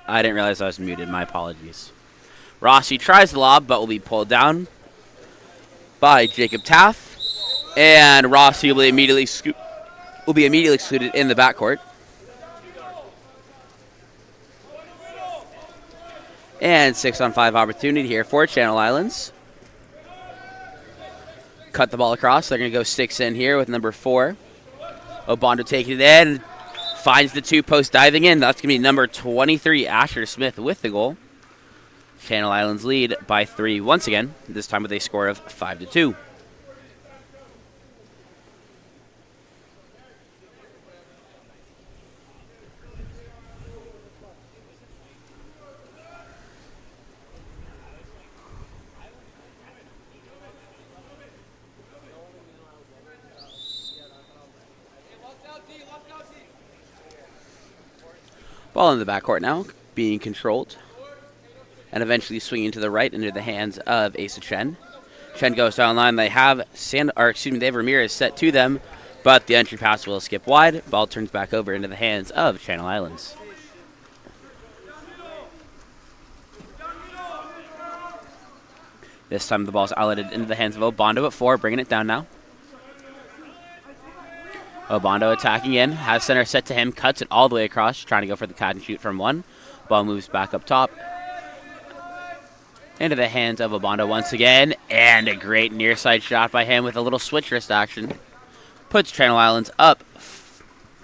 I didn't realize I was muted. My apologies. Rossi tries the lob, but will be pulled down by Jacob Taff. And Rossi will be immediately excluded in the backcourt. And 6-on-5 opportunity here for Channel Islands. Cut the ball across. They're going to go 6 in here with number 4. Obando taking it in. Finds the 2-post diving in. That's going to be number 23, Asher Smith, with the goal. Channel Islands lead by 3 once again, this time with a score of 5-2. Ball in the backcourt now, being controlled. And eventually swinging to the right into the hands of Asa Chen. Chen goes down line. They have they have Ramirez set to them, but the entry pass will skip wide. Ball turns back over into the hands of Channel Islands. This time the ball's outletted into the hands of Obando at 4, bringing it down now. Obando attacking in, has center set to him, cuts it all the way across, trying to go for the catch and shoot from 1. Ball moves back up top. Into the hands of Obando once again, and a great near side shot by him with a little switch wrist action. Puts Channel Islands up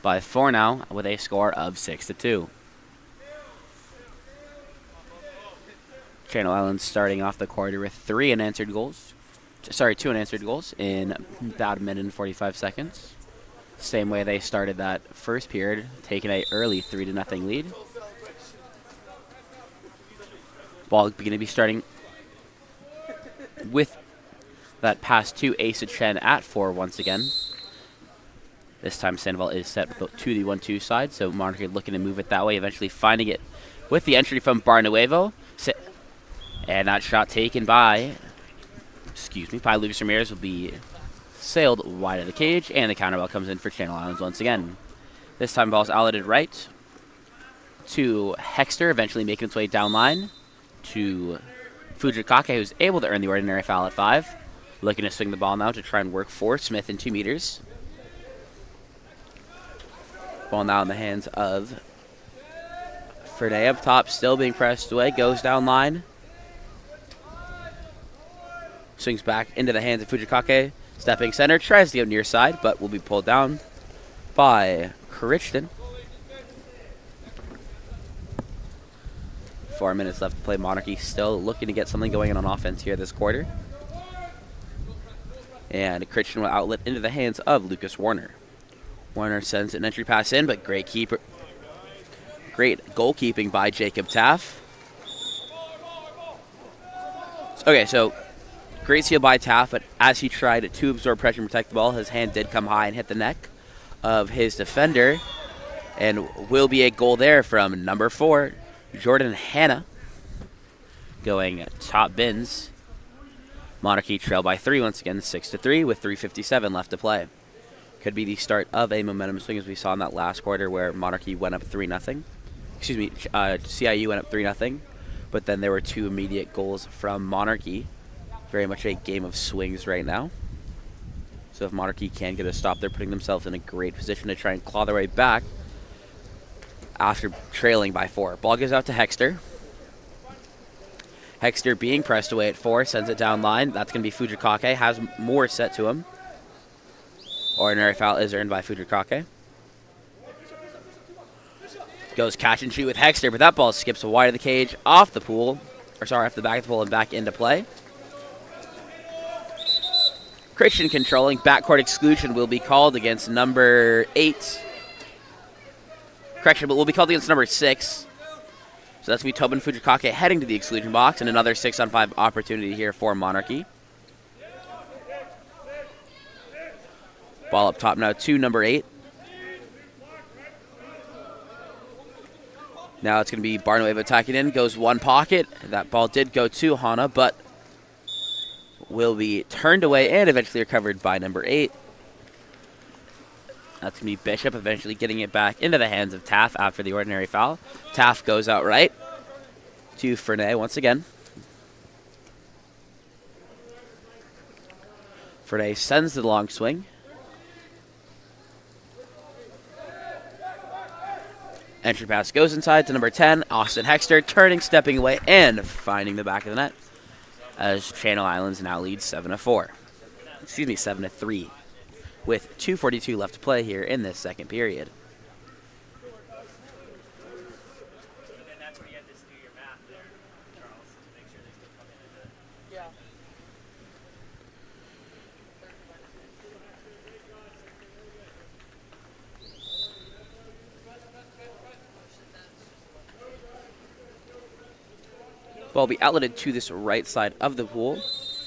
by 4 now with a score of 6-2. Channel Islands starting off the quarter with 2 unanswered goals in about a minute and 45 seconds. Same way they started that first period, taking an early 3-0 lead. Ball going to be starting with that pass to Asa Chen at 4 once again. This time Sandoval is set to the 1-2 side, so Monarchy looking to move it that way, eventually finding it with the entry from Barnuevo. And that shot taken by Lucas Ramirez will be sailed wide of the cage, and the counterball comes in for Channel Islands once again. This time ball's outletted right to Hexter, eventually making its way down line to Fujikake, who's able to earn the ordinary foul at 5. Looking to swing the ball now to try and work for Smith in 2 meters. Ball now in the hands of Fernay up top, still being pressed away, goes down line. Swings back into the hands of Fujikake. Stepping center, tries to go near side, but will be pulled down by Crichton. 4 minutes left to play. Monarchy still looking to get something going on offense here this quarter. And Crichton will outlet into the hands of Lucas Warner. Warner sends an entry pass in, but great goalkeeping by Jacob Taff. Okay, so great steal by Taff, but as he tried to absorb pressure and protect the ball, his hand did come high and hit the neck of his defender. And will be a goal there from number 4, Jordan Hanna, going top bins. Monarchy trail by 3 once again, 6-3 with 3:57 left to play. Could be the start of a momentum swing as we saw in that last quarter where Monarchy went up 3-0. CIU went up 3-0, but then there were 2 immediate goals from Monarchy. Very much a game of swings right now. So if Monarchy can get a stop, they're putting themselves in a great position to try and claw their way back after trailing by 4. Ball goes out to Hexter. Hexter being pressed away at 4, sends it down line. That's going to be Fujikake, has more set to him. Ordinary foul is earned by Fujikake. Goes catch and shoot with Hexter, but that ball skips wide of the cage, off the back of the pool and back into play. Christian controlling. Backcourt exclusion will be called against number 8. Correction, but will be called against number 6. So that's going to be Tobin Fujikake heading to the exclusion box, and another 6-on-5 opportunity here for Monarchy. Ball up top now to number 8. Now it's going to be Barnuevo attacking in. Goes one pocket. That ball did go to Hana, but will be turned away and eventually recovered by number 8. That's going to be Bishop eventually getting it back into the hands of Taff after the ordinary foul. Taff goes out right to Fernay once again. Fernay sends the long swing. Entry pass goes inside to number 10, Austin Hexter, turning, stepping away, and finding the back of the net. As Channel Islands now leads 7-4. Excuse me, 7-3. With 2:42 left to play here in this second period. Ball will be outletted to this right side of the pool.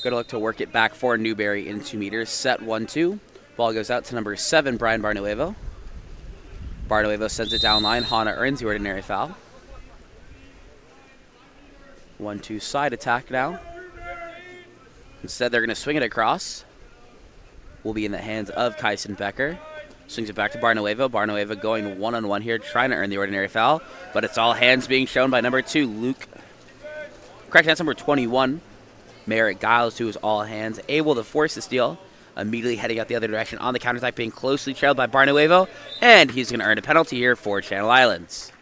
Going to look to work it back for Newberry in 2 meters. Set 1-2. Ball goes out to number 7, Brian Barnuevo. Barnuevo sends it down line. Hana earns the ordinary foul. 1-2 side attack now. Instead, they're going to swing it across. Will be in the hands of Kyson Becker. Swings it back to Barnuevo. Barnuevo going one-on-one here, trying to earn the ordinary foul. But it's all hands being shown by number 2, Luke. Correct, that's number 21, Merritt Giles, who is all hands, able to force the steal. Immediately heading out the other direction on the counterattack, being closely trailed by Barnuevo. And he's going to earn a penalty here for Channel Islands.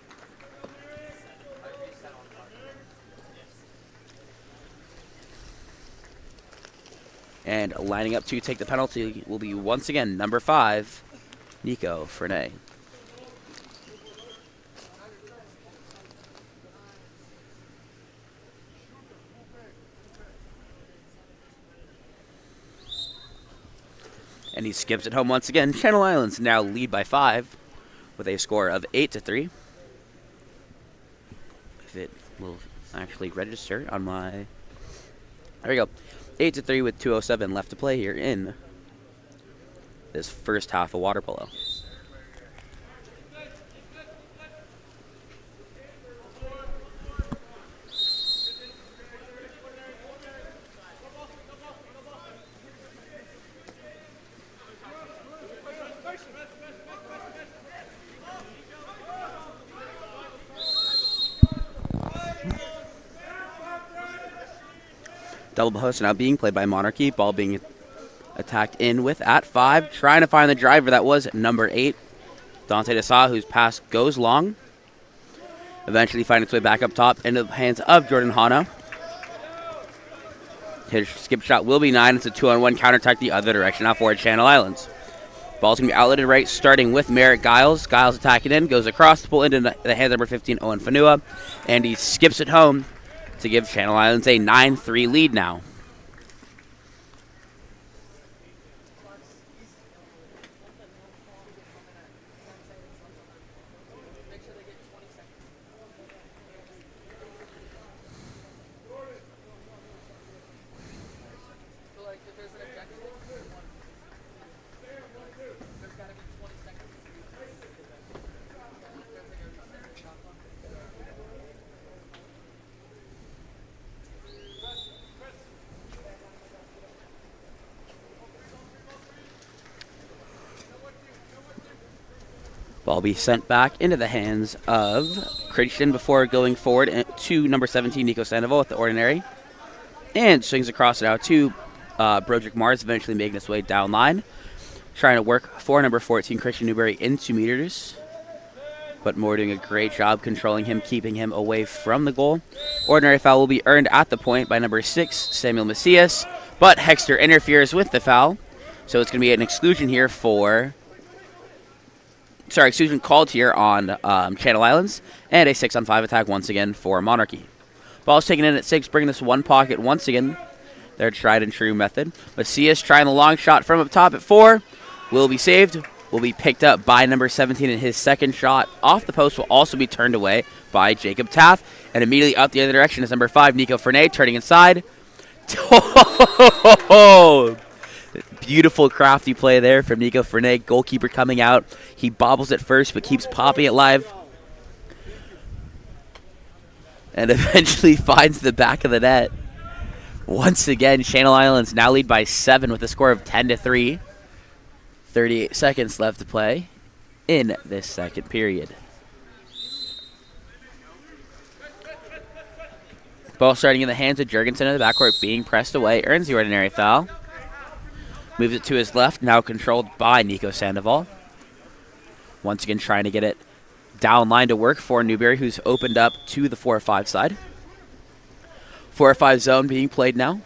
And lining up to take the penalty will be once again number 5, Nico Fernay. And he skips it home once again. Channel Islands now lead by 5 with a score of 8-3. If it will actually register on my... There we go. 8-3 with 2:07 left to play here in this first half of water polo. Double post now being played by Monarchy. Ball being attacked in with at 5. Trying to find the driver. That was number 8, Dante Desa, whose pass goes long. Eventually find its way back up top into the hands of Jordan Hana. His skip shot will be 9. It's a 2-on-1 counterattack the other direction now for Channel Islands. Ball's going to be outletted right, starting with Merritt Giles. Giles attacking in, goes across the pool into the hands of number 15, Owen Fanua. And he skips it home to give Channel Islands a 9-3 lead now. Ball be sent back into the hands of Christian before going forward to number 17, Nico Sandoval with the ordinary. And swings across it out to Broderick Mars, eventually making his way down line. Trying to work for number 14, Christian Newberry, in 2 meters. But Moore doing a great job controlling him, keeping him away from the goal. Ordinary foul will be earned at the point by number 6, Samuel Macias. But Hexter interferes with the foul. So it's going to be an exclusion here for... exclusion called here on Channel Islands, and a 6-on-5 attack once again for Monarchy. Ball's taken in at 6, bringing this one pocket once again. Their tried and true method. Macias trying the long shot from up top at 4. Will be saved. Will be picked up by number 17, and his second shot off the post will also be turned away by Jacob Taff. And immediately out the other direction is number 5, Nico Fernay, turning inside. Beautiful crafty play there from Nico Fernay. Goalkeeper coming out. He bobbles it first but keeps popping it live. And eventually finds the back of the net. Once again, Channel Islands now lead by 7 with a score of 10-3. 38 seconds left to play in this second period. Ball starting in the hands of Jurgensen in the backcourt, being pressed away, earns the ordinary foul. Moves it to his left, now controlled by Nico Sandoval. Once again trying to get it down line to work for Newberry, who's opened up to the 4-5 side. 4-5 zone being played now.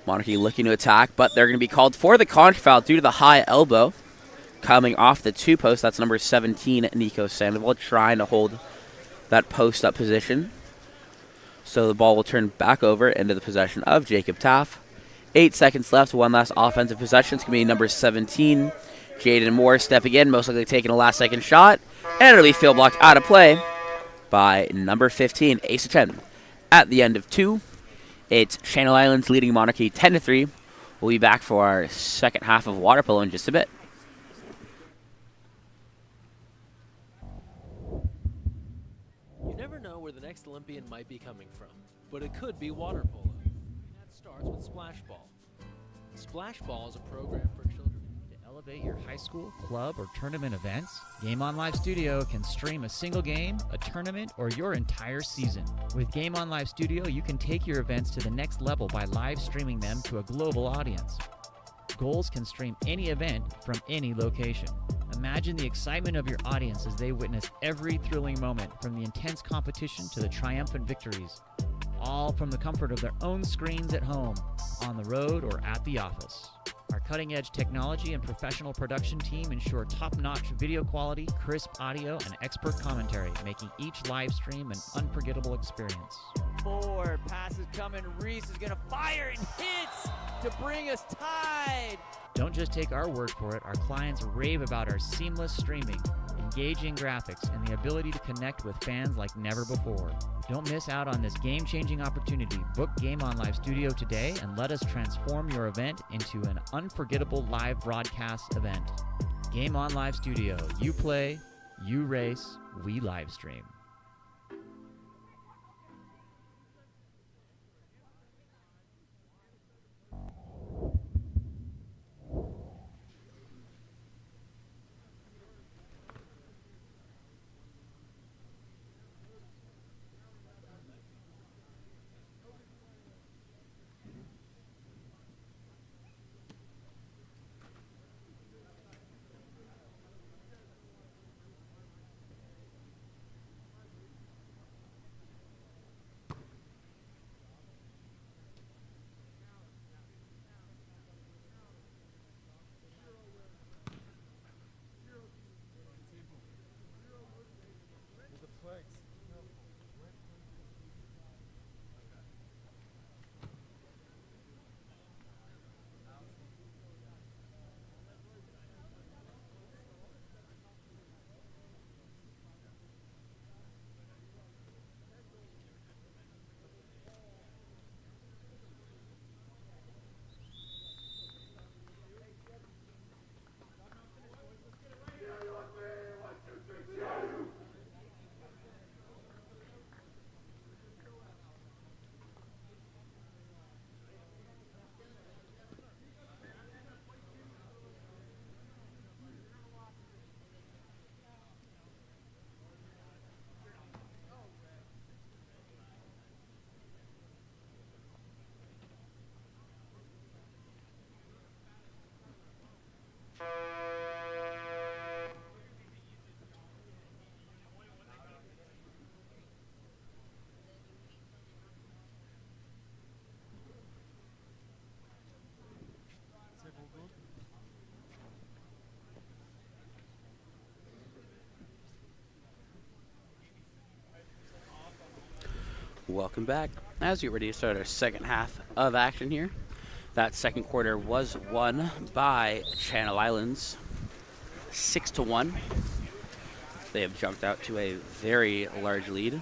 Monarchy looking to attack, but they're going to be called for the contra foul due to the high elbow coming off the 2-post. That's number 17, Nico Sandoval, trying to hold that post-up position. So the ball will turn back over into the possession of Jacob Taff. 8 seconds left, one last offensive possession. It's going to be number 17, Jaden Moore, stepping in, most likely taking a last-second shot. And it'll be field blocked out of play by number 15, Ace of 10. At the end of 2, it's Channel Islands leading Monarchy 10-3. We'll be back for our second half of water polo in just a bit. You never know where the next Olympian might be coming from, but it could be water polo. That starts with Splash Ball. Splash Ball is a program for children. To elevate your high school, club, or tournament events, Game On Live Studio can stream a single game, a tournament, or your entire season. With Game On Live Studio, you can take your events to the next level by live streaming them to a global audience. Goals can stream any event from any location. Imagine the excitement of your audience as they witness every thrilling moment, from the intense competition to the triumphant victories, all from the comfort of their own screens at home, on the road, or at the office. Our cutting-edge technology and professional production team ensure top-notch video quality, crisp audio, and expert commentary, making each live stream an unforgettable experience. Forward, pass is coming, Reese is going to fire and hits to bring us tied. Don't just take our word for it. Our clients rave about our seamless streaming, engaging graphics, and the ability to connect with fans like never before. Don't miss out on this game-changing opportunity. Book Game On Live Studio today and let us transform your event into an unforgettable live broadcast event. Game On Live Studio. You play, you race, we live stream. Welcome back. As we're ready to start our second half of action here, that second quarter was won by Channel Islands 6-1. They have jumped out to a very large lead.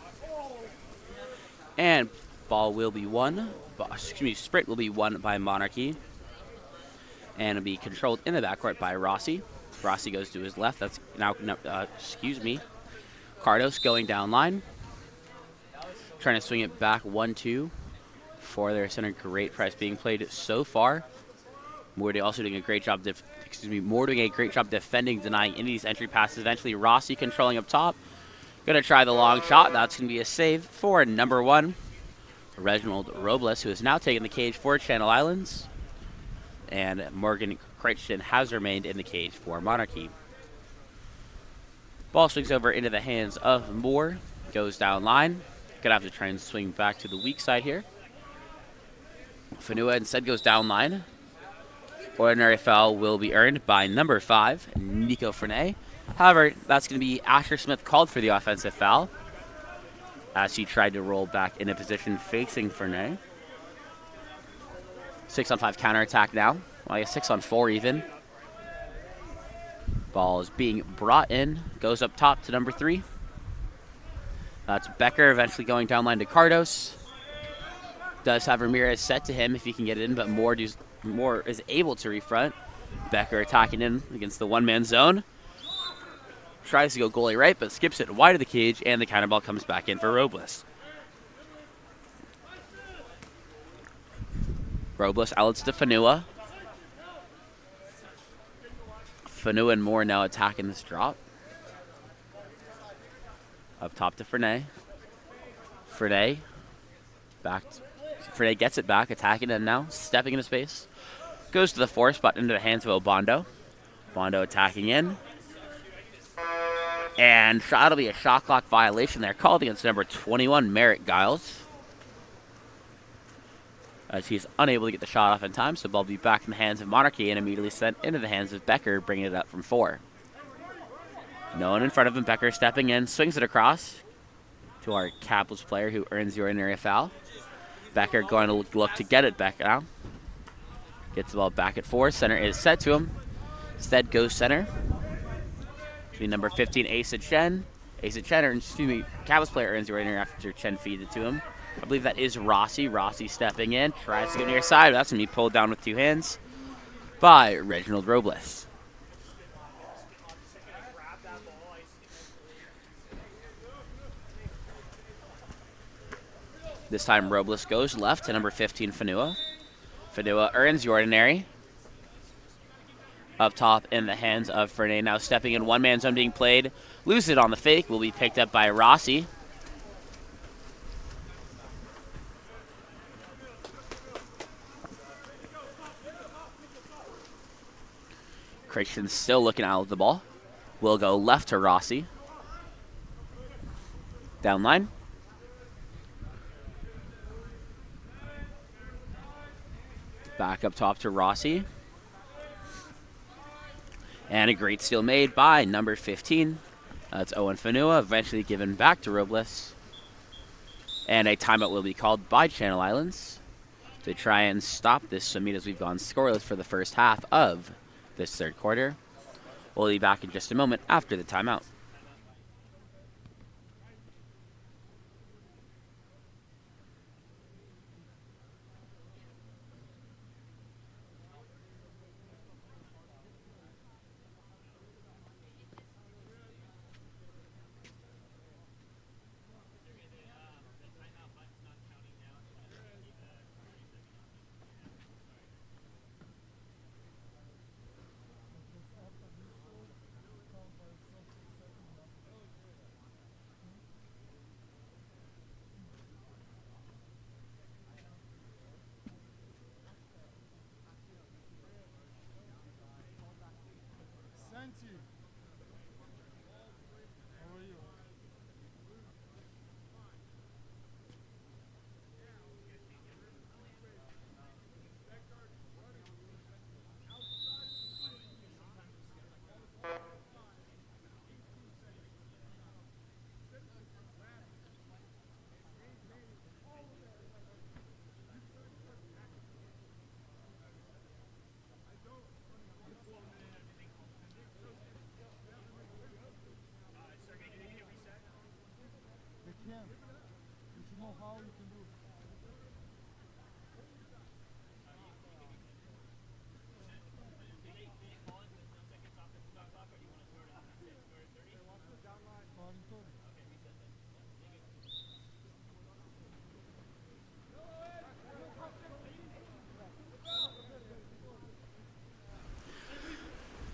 And ball will be won, sprint will be won by Monarchy. And it'll be controlled in the backcourt by Rossi. Rossi goes to his left. That's now, Cardos going down line. Trying to swing it back 1-2 for their center. Great press being played so far. Moore also doing a great job. Moore doing a great job defending, denying Indy's entry passes. Eventually, Rossi controlling up top. Gonna try the long shot. That's gonna be a save for number 1, Reginald Robles, who is now taking the cage for Channel Islands, and Morgan Crichton has remained in the cage for Monarchy. Ball swings over into the hands of Moore. Goes down line. Gonna have to try and swing back to the weak side here. Fanua instead goes down line. Ordinary foul will be earned by number 5, Nico Frenet. However, that's going to be Asher Smith called for the offensive foul as he tried to roll back into position facing Frenet. 6-on-5 counterattack now. Well, I guess 6-on-4 even. Ball is being brought in. Goes up top to number 3. That's Becker eventually going down line to Cardos. Does have Ramirez set to him if he can get it in, but Moore is able to refront. Becker attacking in against the one-man zone. Tries to go goalie right, but skips it wide of the cage, and the counter ball comes back in for Robles. Robles outlets to Fanua. Fanua and Moore now attacking this drop. Up top to Frenet. Frenet gets it back, attacking it now, stepping into space. Goes to the 4 spot into the hands of Obando. Obando attacking in. And that'll be a shot clock violation there, called against number 21, Merritt Giles. As he's unable to get the shot off in time, so the ball will be back in the hands of Monarchy and immediately sent into the hands of Becker, bringing it up from 4. No one in front of him. Becker stepping in, swings it across to our Capitals player who earns the ordinary foul. Becker going to look to get it back now. Gets the ball back at 4. Center is set to him. Instead goes center. Number 15, Asa Chen. Capitals player earns the ordinary after Chen feeds it to him. I believe that is Rossi. Rossi stepping in, tries to go near side. That's going to be pulled down with 2 hands by Reginald Robles. This time Robles goes left to number 15, Fanua. Fanua earns the ordinary. Up top in the hands of Frenet. Now stepping in, one-man zone being played. Loses it on the fake. Will be picked up by Rossi. Christian's still looking out of the ball. Will go left to Rossi. Down line. Back up top to Rossi. And a great steal made by number 15. That's Owen Fanua, eventually given back to Robles. And a timeout will be called by Channel Islands to try and stop this submit as we've gone scoreless for the first half of this third quarter. We'll be back in just a moment after the timeout.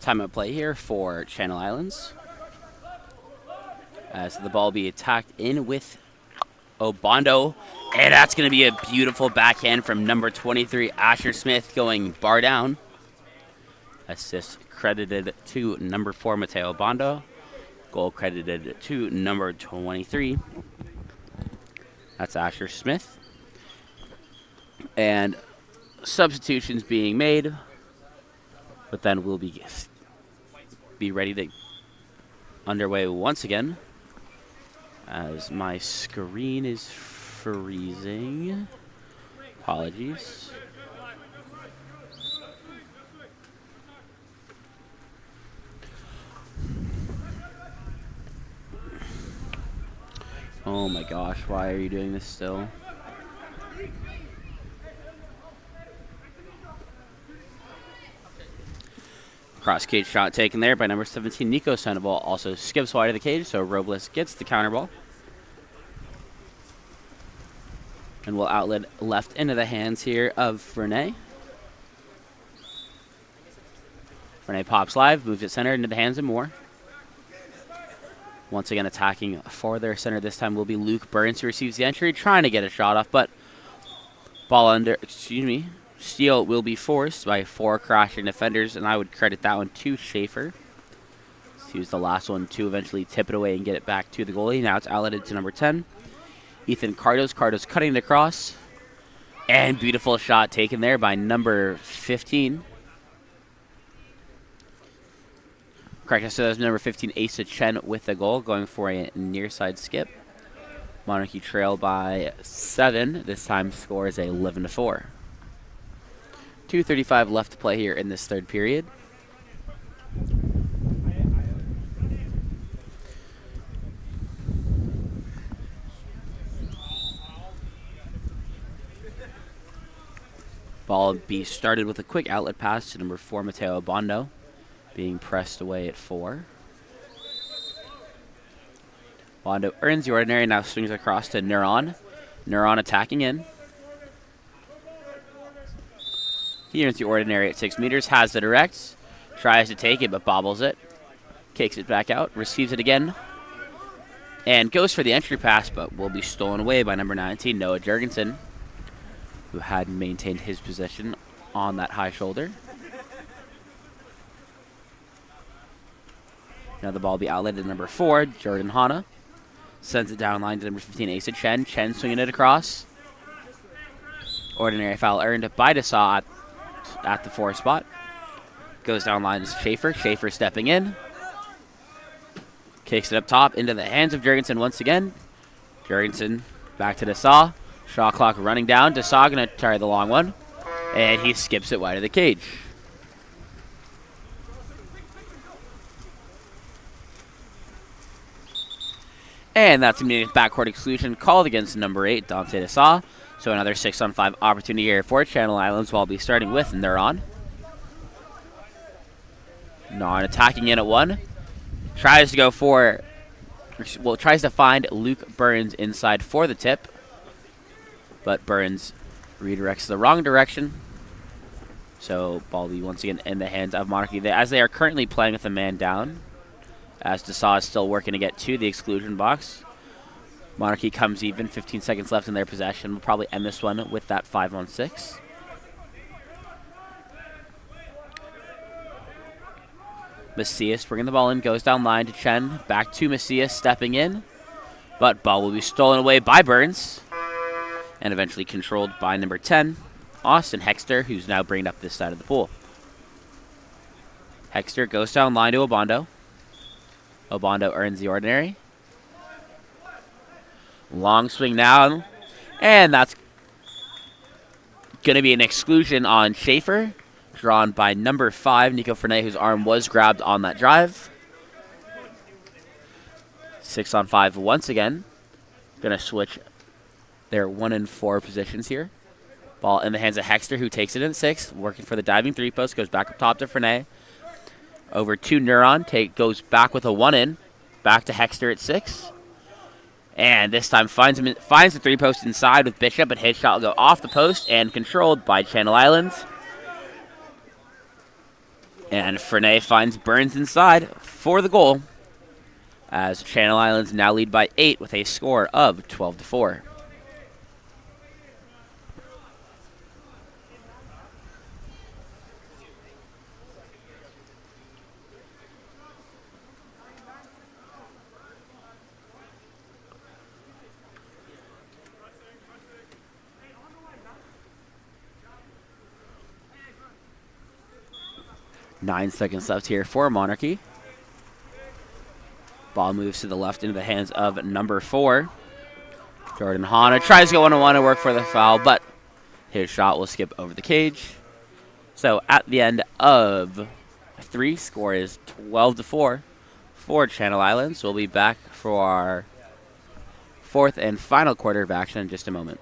Timeout play here for Channel Islands. As the ball be attacked in with Obando. And that's going to be a beautiful backhand from number 23, Asher Smith, going bar down. Assist credited to number 4, Mateo Obando. Goal credited to number 23. That's Asher Smith. And substitutions being made. But then we'll be ready to underway once again. As my screen is freezing. Apologies. Oh my gosh, why are you doing this still? Cross cage shot taken there by number 17, Nico Sandoval. Also skips wide of the cage, so Robles gets the counter ball. And will outlet left into the hands here of Rene. Rene pops live, moves it center into the hands of Moore. Once again attacking for their center. This time will be Luke Burns who receives the entry, trying to get a shot off, but steal will be forced by 4 crashing defenders, and I would credit that one to Schaefer. He was the last one to eventually tip it away and get it back to the goalie. Now it's outletted to number 10. Ethan Cardos. Cardos cutting the cross. And beautiful shot taken there by number 15. Correct, so that was number 15, Asa Chen with the goal, going for a near side skip. Monarchy trail by 7. This time score is 11-4. 2:35 left to play here in this third period. Ball be started with a quick outlet pass to number 4, Mateo Obando, being pressed away at 4. Obando earns the ordinary, now swings across to Neuron. Neuron attacking in. He earns the ordinary at 6 meters, has the direct, tries to take it but bobbles it, kicks it back out, receives it again, and goes for the entry pass but will be stolen away by number 19, Noah Jurgensen, who had maintained his position on that high shoulder. Now the ball will be outletted to number 4, Jordan Hanna. Sends it down line to number 15, Asa Chen. Chen swinging it across. Ordinary foul earned by Desa at the 4 spot. Goes down line to Schaefer. Schaefer stepping in. Kicks it up top into the hands of Jurgensen once again. Jurgensen back to Desa. Shot clock running down. Desa going to try the long one. And he skips it wide of the cage. And that's immediate backcourt exclusion called against number 8, Dante Desa. So another 6-on-5 opportunity here for Channel Islands. We'll be starting with Neuron. Neuron attacking in at 1. Tries to find Luke Burns inside for the tip. But Burns redirects the wrong direction. So ball will be once again in the hands of Monarchy, as they are currently playing with a man down. As Desa is still working to get to the exclusion box. Monarchy comes even, 15 seconds left in their possession. We'll probably end this one with that 5-on-6. Macias bringing the ball in, goes down line to Chen. Back to Macias, stepping in. But ball will be stolen away by Burns. And eventually controlled by number 10, Austin Hexter, who's now bringing up this side of the pool. Hexter goes down line to Obando. Obando earns the ordinary. Long swing now. And that's going to be an exclusion on Schaefer, drawn by number 5, Nico Frenet, whose arm was grabbed on that drive. 6-on-5 once again. Going to switch their 1 and 4 positions here. Ball in the hands of Hexter, who takes it in at 6, working for the diving 3-post, goes back up top to Frenet. Over to Neuron, goes back with a 1-in, back to Hexter at 6. And this time finds the 3-post inside with Bishop, but his shot will go off the post and controlled by Channel Islands. And Frenay finds Burns inside for the goal, as Channel Islands now lead by 8 with a score of 12-4. Nine seconds left here for Monarchy. Ball moves to the left into the hands of number 4. Jordan Hanna tries to go 1-on-1 and work for the foul, but his shot will skip over the cage. So at the end of 3, score is 12-4 for Channel Islands. We'll be back for our 4th and final quarter of action in just a moment.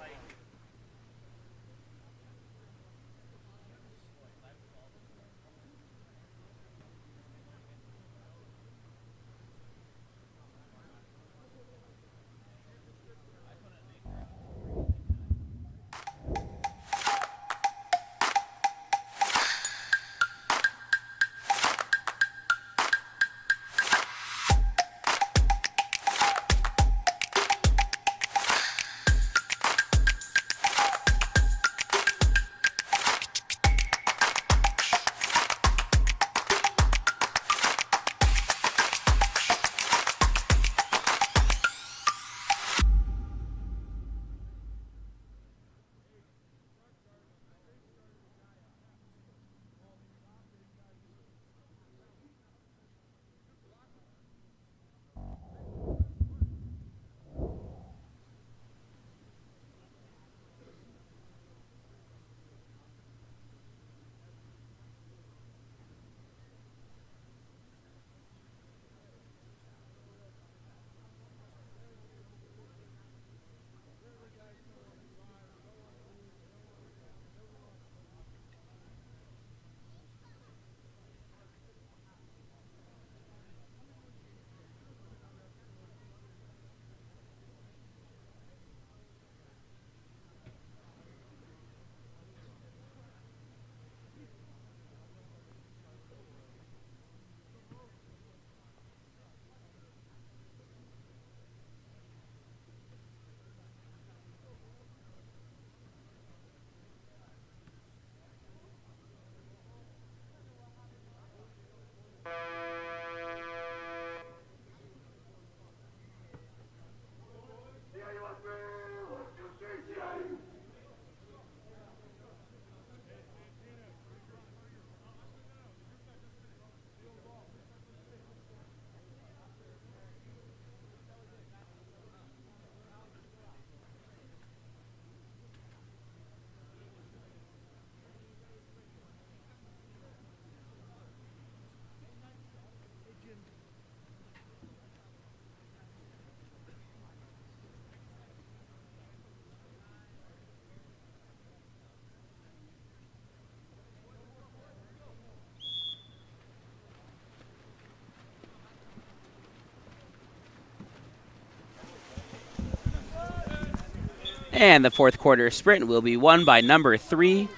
And the 4th quarter sprint will be won by number 3.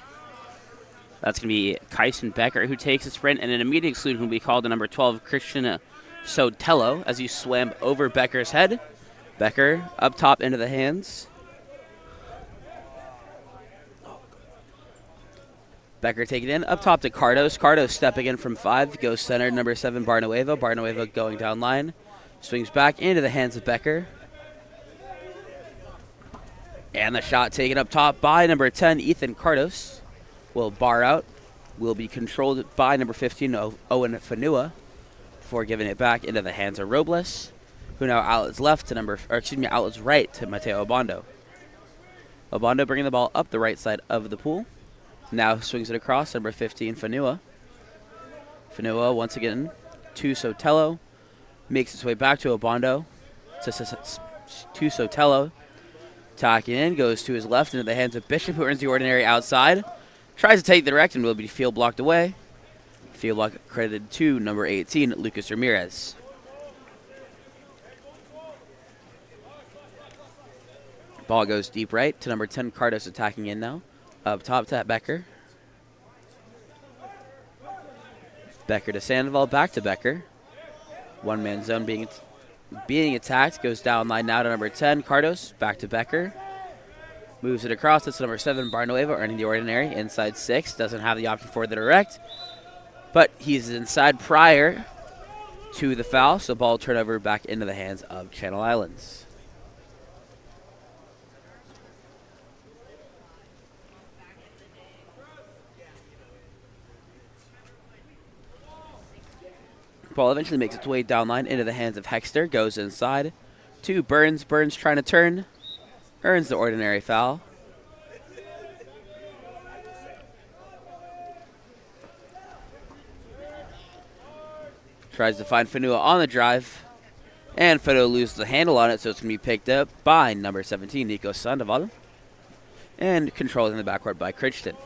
That's going to be Kyson Becker, who takes the sprint, and an immediate exclusion will be called to number 12, Christian Sotelo, as he swam over Becker's head. Becker up top into the hands. Becker taking it in, up top to Cardos. Cardos stepping in from 5, goes center, number 7, Barnueva. Barnueva going down line, swings back into the hands of Becker. And the shot taken up top by number 10, Ethan Cardos. Will bar out. Will be controlled by number 15, Owen Fanua, before giving it back into the hands of Robles, who now outlets left to outlets right to Mateo Obando. Obando bringing the ball up the right side of the pool. Now swings it across, number 15, Fanua. Fanua once again to Sotelo. Makes its way back to Obando. To Sotelo. Tacking in, goes to his left into the hands of Bishop, who earns the ordinary outside. Tries to take the direct and will be field blocked away. Field block credited to number 18, Lucas Ramirez. Ball goes deep right to number 10, Cardos, attacking in now. Up top to Becker. Becker to Sandoval, back to Becker. One-man zone being attacked. Goes down line now to number 10, Cardos. Back to Becker. Moves it across. That's number 7, Barnueva, earning the ordinary. Inside 6. Doesn't have the option for the direct. But he's inside prior to the foul. So ball turnover back into the hands of Channel Islands. Ball eventually makes its way down line into the hands of Hexter. Goes inside to Burns. Burns trying to turn. Earns the ordinary foul. Tries to find Fanua on the drive. And Fanua loses the handle on it, so it's going to be picked up by number 17, Nico Sandoval. And controlled in the backcourt by Crichton.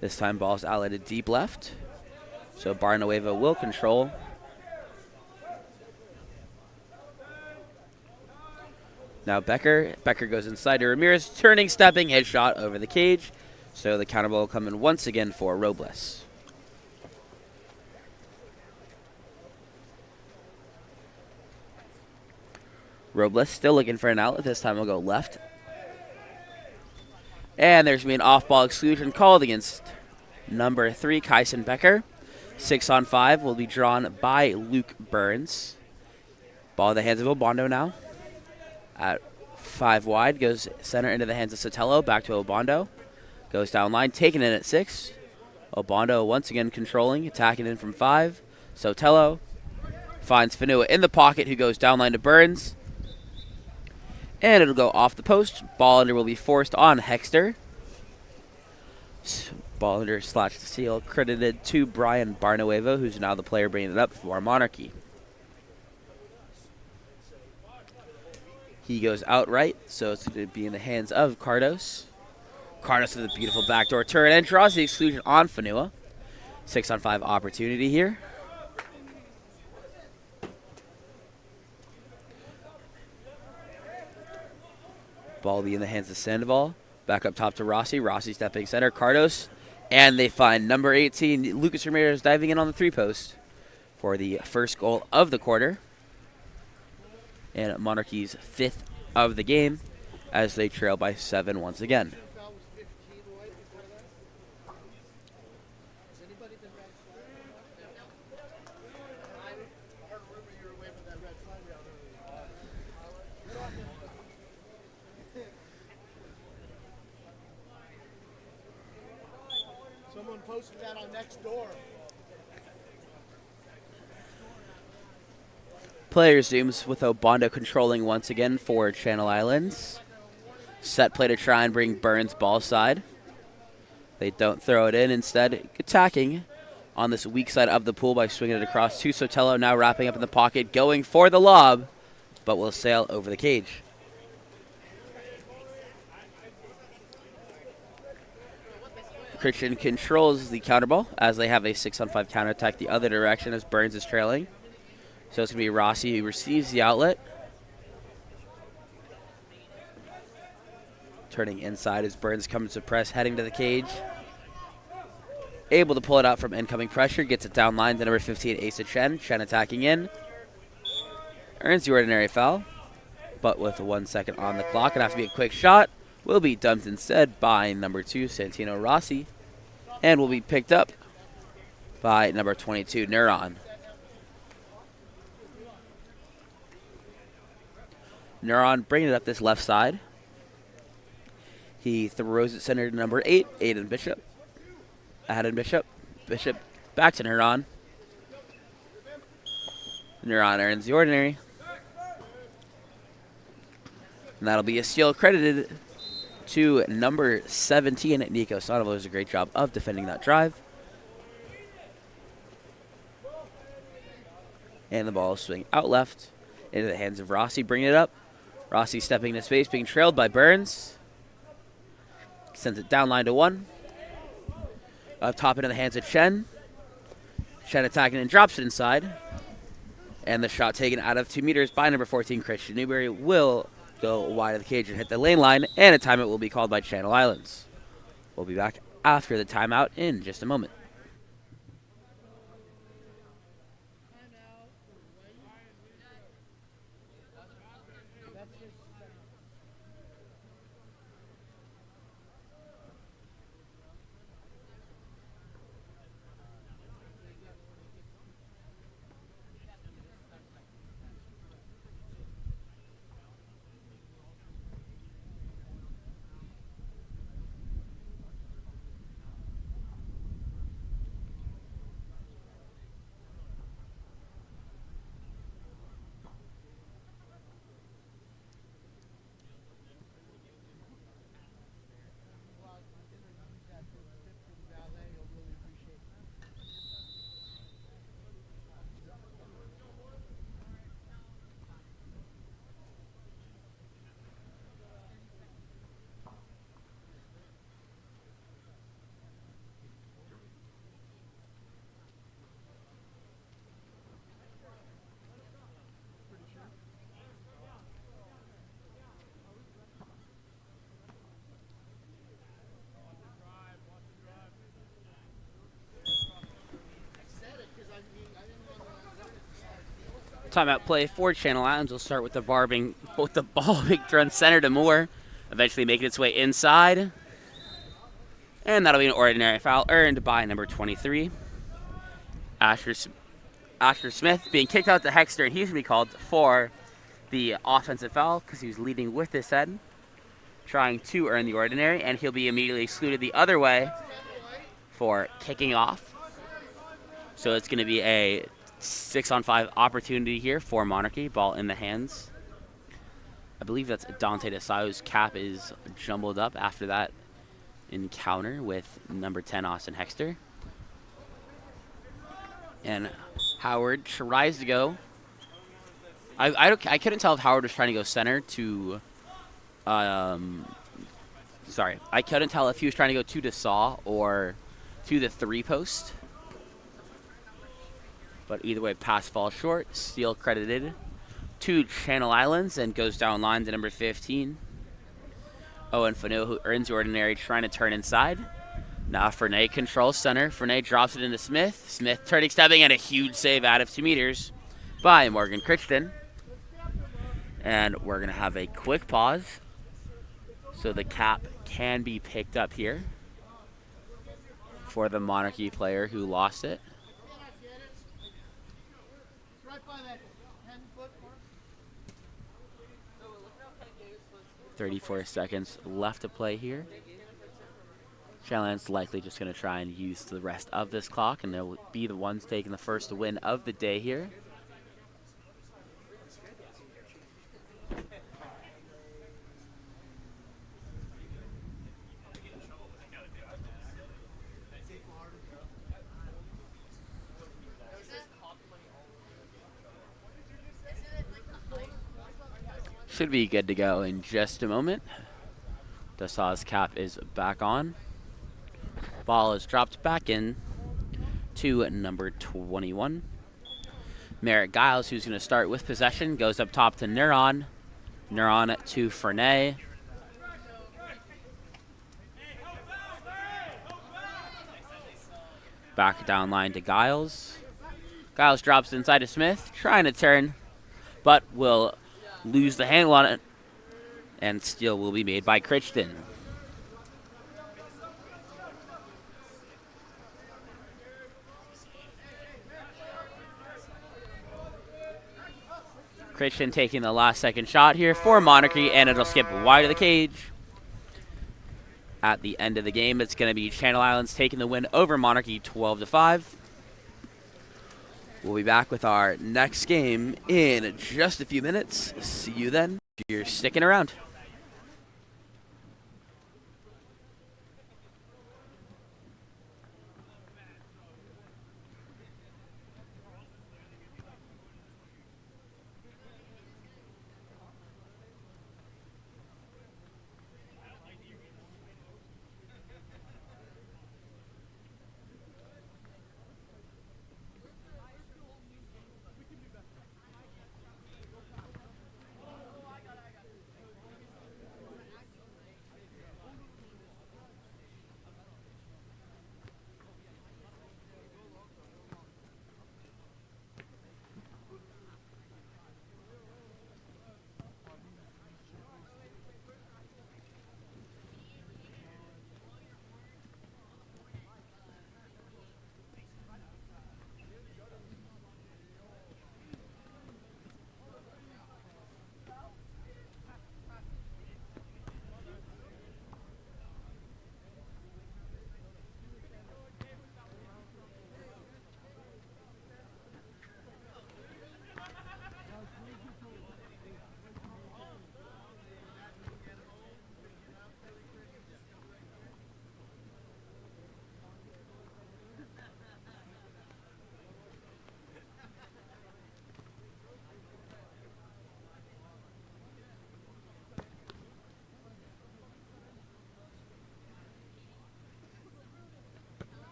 This time ball's outletted deep left. So Barnueva will control. Now Becker. Becker goes inside to Ramirez. Turning, stepping, hit shot over the cage. So the counter ball will come in once again for Robles. Robles still looking for an outlet. This time we'll go left. And there's going to be an off-ball exclusion called against number 3, Kyson Becker. 6-on-5 will be drawn by Luke Burns. Ball in the hands of Obando now. At 5 wide, goes center into the hands of Sotelo. Back to Obando. Goes down line, taking it at 6. Obando once again controlling, attacking in from 5. Sotelo finds Fanua in the pocket, who goes down line to Burns. And it'll go off the post. Ball under will be forced on Hexter. Ball under / steal credited to Brian Barnueva, who's now the player bringing it up for Monarchy. He goes outright, so it's going to be in the hands of Cardos. Cardos with a beautiful backdoor turn and draws the exclusion on Fanua. 6-on-5 opportunity here. Ball will be in the hands of Sandoval. Back up top to Rossi. Rossi stepping center. Cardos. And they find number 18, Lucas Ramirez, diving in on the 3-post for the first goal of the quarter. And Monarchy's 5th of the game as they trail by 7 once again. Someone posted that on next door. Play resumes with Obando controlling once again for Channel Islands. Set play to try and bring Burns ball side. They don't throw it in, instead attacking on this weak side of the pool by swinging it across to Sotelo, now wrapping up in the pocket, going for the lob, but will sail over the cage. Christian controls the counter ball as they have a 6-on-5 counterattack the other direction as Burns is trailing. So it's going to be Rossi who receives the outlet. Turning inside as Burns comes to press, heading to the cage. Able to pull it out from incoming pressure. Gets it down line to number 15, Asa Chen. Chen attacking in. Earns the ordinary foul. But with 1 second on the clock, it'll have to be a quick shot. Will be dumped instead by number 2, Santino Rossi. And will be picked up by number 22, Neuron. Neuron bringing it up this left side. He throws it center to number 8, Aiden Bishop. Bishop back to Neuron. Neuron earns the ordinary. And that'll be a steal credited to number 17, Nico Sandoval. Does a great job of defending that drive. And the ball will swing out left into the hands of Rossi, bringing it up. Rossi stepping into space, being trailed by Burns. Sends it down line to 1. Up top into the hands of Chen. Chen attacking and drops it inside. And the shot taken out of 2 meters by number 14, Christian Newberry, will go wide of the cage and hit the lane line, and a timeout will be called by Channel Islands. We'll be back after the timeout in just a moment. Timeout play for Channel Islands. We'll start with the ball being thrown center to Moore, eventually making its way inside. And that'll be an ordinary foul earned by number 23. Asher Smith being kicked out to Hexter, and he's going to be called for the offensive foul because he was leading with his head, trying to earn the ordinary, and he'll be immediately excluded the other way for kicking off. So it's going to be a 6-on-5 opportunity here for Monarchy. Ball in the hands. I believe that's Dante DeSaio's cap is jumbled up after that encounter with number 10, Austin Hexter. And Howard tries to go. I couldn't tell if Howard was trying to go center to... sorry. I couldn't tell if he was trying to go to DeSaw or to the 3-post. But either way, pass falls short. Steal credited to Channel Islands and goes down line to number 15. Owen Fano, who earns the ordinary, trying to turn inside. Now Fernay controls center. Fernay drops it into Smith. Smith turning, stepping, and a huge save out of 2 meters by Morgan Crichton. And we're going to have a quick pause so the cap can be picked up here for the Monarchy player who lost it. 34 seconds left to play here. Challenge likely just going to try and use the rest of this clock, and they'll be the ones taking the first win of the day here. Should be good to go in just a moment. Dasaw's cap is back on. Ball is dropped back in to number 21. Merritt Giles, who's going to start with possession, goes up top to Neuron. Neuron to Fernay. Back down line to Giles. Giles drops inside to Smith, trying to turn, but will lose the handle on it, and steal will be made by Crichton. Crichton taking the last second shot here for Monarchy, and it'll skip wide of the cage. At the end of the game, it's going to be Channel Islands taking the win over Monarchy 12-5. We'll be back with our next game in just a few minutes. See you then. You're sticking around.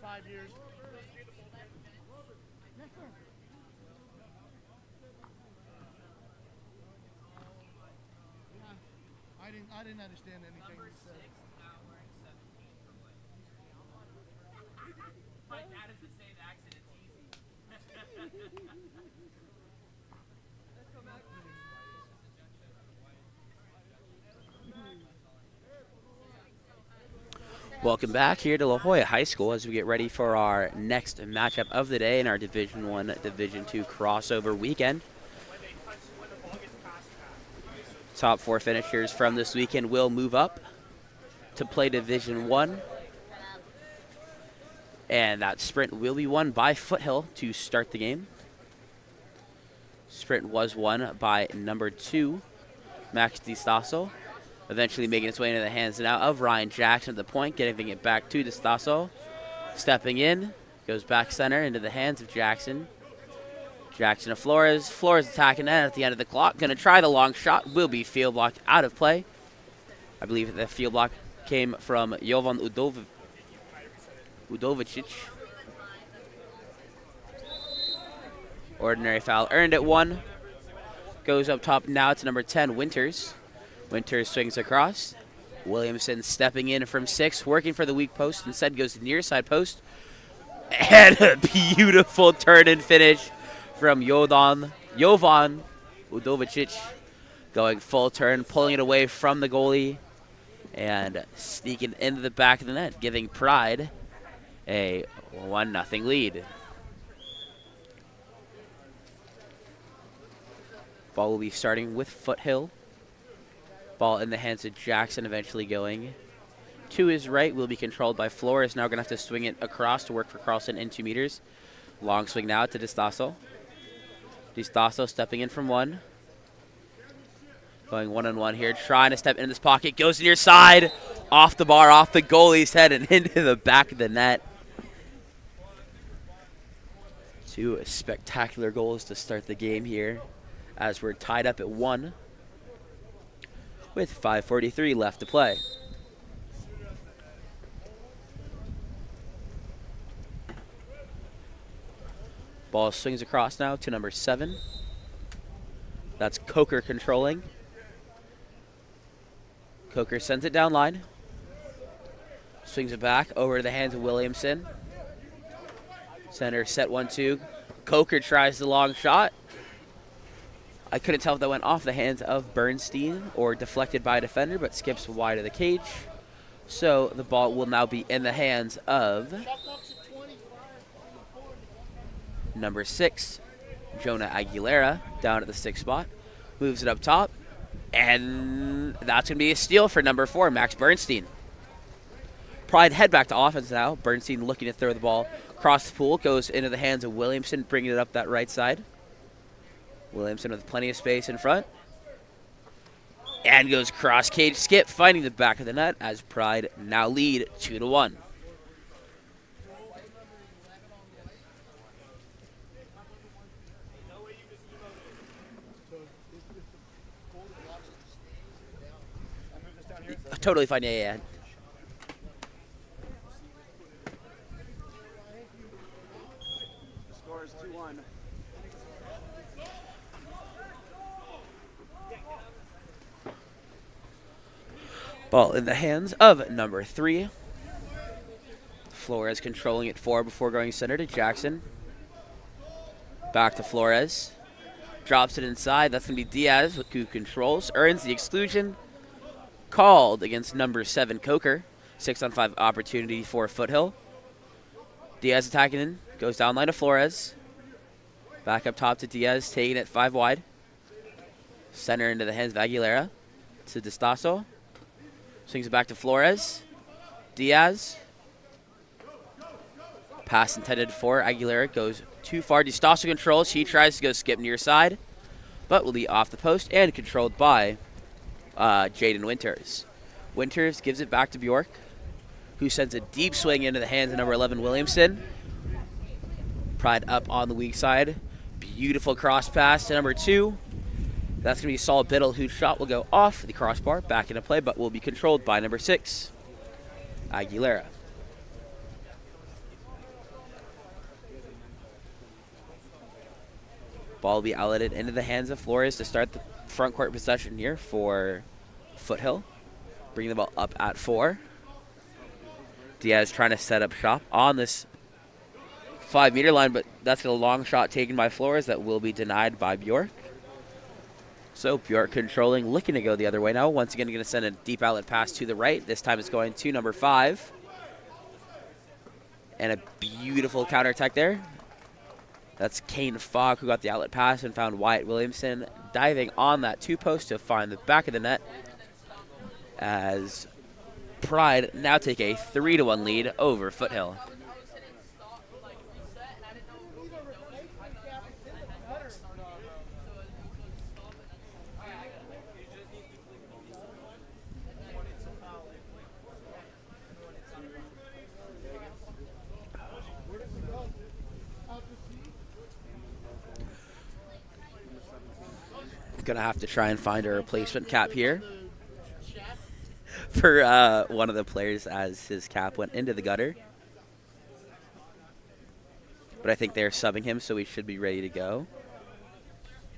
5 years. I didn't understand anything you said. My dad has the same accent, it's easy. Welcome back here to La Jolla High School as we get ready for our next matchup of the day in our Division I, Division II crossover weekend. Top 4 finishers from this weekend will move up to play Division I. And that sprint will be won by Foothill to start the game. Sprint was won by number 2, Max DiStasso. Eventually making its way into the hands now of Ryan Jackson at the point, getting it back to DiStasso. Stepping in, goes back center into the hands of Jackson. Jackson to Flores. Flores attacking that at the end of the clock. Going to try the long shot. Will be field blocked out of play. I believe the field block came from Jovan Udovicic. Ordinary foul earned at 1. Goes up top now to number 10, Winters. Winters swings across. Williamson stepping in from 6, working for the weak post. Instead goes to the near side post. And a beautiful turn and finish from Jovan Udovicic. Going full turn, pulling it away from the goalie. And sneaking into the back of the net, giving Pride a 1-0 lead. Ball will be starting with Foothill. Ball in the hands of Jackson, eventually going to his right. Will be controlled by Flores. Now going to have to swing it across to work for Carlson in 2 meters. Long swing now to DiStasso. DiStasso stepping in from 1. Going 1-on-1 here, trying to step into this pocket. Goes near side, off the bar, off the goalie's head, and into the back of the net. 2 spectacular goals to start the game here, as we're tied up at 1 with 5:43 left to play. Ball swings across now to number 7. That's Coker controlling. Coker sends it down line. Swings it back over to the hands of Williamson. Center set 1-2. Coker tries the long shot. I couldn't tell if that went off the hands of Bernstein or deflected by a defender, but skips wide of the cage. So the ball will now be in the hands of number 6, Jonah Aguilera, down at the 6th spot. Moves it up top, and that's going to be a steal for number 4, Max Bernstein. Pride head back to offense now. Bernstein looking to throw the ball across the pool. Goes into the hands of Williamson, bringing it up that right side. Williamson with plenty of space in front. And goes cross cage skip, finding the back of the net as Pride now lead 2-1. Totally fine, yeah. The score is 2-1. Ball in the hands of number 3. Flores controlling it 4 before going center to Jackson. Back to Flores. Drops it inside. That's going to be Diaz who controls. Earns the exclusion. Called against number 7, Coker. 6-on-5 opportunity for Foothill. Diaz attacking in. Goes down line to Flores. Back up top to Diaz, taking it 5 wide. Center into the hands of Aguilera. To Distaso. Swings it back to Flores. Diaz. Pass intended for Aguilera. Goes too far. Distaso controls. He tries to go skip near side, but will be off the post and controlled by Jaden Winters. Winters gives it back to Bjork, who sends a deep swing into the hands of number 11, Williamson. Pride up on the weak side. Beautiful cross pass to number 2. That's going to be Saul Biddle, whose shot will go off the crossbar, back into play, but will be controlled by number 6, Aguilera. Ball will be outletted into the hands of Flores to start the front court possession here for Foothill. Bringing the ball up at 4. Diaz trying to set up shop on this 5-meter line, but that's a long shot taken by Flores that will be denied by Bjork. So Bjork controlling, looking to go the other way now. Once again, going to send a deep outlet pass to the right. This time it's going to number 5. And a beautiful counterattack there. That's Kane Fogg who got the outlet pass and found Wyatt Williamson diving on that 2-post to find the back of the net, as Pride now take a 3-1 lead over Foothill. Gonna have to try and find a replacement cap here for one of the players, as his cap went into the gutter. But I think they're subbing him, so we should be ready to go.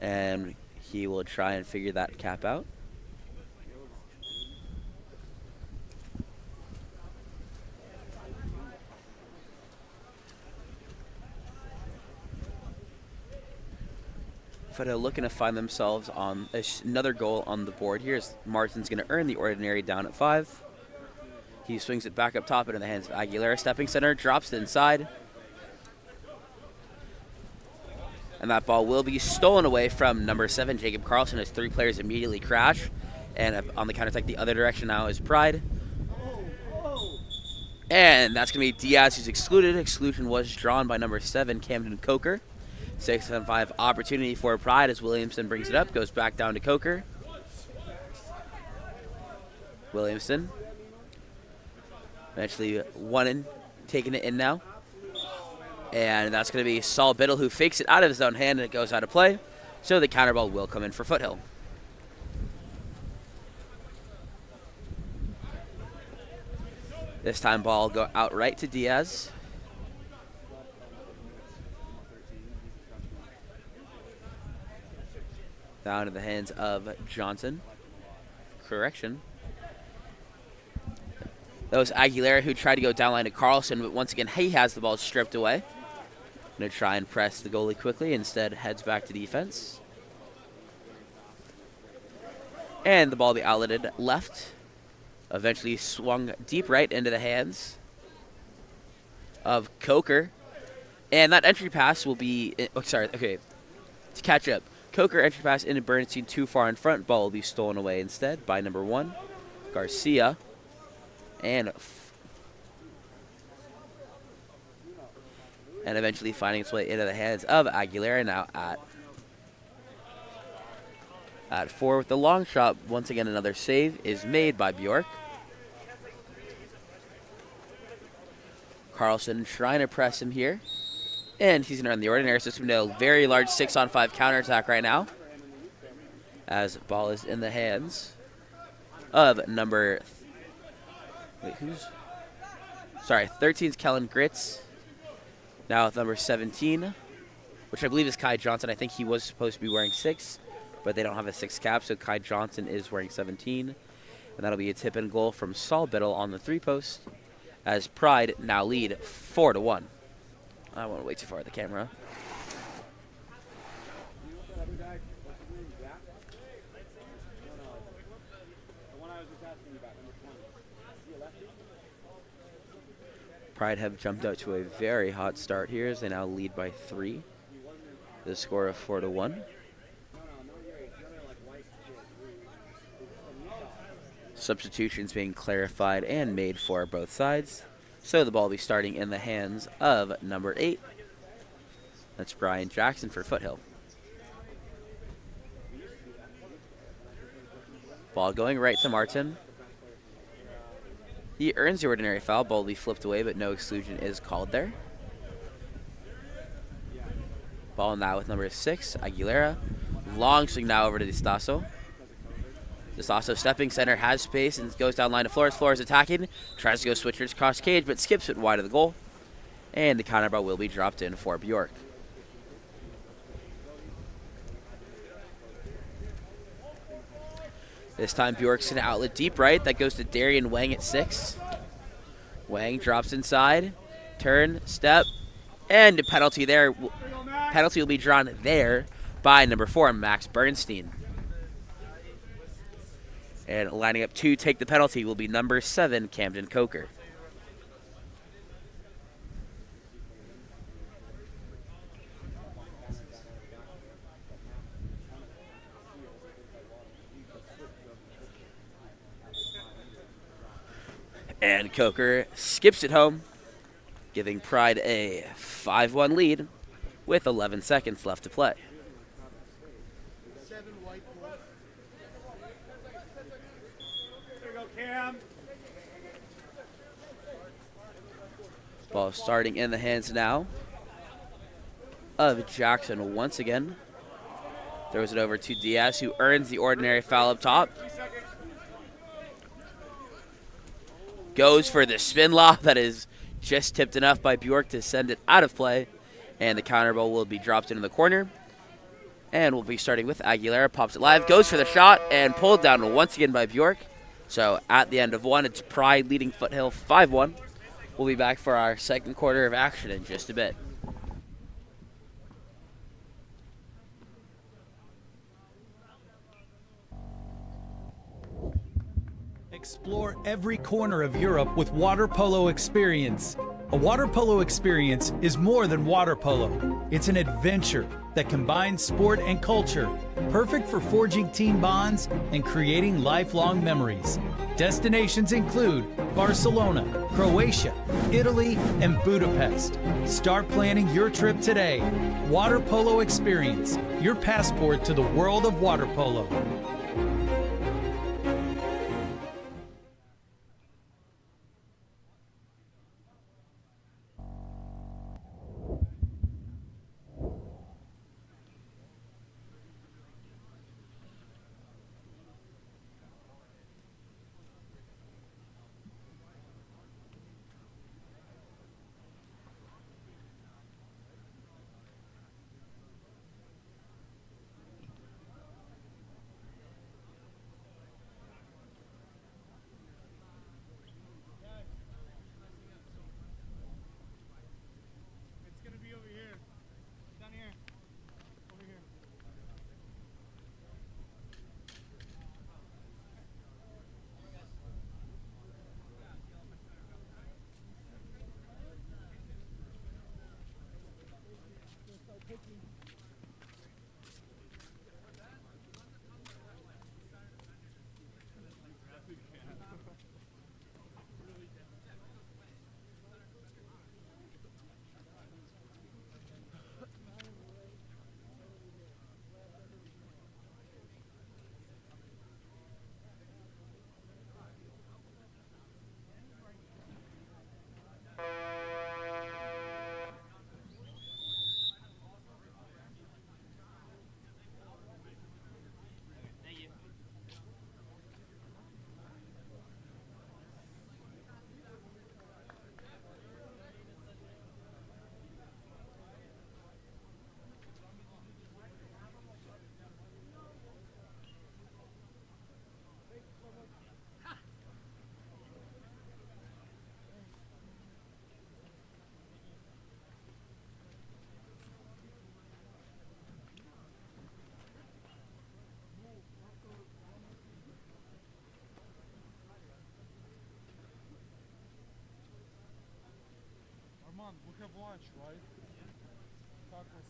And he will try and figure that cap out. Foothill looking to find themselves on another goal on the board here, as Martin's going to earn the ordinary down at 5. He swings it back up top into the hands of Aguilera. Stepping center, drops it inside. And that ball will be stolen away from number 7, Jacob Carlson, as 3 players immediately crash. And on the counterattack the other direction now is Pride. And that's going to be Diaz, who's excluded. Exclusion was drawn by number 7, Camden Coker. 6-on-5 opportunity for Pride as Williamson brings it up, goes back down to Coker. Williamson eventually taking it in now. And that's going to be Saul Biddle, who fakes it out of his own hand, and it goes out of play. So the counter ball will come in for Foothill. This time ball go outright to Diaz. Now into the hands of Johnson. Correction. That was Aguilera who tried to go down line to Carlson, but once again, he has the ball stripped away. Going to try and press the goalie quickly. Instead, heads back to defense. And the ball will be outletted left. Eventually swung deep right into the hands of Coker. And that entry pass will be... to catch up. Coker entry pass into Bernstein too far in front. Ball will be stolen away instead by number 1, Garcia. And eventually finding its way into the hands of Aguilera. Now at 4 with the long shot. Once again, another save is made by Bjork. Carlson trying to press him here. And he's going to run the ordinary system to a very large 6-on-5 counterattack right now. As ball is in the hands of number... 13's Kellen Gritz. Now with number 17, which I believe is Kai Johnson. I think he was supposed to be wearing 6, but they don't have a 6 cap, so Kai Johnson is wearing 17. And that'll be a tip-in goal from Saul Biddle on the 3-post, as Pride now lead 4-1. I went way too far at the camera. Pride have jumped out to a very hot start here as they now lead by 3. The score of 4-1. Substitutions being clarified and made for both sides. So the ball will be starting in the hands of number 8. That's Brian Jackson for Foothill. Ball going right to Martin. He earns the ordinary foul. Ball will be flipped away, but no exclusion is called there. Ball now with number 6, Aguilera. Long swing now over to Distaso. Distaso stepping center, has space, and goes down line to Flores. Flores attacking. Tries to go switchers cross cage, but skips it wide of the goal. And the counter ball will be dropped in for Bjork. This time Bjork's going to outlet deep right. That goes to Darian Wang at 6. Wang drops inside. Turn, step, and a penalty there. Penalty will be drawn there by number 4, Max Bernstein. And lining up to take the penalty will be number 7, Camden Coker. And Coker skips it home, giving Pride a 5-1 lead with 11 seconds left to play. 7 white ball. There you go, Cam. Ball starting in the hands now of Jackson once again. Throws it over to Diaz, who earns the ordinary foul up top. Goes for the spin lob that is just tipped enough by Bjork to send it out of play. And the counter ball will be dropped into the corner. And we'll be starting with Aguilera. Pops it live, goes for the shot, and pulled down once again by Bjork. So at the end of 1, it's Pride leading Foothill 5-1. We'll be back for our second quarter of action in just a bit. Explore every corner of Europe with Water Polo Experience. A water polo experience is more than water polo. It's an adventure that combines sport and culture, perfect for forging team bonds and creating lifelong memories. Destinations include Barcelona, Croatia, Italy, and Budapest. Start planning your trip today. Water Polo Experience, your passport to the world of water polo. on, we have lunch, right? Tacos.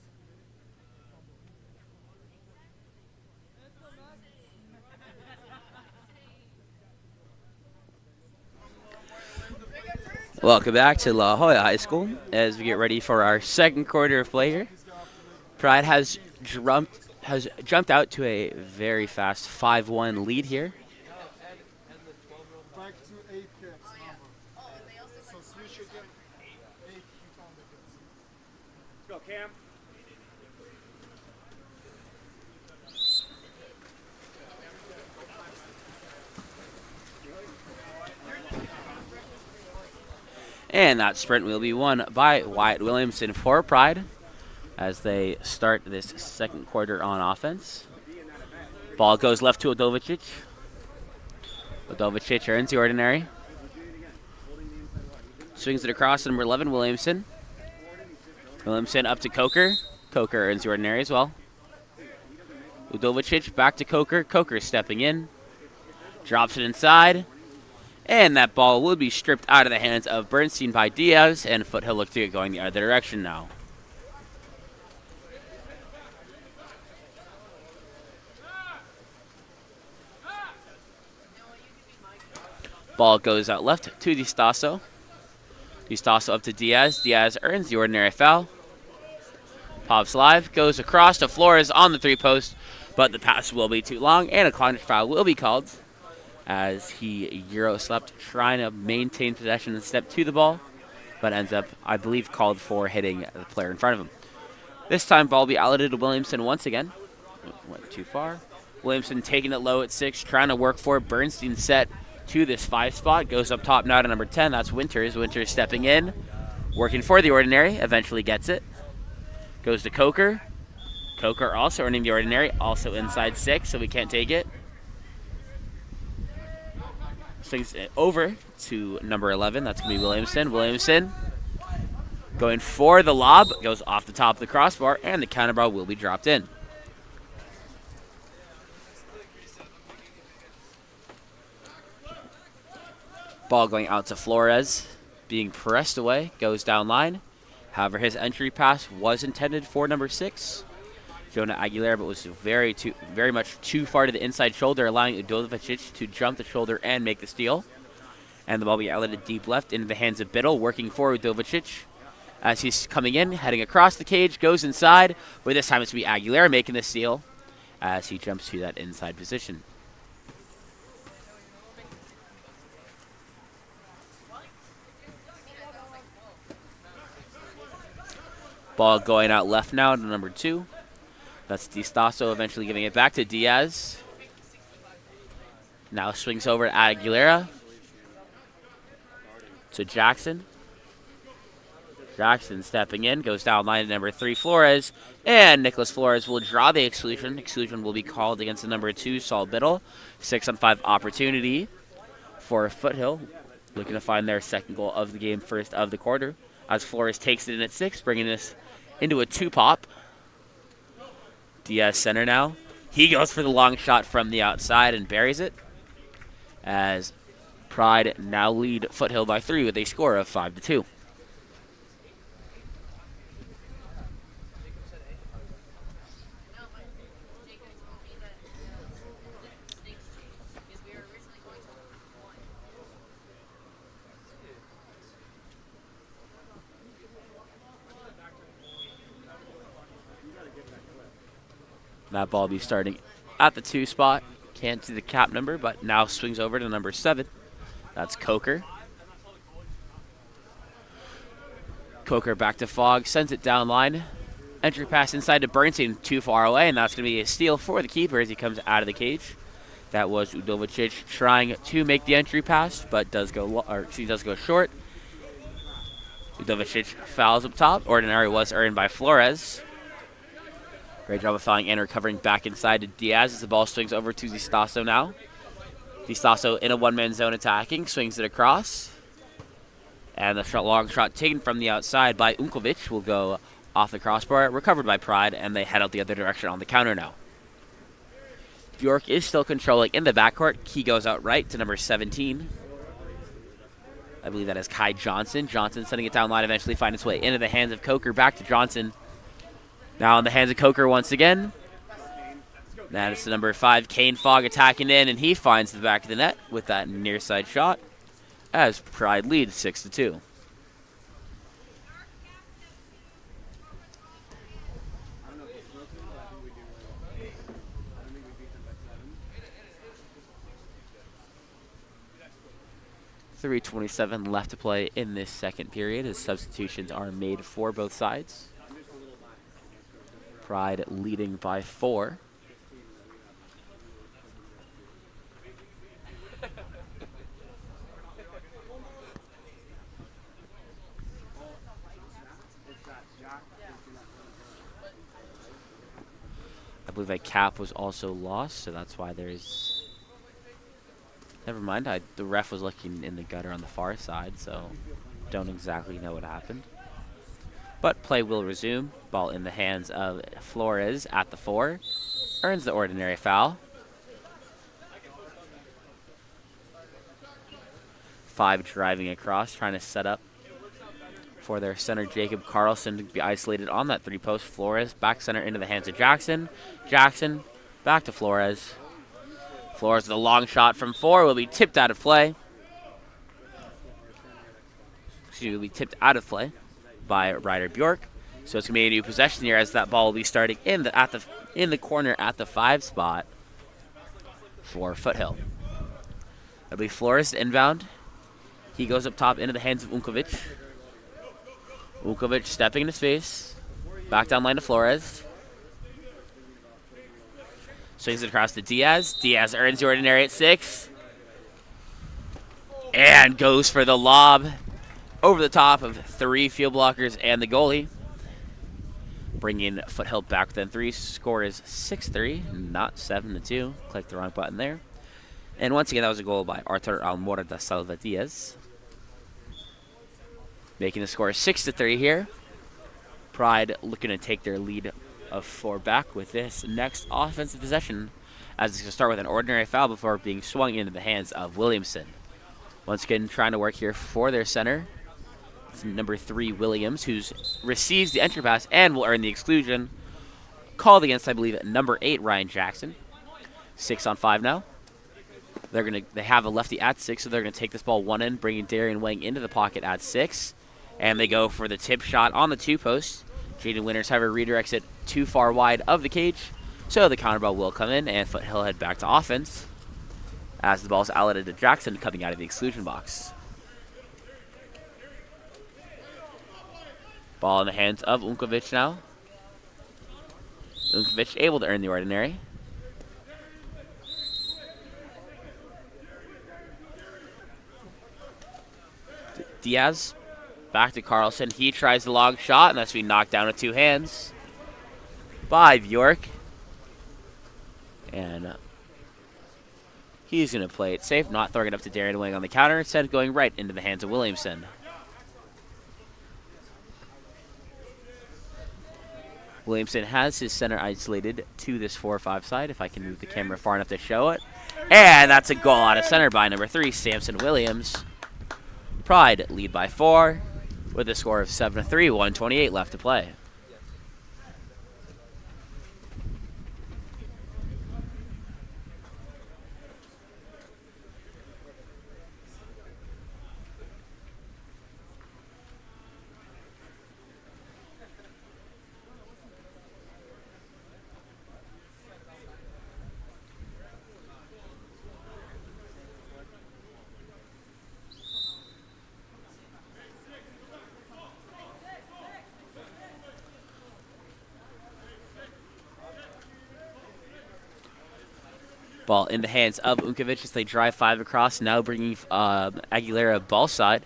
Welcome back to La Jolla High School as we get ready for our second quarter of play here. Pride has jumped out to a very fast 5-1 lead here. Back to 8 caps number. So switch again. 8, you found the caps. Let's go, Cam. And that sprint will be won by Wyatt Williamson for Pride as they start this second quarter on offense. Ball goes left to Udovicic. Udovicic earns the ordinary. Swings it across to number 11, Williamson. Williamson up to Coker. Coker earns the ordinary as well. Udovicic back to Coker. Coker stepping in. Drops it inside. And that ball will be stripped out of the hands of Bernstein by Diaz, and Foothill look to get going the other direction now. Ball goes out left to DiStasso. DiStasso up to Diaz. Diaz earns the ordinary foul. Pops live, goes across to Flores on the 3-post, but the pass will be too long, and a contact foul will be called as he Euro-slept, trying to maintain possession and step to the ball, but ends up, I believe, called for hitting the player in front of him. This time, ball will be allocated to Williamson once again. Went too far. Williamson taking it low at 6, trying to work for it. Bernstein set to this 5 spot. Goes up top now to number 10. That's Winters. Winters stepping in, working for the ordinary. Eventually gets it. Goes to Coker. Coker also earning the ordinary. Also inside 6, so we can't take it. Swings it over to number 11. That's going to be Williamson. Williamson going for the lob. Goes off the top of the crossbar, and the counter ball will be dropped in. Ball going out to Flores. Being pressed away. Goes down line. However, his entry pass was intended for number 6. Jonah Aguilera, but was very much too far to the inside shoulder, allowing Udovicic to jump the shoulder and make the steal. And the ball will be outletted deep left into the hands of Biddle, working for Udovicic. As he's coming in, heading across the cage, goes inside, but this time it's going to be Aguilera making the steal as he jumps to that inside position. Ball going out left now to number 2. That's DiStasso eventually giving it back to Diaz. Now swings over to Aguilera. To Jackson. Jackson stepping in, goes down line to number 3, Flores. And Nicholas Flores will draw the exclusion. Exclusion will be called against the number 2, Saul Biddle. 6-on-5 opportunity for Foothill. Looking to find their second goal of the game, first of the quarter. As Flores takes it in at 6, bringing this into a 2-pop. Diaz center now. He goes for the long shot from the outside and buries it. As Pride now lead Foothill by 3 with a score of 5-2. That ball will be starting at the 2 spot. Can't see the cap number, but now swings over to number 7. That's Coker. Coker back to Fogg, sends it down line. Entry pass inside to Bernstein, too far away, and that's going to be a steal for the keeper as he comes out of the cage. That was Udovicic trying to make the entry pass, but does go short. Udovicic fouls up top. Ordinary was earned by Flores. Great job of fouling and recovering back inside to Diaz as the ball swings over to DiStasso now. DiStasso in a one-man zone attacking, swings it across. And the long shot taken from the outside by Unkovic will go off the crossbar, recovered by Pride, and they head out the other direction on the counter now. Bjork is still controlling in the backcourt. He goes out right to number 17. I believe that is Kai Johnson. Johnson sending it down line, eventually find its way into the hands of Coker. Back to Johnson. Now in the hands of Coker once again. That is the number 5, Kane Fogg, attacking in, and he finds the back of the net with that near side shot as Pride leads 6-2. .327 left to play in this second period as substitutions are made for both sides. Pride leading by 4. I believe a cap was also lost, so that's why there's... Never mind, the ref was looking in the gutter on the far side, so don't exactly know what happened. But play will resume. Ball in the hands of Flores at the 4. Earns the ordinary foul. 5 driving across, trying to set up for their center, Jacob Carlson, to be isolated on that 3-post. Flores back center into the hands of Jackson. Jackson back to Flores. Flores with a long shot from 4 will be tipped out of play. Excuse me, will be tipped out of play by Ryder Bjork. So it's gonna be a new possession here as that ball will be starting in the corner at the 5 spot for Foothill. That'll be Flores inbound. He goes up top into the hands of Unkovic. Unkovic stepping in his face. Back down line to Flores. Swings it across to Diaz. Diaz earns the ordinary at 6. And goes for the lob over the top of 3 field blockers and the goalie. Bringing Foothill back within 3. Score is 6-3, not 7-2. Click the wrong button there. And once again, that was a goal by Artur Almora da Salva Diaz. Making the score 6-3 here. Pride looking to take their lead of 4 back with this next offensive possession, as it's going to start with an ordinary foul before being swung into the hands of Williamson. Once again, trying to work here for their center. It's number 3, Williams, who receives the entry pass and will earn the exclusion. Called against, I believe, number 8, Ryan Jackson. 6 on 5 now. They have a lefty at 6, so they're going to take this ball one in, bringing Darian Wang into the pocket at 6. And they go for the tip shot on the 2-post. Jaden Winters, however, redirects it too far wide of the cage. So the counter ball will come in, and Foothill head back to offense as the ball is outletted to Jackson coming out of the exclusion box. Ball in the hands of Unkovic now. Unkovic able to earn the ordinary. Diaz back to Carlson. He tries the long shot, and that's being knocked down with 2 hands by Bjork. And he's going to play it safe, not throwing it up to Darian Wang on the counter, instead going right into the hands of Williamson. Williamson has his center isolated to this 4-5 side, if I can move the camera far enough to show it. And that's a goal out of center by number 3, Samson Williams. Pride lead by 4 with a score of 7-3, 1:28 left to play. Ball in the hands of Unkovic as they drive 5 across, now bringing Aguilera ball side.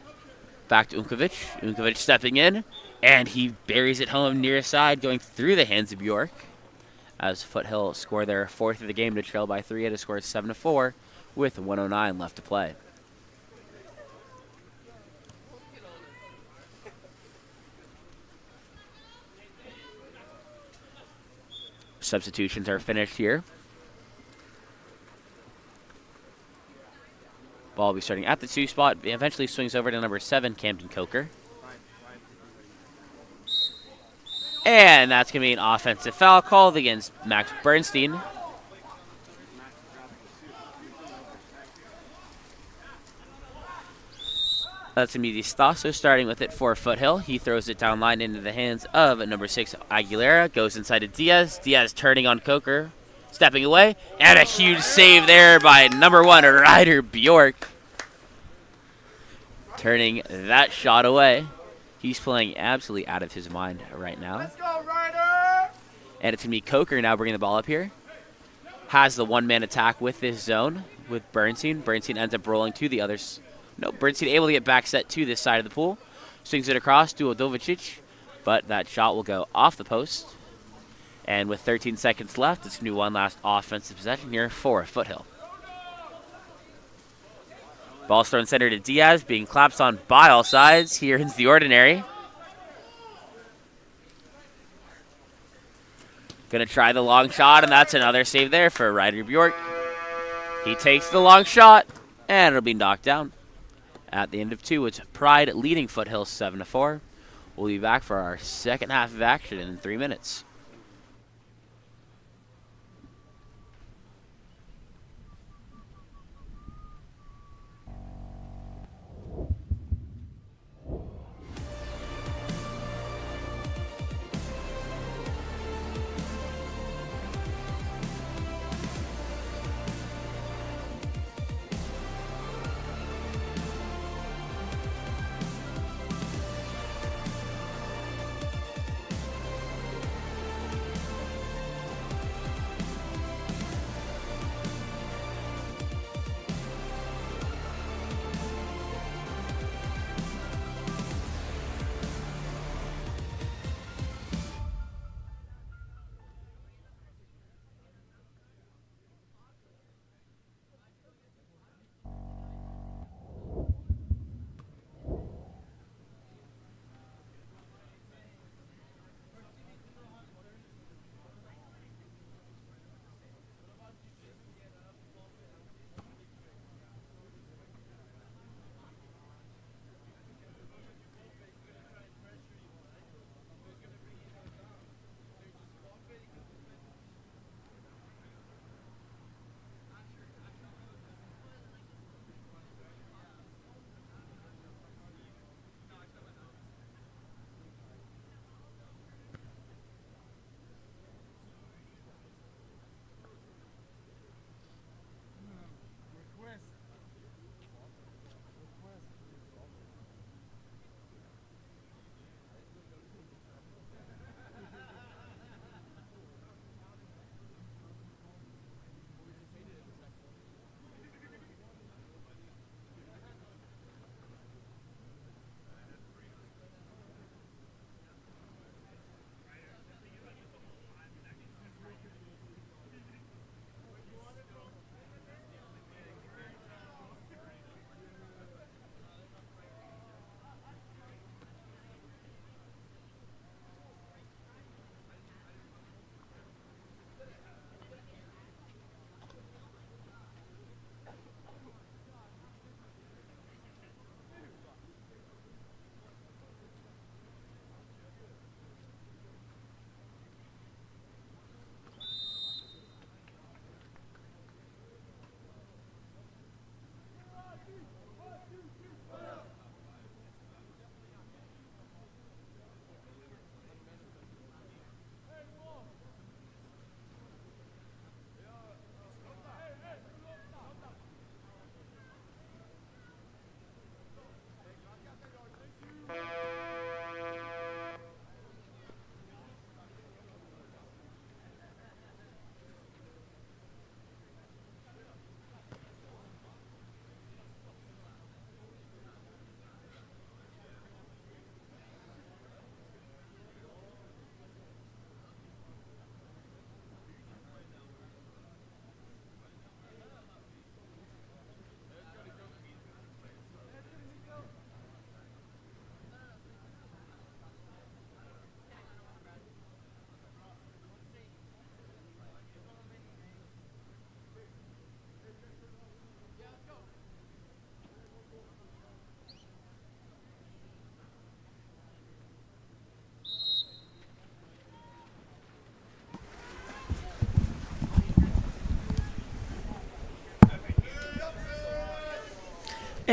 Back to Unkovic. Unkovic stepping in, and he buries it home near side, going through the hands of Bjork. As Foothill score their 4th of the game to trail by 3 at a score of 7-4 with 1:09 left to play. Substitutions are finished here. Ball will be starting at the 2 spot. Eventually swings over to number 7, Camden Coker. And that's going to be an offensive foul called against Max Bernstein. That's going to be Di Stasso starting with it for Foothill. He throws it down line into the hands of number 6, Aguilera. Goes inside to Diaz. Diaz turning on Coker. Stepping away. And a huge save there by number 1, Ryder Bjork. Turning that shot away. He's playing absolutely out of his mind right now. Let's go, Ryder! And it's going to be Coker now bringing the ball up here. Has the one-man attack with this zone with Bernstein. Bernstein ends up rolling to the others. No, Bernstein able to get back set to this side of the pool. Swings it across to Odovicic, but that shot will go off the post. And with 13 seconds left, it's going to be one last offensive possession here for Foothill. Ball's thrown center to Diaz, being clapped on by all sides. Here is the ordinary. Going to try the long shot, and that's another save there for Ryder Bjork. He takes the long shot, and it'll be knocked down. At the end of 2, it's Pride leading Foothill 7-4. We'll be back for our second half of action in 3 minutes.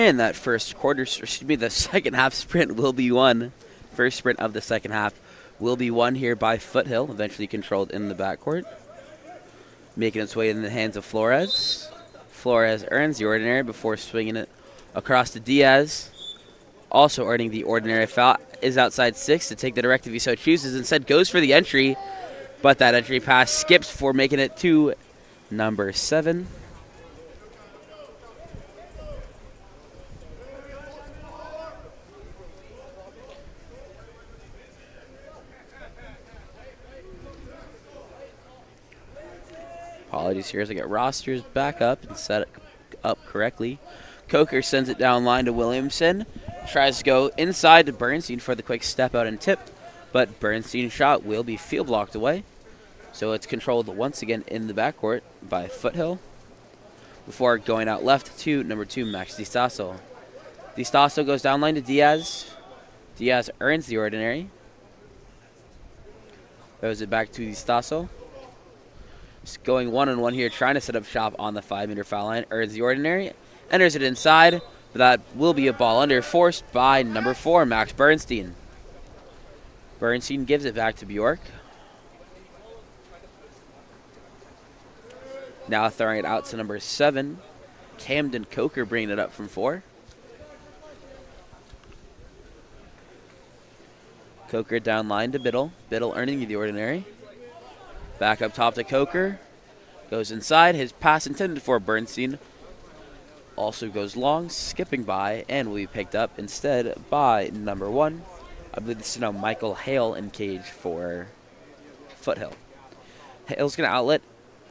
And that first quarter, excuse me, the second half sprint will be won. First sprint of the second half will be won here by Foothill, eventually controlled in the backcourt. Making its way in the hands of Flores. Flores earns the ordinary before swinging it across to Diaz. Also earning the ordinary foul, is outside 6 to take the direct if he so chooses. Instead goes for the entry, but that entry pass skips for making it to number 7. Apologies here as I get rosters back up and set it up correctly. Coker sends it down line to Williamson. Tries to go inside to Bernstein for the quick step out and tip, but Bernstein's shot will be field blocked away. So it's controlled once again in the backcourt by Foothill before going out left to number 2, Max DiStasso. DiStasso goes down line to Diaz. Diaz earns the ordinary. Throws it back to DiStasso. Just going one-on-one here, trying to set up shop on the 5-meter foul line. Earns the ordinary. Enters it inside, but that will be a ball under, forced by number 4, Max Bernstein. Bernstein gives it back to Bjork. Now throwing it out to number 7, Camden Coker, bringing it up from 4. Coker down line to Biddle. Biddle earning the ordinary. Back up top to Coker. Goes inside. His pass intended for Bernstein also goes long, skipping by, and will be picked up instead by number 1. I believe this is now Michael Hale in cage for Foothill. Hale's going to outlet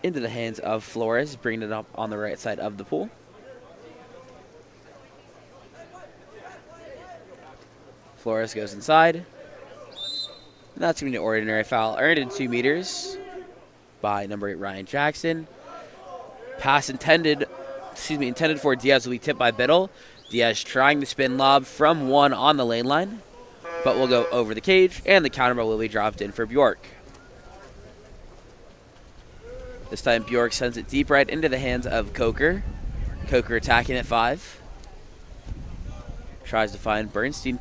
into the hands of Flores, bringing it up on the right side of the pool. Flores goes inside. And that's going to be an ordinary foul, earned in 2 meters by number 8, Ryan Jackson. Pass intended for Diaz will be tipped by Biddle. Diaz trying to spin lob from 1 on the lane line, but will go over the cage, and the counter ball will be dropped in for Bjork. This time Bjork sends it deep right into the hands of Coker. Coker attacking at 5. Tries to find Bernstein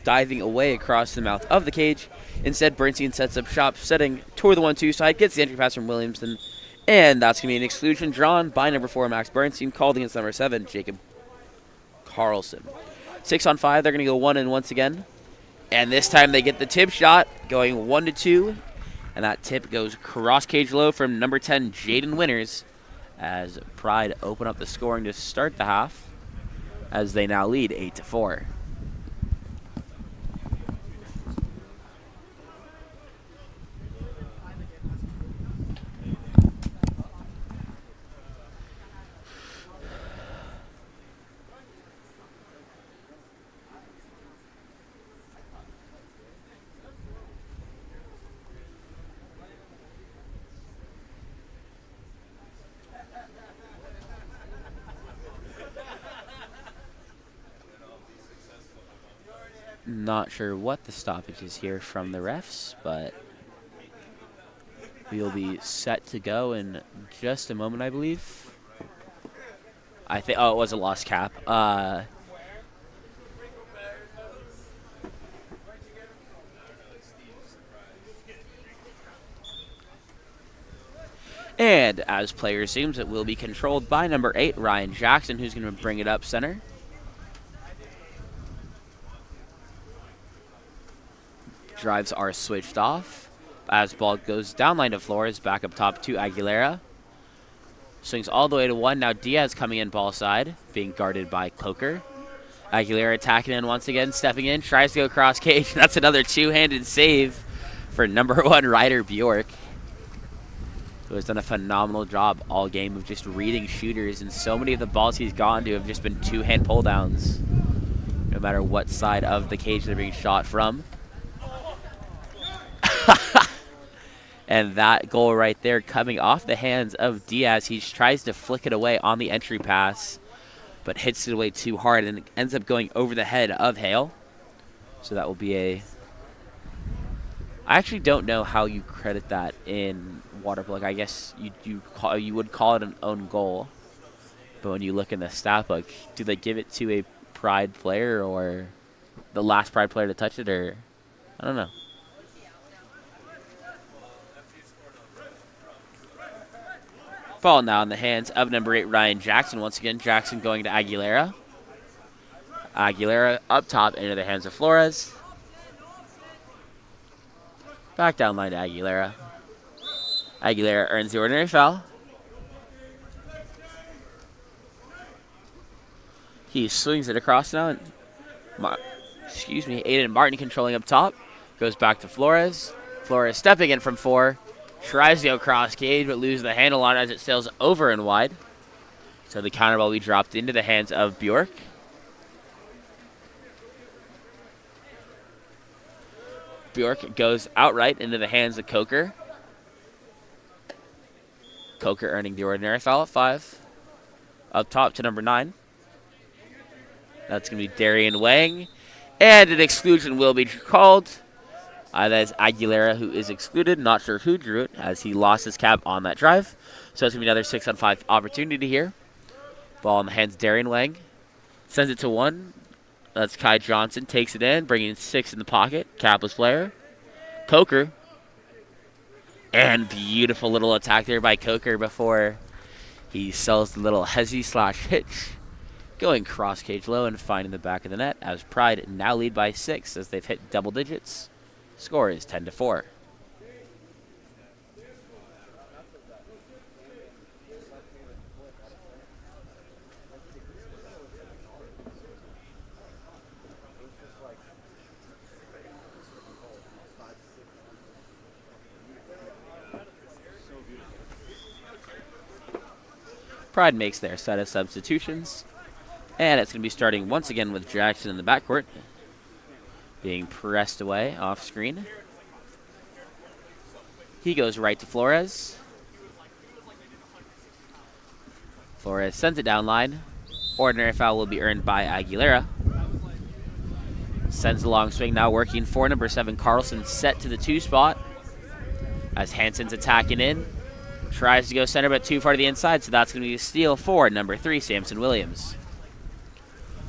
diving away across the mouth of the cage. Instead, Bernstein sets up shop, setting toward the 1-2 side, gets the entry pass from Williamson, and that's going to be an exclusion drawn by number 4, Max Bernstein, called against number 7, Jacob Carlson. 6 on 5, they're going to go 1-in once again. And this time they get the tip shot, going 1-2. And that tip goes cross cage low from number 10, Jaden Winters, as Pride open up the scoring to start the half, as they now lead 8-4. Not sure what the stoppage is here from the refs, but we'll be set to go in just a moment, I believe. I think, oh, it was a lost cap. And as play resumes, it will be controlled by number 8, Ryan Jackson, who's going to bring it up center. Drives are switched off as ball goes down line to Flores, back up top to Aguilera. Swings all the way to 1. Now Diaz coming in ball side, being guarded by Coker. Aguilera attacking in once again, stepping in, tries to go cross cage. That's another two-handed save for number 1, Ryder Bjork, who has done a phenomenal job all game of just reading shooters, and so many of the balls he's gone to have just been two-hand pull-downs, no matter what side of the cage they're being shot from. And that goal right there coming off the hands of Diaz. He tries to flick it away on the entry pass, but hits it away too hard and ends up going over the head of Hale. So that will be a... I actually don't know how you credit that in water polo. I guess you would call it an own goal. But when you look in the stat book, do they give it to a Pride player or the last Pride player to touch it, or I don't know. Ball now in the hands of number 8, Ryan Jackson. Once again, Jackson going to Aguilera. Aguilera up top into the hands of Flores. Back down line to Aguilera. Aguilera earns the ordinary foul. He swings it across now. And Aiden Martin controlling up top. Goes back to Flores. Flores stepping in from 4. Tries to go cross cage, but loses the handle on it as it sails over and wide. So the counter ball will be dropped into the hands of Bjork. Bjork goes outright into the hands of Coker. Coker earning the ordinary foul at 5. Up top to number 9. That's going to be Darian Wang. And an exclusion will be called. That is Aguilera who is excluded. Not sure who drew it as he lost his cap on that drive. So it's going to be another 6-on-5 opportunity here. Ball in the hands of Darian Wang. Sends it to 1. That's Kai Johnson. Takes it in, bringing 6 in the pocket. Capless player. Coker. And beautiful little attack there by Coker before he sells the little hezzy/hitch. Going cross cage low and finding the back of the net as Pride now lead by 6 as they've hit double digits. Score is 10-4. Pride makes their set of substitutions. And it's going to be starting once again with Jackson in the backcourt. Being pressed away off screen. He goes right to Flores. Flores sends it down line. Ordinary foul will be earned by Aguilera. Sends a long swing now working for number 7 Carlson, set to the 2 spot. As Hansen's attacking in. Tries to go center but too far to the inside, so that's going to be a steal for number 3 Samson Williams.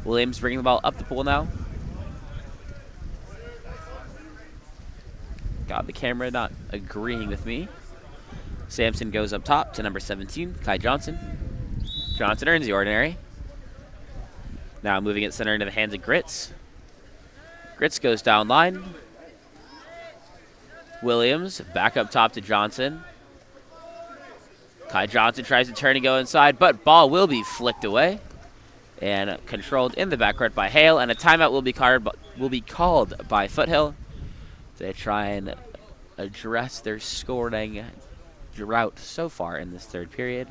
Williams bringing the ball up the pool now. Got the camera not agreeing with me. Sampson goes up top to number 17, Kai Johnson. Johnson earns the ordinary. Now moving it center into the hands of Grits. Grits goes down line. Williams back up top to Johnson. Kai Johnson tries to turn and go inside, but ball will be flicked away and controlled in the backcourt by Hale, and a timeout will be called by Foothill. They try and address their scoring drought so far in this third period.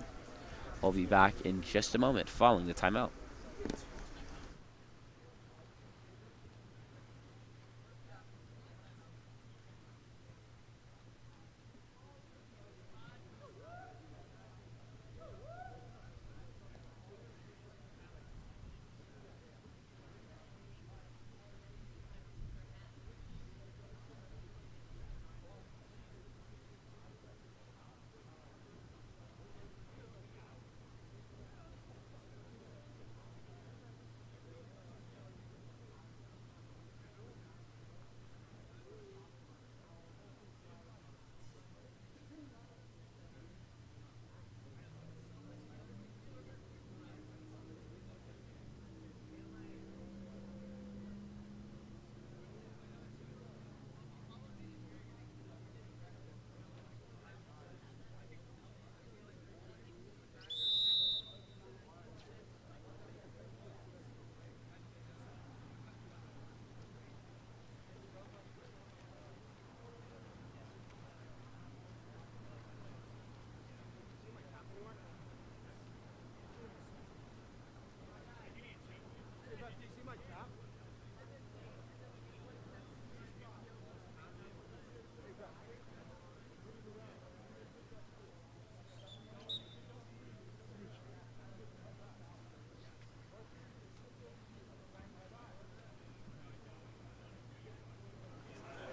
We'll be back in just a moment following the timeout.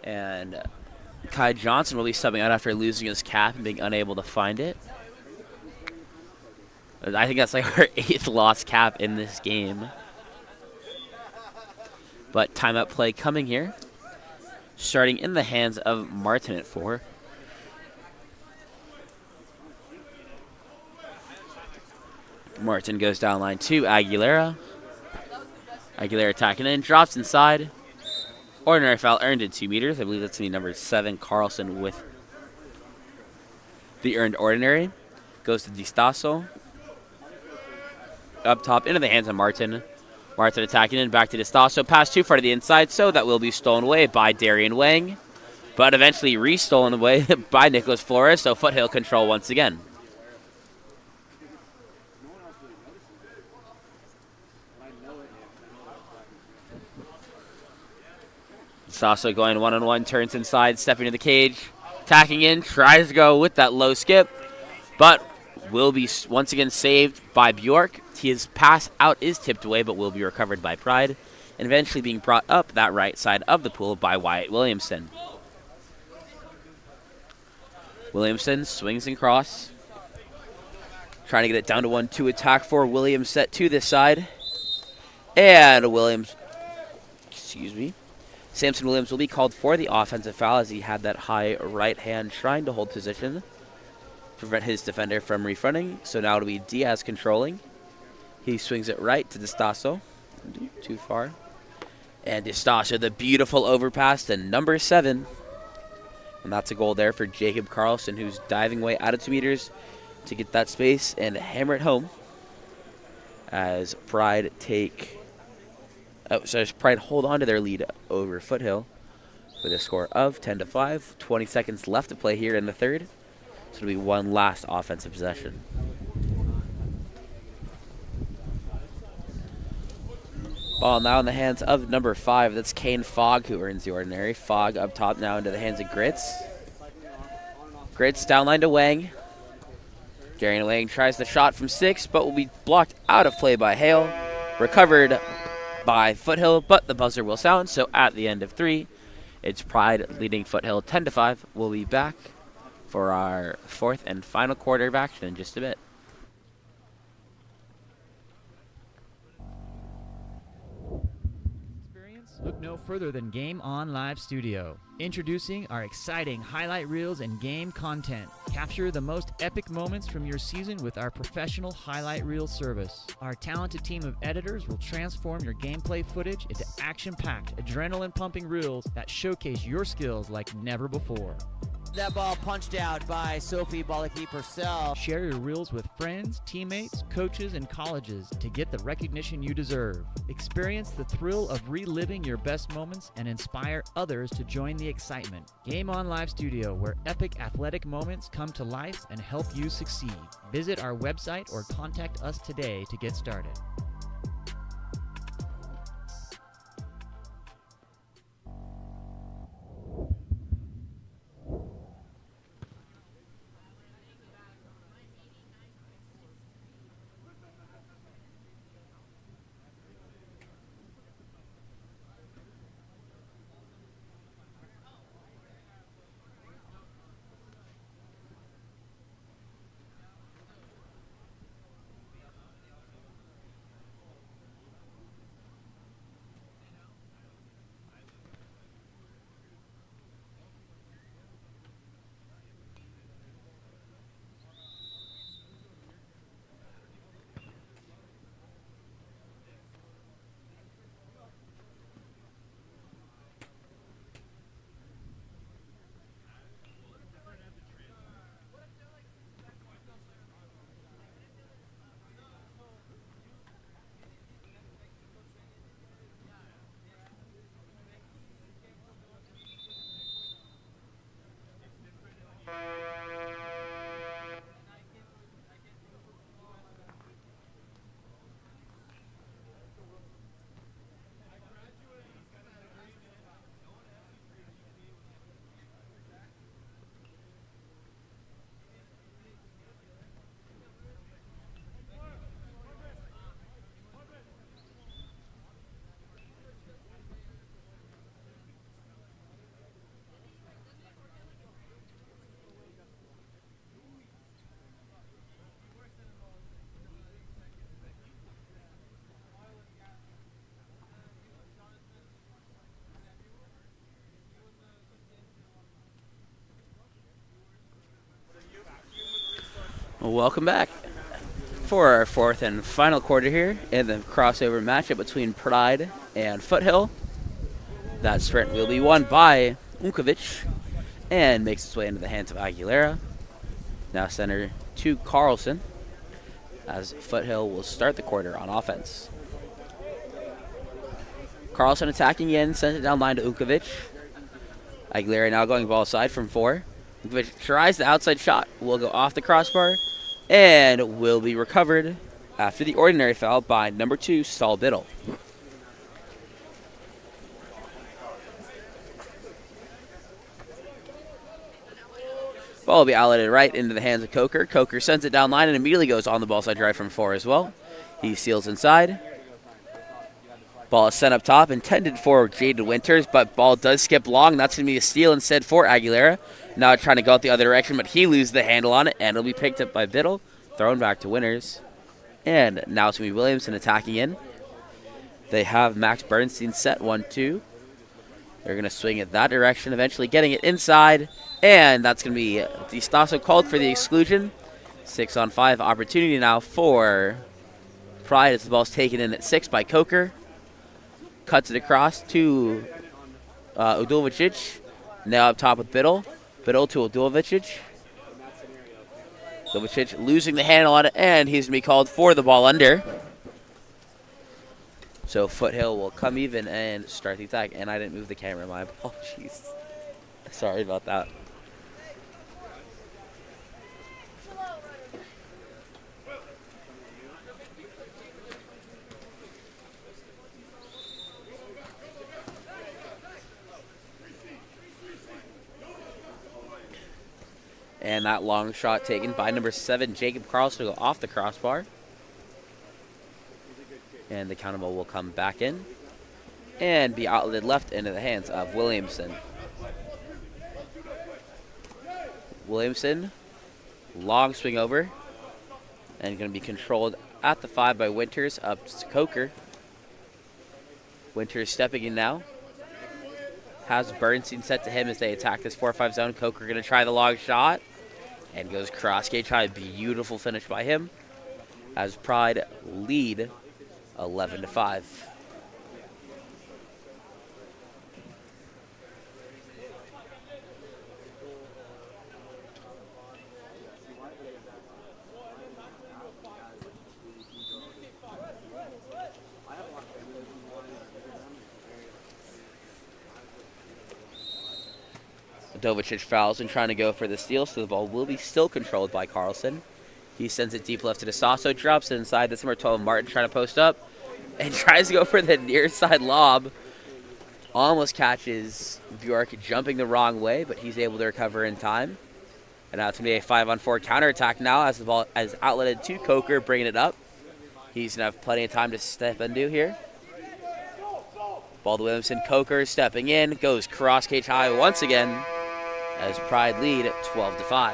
And Kai Johnson will be subbing out after losing his cap and being unable to find it. I think that's like our 8th loss cap in this game. But timeout play coming here. Starting in the hands of Martin at 4. Martin goes down line to Aguilera. Aguilera attacking in, drops inside. Ordinary foul earned at 2 meters. I believe that's going to be number 7, Carlson, with the earned ordinary. Goes to Distaso. Up top into the hands of Martin. Martin attacking in, back to Distaso. Pass too far to the inside, so that will be stolen away by Darian Wang. But eventually re-stolen away by Nicholas Flores, so Foothill control once again. Distaso going one-on-one, turns inside, stepping to the cage. Attacking in, tries to go with that low skip, but will be once again saved by Bjork. His pass out is tipped away, but will be recovered by Pride, and eventually being brought up that right side of the pool by Wyatt Williamson. Williamson swings and cross. Trying to get it down to 1-2 attack for Williams set to this side. And Samson Williams will be called for the offensive foul as he had that high right hand trying to hold position. Prevent his defender from refronting. So now it'll be Diaz controlling. He swings it right to Distaso. Too far. And Distaso, the beautiful overpass to number 7. And that's a goal there for Jacob Carlson, who's diving away out of 2 meters to get that space and hammer it home. As Pride Pride hold on to their lead over Foothill with a score of 10-5. 20 seconds left to play here in the third. So it'll be one last offensive possession. Ball now in the hands of number 5. That's Kane Fogg who earns the ordinary. Fogg up top now into the hands of Grits. Grits downline to Wang. Darian Wang tries the shot from 6, but will be blocked out of play by Hale. Recovered by Foothill, but the buzzer will sound. So at the end of 3, it's Pride leading Foothill 10-5. We'll be back for our 4th and final quarter of action in just a bit. Look no further than Game On Live Studio. Introducing our exciting highlight reels and game content. Capture the most epic moments from your season with our professional highlight reel service. Our talented team of editors will transform your gameplay footage into action-packed, adrenaline-pumping reels that showcase your skills like never before. That ball punched out by Sophie Bolaki-Purcell. Share your reels with friends, teammates, coaches, and colleges to get the recognition you deserve. Experience the thrill of reliving your best moments and inspire others to join the excitement. Game On Live Studio, where epic athletic moments come to life and help you succeed. Visit our website or contact us today to get started. Welcome back for our fourth and final quarter here in the crossover matchup between Pride and Foothill. That sprint will be won by Unkovic and makes its way into the hands of Aguilera. Now center to Carlson as Foothill will start the quarter on offense. Carlson attacking in, sends it down line to Unkovic. Aguilera now going ball side from 4. Unkovic tries the outside shot, will go off the crossbar, and will be recovered after the ordinary foul by number 2, Saul Biddle. Ball will be outletted right into the hands of Coker. Coker sends it down line and immediately goes on the ball side drive from 4 as well. He seals inside. Ball is sent up top, intended for Jaden Winters, but ball does skip long. That's going to be a steal instead for Aguilera. Now trying to go out the other direction, but he loses the handle on it, and it'll be picked up by Biddle, thrown back to Winters. And now it's going to be Williamson attacking in. They have Max Bernstein set 1-2. They're going to swing it that direction, eventually getting it inside, and that's going to be DiStasso called for the exclusion. 6-on-5 opportunity now for Pride as the ball's taken in at 6 by Coker. Cuts it across to Udulvicic. Now up top with Biddle. Biddle to Udulvicic. Udulvicic losing the handle on it, and he's going to be called for the ball under. So Foothill will come even and start the attack. And I didn't move the camera, my apologies. Sorry about that. And that long shot taken by number 7, Jacob Carlson, to go off the crossbar. And the counter ball will come back in and be outletted left into the hands of Williamson. Williamson, long swing over, and going to be controlled at the 5 by Winters, up to Coker. Winters stepping in now. Has Bernstein set to him as they attack this 4-5 zone. Coker going to try the long shot. And goes cross gate. Try a beautiful finish by him. As Pride lead 11-5. Dovicic fouls and trying to go for the steal, so the ball will be still controlled by Carlson. He sends it deep left to DiStasso, drops it inside. This number 12, Martin, trying to post up and tries to go for the near side lob. Almost catches Bjork jumping the wrong way, but he's able to recover in time. And now it's going to be a 5-on-4 counterattack now as the ball is outletted to Coker, bringing it up. He's going to have plenty of time to step into here. Ball to Williamson. Coker stepping in, goes cross cage high once again as Pride lead 12-5.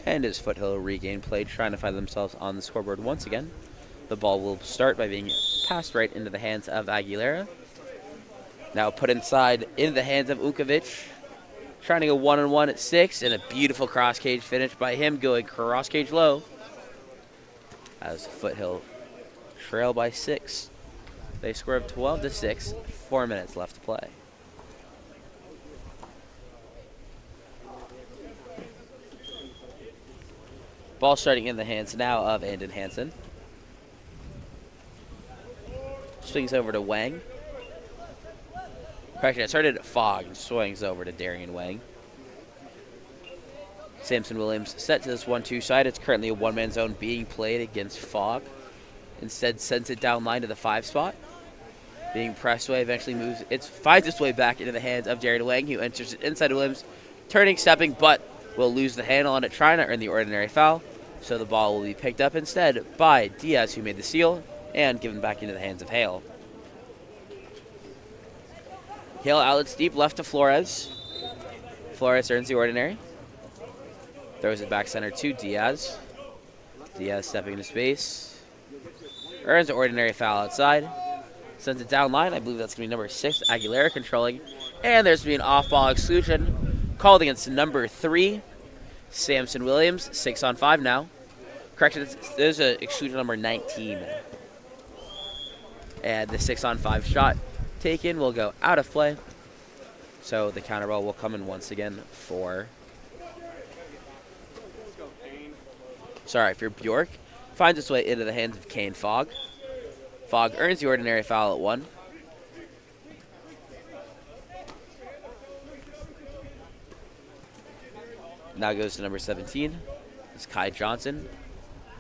And as Foothill regain play, trying to find themselves on the scoreboard once again. The ball will start by being passed right into the hands of Aguilera. Now put inside into the hands of Unkovic. Trying to go one-on-one at 6, and a beautiful cross-cage finish by him, going cross-cage low. As Foothill trail by 6. They score of 12-6, 4 minutes left to play. Ball starting in the hands now of Andon Hansen. Swings over to Wang. Actually, it started at Fogg and swings over to Darian Wang. Samson Williams set to this 1-2 side. It's currently a one-man zone being played against Fogg. Instead, sends it down line to the 5 spot. Being pressed away, eventually moves. It finds its way back into the hands of Darian Wang, who enters it inside Williams, turning, stepping, but will lose the handle on it, trying to earn the ordinary foul. So the ball will be picked up instead by Diaz, who made the steal, and given back into the hands of Hale. Hale outlets deep left to Flores. Flores earns the ordinary. Throws it back center to Diaz. Diaz stepping into space. Earns an ordinary foul outside. Sends it down line. I believe that's going to be number 6, Aguilera controlling. And there's going to be an off-ball exclusion called against number 3, Samson Williams. 6-on-5 now. Correction, there's an exclusion number 19. And the 6-on-5 shot taken will go out of play. So the counter ball will come in once again for Bjork. Finds its way into the hands of Kane Fogg. Fogg earns the ordinary foul at 1. Now goes to number 17. It's Kai Johnson.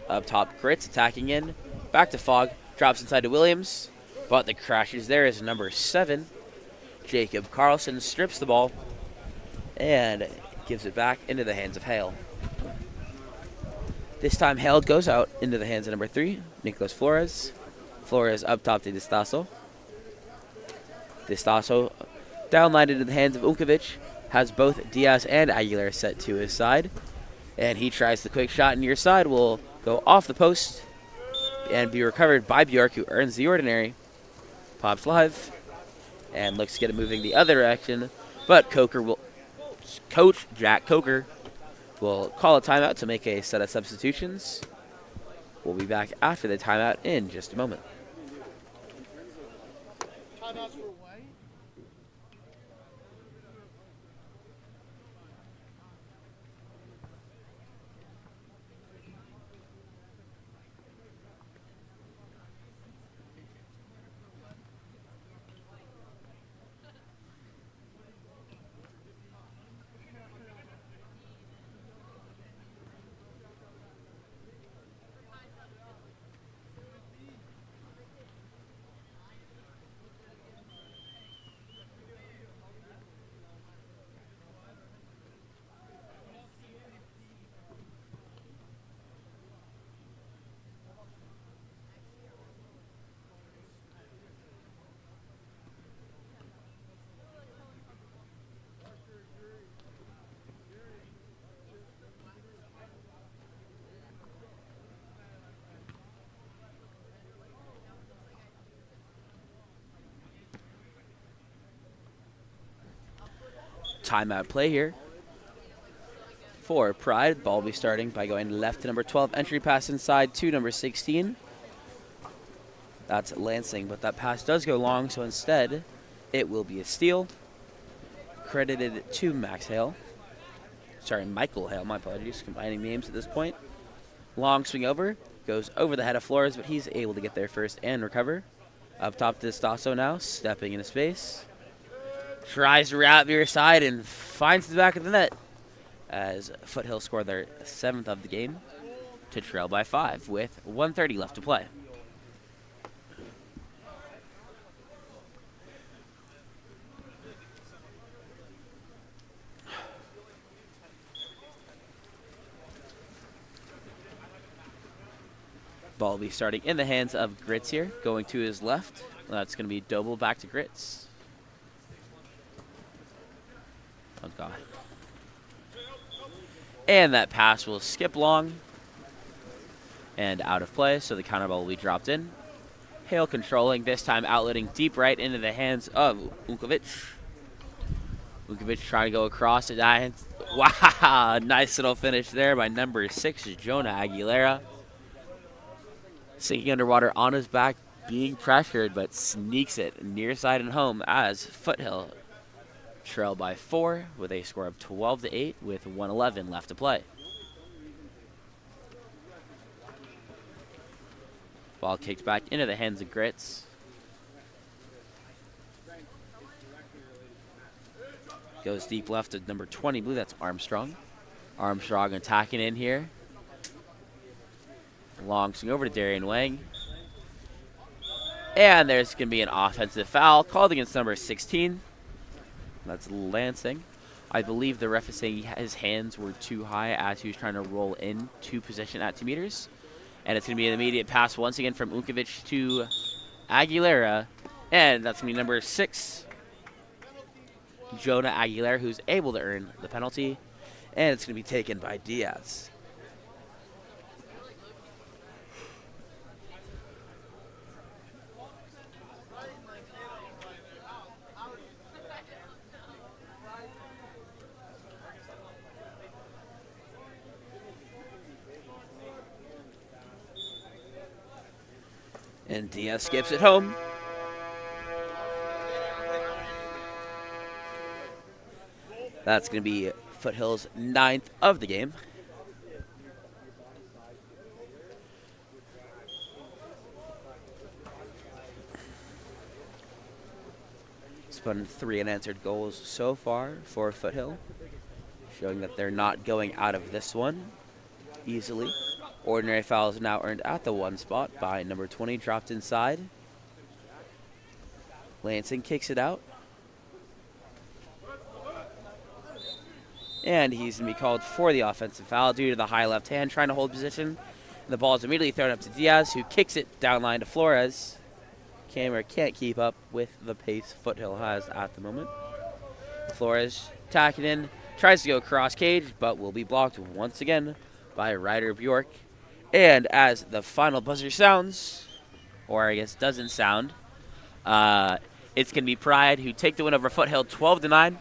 Up top, Grits attacking in. Back to Fogg. Drops inside to Williams. But the crashes there is number 7. Jacob Carlson strips the ball and gives it back into the hands of Hale. This time Hale goes out into the hands of number 3, Nicolas Flores. Flores up top to Distaso. Distaso downlined into the hands of Unkovic. Has both Diaz and Aguilera set to his side. And he tries the quick shot near side. Will go off the post and be recovered by Bjork, who earns the ordinary. Pops live and looks to get it moving the other direction. But Coach Jack Coker will call a timeout to make a set of substitutions. We'll be back after the timeout in just a moment. Timeouts for White. Timeout play here for Pride. Ball will be starting by going left to number 12. Entry pass inside to number 16. That's Lansing, but that pass does go long, so instead it will be a steal. Credited to Michael Hale, my apologies, combining names at this point. Long swing over, goes over the head of Flores, but he's able to get there first and recover. Up top to Stasso now, stepping into space. Tries to wrap near side and finds the back of the net as Foothill scored their 7th of the game to trail by 5 with 1:30 left to play. Ball will be starting in the hands of Grits here, going to his left. That's going to be double back to Grits. Oh, God. And that pass will skip long and out of play, so the counter ball will be dropped in. Hale controlling, this time outletting deep right into the hands of Unkovic. Unkovic trying to go across it. Wow, nice little finish there by number 6, Jonah Aguilera. Sinking underwater on his back, being pressured, but sneaks it near side and home as Foothill trail by 4 with a score of 12-8 with 1:11 left to play. Ball kicked back into the hands of Grits. Goes deep left to number 20. I believe that's Armstrong. Armstrong attacking in here. Long swing over to Darian Wang. And there's going to be an offensive foul called against number 16. That's Lansing. I believe the ref is saying his hands were too high as he was trying to roll into position at 2 meters. And it's going to be an immediate pass once again from Unkovic to Aguilera. And that's going to be number 6, Jonah Aguilera, who's able to earn the penalty. And it's going to be taken by Diaz. And Diaz skips it home. That's going to be Foothill's 9th of the game. Spun 3 unanswered goals so far for Foothill, showing that they're not going out of this one easily. Ordinary foul is now earned at the 1 spot by number 20, dropped inside. Lansing kicks it out. And he's going to be called for the offensive foul due to the high left hand trying to hold position. The ball is immediately thrown up to Diaz, who kicks it down line to Flores. Camera can't keep up with the pace Foothill has at the moment. Flores tacking in, tries to go cross cage, but will be blocked once again by Ryder Bjork. And as the final buzzer sounds, or I guess doesn't sound, it's going to be Pride who take the win over Foothill 12-9.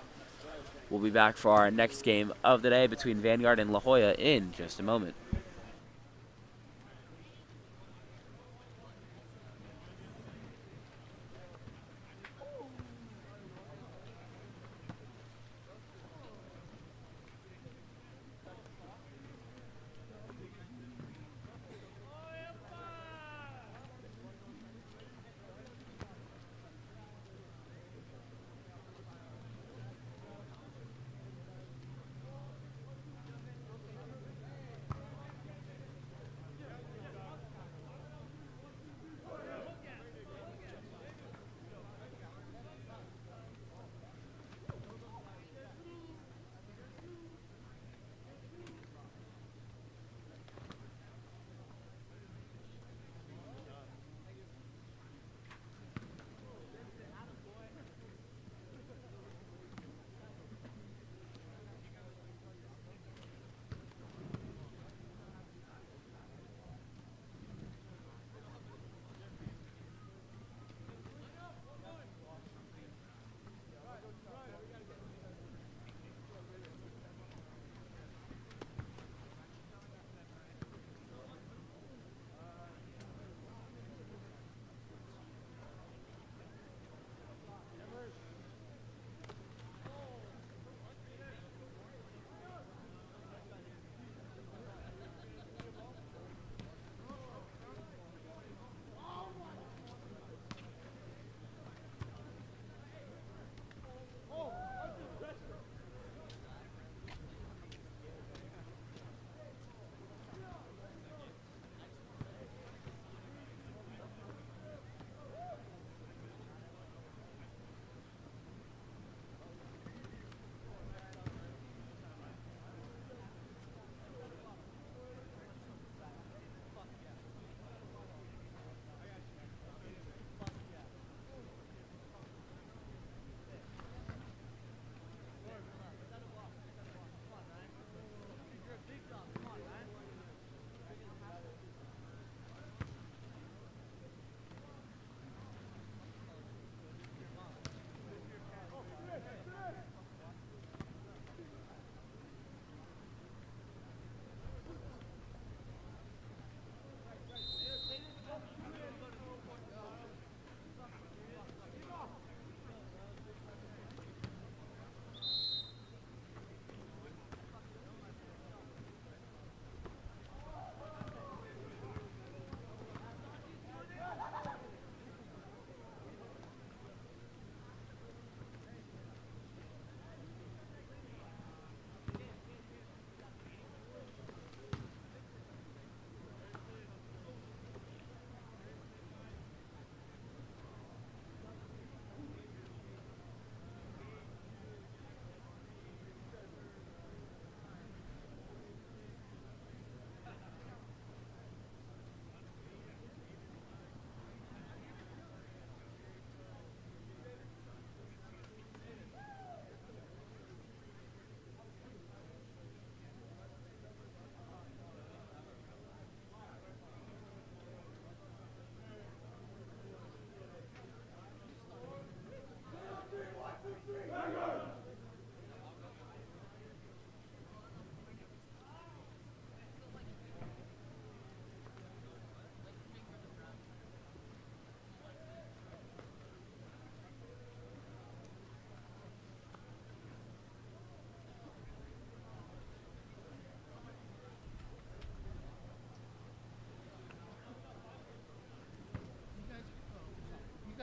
We'll be back for our next game of the day between Vanguard and La Jolla in just a moment.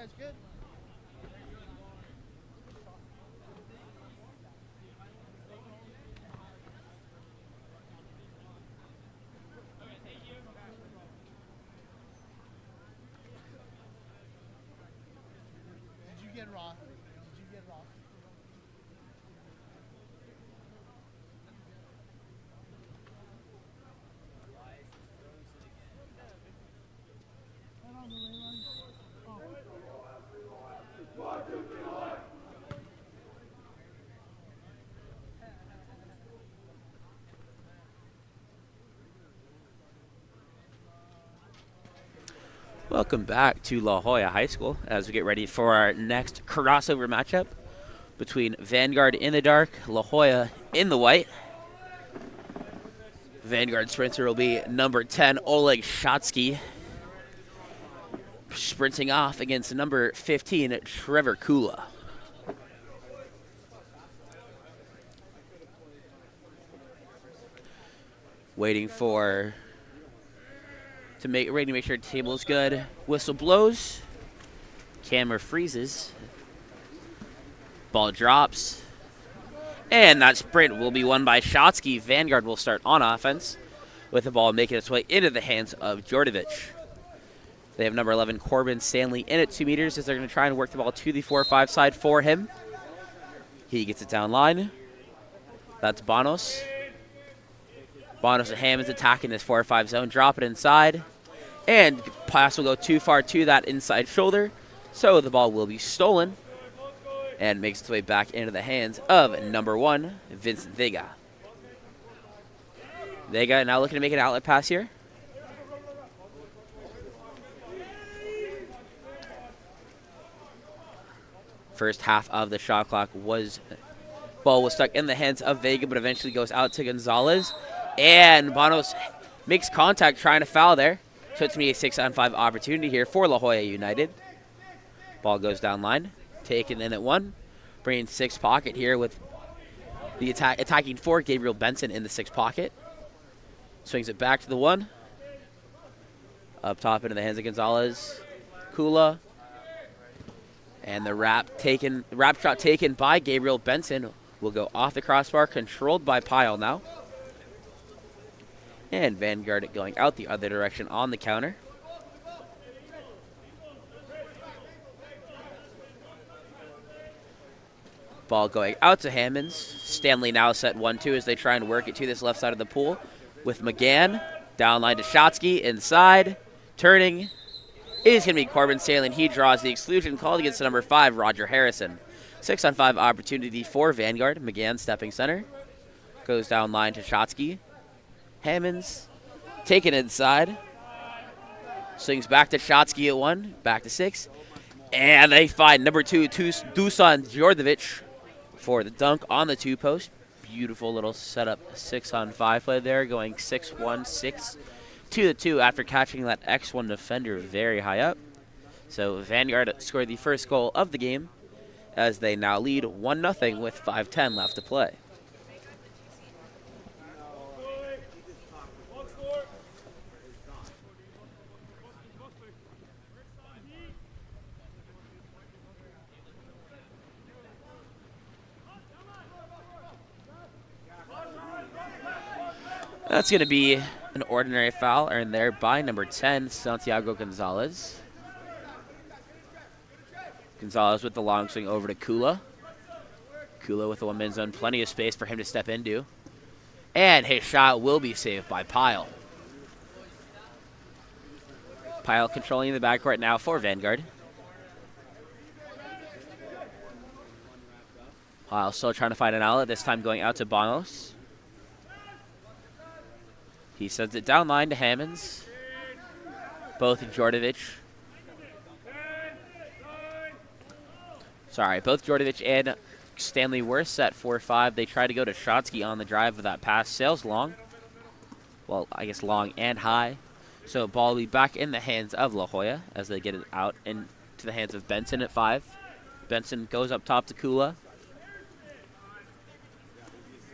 guys good? Did you get raw? Did you get raw? Welcome back to La Jolla High School as we get ready for our next crossover matchup between Vanguard in the dark, La Jolla in the white. Vanguard sprinter will be number 10, Oleg Shotsky, sprinting off against number 15, Trevor Kula. Waiting to make sure the table is good. Whistle blows. Camera freezes. Ball drops. And that sprint will be won by Shotsky. Vanguard will start on offense with the ball making its way into the hands of Djordjevic. They have number 11, Corbin Stanley, in at 2 meters as they're going to try and work the ball to the 4-5 side for him. He gets it down line. That's Bonos. Bonos and Hammonds attacking this 4-5 zone. Drop it inside. And pass will go too far to that inside shoulder. So the ball will be stolen and makes its way back into the hands of number 1, Vincent Vega. Vega now looking to make an outlet pass here. First half of the shot clock ball was stuck in the hands of Vega, but eventually goes out to Gonzalez. And Bonos makes contact trying to foul there. So it's going to be a 6-on-5 opportunity here for La Jolla United. Ball goes down line. Taken in at 1. Bringing 6 pocket here with the attacking 4, Gabriel Benson in the 6 pocket. Swings it back to the 1. Up top into the hands of Gonzalez. Kula. And the wrap shot taken by Gabriel Benson will go off the crossbar, controlled by Pyle now. And Vanguard going out the other direction on the counter. Ball going out to Hammonds. Stanley now set 1-2 as they try and work it to this left side of the pool with McGann. Down line to Shotsky, inside. Turning is going to be Corbin Stanley. He draws the exclusion called against the number 5, Roger Harrison. 6-on-5 opportunity for Vanguard. McGann stepping center. Goes down line to Shotsky. Hammonds taken inside. Swings back to Shotsky at 1. Back to 6. And they find number 2, Dusan Djordjevic for the dunk on the 2 post. Beautiful little setup 6-on-5 play there, going 6-1, 6 to the 2 after catching that X1 defender very high up. So Vanguard scored the first goal of the game as they now lead 1-0 with 5:10 left to play. That's going to be an ordinary foul earned there by number 10, Santiago Gonzalez. Gonzalez with the long swing over to Kula. Kula with the 1-man zone, plenty of space for him to step into. And his shot will be saved by Pyle. Pyle controlling the backcourt now for Vanguard. Pyle still trying to find an outlet, this time going out to Bonos. He sends it down line to Hammonds. Both Djordjevic and Stanley were set 4-5. They try to go to Shotsky on the drive, but that pass sails long. Well, I guess long and high. So ball will be back in the hands of La Jolla as they get it out into the hands of Benson at 5. Benson goes up top to Kula.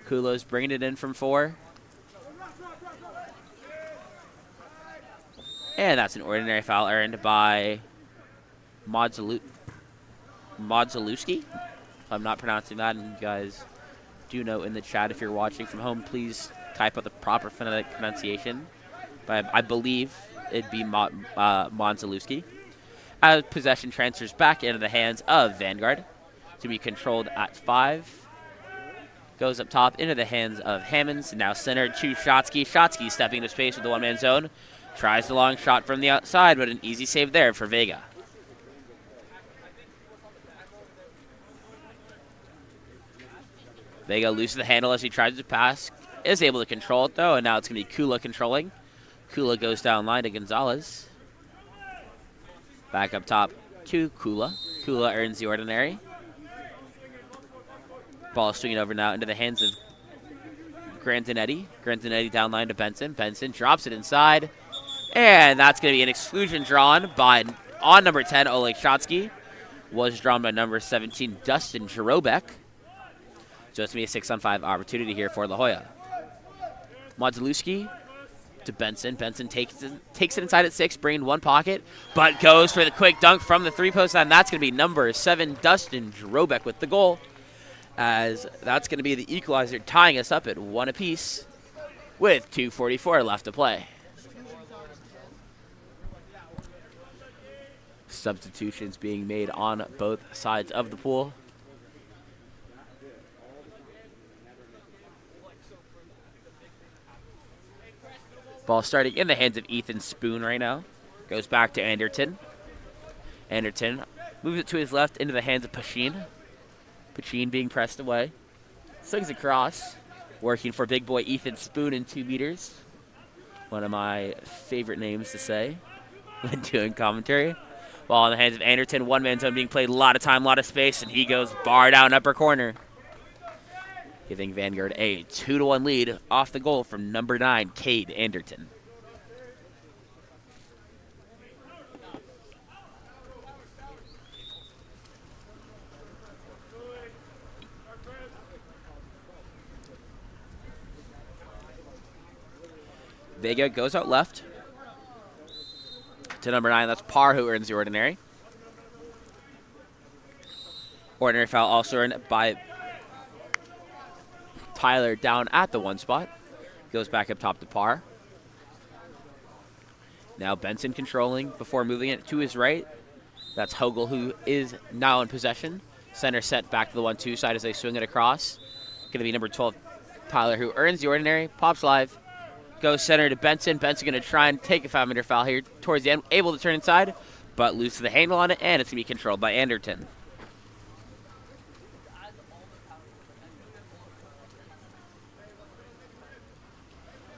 Kula's bringing it in from 4. And that's an ordinary foul earned by Modzalewski. If I'm not pronouncing that, and you guys do know in the chat if you're watching from home, please type out the proper phonetic pronunciation. But I believe it'd be Modzalewski. As possession transfers back into the hands of Vanguard to be controlled at 5. Goes up top into the hands of Hammonds. Now centered to Shotsky. Shotsky stepping into space with the one-man zone. Tries the long shot from the outside, but an easy save there for Vega. Vega loses the handle as he tries to pass. Is able to control it, though, and now it's going to be Kula controlling. Kula goes down line to Gonzalez. Back up top to Kula. Kula earns the ordinary. Ball swinging over now into the hands of Grandinetti. Grandinetti down line to Benson. Benson drops it inside. And that's going to be an exclusion drawn on number 10, Oleg Shotsky. Was drawn by number 17, Dustin Jarobek. So it's going to be a 6-on-5 opportunity here for La Jolla. Modzalewski to Benson. Benson takes it inside at 6, bringing one pocket, but goes for the quick dunk from the three-post, and that's going to be number 7, Dustin Jarobek with the goal, as that's going to be the equalizer, tying us up at 1 apiece with 2:44 left to play. Substitutions being made on both sides of the pool. Ball starting in the hands of Ethan Spoon right now. Goes back to Anderton. Anderton moves it to his left into the hands of Pachin. Pachin being pressed away. Swings across. Working for big boy Ethan Spoon in 2 meters. One of my favorite names to say when doing commentary. Ball in the hands of Anderton. One-man zone being played. A lot of time, a lot of space. And he goes bar down upper corner. Giving Vanguard a 2-1 lead off the goal from number 9, Cade Anderton. Vega goes out left to number 9. That's Parr who earns the ordinary. Ordinary foul also earned by Tyler down at the 1 spot. Goes back up top to Parr. Now Benson controlling before moving it to his right. That's Hogel who is now in possession. Center set back to the 1-2 side as they swing it across. Going to be number 12, Tyler, who earns the ordinary. Pops live. Goes center to Benson. Benson going to try and take a 5-meter foul here towards the end. Able to turn inside, but loses the handle on it, and it's going to be controlled by Anderton.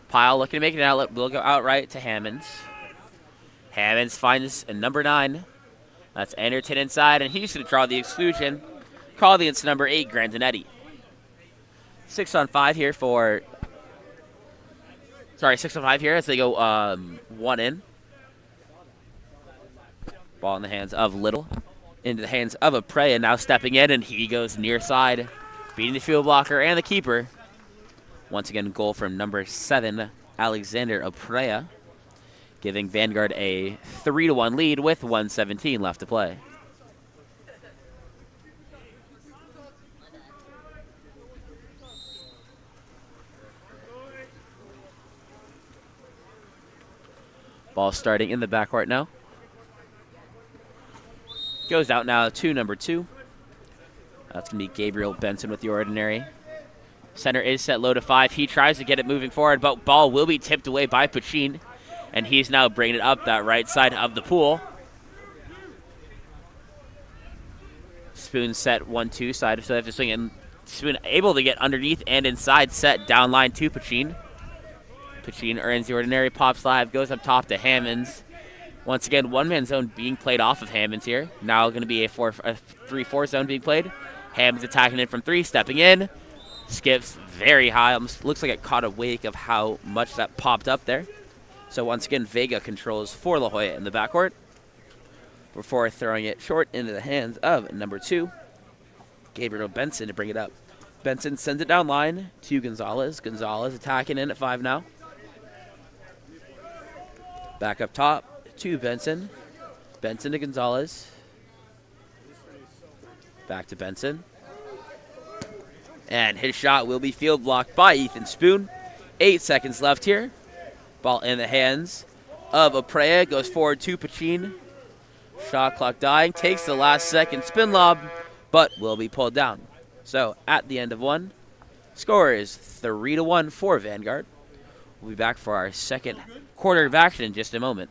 Pyle looking to make an outlet. Will go outright to Hammonds. Hammonds finds a number 9. That's Anderton inside, and he's going to draw the exclusion. Call against number 8, Grandinetti. 6-on-5 here for... Sorry, 6-on-5 here as they go 1 in. Ball in the hands of Little. Into the hands of Aprea, now stepping in, and he goes near side. Beating the field blocker and the keeper. Once again, goal from number 7, Alexander Aprea. Giving Vanguard a 3-1 lead with 1:17 left to play. Ball starting in the backcourt now. Goes out now to number 2. That's going to be Gabriel Benson with the ordinary. Center is set low to 5. He tries to get it moving forward, but ball will be tipped away by Pachin. And he's now bringing it up that right side of the pool. Spoon set 1-2 side, so they have to swing in. Spoon able to get underneath and inside, set down line to Pachin. Pachin earns the ordinary, pops live, goes up top to Hammonds. Once again, one-man zone being played off of Hammonds here. Now going to be a 3-4 zone being played. Hammonds attacking in from 3, stepping in. Skips very high. Almost looks like it caught a wake of how much that popped up there. So once again, Vega controls for La Jolla in the backcourt before throwing it short into the hands of number 2, Gabriel Benson, to bring it up. Benson sends it down line to Gonzalez. Gonzalez attacking in at 5 now. Back up top to Benson. Benson to Gonzalez. Back to Benson. And his shot will be field blocked by Ethan Spoon. 8 seconds left here. Ball in the hands of Aprea. Goes forward to Pachin. Shot clock dying. Takes the last second spin lob, but will be pulled down. So at the end of one, score is 3-1 for Vanguard. We'll be back for our second quarter of action in just a moment.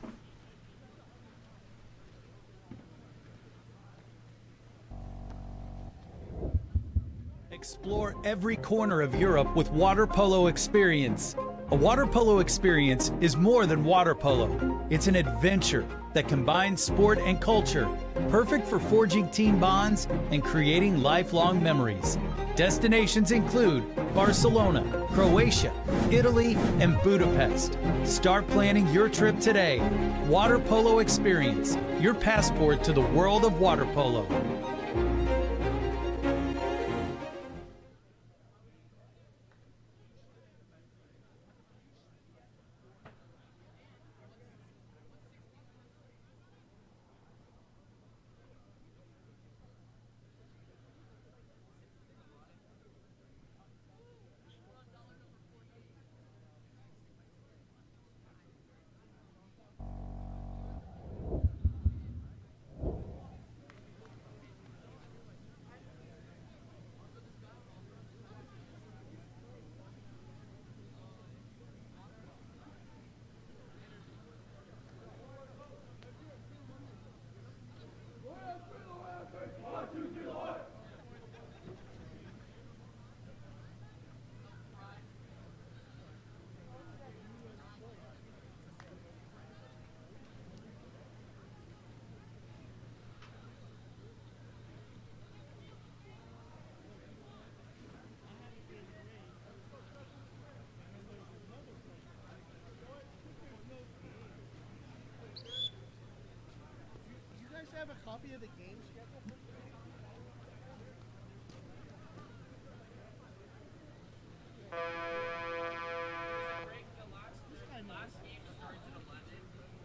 Explore every corner of Europe with water polo experience. A water polo experience is more than water polo. It's an adventure that combines sport and culture, perfect for forging team bonds and creating lifelong memories. Destinations include Barcelona, Croatia, Italy, and Budapest. Start planning your trip today. Water Polo Experience, your passport to the world of water polo. Have a copy of the game schedule? Last game starts at 11,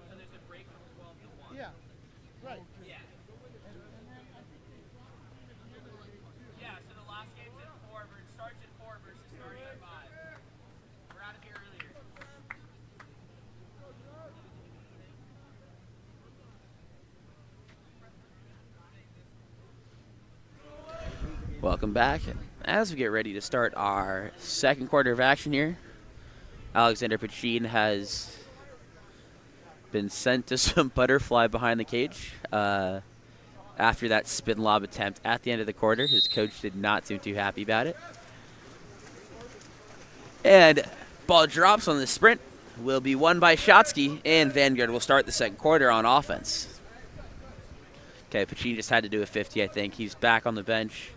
so there's a break from 12 to 1. Yeah, right. Yeah. Yeah, so the last game's at 4, but it starts at 4 versus starting at 5. We're out of here earlier. Welcome back. As we get ready to start our second quarter of action here, Alexander Pachin has been sent to some butterfly behind the cage after that spin lob attempt at the end of the quarter. His coach did not seem too happy about it. And ball drops on the sprint. Will be won by Shotsky, and Vanguard will start the second quarter on offense. Okay, Pachin just had to do a 50, I think. He's back on the bench.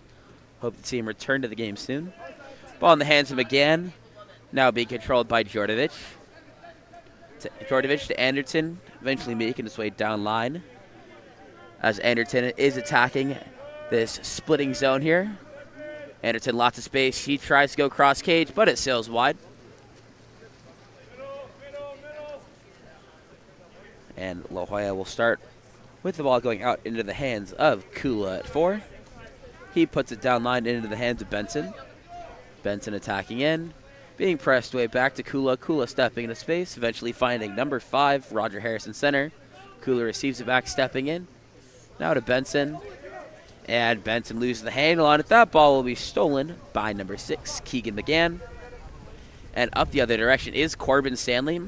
Hope to see him return to the game soon. Ball in the hands of McGann. Now being controlled by Djordjevic. Djordjevic to Anderton, eventually making his way down line. As Anderton is attacking this splitting zone here. Anderton, lots of space. He tries to go cross cage, but it sails wide. And La Hoya will start with the ball going out into the hands of Kula at 4. He puts it down line into the hands of Benson. Benson attacking in. Being pressed way back to Kula. Kula stepping into space, eventually finding number 5, Roger Harrison center. Kula receives it back, stepping in. Now to Benson. And Benson loses the handle on it. That ball will be stolen by number 6, Keegan McGann. And up the other direction is Corbin Stanley.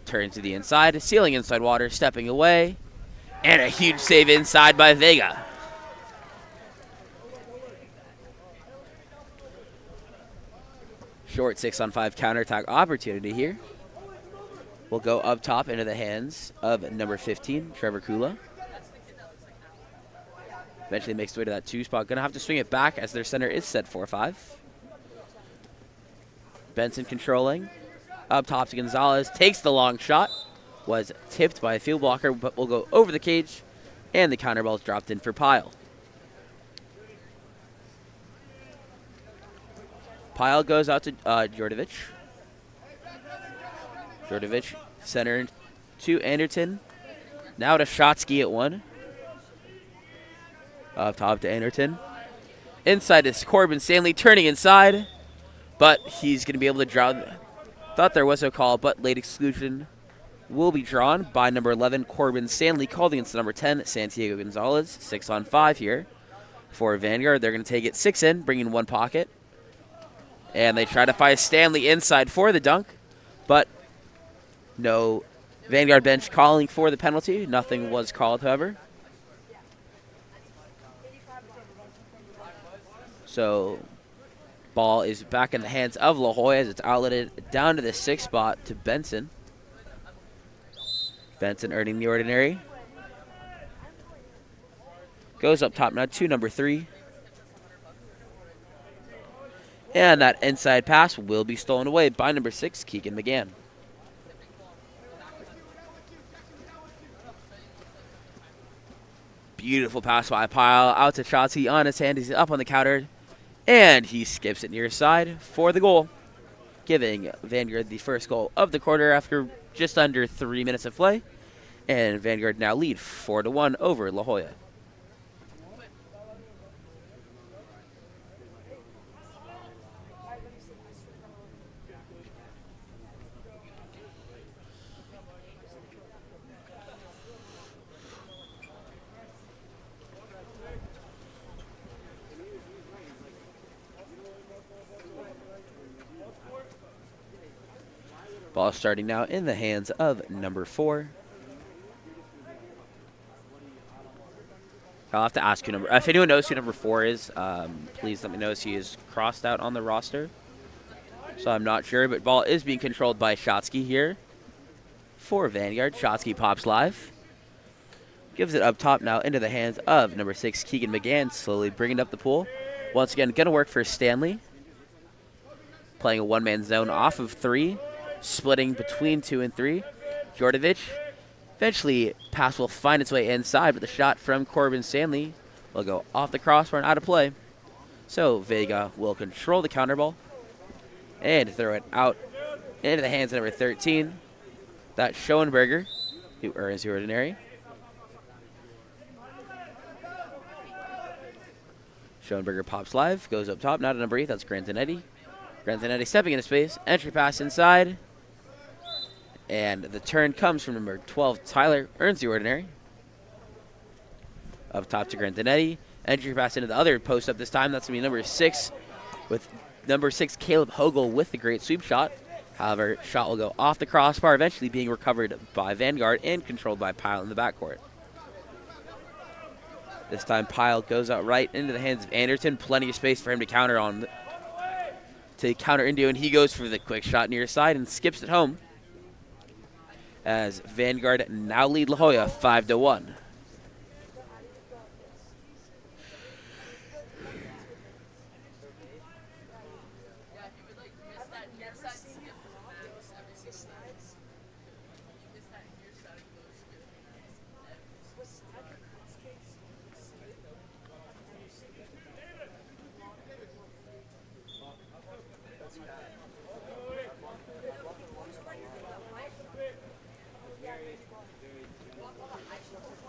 Turns to the inside, sealing inside water, stepping away. And a huge save inside by Vega. Short 6-on-5 counterattack opportunity here. Will go up top into the hands of number 15, Trevor Kula. Eventually makes the way to that 2 spot. Gonna have to swing it back as their center is set 4-5. Benson controlling. Up top to Gonzalez. Takes the long shot. Was tipped by a field blocker, but will go over the cage. And the counter ball is dropped in for Pyle. Pyle goes out to Djordjevic. Djordjevic center to Anderton. Now to Shotsky at 1. Up top to Anderton. Inside is Corbin Stanley turning inside, but he's going to be able to draw. Thought there was no call, but late exclusion will be drawn by number 11, Corbin Stanley, called against number 10, Santiago Gonzalez. 6-on-5 here for Vanguard. They're going to take it 6 in, bring in one pocket. And they try to find Stanley inside for the dunk, but no Vanguard bench calling for the penalty. Nothing was called, however. So ball is back in the hands of La Jolla as it's outletted down to the 6th spot to Benson. Benson earning the ordinary. Goes up top now to number 3. And that inside pass will be stolen away by number 6, Keegan McGann. Beautiful pass by Pyle out to Shotzi on his hand. He's up on the counter. And he skips it near side for the goal, giving Vanguard the first goal of the quarter after just under 3 minutes of play. And Vanguard now lead 4-1 over La Jolla. Ball starting now in the hands of number 4. I'll have to ask you number. If anyone knows who number 4 is, please let me know, as he is crossed out on the roster. So I'm not sure, but ball is being controlled by Shotsky here for Vanguard. Shotsky pops live. Gives it up top now into the hands of number 6, Keegan McGann, slowly bringing up the pool. Once again, going to work for Stanley. Playing a one-man zone off of 3. Splitting between 2 and 3. Jordovich. Eventually, pass will find its way inside, but the shot from Corbin Stanley will go off the crossbar and out of play. So Vega will control the counter ball and throw it out into the hands of number 13. That's Schoenberger, who earns the ordinary. Schoenberger pops live, goes up top, now to number 8. That's Grantanetti. Grantanetti stepping into space, entry pass inside. And the turn comes from number 12, Tyler, earns the ordinary. Up top to Grantanetti. Entry pass into the other post up this time. That's going to be number 6, with number 6, Caleb Hogel, with the great sweep shot. However, shot will go off the crossbar, eventually being recovered by Vanguard and controlled by Pyle in the backcourt. This time, Pyle goes out right into the hands of Anderton. Plenty of space for him to counter into, and he goes for the quick shot near side and skips it home, as Vanguard now lead La Jolla 5-1.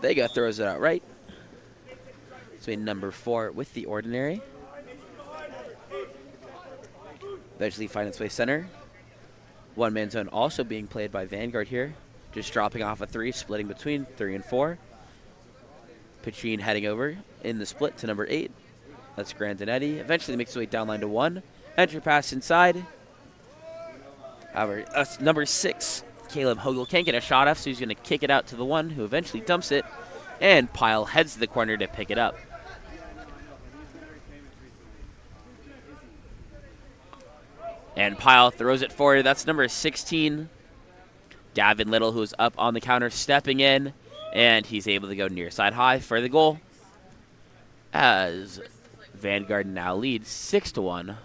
Vega throws it out right. It's been number 4 with the ordinary. Eventually find its way center. One-man zone also being played by Vanguard here. Just dropping off a 3, splitting between 3 and 4. Pachin heading over in the split to number 8. That's Grantanetti. Eventually makes its way down line to 1. Entry pass inside. However, number 6, Caleb Hogel, can't get a shot off, so he's going to kick it out to the 1, who eventually dumps it. And Pyle heads to the corner to pick it up. And Pyle throws it forward. That's number 16, Gavin Little, who's up on the counter, stepping in. And he's able to go near side high for the goal, as Vanguard now leads 6-1.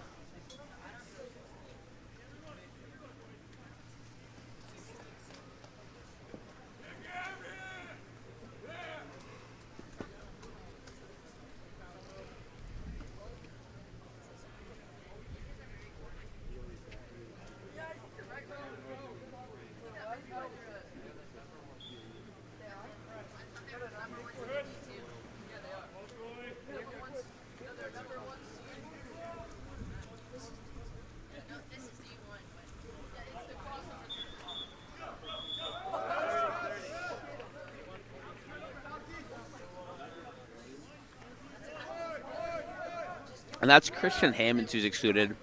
And that's Christian Hammonds who's excluded.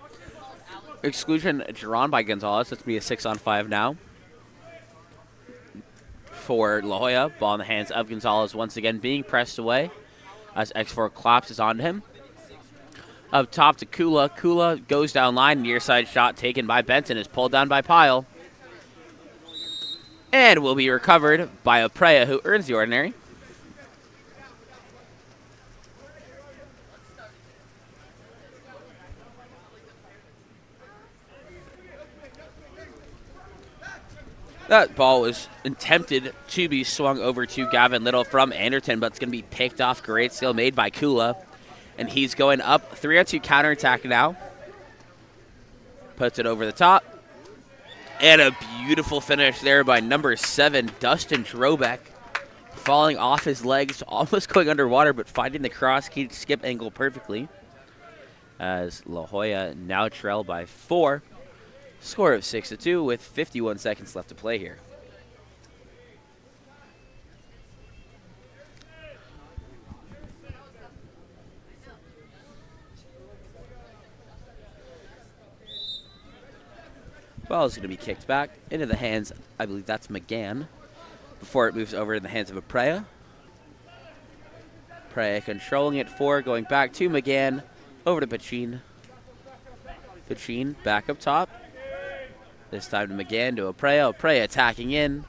Exclusion drawn by Gonzalez. That's going to be a 6-on-5 now. For La Jolla, ball in the hands of Gonzalez once again being pressed away as X4 collapses onto him. Up top to Kula. Kula goes down line. Near side shot taken by Benson is pulled down by Pyle. And will be recovered by Oprea, who earns the ordinary. That ball was attempted to be swung over to Gavin Little from Anderton, but it's going to be picked off. Great steal made by Kula. And he's going up 3-on-2 counterattack now. Puts it over the top. And a beautiful finish there by number 7, Dustin Drobeck. Falling off his legs, almost going underwater, but finding the cross skip angle perfectly. As La Jolla now trail by 4. Score of 6-2 with 51 seconds left to play here. Ball is going to be kicked back into the hands, I believe that's McGann, before it moves over in the hands of Oprea. Oprea controlling it 4, going back to McGann, over to Pachin. Pachin back up top. This time to McGann to Oprea. Oprea attacking in.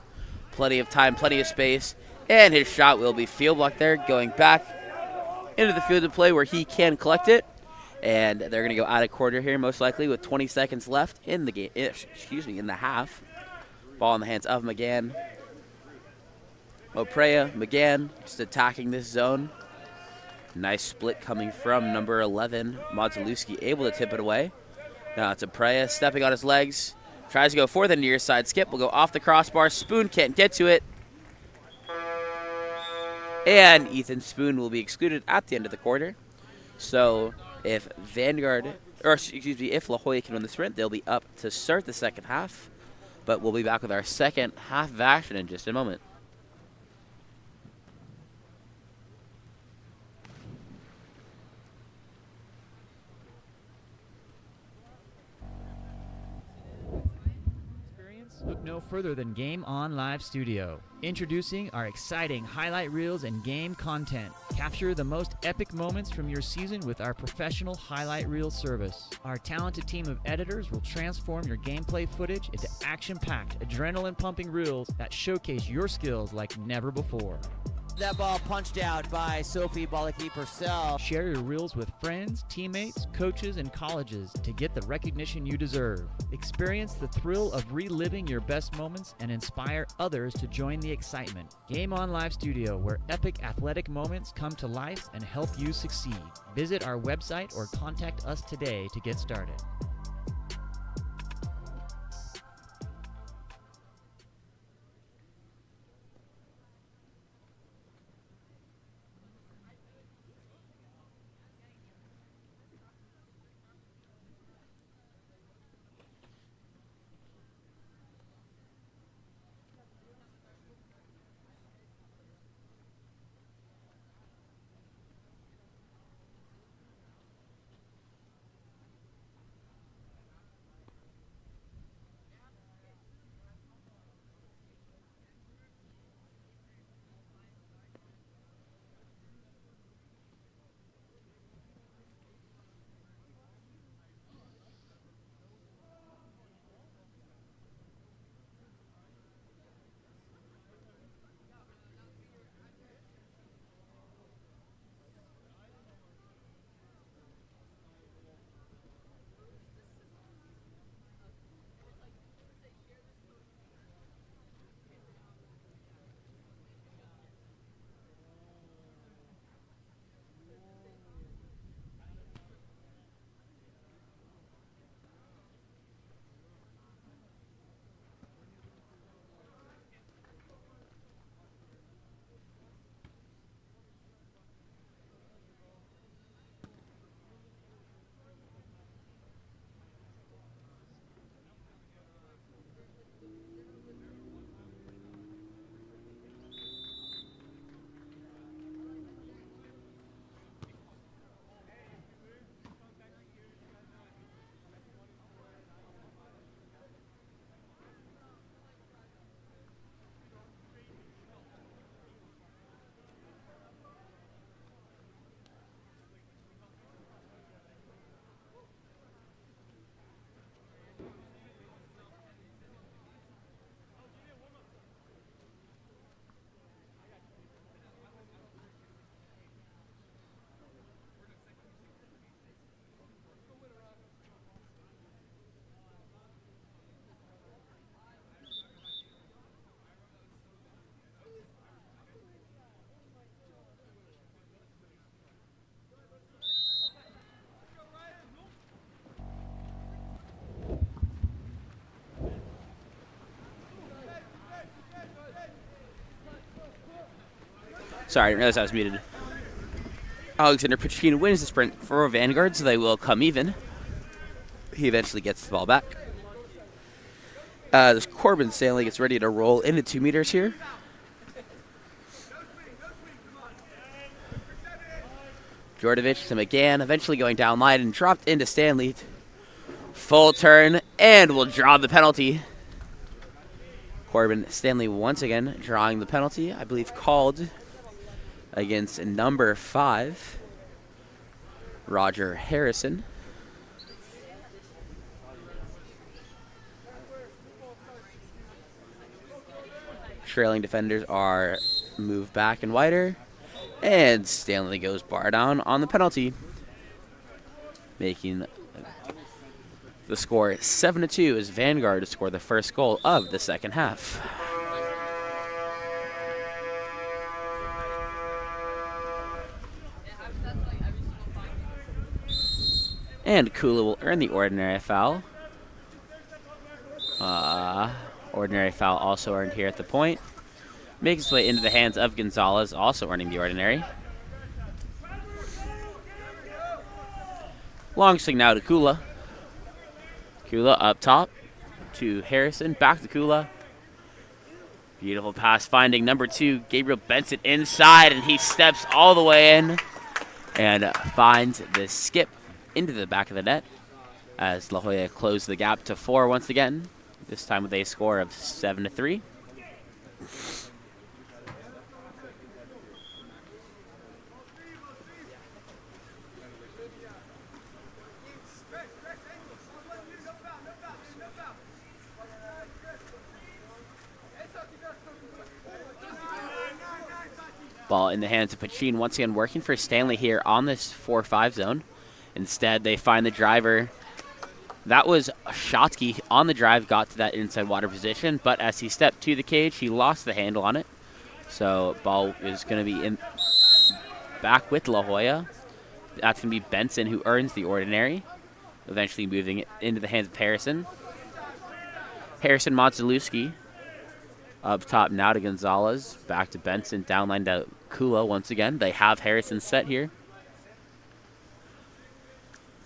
Plenty of time, plenty of space. And his shot will be field blocked there, going back into the field of play where he can collect it. And they're going to go out of quarter here, most likely, with 20 seconds left in the game. In the half. Ball in the hands of McGann. Oprea, McGann, just attacking this zone. Nice split coming from number 11, Modzelewski, able to tip it away. Now it's Oprea stepping on his legs. Tries to go for the near side skip. Will go off the crossbar. Spoon can't get to it. And Ethan Spoon will be excluded at the end of the quarter. So if if La Jolla can win the sprint, they'll be up to start the second half. But we'll be back with our second half of action in just a moment. Look no further than Game On Live Studio. Introducing our exciting highlight reels and game content. Capture the most epic moments from your season with our professional highlight reel service. Our talented team of editors will transform your gameplay footage into action-packed, adrenaline-pumping reels that showcase your skills like never before. That ball punched out by Sophie Bolaki-Purcell. Share your reels with friends, teammates, coaches, and colleges to get the recognition you deserve. Experience the thrill of reliving your best moments and inspire others to join the excitement. Game On Live Studio, where epic athletic moments come to life and help you succeed. Visit our website or contact us today to get started. Sorry, I didn't realize I was muted. Alexander Pachin wins the sprint for Vanguard, so they will come even. He eventually gets the ball back. This Corbin Stanley gets ready to roll into 2 meters here. Jordovich to McGann, eventually going down line and dropped into Stanley. Full turn, and will draw the penalty. Corbin Stanley once again drawing the penalty, I believe called against number 5, Roger Harrison. Trailing defenders are moved back and wider, and Stanley goes bar down on the penalty, making the score 7-2 as Vanguard to score the first goal of the second half. And Kula will earn the ordinary foul. Ordinary foul also earned here at the point. Makes its way into the hands of Gonzalez, also earning the ordinary. Long swing now to Kula. Kula up top to Harrison, back to Kula. Beautiful pass finding number 2, Gabriel Benson inside, and he steps all the way in and finds the skip into the back of the net as La Jolla closed the gap to 4 once again, this time with a score of 7-3. Ball in the hands of Pachin, once again working for Stanley here on this 4-5 zone. Instead, they find the driver. That was Shotsky on the drive, got to that inside water position, but as he stepped to the cage, he lost the handle on it. So ball is going to be in back with La Jolla. That's going to be Benson who earns the ordinary, eventually moving it into the hands of Harrison. Harrison Motzalewski up top now to Gonzalez, back to Benson, downline to Kula once again. They have Harrison set here.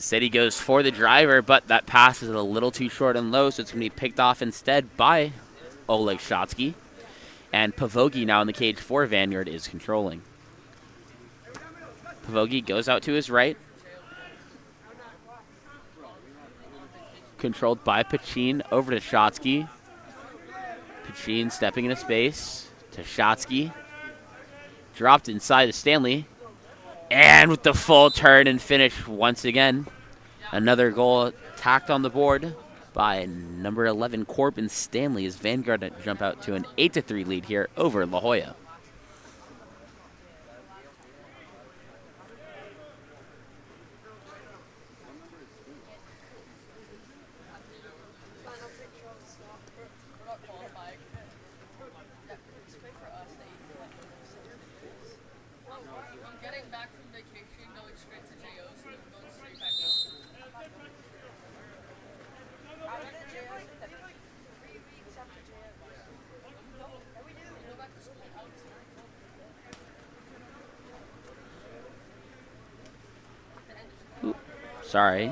City goes for the driver, but that pass is a little too short and low, so it's going to be picked off instead by Oleg Shotsky. And Pavogi now in the cage for Vanguard is controlling. Pavogi goes out to his right. Controlled by Pachin over to Shotsky. Pachin stepping into space to Shotsky. Dropped inside to Stanley. And with the full turn and finish once again. Another goal tacked on the board by number 11, Corbin Stanley, as Vanguard jump out to an 8-3 lead here over La Jolla. Sorry.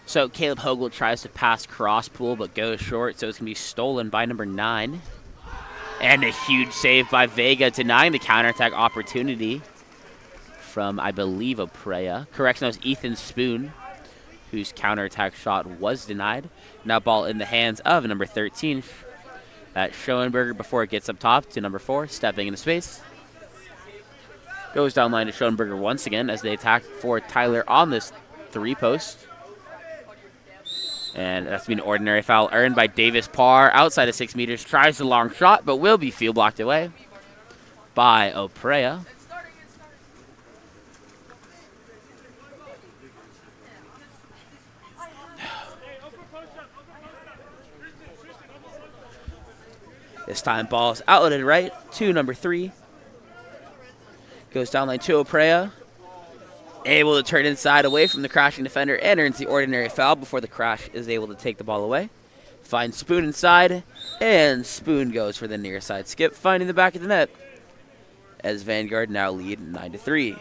So Caleb Hogle tries to pass cross pool but goes short, so it's going to be stolen by number 9. And a huge save by Vega, denying the counterattack opportunity from, I believe, Oprea. Correction, that was Ethan Spoon, whose counterattack shot was denied. Now ball in the hands of number 13. At Schoenberger before it gets up top to number 4, stepping into space. Goes down line to Schoenberger once again as they attack for Tyler on this 3-post. And that's been an ordinary foul earned by Davis Parr outside of 6 meters. Tries the long shot, but will be field blocked away by Oprea. This time ball is outletted right to number 3. Goes down line to Oprea. Able to turn inside away from the crashing defender and earns the ordinary foul before the crash is able to take the ball away. Finds Spoon inside, and Spoon goes for the near side skip, finding the back of the net as Vanguard now lead 9-3.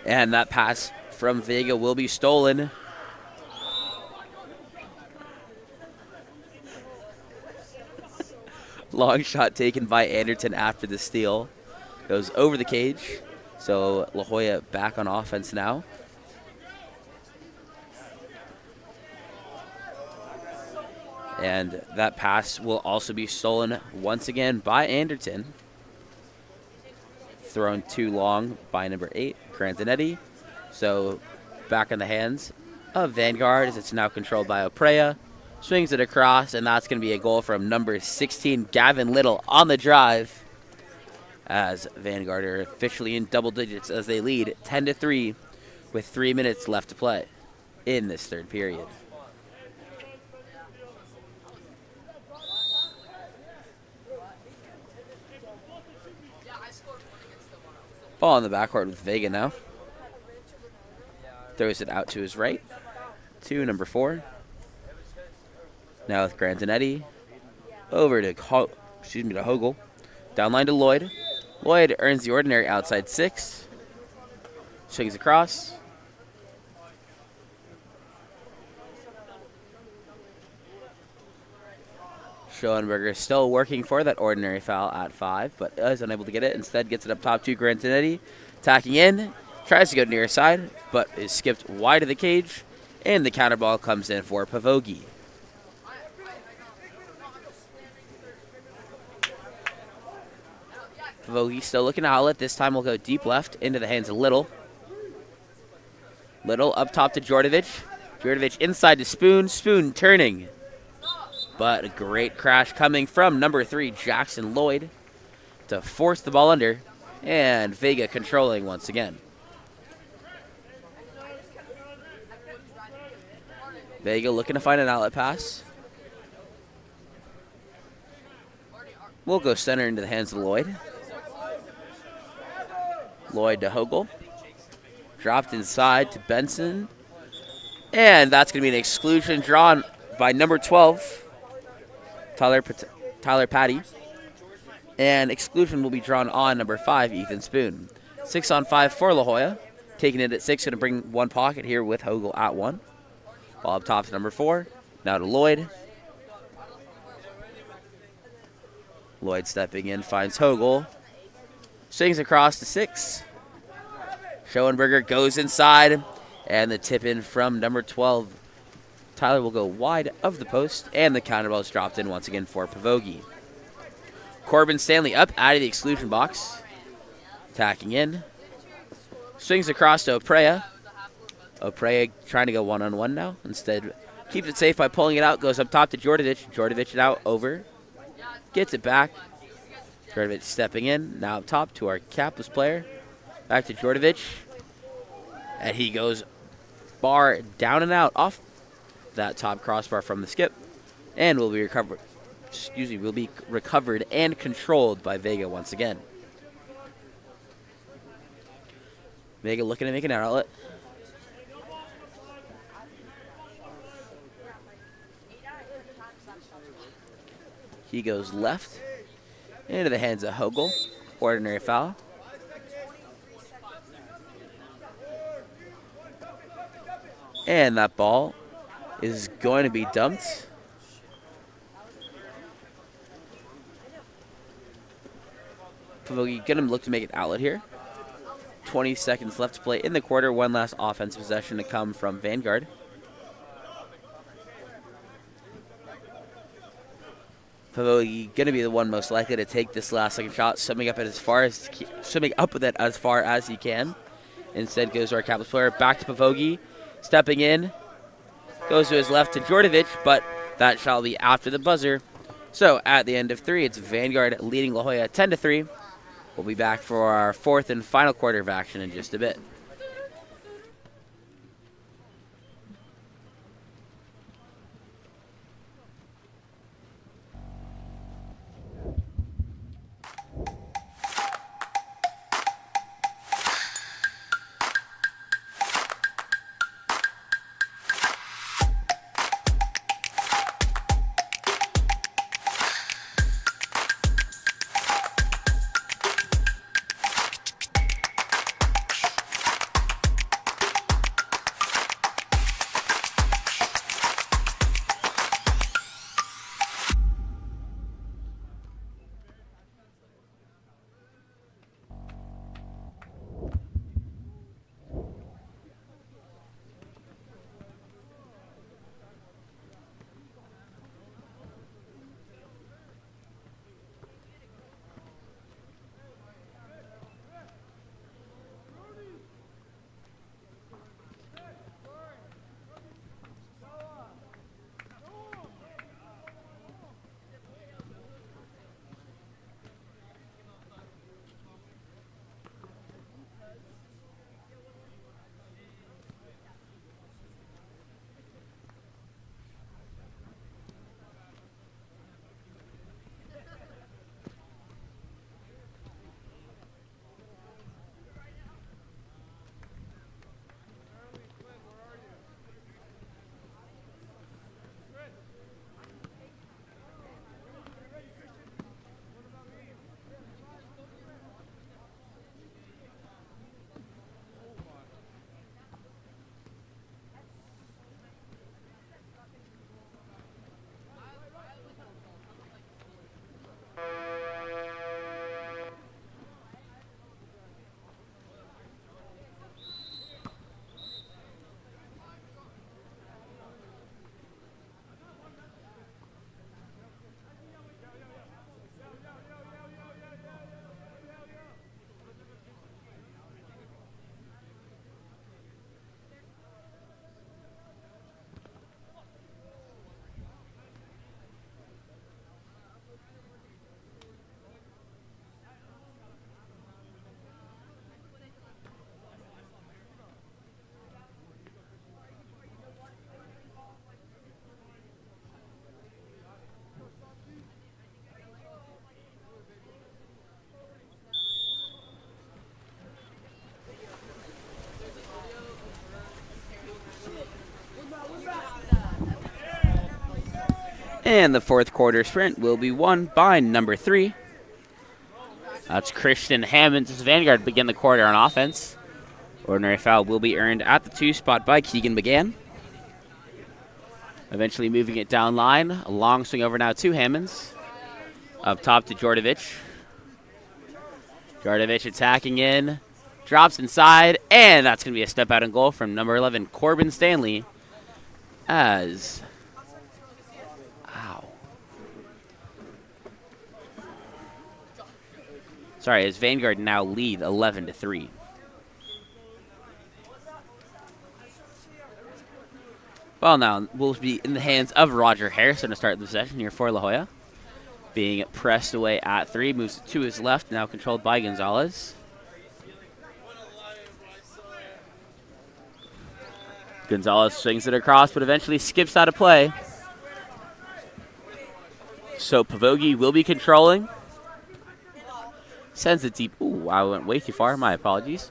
And that pass from Vega will be stolen. Long shot taken by Anderton after the steal. Goes over the cage. So La Jolla back on offense now. And that pass will also be stolen once again by Anderton. Thrown too long by number 8, Grandinetti. So back in the hands of Vanguard as it's now controlled by Oprea. Swings it across, and that's going to be a goal from number 16, Gavin Little, on the drive. As Vanguard are officially in double digits as they lead 10-3 with 3 minutes left to play in this third period. Ball on the backcourt with Vega now. Throws it out to his right to number 4. Now with Grandinetti. Over to Hogel. Downline to Lloyd. Lloyd earns the ordinary outside 6. Swings across. Schoenberger still working for that ordinary foul at 5, but is unable to get it. Instead gets it up top to Grandinetti. Attacking in. Tries to go near side, but is skipped wide of the cage. And the counter ball comes in for Pavogi. Pavogi still looking to outlet. This time will go deep left into the hands of Little. Little up top to Djordjevic. Djordjevic inside to Spoon. Spoon turning. But a great crash coming from number 3, Jackson Lloyd, to force the ball under. And Vega controlling once again. Vega looking to find an outlet pass. We'll go center into the hands of Lloyd. Lloyd to Hogel. Dropped inside to Benson. And that's going to be an exclusion drawn by number 12, Tyler Patty. And exclusion will be drawn on number 5, Ethan Spoon. 6-on-5 for La Jolla. Taking it at 6, going to bring one pocket here with Hogel at 1. Ball up top to number 4. Now to Lloyd. Lloyd stepping in, finds Hogel. Swings across to 6. Schoenberger goes inside. And the tip in from number 12. Tyler will go wide of the post. And the counter ball is dropped in once again for Pavogi. Corbin Stanley up out of the exclusion box. Attacking in. Swings across to Oprea. Oprea trying to go one-on-one now. Instead, keeps it safe by pulling it out. Goes up top to Djordjevic. Djordjevic now over. Gets it back. Djordjevic stepping in. Now up top to our capless player. Back to Djordjevic. And he goes bar down and out off that top crossbar from the skip. And will be recovered. Will be recovered and controlled by Vega once again. Vega looking to make an outlet. He goes left into the hands of Hogel. Ordinary foul. And that ball is going to be dumped. Pavogi going to look to make an outlet here. 20 seconds left to play in the quarter. One last offensive possession to come from Vanguard. Pavogi going to be the one most likely to take this last second shot, swimming up with it as far as he can. Instead goes to our capless player, back to Pavogi, stepping in, goes to his left to Djordjevic, but that shall be after the buzzer. So at the end of 3, it's Vanguard leading La Jolla 10-3. We'll be back for our 4th and final quarter of action in just a bit. And the fourth quarter sprint will be won by number 3. That's Christian Hammonds as Vanguard begin the quarter on offense. Ordinary foul will be earned at the 2 spot by Keegan McGann. Eventually moving it down line. A long swing over now to Hammonds. Up top to Djordjevic. Djordjevic attacking in. Drops inside. And that's going to be a step out and goal from number 11, Corbin Stanley. As... Ow. Sorry, as Vanguard now lead 11-3. Well, now we'll be in the hands of Roger Harrison to start the session here for La Jolla. Being pressed away at 3, moves to his left, now controlled by Gonzalez. Gonzalez swings it across, but eventually skips out of play. So Pavogi will be controlling. Sends it deep. Ooh, I went way too far. My apologies.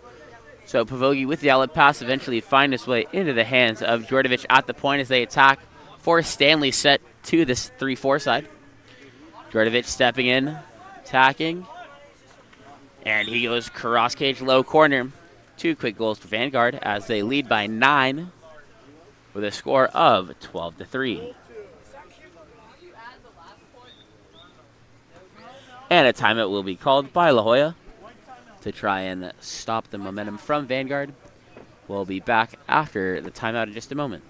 So Pavogi with the outlet pass eventually find his way into the hands of Djordjevic at the point as they attack for Stanley set to this 3-4 side. Djordjevic stepping in, attacking. And he goes cross cage low corner. 2 quick goals for Vanguard as they lead by 9 with a score of 12-3. And a timeout will be called by La Jolla to try and stop the momentum from Vanguard. We'll be back after the timeout in just a moment.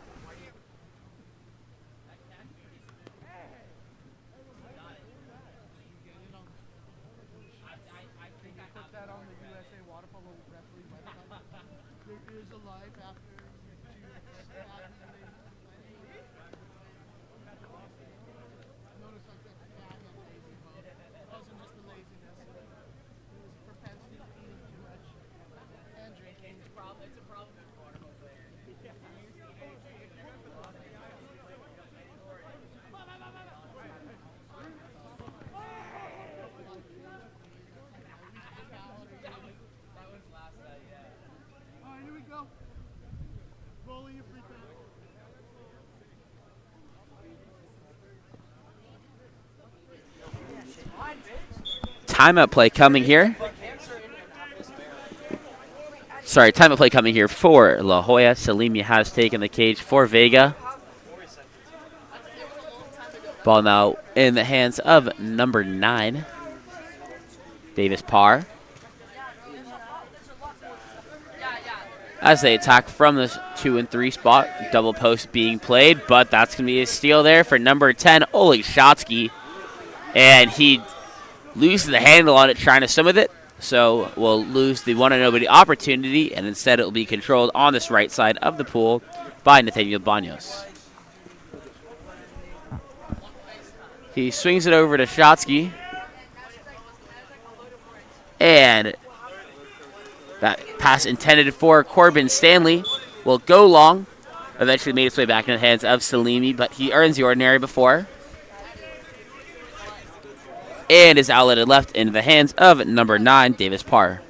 Timeout play coming here. Sorry, timeout play coming here for La Jolla. Salimi has taken the cage for Vega. Ball now in the hands of number 9, Davis Parr. As they attack from the 2 and 3 spot, double post being played, but that's going to be a steal there for number 10, Oleg Shotsky. And he loses the handle on it trying to swim with it, so we'll lose the 1-0 opportunity, and instead it will be controlled on this right side of the pool by Nathaniel Banos. He swings it over to Shotsky, and that pass intended for Corbin Stanley will go long. Eventually made its way back in the hands of Salimi, but he earns the ordinary before. And is outletted left in the hands of number 9, Davis Parr.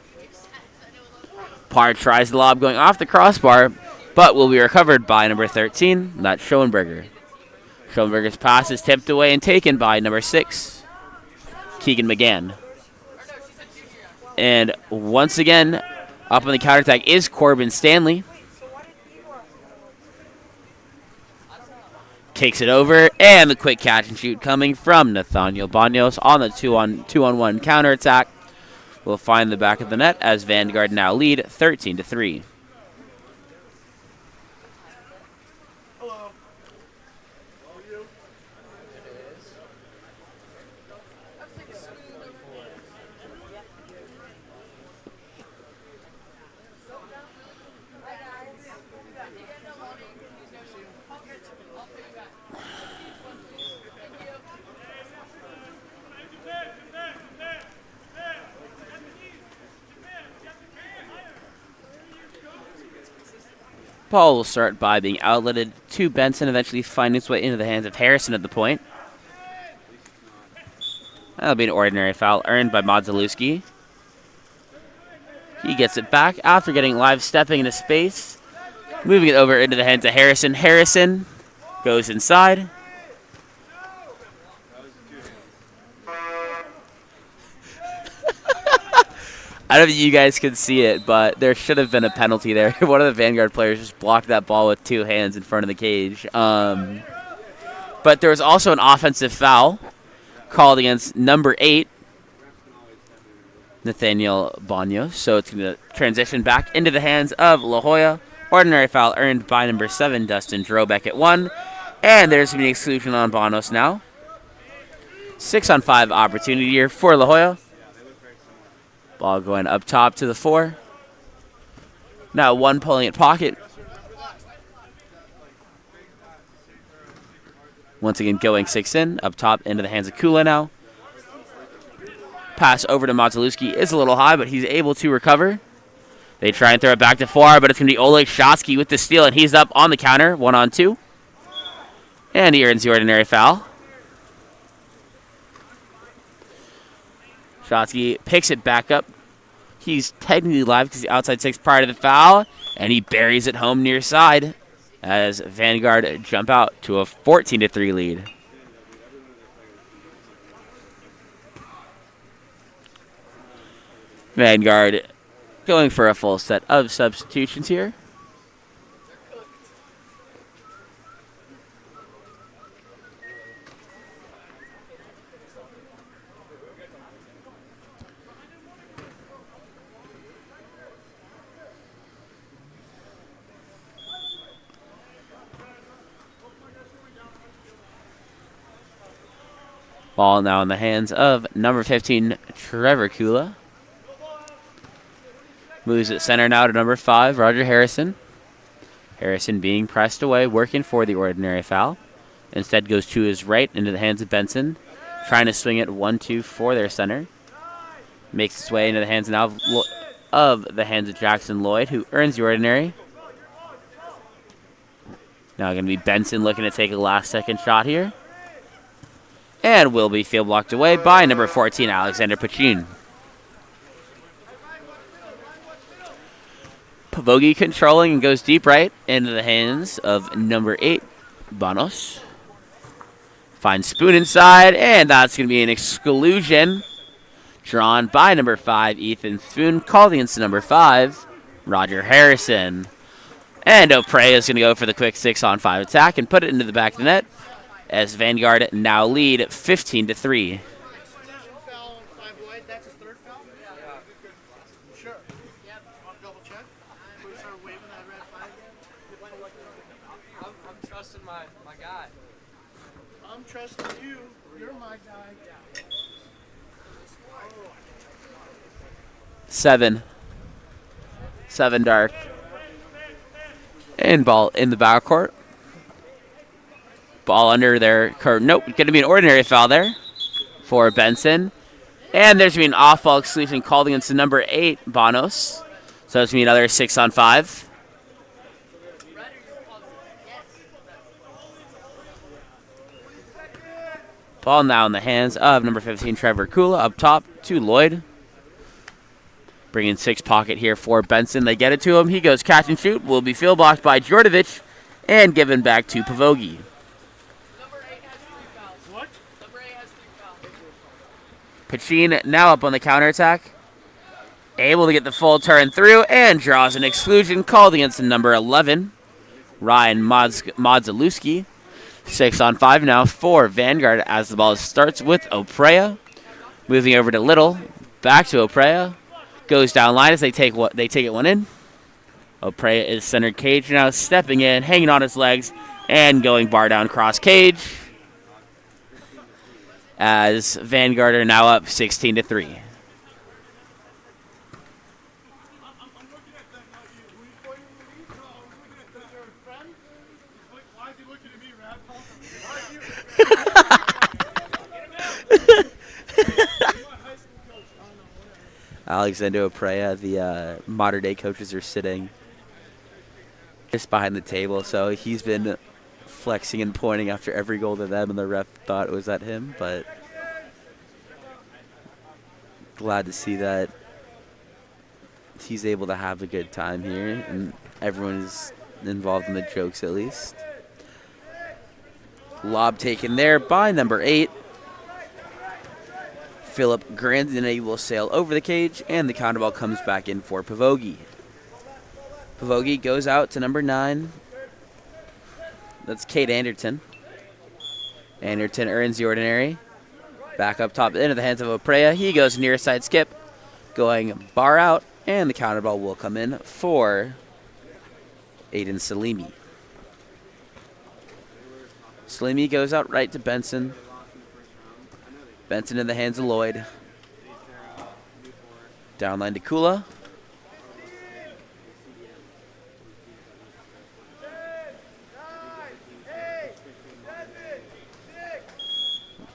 Parr tries the lob going off the crossbar, but will be recovered by number 13, that's Schoenberger. Schoenberger's pass is tipped away and taken by number 6, Keegan McGann. And once again, up on the counterattack is Corbin Stanley. Takes it over, and the quick catch and shoot coming from Nathaniel Banos on the 2-on-1 counterattack. Will find the back of the net as Vanguard now lead 13-3. Ball will start by being outletted to Benson, eventually finding its way into the hands of Harrison at the point. That'll be an ordinary foul earned by Modzelewski. He gets it back after getting live stepping into space. Moving it over into the hands of Harrison. Harrison goes inside. I don't know if you guys could see it, but there should have been a penalty there. One of the Vanguard players just blocked that ball with 2 hands in front of the cage. But there was also an offensive foul called against number 8, Nathaniel Banos. So it's going to transition back into the hands of La Jolla. Ordinary foul earned by number 7, Dustin Drobeck at 1. And there's going to be an exclusion on Banos now. 6-on-5 opportunity here for La Jolla. Ball going up top to the 4. Now 1 pulling it pocket. Once again going 6 in. Up top into the hands of Kula now. Pass over to Mazalewski is a little high, but he's able to recover. They try and throw it back to 4, but it's going to be Oleg Shotsky with the steal, and he's up on the counter, 1-on-2. And he earns the ordinary foul. Shotsky picks it back up. He's technically live because he's outside 6 prior to the foul, and he buries it home near side as Vanguard jump out to a 14-3 lead. Vanguard going for a full set of substitutions here. Ball now in the hands of number 15, Trevor Kula. Moves it center now to number 5, Roger Harrison. Harrison being pressed away, working for the ordinary foul. Instead goes to his right into the hands of Benson. Trying to swing it 1-2 for their center. Makes its way into the hands now of Jackson Lloyd, who earns the ordinary. Now going to be Benson looking to take a last-second shot here. And will be field blocked away by number 14, Alexander Pachin. Pavogi controlling and goes deep right into the hands of number 8, Banos. Finds Spoon inside, and that's going to be an exclusion drawn by number 5, Ethan Spoon, called against number 5, Roger Harrison. And O'Prey is going to go for the quick 6-on-5 attack and put it into the back of the net, as Vanguard now lead 15-3. I'm trusting my guy. I'm trusting you. You're my guy. 7 dark. And ball in the backcourt. Ball under their curve. Nope, going to be an ordinary foul there for Benson. And there's going to be an off-ball exclusion called against the number 8, Banos. So it's going to be another 6-on-5. Ball now in the hands of number 15, Trevor Kula, up top to Lloyd. Bringing 6 pocket here for Benson. They get it to him. He goes catch and shoot. Will be field blocked by Djordjevic and given back to Pavogi. Pachin now up on the counterattack. Able to get the full turn through and draws an exclusion called against the number 11, Ryan Modzalewski. 6-on-5 now for Vanguard as the ball starts with Oprea. Moving over to Little. Back to Oprea. Goes down line as they take it one in. Oprea is centered cage now, stepping in, hanging on his legs, and going bar down cross cage. As Vanguard are now up 16-3. Alexander Oprea, the modern-day coaches are sitting just behind the table, so he's been flexing and pointing after every goal to them, and the ref thought it was at him, but glad to see that he's able to have a good time here, and everyone is involved in the jokes at least. Lob taken there by number 8. Philip Grandinetti will sail over the cage, and the counterball comes back in for Pavogi. Pavogi goes out to number 9. That's Kate Anderton. Anderton earns the ordinary. Back up top into the hands of Oprea. He goes near side skip, going bar out, and the counterball will come in for Aiden Salimi. Salimi goes out right to Benson. Benson in the hands of Lloyd. Downline to Kula.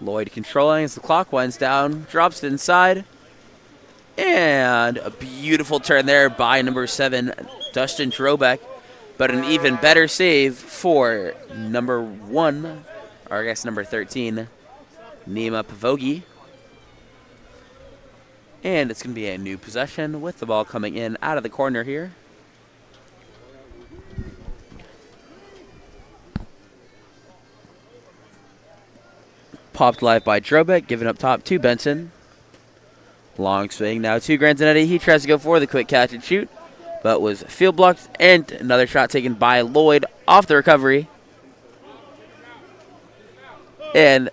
Lloyd controlling as the clock winds down, drops it inside. And a beautiful turn there by number 7, Dustin Drobeck. But an even better save for number 1, or I guess number 13, Nima Pavogi. And it's going to be a new possession with the ball coming in out of the corner here. Popped live by Drobeck, given up top to Benson. Long swing now to Grandinetti. He tries to go for the quick catch and shoot, but was field blocked, and another shot taken by Lloyd off the recovery. And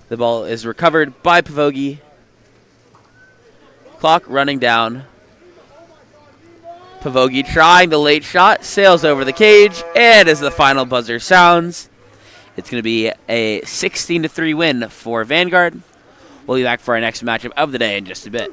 the ball is recovered by Pavogi. Clock running down. Pavogi trying the late shot, sails over the cage, and as the final buzzer sounds, it's going to be a 16-3 win for Vanguard. We'll be back for our next matchup of the day in just a bit.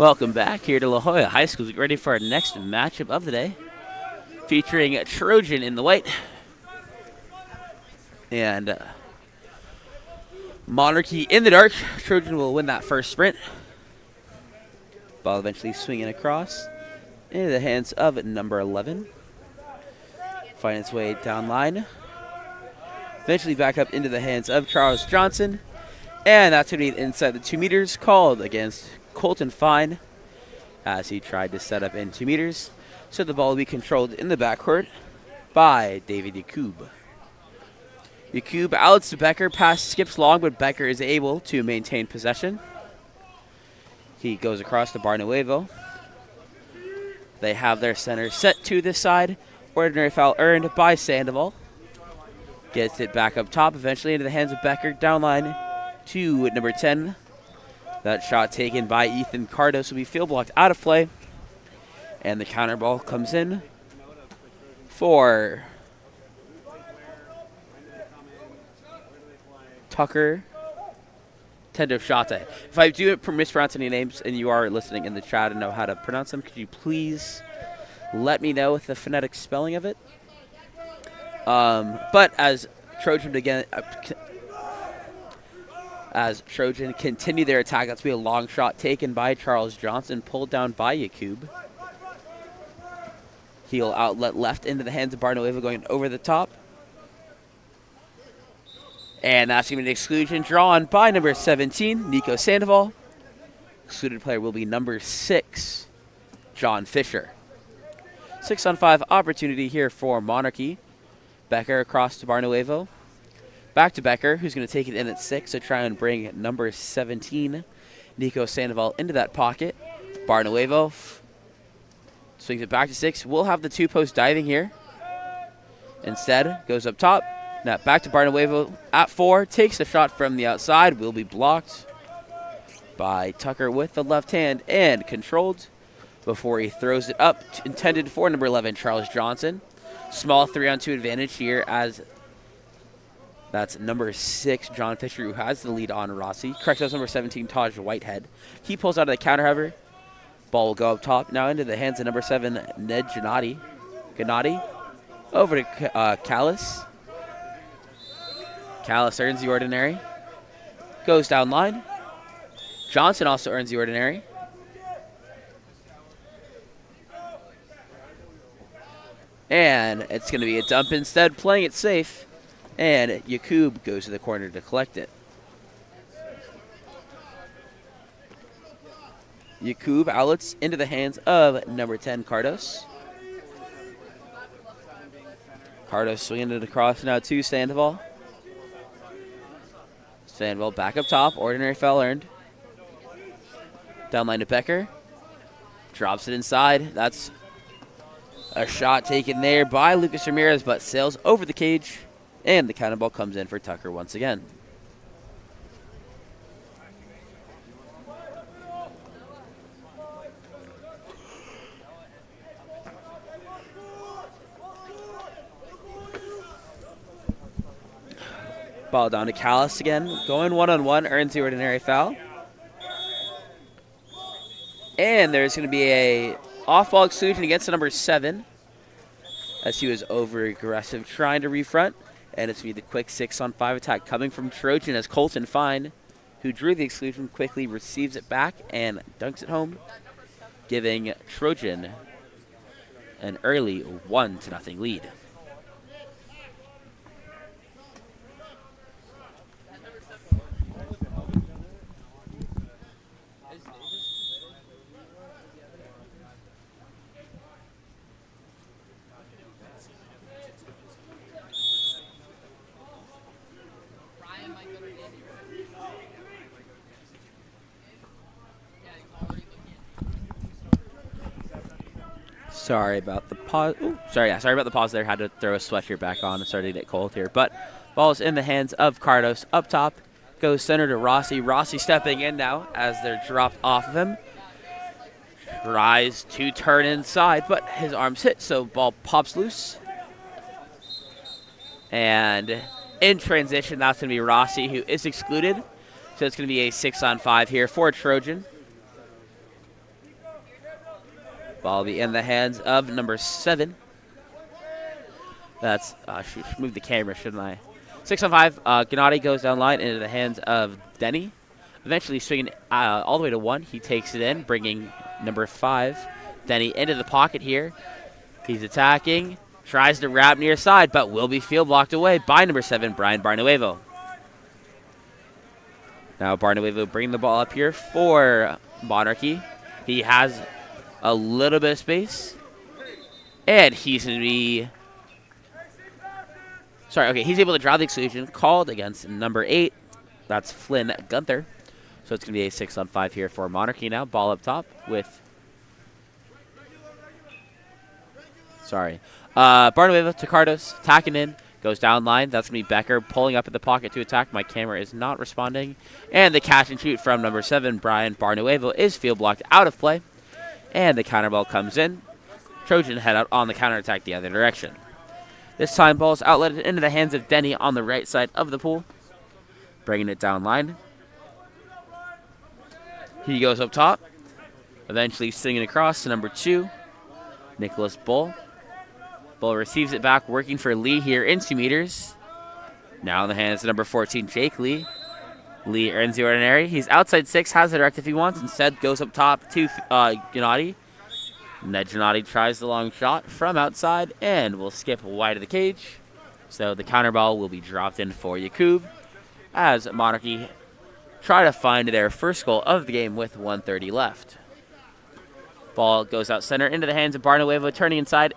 Welcome back here to La Jolla High School. Get ready for our next matchup of the day, featuring Trojan in the white and Monarchy in the dark. Trojan will win that first sprint. Ball eventually swinging across into the hands of number 11. Find its way down line. Eventually back up into the hands of Charles Johnson. And that's going to be inside the 2 meters, called against Colton Fine as he tried to set up in 2 meters. So the ball will be controlled in the backcourt by David Yakub. Yakub outs to Becker. Pass skips long, but Becker is able to maintain possession. He goes across to Barnuevo. They have their center set to this side. Ordinary foul earned by Sandoval. Gets it back up top, eventually into the hands of Becker. Down line to number 10. That shot taken by Ethan Cardos will be field blocked out of play. And the counter ball comes in for Tucker Tendofshate. If I do mispronounce any names and you are listening in the chat and know how to pronounce them, could you please let me know with the phonetic spelling of it? But as Trojan continue their attack, that's be a long shot taken by Charles Johnson, pulled down by Yakub. Heel outlet left into the hands of Barnuevo, going over the top. And that's going to be an exclusion drawn by number 17, Nico Sandoval. Excluded player will be number 6, John Fisher. 6-on-5 opportunity here for Monarchy. Becker across to Barnuevo. Back to Becker, who's going to take it in at 6 to try and bring number 17, Nico Sandoval, into that pocket. Barnuevo swings it back to 6. We'll have the 2-post diving here. Instead, goes up top. Now back to Barnuevo at 4. Takes the shot from the outside. Will be blocked by Tucker with the left hand and controlled before he throws it up. Intended for number 11, Charles Johnson. Small 3-on-2 advantage here as that's number 6, John Fisher, who has the lead on Rossi. Corrects us number 17, Taj Whitehead. He pulls out of the counter, however. Ball will go up top now into the hands of number 7, Ned Gennady. Over to Callis. Callis earns the ordinary. Goes down line. Johnson also earns the ordinary. And it's going to be a dump instead, playing it safe. And Yakub goes to the corner to collect it. Yakub outlets into the hands of number 10, Cardos. Cardos swinging it across now to Sandoval. Sandoval back up top. Ordinary foul earned. Down line to Becker. Drops it inside. That's a shot taken there by Lucas Ramirez, but sails over the cage. And the counter ball comes in for Tucker once again. Ball down to Callis again. Going one-on-one, earns the ordinary foul. And there's going to be a off-ball exclusion against the number 7 as he was over-aggressive trying to refront. And it's going to be the quick 6-on-5 attack coming from Trojan as Colton Fine, who drew the exclusion, quickly receives it back and dunks it home, giving Trojan an early 1-0 lead. Sorry about the pause. Sorry about the pause there. Had to throw a sweatshirt back on. It started to get cold here. But ball's in the hands of Cardos. Up top goes center to Rossi. Rossi stepping in now as they're dropped off of him. Tries to turn inside, but his arms hit, so ball pops loose. And in transition, that's going to be Rossi, who is excluded. So it's going to be a 6-on-5 here for Trojan. Ball will be in the hands of number 7. That's, should move the camera, shouldn't I? 6 on 5. Gennady goes down line into the hands of Denny. Eventually swinging all the way to 1. He takes it in, bringing number 5, Denny, into the pocket here. He's attacking, tries to wrap near side, but will be field blocked away by number 7, Brian Barnuevo. Now Barnuevo bringing the ball up here for Monarchy. He has a little bit of space, and he's going to be... Sorry, okay, he's able to draw the exclusion called against number 8. That's Flynn Gunther. So it's going to be a 6 on 5 here for Monarchy now. Ball up top with... Barnuevo to Cardos, attacking in, goes down line. That's going to be Becker pulling up in the pocket to attack. My camera is not responding. And the catch and shoot from number 7, Brian Barnuevo, is field blocked out of play. And the counter ball comes in. Trojan head out on the counterattack the other direction. This time, ball is outletted into the hands of Denny on the right side of the pool. Bringing it down line. He goes up top. Eventually swinging across to number 2, Nicholas Bull. Bull receives it back, working for Lee here in 2 meters. Now in the hands of number 14, Jake Lee. Lee earns the ordinary. He's outside 6, has the direct if he wants. Instead, goes up top to Gennady. Ned Gennady tries the long shot from outside and will skip wide of the cage. So the counter ball will be dropped in for Yakub as Monarchy try to find their first goal of the game with 1:30 left. Ball goes out center into the hands of Barnuevo, turning inside,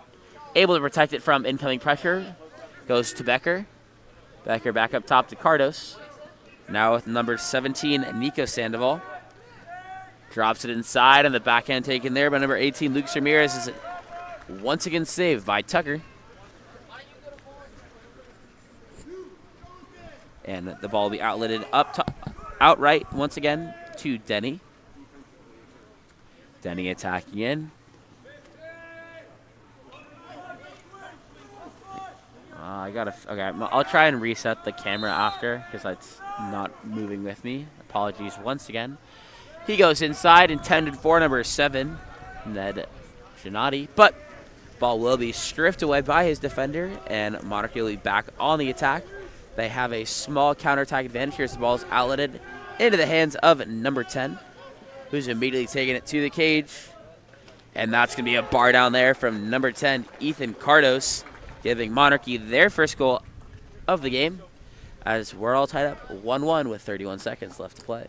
able to protect it from incoming pressure. Goes to Becker. Becker back up top to Cardos. Now with number 17, Nico Sandoval. Drops it inside, and the backhand taken there by number 18, Luke Ramirez, is once again saved by Tucker. And the ball will be outletted up top, outright once again to Denny. Denny attacking in. I'll try and reset the camera after because it's not moving with me. Apologies once again. He goes inside, intended for number 7, Ned Gennady, but ball will be stripped away by his defender, and Monarchy will be back on the attack. They have a small counterattack advantage here as the ball is outletted into the hands of number 10, who's immediately taking it to the cage. And that's going to be a bar down there from number 10, Ethan Cardos, giving Monarchy their first goal of the game, as we're all tied up 1-1 with 31 seconds left to play.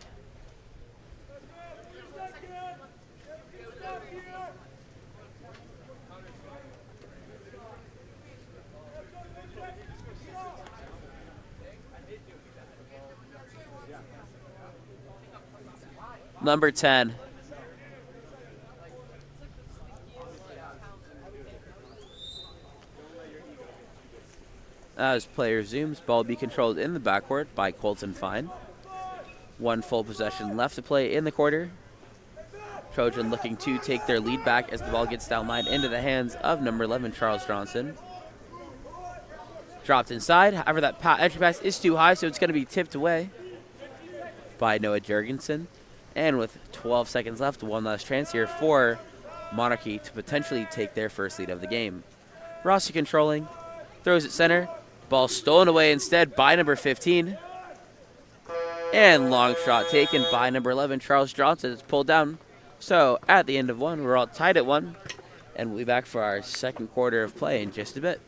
Number 10. As play resumes, ball will be controlled in the backcourt by Colton Fine. 1 full possession left to play in the quarter. Trojan looking to take their lead back as the ball gets down line into the hands of number 11, Charles Johnson. Dropped inside, however that entry pass is too high, so it's going to be tipped away by Noah Jurgensen. And with 12 seconds left, one last chance here for Monarchy to potentially take their first lead of the game. Rossi controlling, throws it center. Ball stolen away instead by number 15. And long shot taken by number 11, Charles Johnson. It's pulled down. So at the end of 1, we're all tied at 1. And we'll be back for our second quarter of play in just a bit.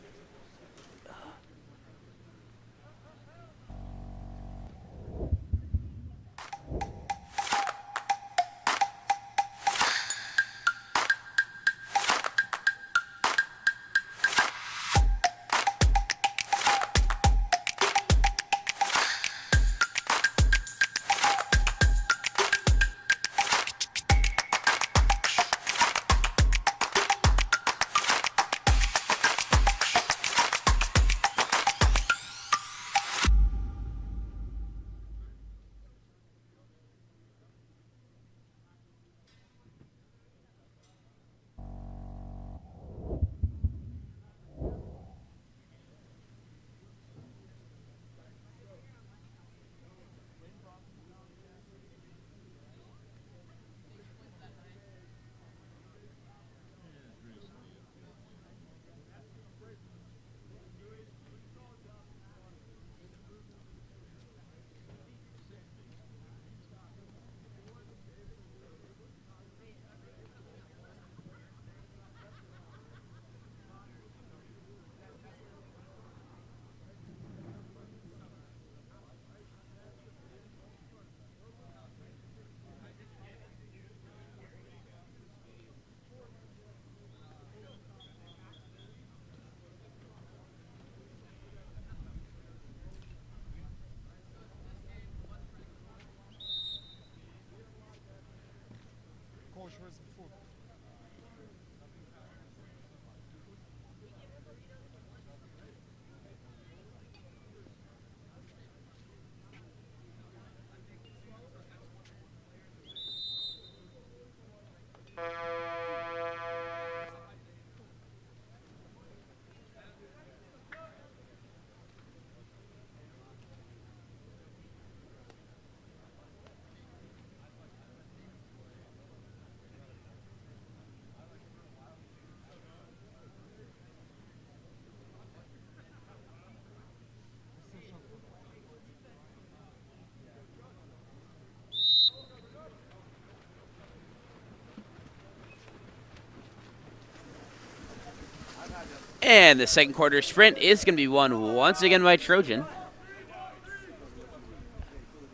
And the second quarter sprint is going to be won once again by Trojan,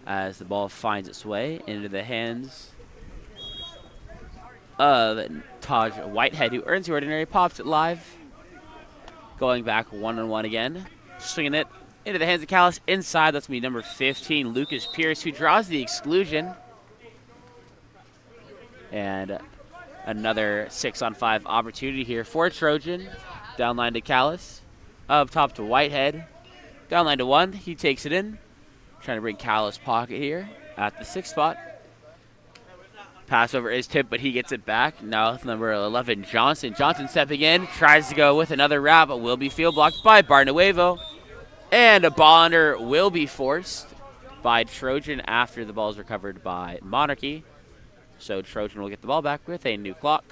as the ball finds its way into the hands of Taj Whitehead, who earns the ordinary, pops it live. Going back 1-on-1 again. Swinging it into the hands of Callis. Inside, that's going to be number 15, Lucas Pierce, who draws the exclusion. And another 6-on-5 opportunity here for Trojan. Downline to Callis. Up top to Whitehead. Downline to 1. He takes it in. Trying to bring Callis pocket here at the 6th spot. Pass over is tipped, but he gets it back. Now with number 11, Johnson. Johnson stepping in. Tries to go with another wrap, but will be field blocked by Barnuevo. And a ball under will be forced by Trojan after the ball is recovered by Monarchy. So Trojan will get the ball back with a new clock.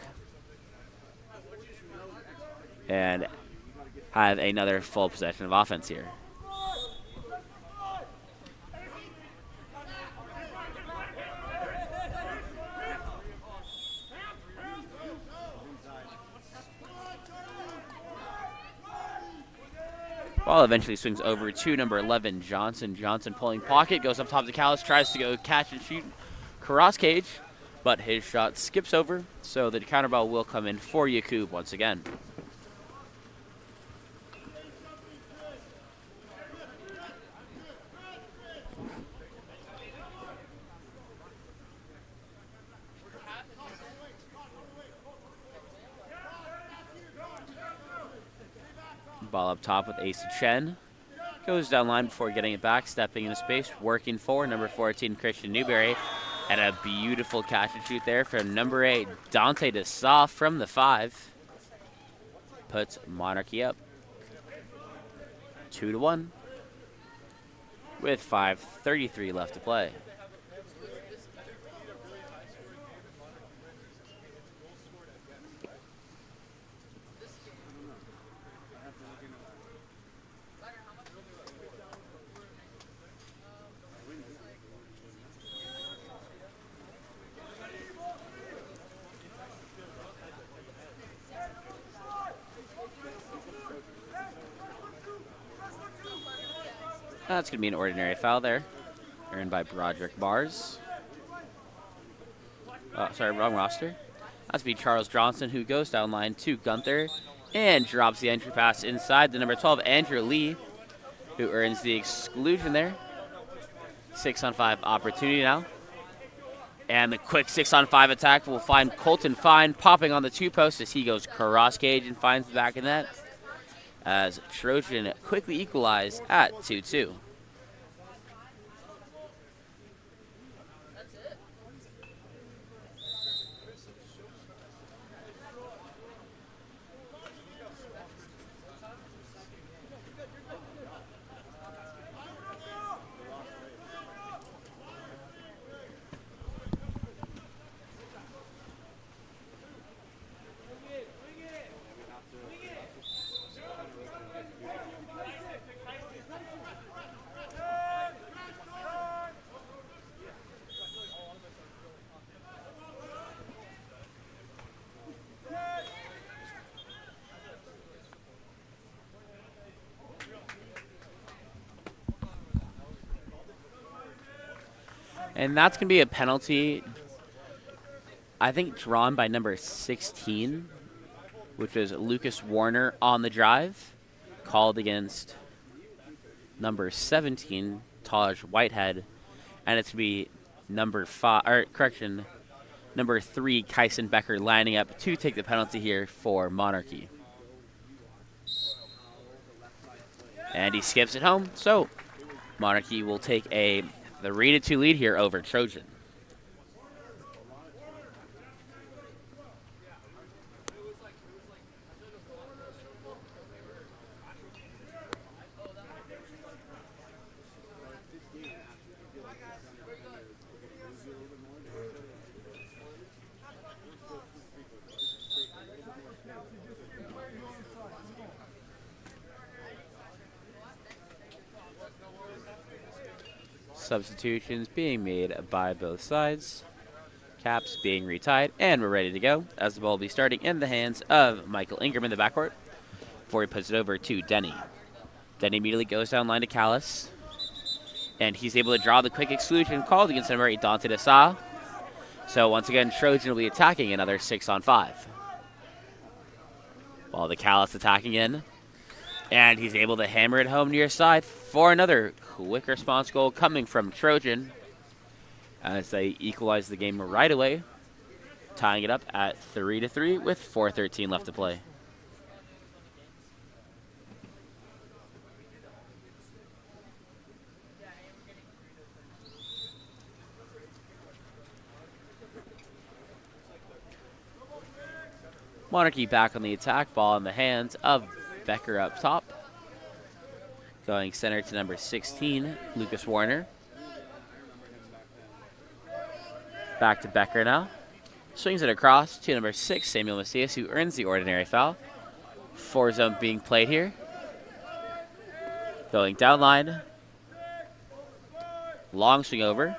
And have another full possession of offense here. Ball eventually swings over to number 11, Johnson. Johnson pulling pocket, goes up top to Callis, tries to go catch and shoot cross cage, but his shot skips over, so the counter ball will come in for Yakub once again. Ball up top with Asa Chen. Goes down line before getting it back, stepping into space, working for number 14, Christian Newberry. And a beautiful catch and shoot there from number 8, Dante DeSaw from the 5. Puts Monarchy up 2-1 with 5:33 left to play. That's going to be an ordinary foul there, earned by Broderick Bars. Sorry, wrong roster. That's going to be Charles Johnson, who goes down line to Gunther and drops the entry pass inside to number 12, Andrew Lee, who earns the exclusion there. 6-on-5 opportunity now. And the quick 6-on-5 attack will find Colton Fine popping on the 2-post as he goes cross cage and finds the back of net, as Trojan quickly equalize at 2-2. And that's going to be a penalty, I think, drawn by number 16, which is Lucas Warner on the drive, called against number 17, Taj Whitehead. And it's going to be number 5, or correction, Number 3, Kyson Becker, lining up to take the penalty here for Monarchy. And he skips it home, so Monarchy will take a 3-2 lead here over Trojan. Substitutions being made by both sides. Caps being retied, and we're ready to go as the ball will be starting in the hands of Michael Ingram in the backcourt before he puts it over to Denny. Denny immediately goes down line to Callis, and he's able to draw the quick exclusion called against number 8, Dante DeSa. So once again, Trojan will be attacking another 6-on-5. While the Callis attacking in, and he's able to hammer it home near side for another quick response goal coming from Trojan as they equalize the game right away, tying it up at 3-3 with 4:13 left to play. Monarchy back on the attack, ball in the hands of Becker up top. Going center to number 16, Lucas Warner. Back to Becker now. Swings it across to number 6, Samuel Macias, who earns the ordinary foul. 4-zone being played here. Going down line. Long swing over.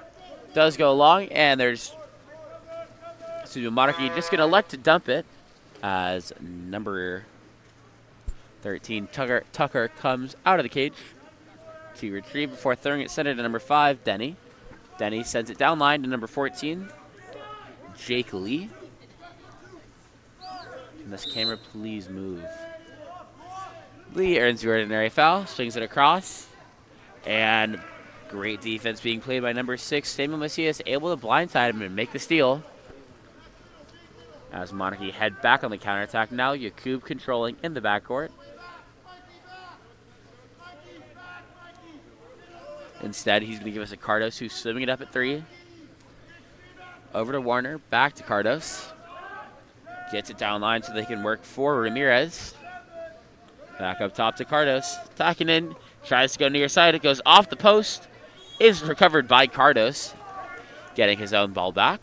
Does go long, and there's Monarchy just going to elect to dump it as number 13, Tucker comes out of the cage to retrieve before throwing it center to number 5, Denny. Denny sends it down line to number 14, Jake Lee. Can this camera please move? Lee earns the ordinary foul, swings it across, and great defense being played by number 6, Samuel Macias, able to blindside him and make the steal. As Monarchy head back on the counterattack now, Yakub controlling in the backcourt. Instead, he's going to give us a Cardos who's swimming it up at 3. Over to Warner, back to Cardos. Gets it down line so they can work for Ramirez. Back up top to Cardos. Attacking in, tries to go near side. It goes off the post. Is recovered by Cardos. Getting his own ball back.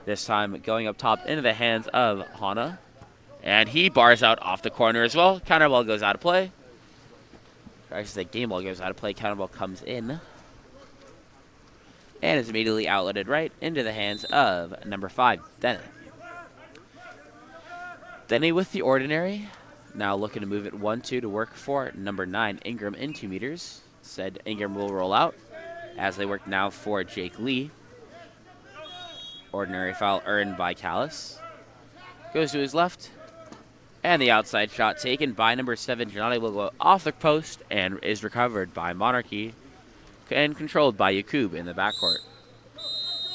This time going up top into the hands of Hana. And he bars out off the corner as well. Counter ball goes out of play. Or I should say game ball goes out of play. Counter ball comes in. And is immediately outletted right into the hands of number 5, Denny. Denny with the ordinary. Now looking to move it 1-2 to work for number 9, Ingram in 2 meters. Said Ingram will roll out as they work now for Jake Lee. Ordinary foul earned by Callis. Goes to his left. And the outside shot taken by number 7, Giannotti, will go off the post and is recovered by Monarchy and controlled by Yakub in the backcourt.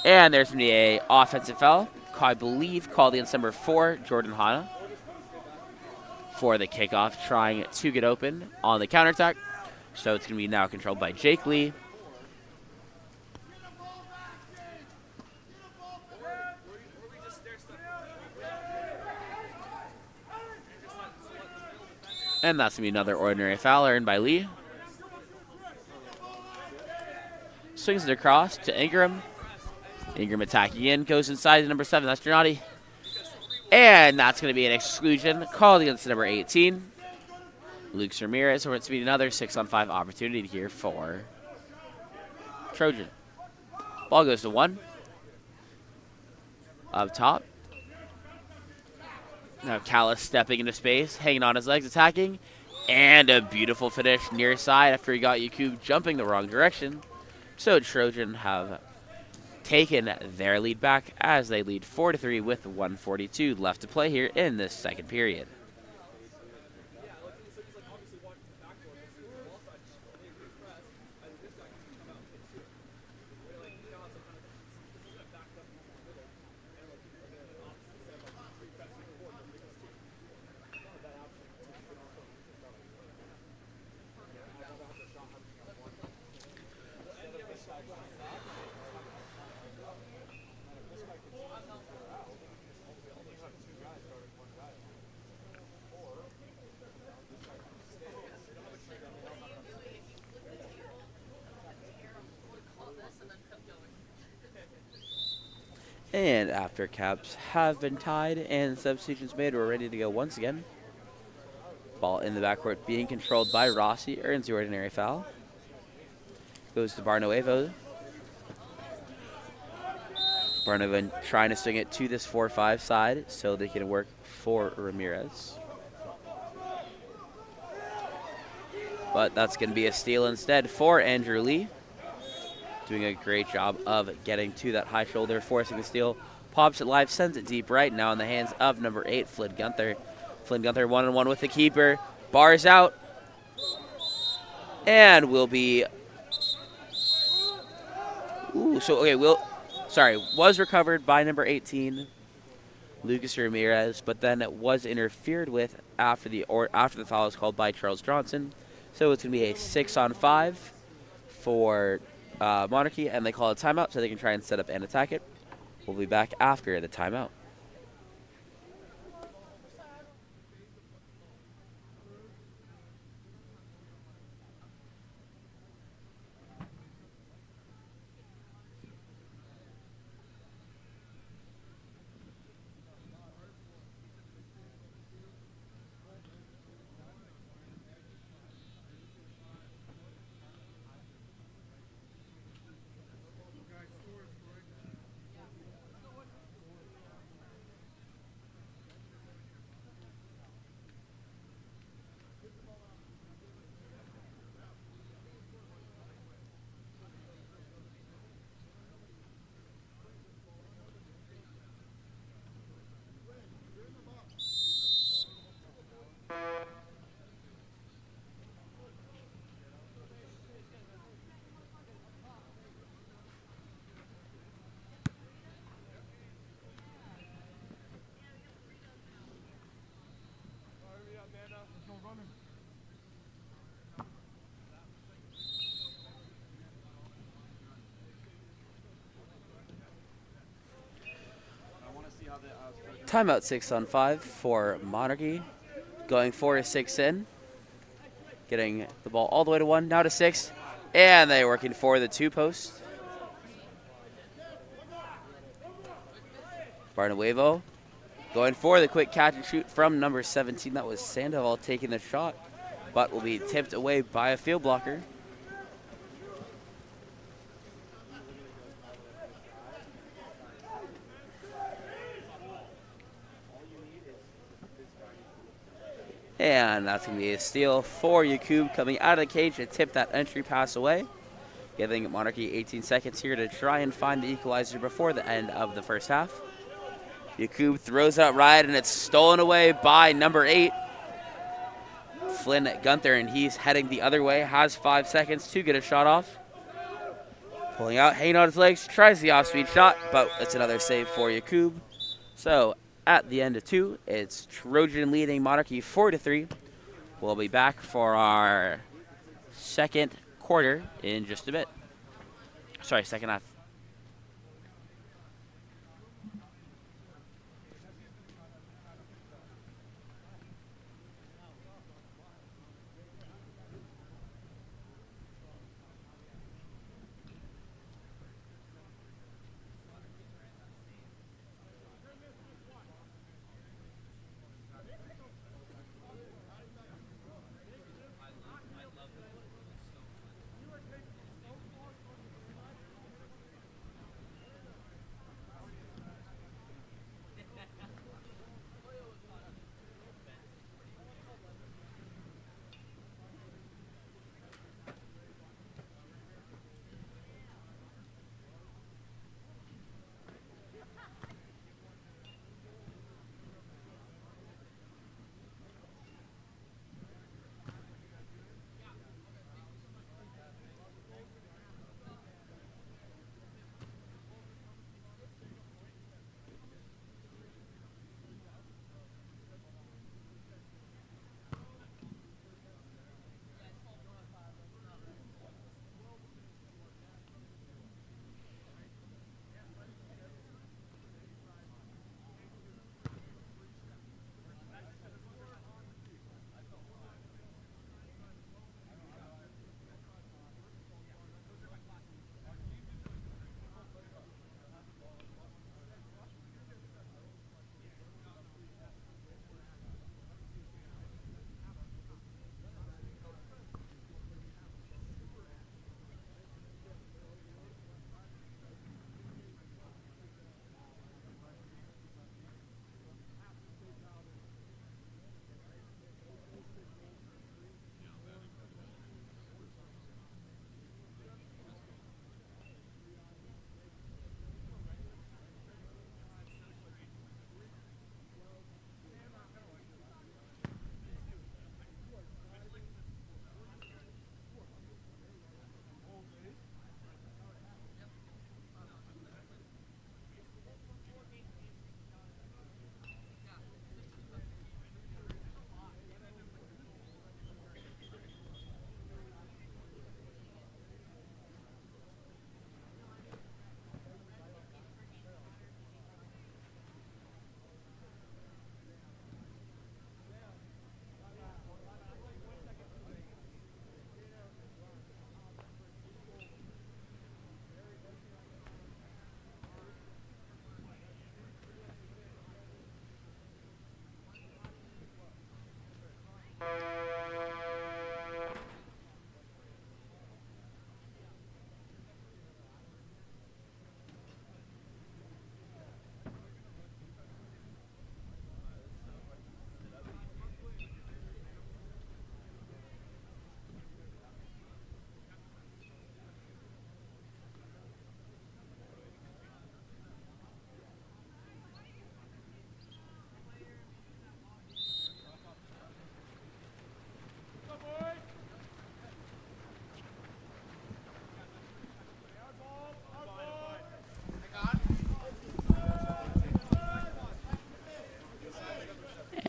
And there's going to be an offensive foul, I believe called against number 4, Jordan Hana, for the kickoff, trying to get open on the counterattack. So it's going to be now controlled by Jake Lee. And that's going to be another ordinary foul earned by Lee. Swings it across to Ingram. Ingram attacking in, goes inside to number 7, that's Giannotti. And that's going to be an exclusion called against number 18, Luke Ramirez. So it's going to be another 6-on-5 opportunity here for Trojan. Ball goes to 1. Up top. Now Callis stepping into space, hanging on his legs, attacking. And a beautiful finish near side after he got Yakub jumping the wrong direction. So Trojan have taken their lead back as they lead 4-3 with 1:42 left to play here in this second period. And after caps have been tied and substitutions made, we're ready to go once again. Ball in the backcourt being controlled by Rossi, earns the ordinary foul. Goes to Barnuevo. Barnuevo trying to swing it to this 4-5 side so they can work for Ramirez. But that's going to be a steal instead for Andrew Lee. Doing a great job of getting to that high shoulder, forcing the steal. Pops it live, sends it deep right, now in the hands of number 8, Flynn Gunther. Flynn Gunther one-on-one with the keeper. Bars out. And will be... Ooh, so, okay, was recovered by number 18, Lucas Ramirez, but then it was interfered with after the foul was called by Charles Johnson. So it's going to be a 6-on-5 for Monarchy, and they call a timeout so they can try and set up and attack it. We'll be back after the timeout. Timeout 6-on-5 for Monarchy. Going 4-6 in. Getting the ball all the way to 1, now to 6. And they're working for the 2-post. Barnuevo going for the quick catch and shoot from number 17. That was Sandoval taking the shot, but will be tipped away by a field blocker. And that's going to be a steal for Yakub coming out of the cage to tip that entry pass away. Giving Monarchy 18 seconds here to try and find the equalizer before the end of the first half. Yakub throws out right, and it's stolen away by number 8, Flynn Gunther, and he's heading the other way. Has 5 seconds to get a shot off. Pulling out, hanging on his legs, tries the off-speed shot, but it's another save for Yakub. So at the end of 2, it's Trojan leading Monarchy 4-3. We'll be back for our second quarter in just a bit. Sorry, second half.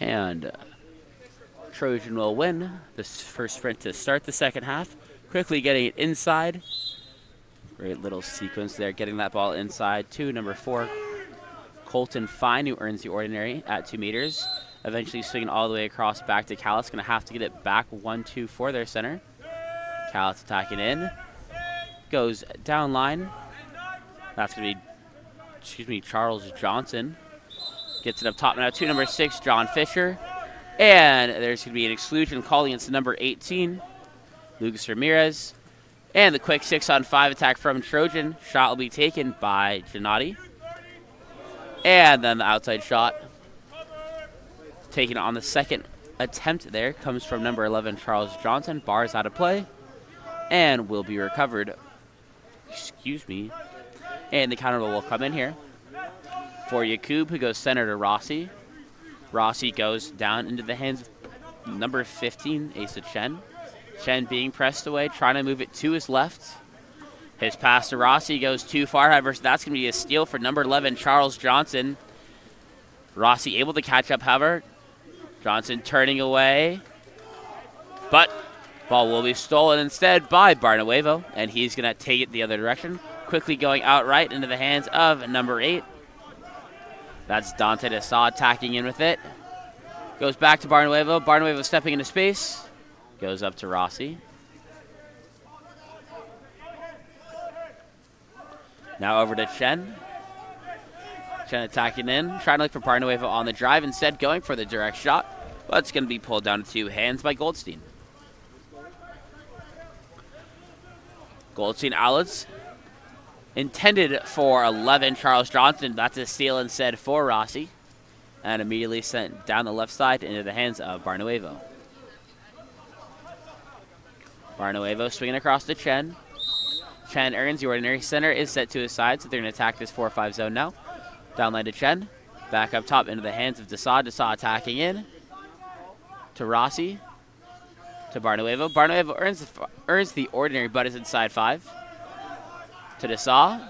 And Trojan will win this first sprint to start the second half. Quickly getting it inside. Great little sequence there, getting that ball inside to number 4, Colton Fine, who earns the ordinary at 2 meters. Eventually swinging all the way across back to Callis. Going to have to get it back 1-2 for their center. Callis attacking in. Goes down line. That's going to be, Charles Johnson. Gets it up top now to number 6, John Fisher. And there's going to be an exclusion calling against number 18, Lucas Ramirez. And the quick 6-on-5 attack from Trojan. Shot will be taken by Gennady. And then the outside shot taken on the second attempt there comes from number 11, Charles Johnson. Bars out of play and will be recovered. And the counter will come in here for Yakub, who goes center to Rossi. Rossi goes down into the hands of number 15, Asa Chen. Chen being pressed away, trying to move it to his left. His pass to Rossi goes too far, however, so that's going to be a steal for number 11, Charles Johnson. Rossi able to catch up, however. Johnson turning away. But ball will be stolen instead by Barnuevo, and he's going to take it the other direction. Quickly going outright into the hands of number 8. That's Dante Desaw attacking in with it. Goes back to Barnuevo. Barnuevo stepping into space. Goes up to Rossi. Now over to Chen. Chen attacking in, trying to look for Barnuevo on the drive. Instead going for the direct shot, but it's going to be pulled down to 2 hands by Goldstein. Goldstein outlets. Intended for 11, Charles Johnson. That's a steal instead for Rossi. And immediately sent down the left side into the hands of Barnuevo. Barnuevo swinging across to Chen. Chen earns the ordinary. Center is set to his side, so they're going to attack this 4-5 zone now. Downline to Chen. Back up top into the hands of Desaw. Desaw attacking in to Rossi. To Barnuevo. Barnuevo earns the ordinary, but is inside 5. To Desaw.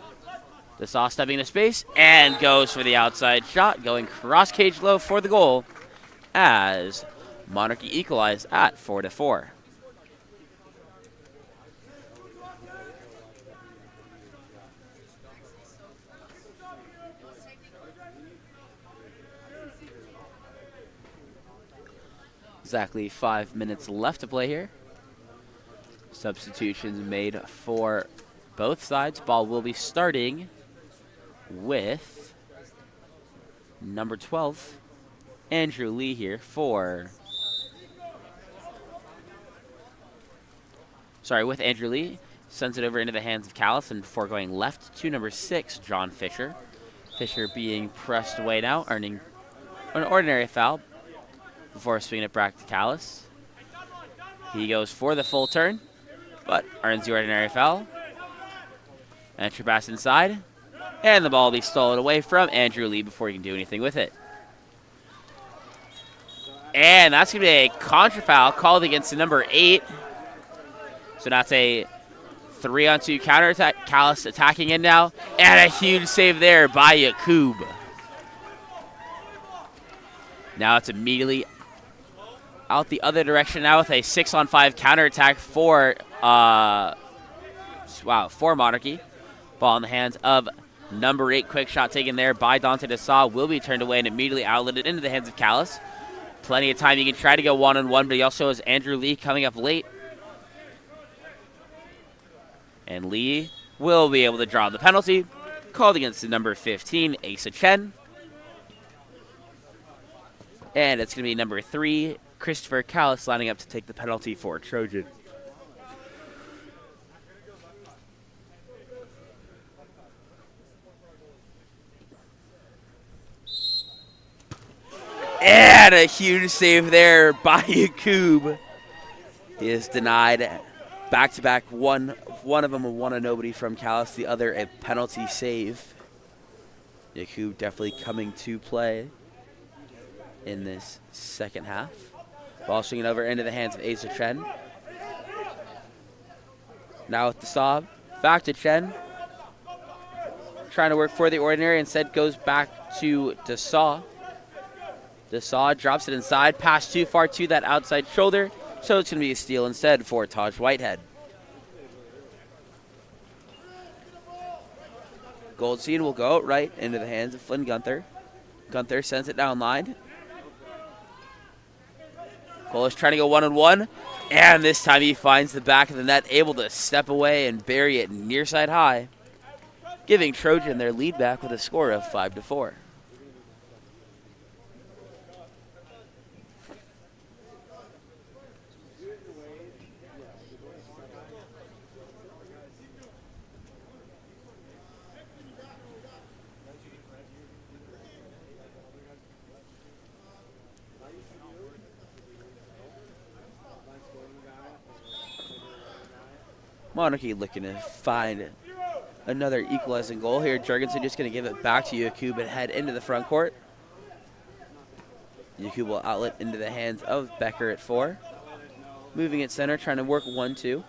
Desaw stepping into space and goes for the outside shot, going cross cage low for the goal as Monarchy equalized at 4-4. Exactly 5 minutes left to play here. Substitutions made for both sides. Ball will be starting with number 12, Andrew Lee here with Andrew Lee. Sends it over into the hands of Callis, and before going left to number 6, John Fisher. Fisher being pressed away now, earning an ordinary foul before swinging it back to Callis. He goes for the full turn, but earns the ordinary foul. Entry pass inside, and the ball will be stolen away from Andrew Lee before he can do anything with it. And that's going to be a contra foul called against the number 8. So that's a 3-on-2 counterattack. Callis attacking in now, and a huge save there by Yakub. Now it's immediately out the other direction now with a 6-on-5 counterattack for Monarchy. Ball in the hands of number 8. Quick shot taken there by Dante Desaw. Will be turned away and immediately outletted into the hands of Callis. Plenty of time. He can try to go one-on-one, but he also has Andrew Lee coming up late. And Lee will be able to draw the penalty. Called against the number 15, Asa Chen. And it's going to be number 3, Christopher Callis, lining up to take the penalty for Trojan. And a huge save there by Yakub. He is denied back-to-back. One of them a one-on-nobody from Callis, the other a penalty save. Yakub definitely coming to play in this second half. Ball swinging over into the hands of Asa Chen. Now with Desaw, back to Chen. Trying to work for the ordinary, instead goes back to Desaw. DeSaw drops it inside, pass too far to that outside shoulder, so it's going to be a steal instead for Taj Whitehead. Goldstein will go out right into the hands of Flynn Gunther. Gunther sends it down line. Cole is trying to go one-on-one, and this time he finds the back of the net, able to step away and bury it near side high, giving Trojan their lead back with a score of 5-4. Monarchy looking to find another equalizing goal here. Jurgensen just going to give it back to Yakub and head into the front court. Yakub will outlet into the hands of Becker at 4. Moving at center, trying to work 1-2.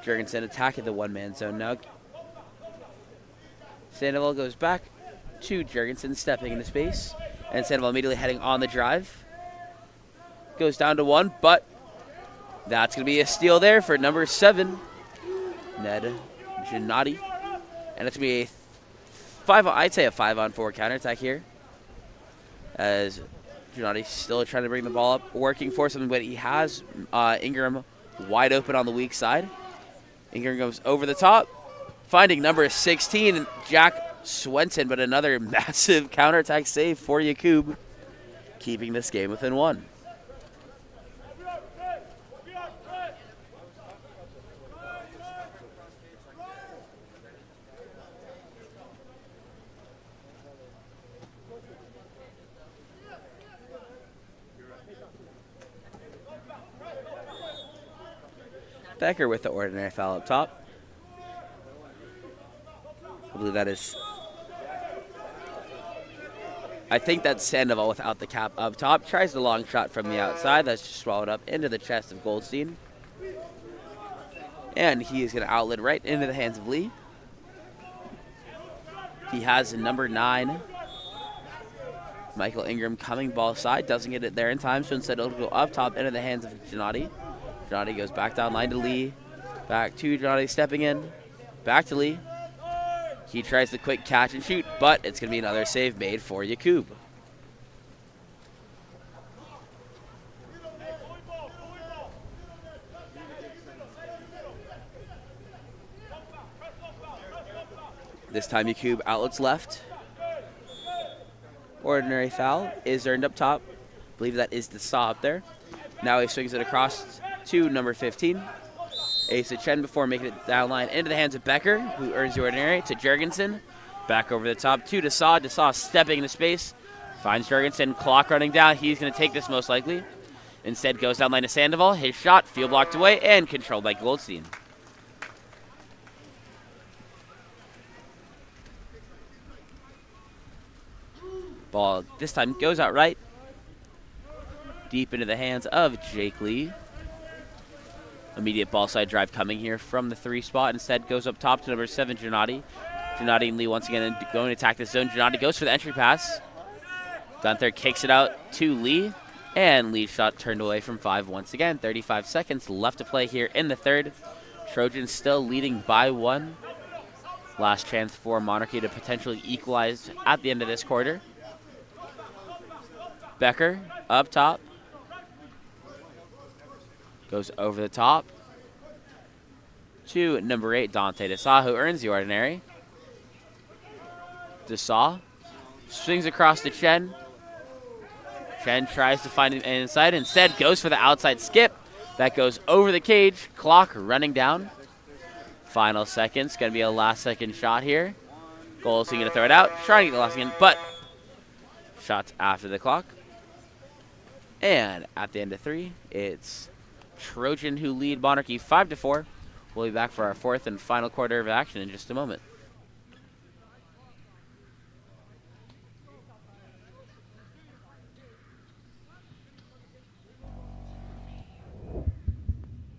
Jurgensen attacking the one-man zone now. Sandoval goes back to Jurgensen, stepping into space. And Sandoval immediately heading on the drive. Goes down to 1, but that's going to be a steal there for number 7, Ned Gennady. And it's going to be I'd say a 5-on-4 counterattack here, as Gennady still trying to bring the ball up, working for something, but he has Ingram wide open on the weak side. Ingram goes over the top, finding number 16, Jack Swenson, but another massive counterattack save for Yakub, keeping this game within 1. Becker with the ordinary foul up top. I believe that is... I think that's Sandoval without the cap up top. Tries the long shot from the outside. That's just swallowed up into the chest of Goldstein. And he is going to outlet right into the hands of Lee. He has number 9, Michael Ingram, coming ball side. Doesn't get it there in time, so instead it'll go up top into the hands of Gennady. Gennady goes back down line to Lee. Back to Gennady stepping in. Back to Lee. He tries the quick catch and shoot, but it's going to be another save made for Yakub. This time Yakub outlets left. Ordinary foul is earned up top. I believe that is the saw up there. Now he swings it across to number 15. Asa Chen before making it down line into the hands of Becker, who earns the ordinary, to Jurgensen. Back over the top to DeSaw. DeSaw stepping into space. Finds Jurgensen, clock running down. He's going to take this most likely. Instead goes down line to Sandoval. His shot, field blocked away, and controlled by Goldstein. Ball this time goes out right. Deep into the hands of Jake Lee. Immediate ball side drive coming here from the 3 spot. Instead goes up top to number 7, Gennady. Gennady and Lee once again going to attack this zone. Gennady goes for the entry pass. Gunther kicks it out to Lee. And Lee's shot turned away from 5 once again. 35 seconds left to play here in the 3rd. Trojans still leading by 1. Last chance for Monarchy to potentially equalize at the end of this quarter. Becker up top. Goes over the top to number 8, Dante DeSaw, who earns the ordinary. DeSaw swings across to Chen. Chen tries to find him inside. Instead goes for the outside skip. That goes over the cage. Clock running down. Final seconds. Going to be a last-second shot here. Goldstein going to throw it out. Trying to get the last second, but shots after the clock. And at the end of 3, it's Trojan who lead Monarchy 5-4. We'll be back for our 4th and final quarter of action in just a moment.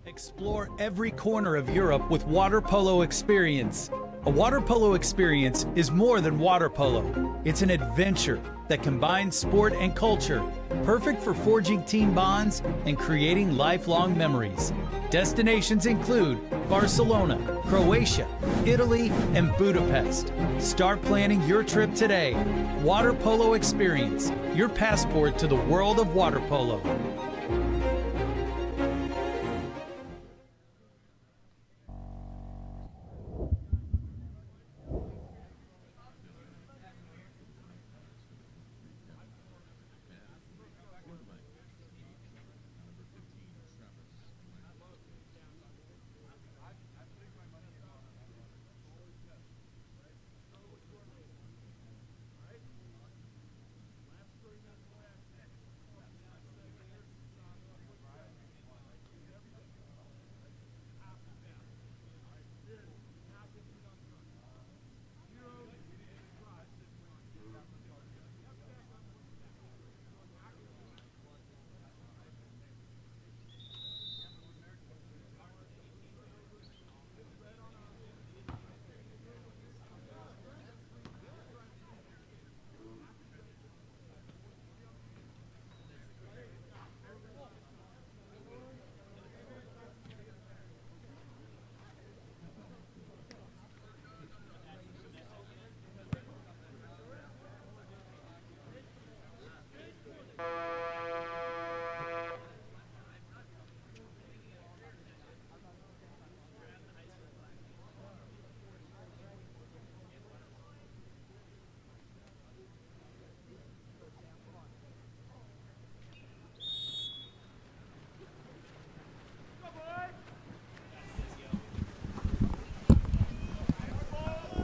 Explore every corner of Europe with water polo experience. A water polo experience is more than water polo. It's an adventure that combines sport and culture, perfect for forging team bonds and creating lifelong memories. Destinations include Barcelona, Croatia, Italy, and Budapest. Start planning your trip today. Water Polo Experience, your passport to the world of water polo.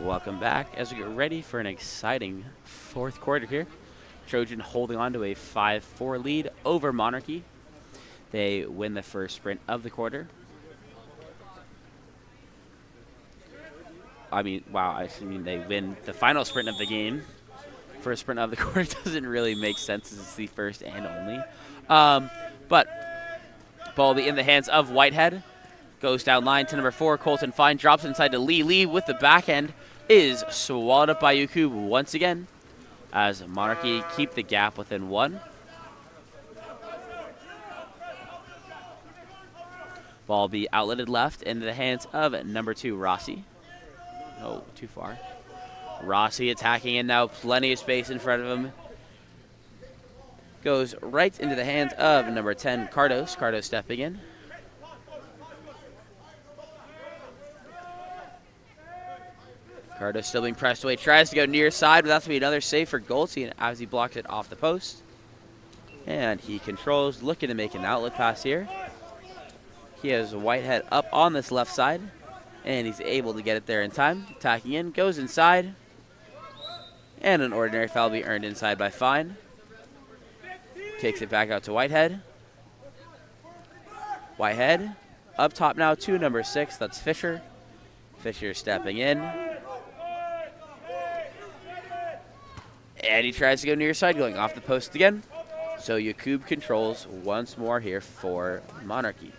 Welcome back as we get ready for an exciting fourth quarter here. Trojan holding on to a 5-4 lead over Monarchy. They win the first sprint of the quarter. They win the final sprint of the game. First sprint of the quarter doesn't really make sense as it's the first and only. But ball will be in the hands of Whitehead. Goes down line to number 4, Colton Fine. Drops inside to Lee. Lee with the backhand is swallowed up by Yakub once again as Monarchy keep the gap within 1. Ball be outletted left into the hands of number 2, Rossi. Oh, too far. Rossi attacking in now. Plenty of space in front of him. Goes right into the hands of number 10, Cardos. Cardos stepping in. Cardos still being pressed away. Tries to go near side, but that's going to be another save for Goldstein as he blocks it off the post. And he controls, looking to make an outlet pass here. He has Whitehead up on this left side, and he's able to get it there in time. Attacking in, goes inside. And an ordinary foul will be earned inside by Fine. Kicks it back out to Whitehead. Whitehead up top now to number 6, that's Fisher. Fisher stepping in. And he tries to go near side, going off the post again. So Yakub controls once more here for Monarchy.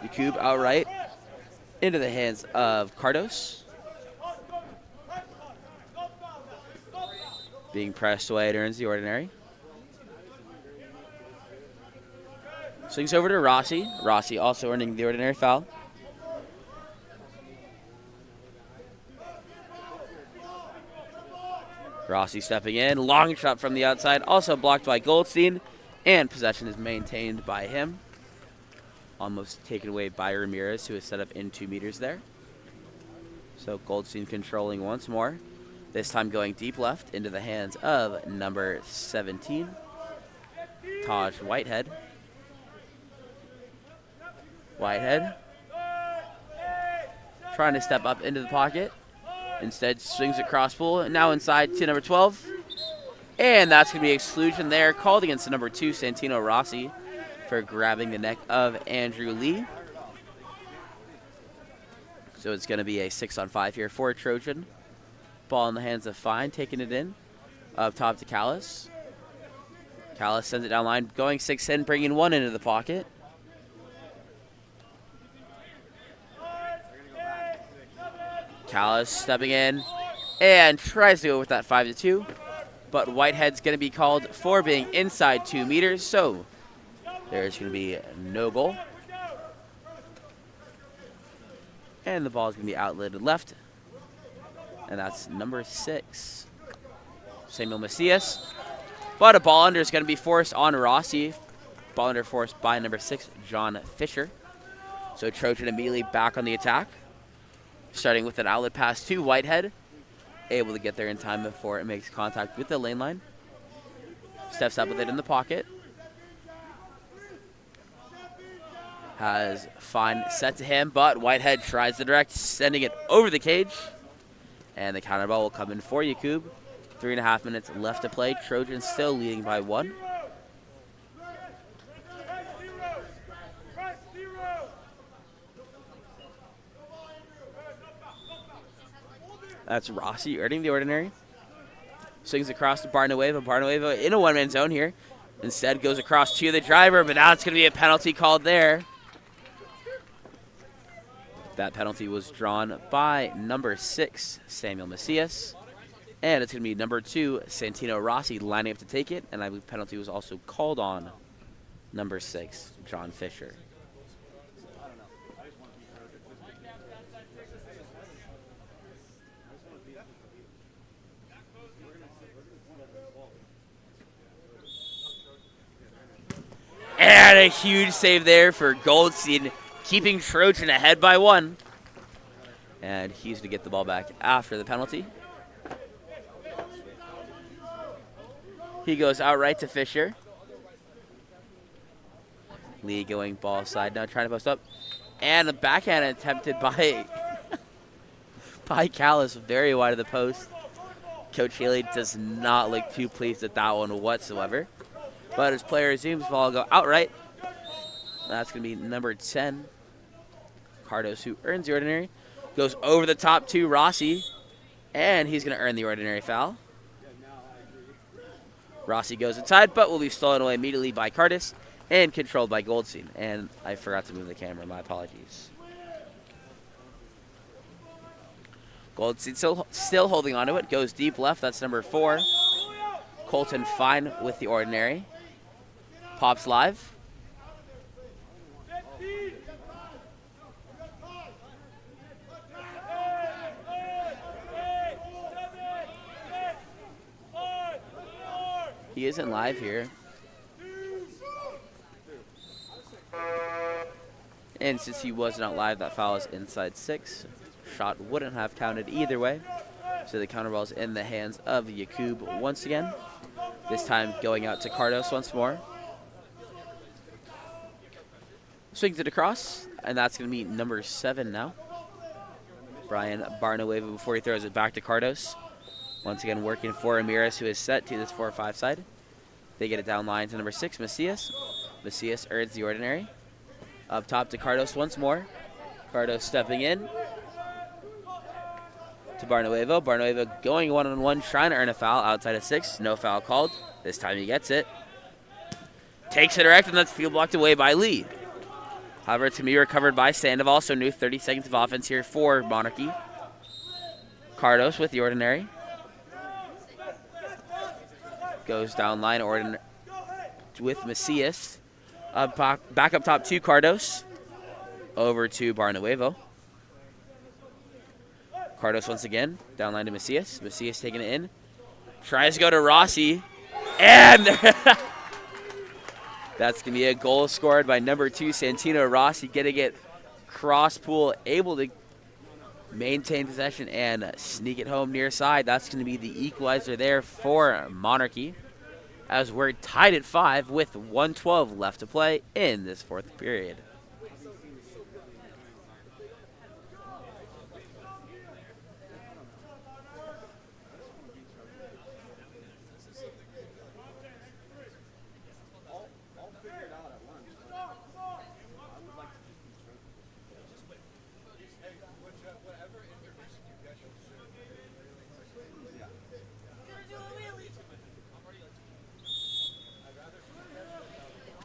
Yakub outright into the hands of Cardos. Being pressed away, it earns the ordinary. Swings over to Rossi. Rossi also earning the ordinary foul. Rossi stepping in. Long shot from the outside. Also blocked by Goldstein. And possession is maintained by him. Almost taken away by Ramirez, who is set up in 2 meters there. So Goldstein controlling once more. This time going deep left into the hands of number 17, Taj Whitehead. Whitehead trying to step up into the pocket. Instead swings across pool. And now inside to number 12. And that's going to be exclusion there. Called against the number 2, Santino Rossi, for grabbing the neck of Andrew Lee. So it's going to be a 6-on-5 here for Trojan. Ball in the hands of Fine, taking it in. Up top to Callis. Callis sends it down line, going 6-in, bringing 1 into the pocket. Callis stepping in and tries to go with that 5-2, but Whitehead's going to be called for being inside 2 meters, so there's going to be no goal. And the ball is going to be outletted left, and that's number 6, Samuel Macias. But a ball under is going to be forced on Rossi. Ball under forced by number 6, John Fisher. So Trojan immediately back on the attack, starting with an outlet pass to Whitehead. Able to get there in time before it makes contact with the lane line. Steps up with it in the pocket. Has fine set to him, but Whitehead tries to direct, sending it over the cage. And the counter ball will come in for Yakub. 3.5 minutes left to play. Trojan still leading by 1. That's Rossi earning the ordinary. Swings across to Barnuevo. Barnuevo in a one-man zone here. Instead goes across to the driver, but now it's going to be a penalty called there. That penalty was drawn by number 6, Samuel Macias. And it's going to be number 2, Santino Rossi, lining up to take it. And I believe penalty was also called on number 6, John Fisher. And a huge save there for Goldstein, keeping Trojan ahead by 1. And he's going to get the ball back after the penalty. He goes outright to Fisher. Lee going ball side now, trying to post up. And a backhand attempted by, by Callis, very wide of the post. Coach Haley does not look too pleased with that one whatsoever. But his player resumes, ball go outright. That's going to be number 10, Cardos, who earns the ordinary. Goes over the top to Rossi, and he's going to earn the ordinary foul. Rossi goes inside, but will be stolen away immediately by Cardis and controlled by Goldstein. And I forgot to move the camera. My apologies. Goldstein still holding on to it. Goes deep left. That's number 4. Colton Fine with the ordinary. Pops live. He isn't live here. And since he was not live, that foul is inside 6. Shot wouldn't have counted either way. So the counter ball's in the hands of Yakub once again. This time going out to Cardos once more. Swings it across, and that's going to be number 7 now. Brian Barnuevo before he throws it back to Cardos. Once again working for Ramirez, who is set to this 4-5 side. They get it down line to number 6, Macias. Macias earns the ordinary. Up top to Cardos once more. Cardos stepping in to Barnuevo. Barnuevo going one-on-one, trying to earn a foul outside of 6. No foul called. This time he gets it. Takes it direct, and that's field blocked away by Lee. However, it's going to be recovered by Sandoval, so new 30 seconds of offense here for Monarchy. Cardos with the ordinary. Goes down line with Macias. Back up top to Cardos. Over to Barnuevo. Cardos once again. Down line to Macias. Macias taking it in. Tries to go to Rossi. And that's going to be a goal scored by number 2, Santino Rossi, getting it cross pool, able to maintain possession and sneak it home near side. That's going to be the equalizer there for Monarchy, as we're tied at 5 with 1:12 left to play in this 4th period.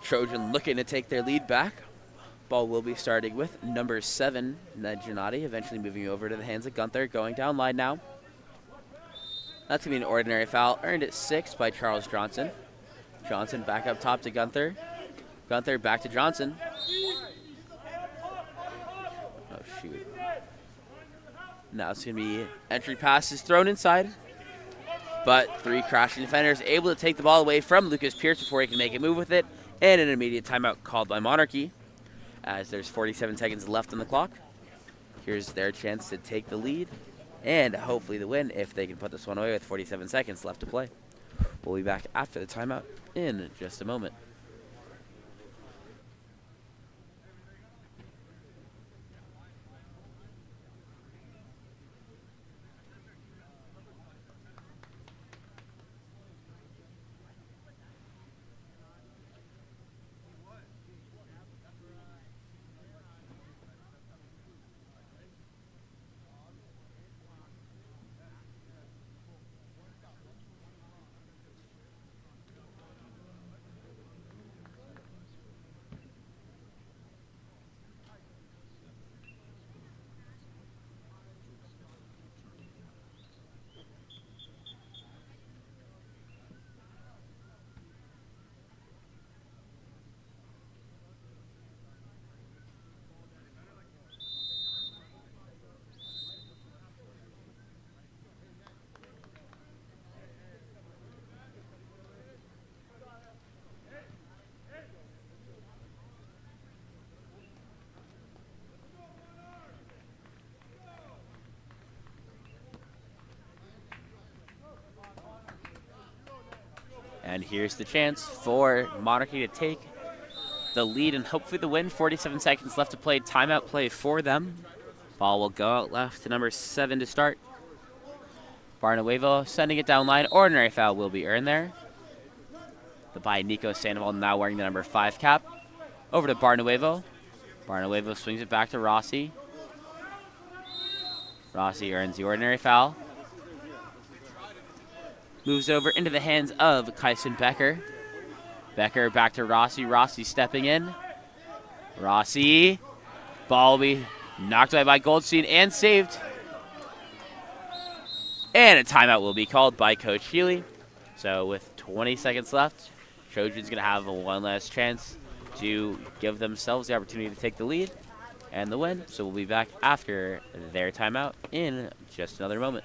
Trojan looking to take their lead back. Ball will be starting with number 7, Ned Giannotti, eventually moving over to the hands of Gunther, going down line now. That's going to be an ordinary foul, earned at 6 by Charles Johnson. Johnson back up top to Gunther. Gunther back to Johnson. Oh, shoot. Now it's going to be entry passes thrown inside. But 3 crashing defenders able to take the ball away from Lucas Pierce before he can make a move with it. And an immediate timeout called by Monarchy, as there's 47 seconds left on the clock. Here's their chance to take the lead and hopefully the win if they can put this one away with 47 seconds left to play. We'll be back after the timeout in just a moment. And here's the chance for Monarchy to take the lead and hopefully the win. 47 seconds left to play. Timeout play for them. Ball will go out left to number 7 to start. Barnanuevo sending it down line. Ordinary foul will be earned there. The by Nico Sandoval, now wearing the number 5 cap. Over to Barnanuevo. Barnanuevo swings it back to Rossi. Rossi earns the ordinary foul. Moves over into the hands of Kyson Becker. Becker back to Rossi. Rossi stepping in. Rossi. Ball will be knocked away by Goldstein and saved. And a timeout will be called by Coach Healy. So with 20 seconds left, Trojan's going to have one last chance to give themselves the opportunity to take the lead and the win. So we'll be back after their timeout in just another moment.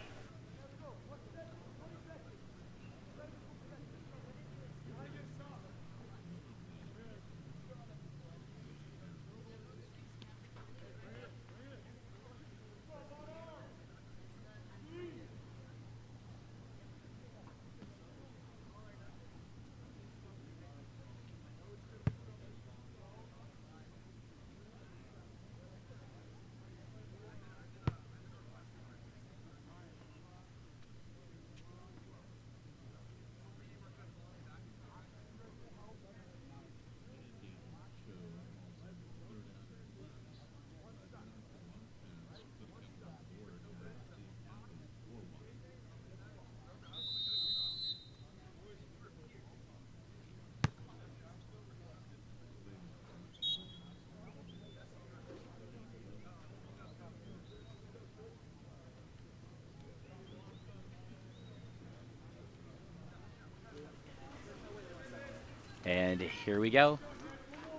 And here we go.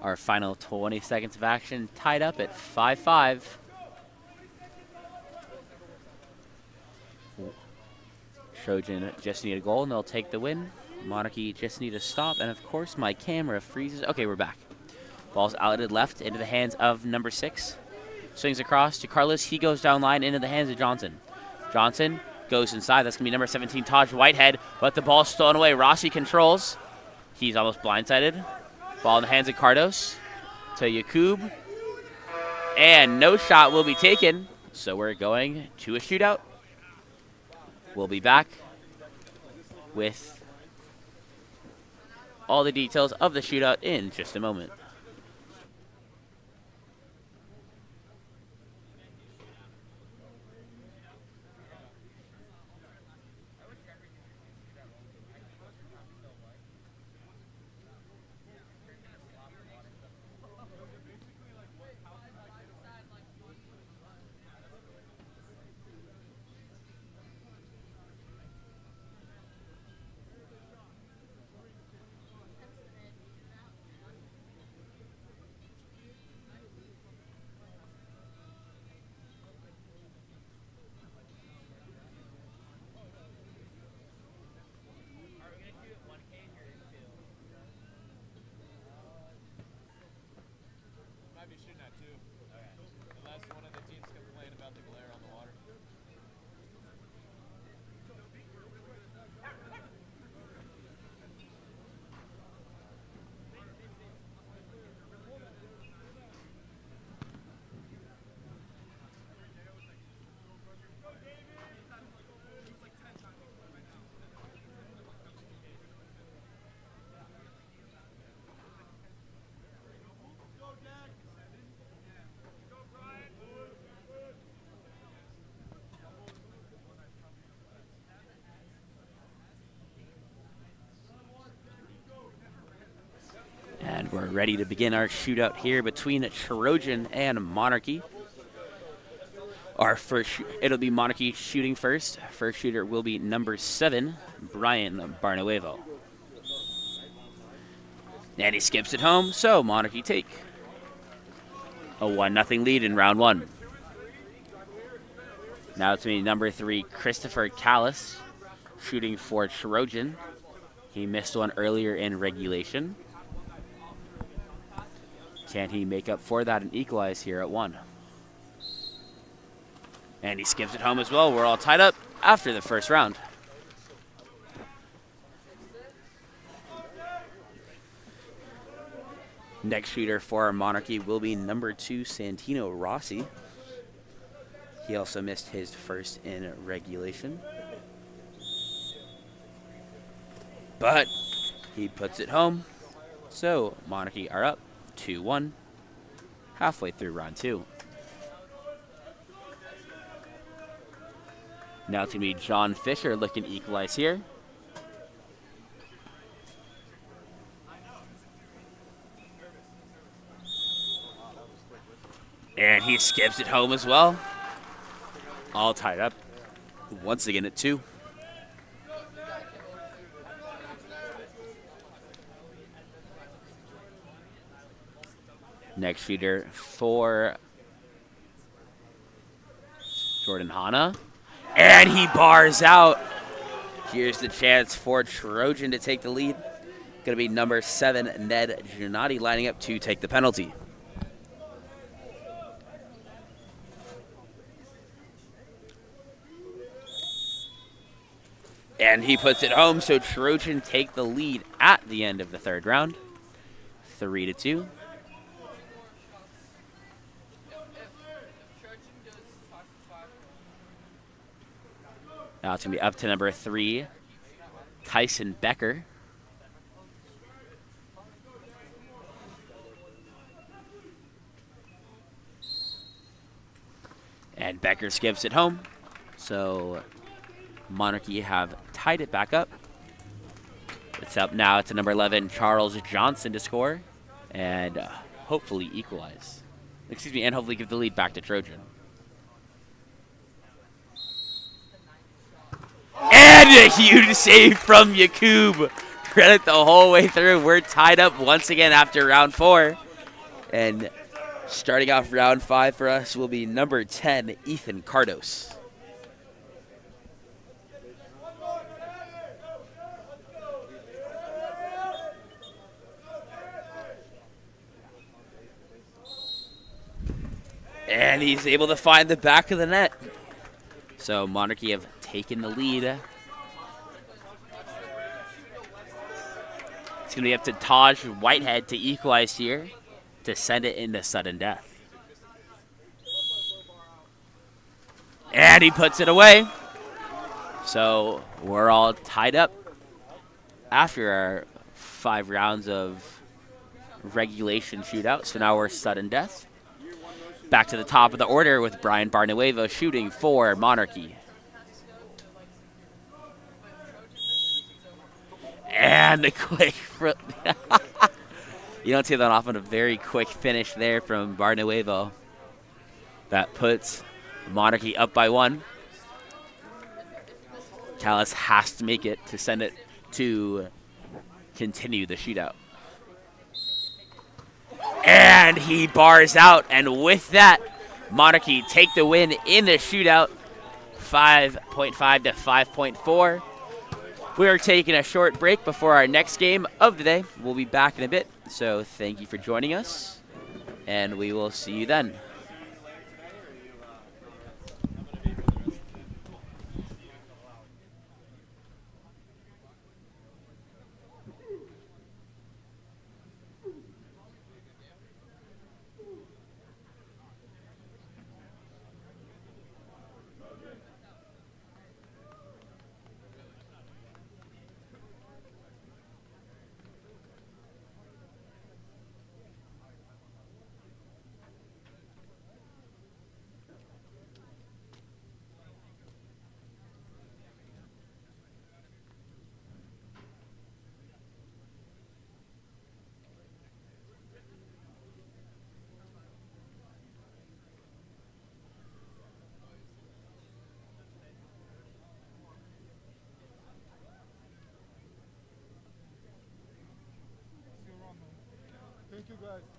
Our final 20 seconds of action, tied up at 5-5. Trojan just need a goal and they'll take the win. Monarchy just need a stop, and of course my camera freezes. Okay, we're back. Ball's outed left into the hands of number 6. Swings across to Carlos. He goes down line into the hands of Johnson. Johnson goes inside. That's going to be number 17, Taj Whitehead, but the ball's stolen away. Rossi controls. He's almost blindsided. Ball in the hands of Cardos to Yakub. And no shot will be taken. So we're going to a shootout. We'll be back with all the details of the shootout in just a moment. We're ready to begin our shootout here between Trojan and Monarchy. Our it'll be Monarchy shooting first. First shooter will be number 7, Brian Barnuevo. And he skips it home, so Monarchy take a 1-0 lead in round 1. Now it's me, number 3, Christopher Callis, shooting for Trojan. He missed one earlier in regulation. Can he make up for that and equalize here at 1? And he skips it home as well. We're all tied up after the first round. Next shooter for our Monarchy will be number 2, Santino Rossi. He also missed his first in regulation. But he puts it home. So Monarchy are up 2-1 halfway through round 2. Now it's going to be John Fisher looking to equalize here. And he skips it home as well. All tied up once again at 2. Next shooter for Jordan Hanna. And he bars out. Here's the chance for Trojan to take the lead. Going to be number 7, Ned Giannotti, lining up to take the penalty. And he puts it home, so Trojan take the lead at the end of the third round, 3-2. Now it's going to be up to number 3, Tyson Becker. And Becker skips it home. So Monarchy have tied it back up. It's up now to number 11, Charles Johnson, to score and hopefully equalize. Excuse me, and hopefully give the lead back to Trojan. And a huge save from Yakub. Read it the whole way through. We're tied up once again after round 4. And starting off round 5 for us will be number 10, Ethan Cardos. And he's able to find the back of the net. So Monarchy have taken the lead. It's going to be up to Taj Whitehead to equalize here to send it into sudden death. And he puts it away. So we're all tied up after our 5 rounds of regulation shootout. So now we're sudden death. Back to the top of the order with Brian Barnuevo shooting for Monarchy. And a quick... You don't see that often, a very quick finish there from Barnuevo. That puts Monarchy up by 1. Callis has to make it to send it to continue the shootout. And he bars out, and with that, Monarchy take the win in the shootout, 5.5 to 5.4. We are taking a short break before our next game of the day. We'll be back in a bit, so thank you for joining us, and we will see you then. guys.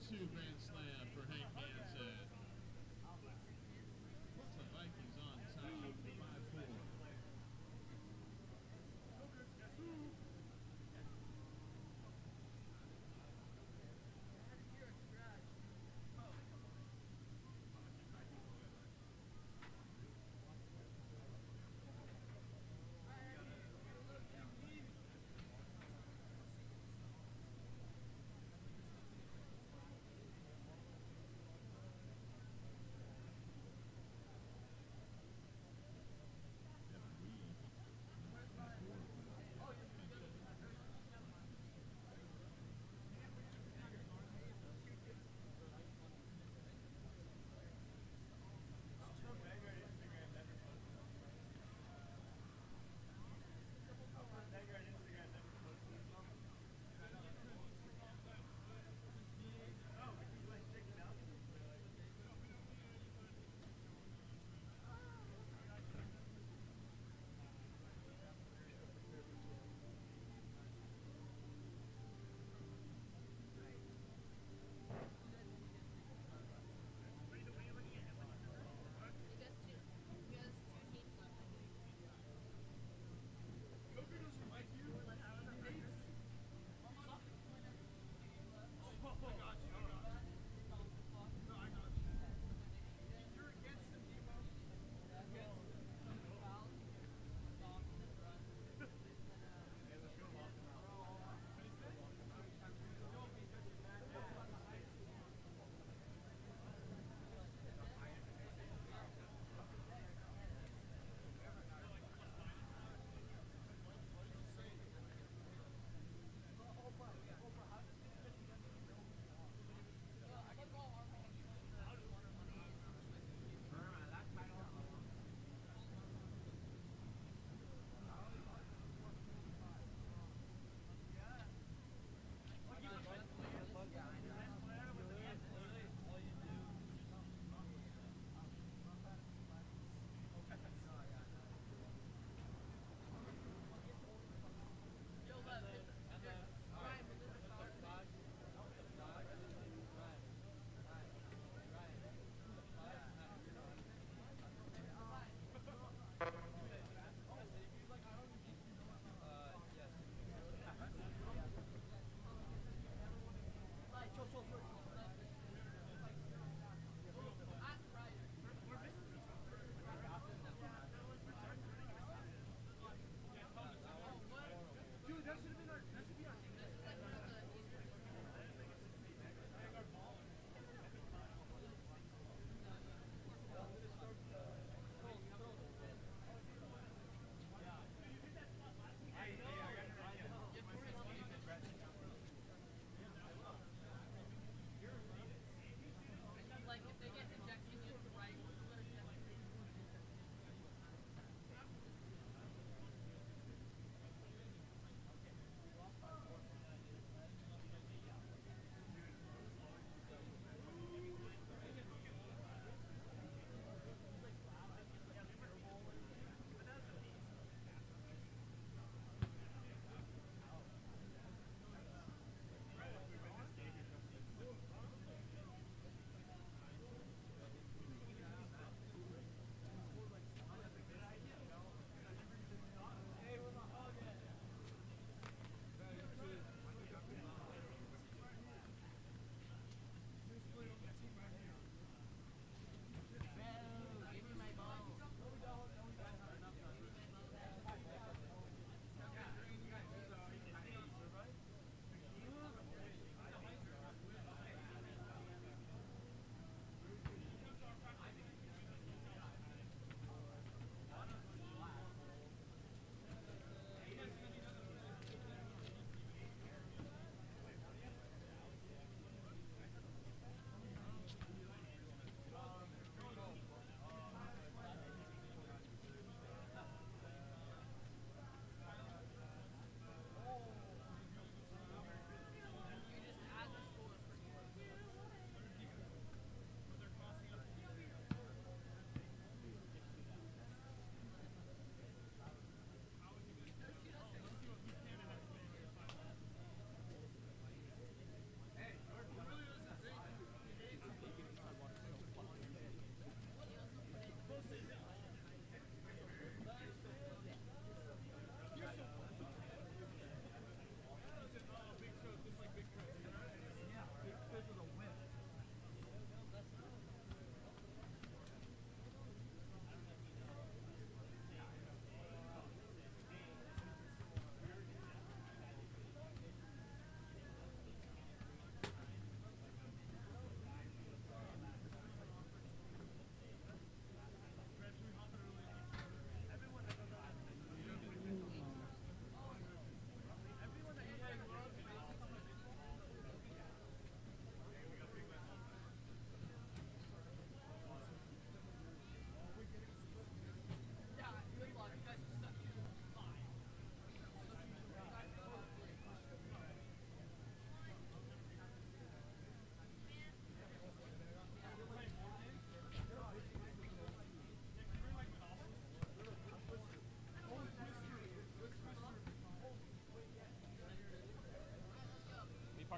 22 grand slam for Hank Hansen. Puts the Vikings on top, 5-4.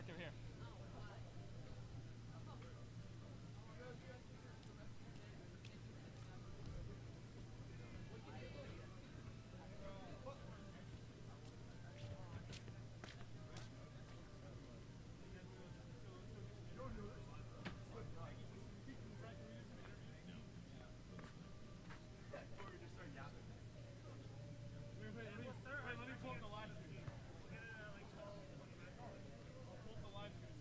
Mark through here. Let me pull up the live stream. Pull up the live stream.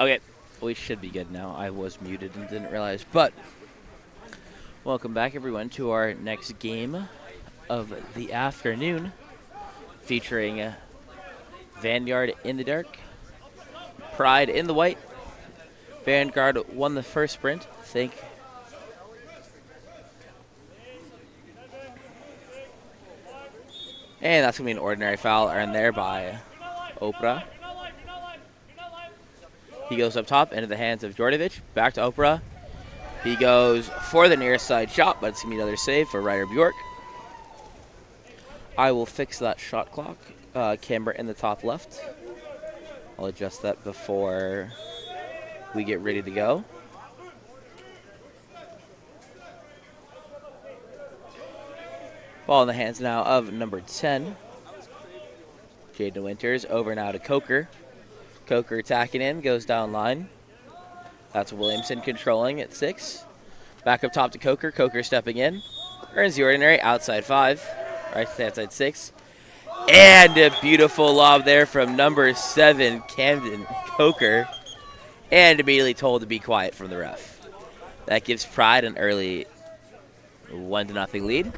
Okay, we should be good now. I was muted and didn't realize. But welcome back, everyone, to our next game of the afternoon, featuring Vanguard in the dark, Pride in the white. Vanguard won the first sprint. And that's going to be an ordinary foul earned there by Oprah. He goes up top into the hands of Djordjevic. Back to Oprah. He goes for the near side shot, but it's going to be another save for Ryder Bjork. I will fix that shot clock camera in the top left. I'll adjust that before we get ready to go. Ball in the hands now of number 10. Jaden Winters over now to Coker. Coker attacking in, goes down line. That's Williamson controlling at 6. Back up top to Coker. Coker stepping in. Earns the ordinary outside 5. Right, outside 6. And a beautiful lob there from number 7, Camden Coker. And immediately told to be quiet from the ref. That gives Pride an early 1-0 lead.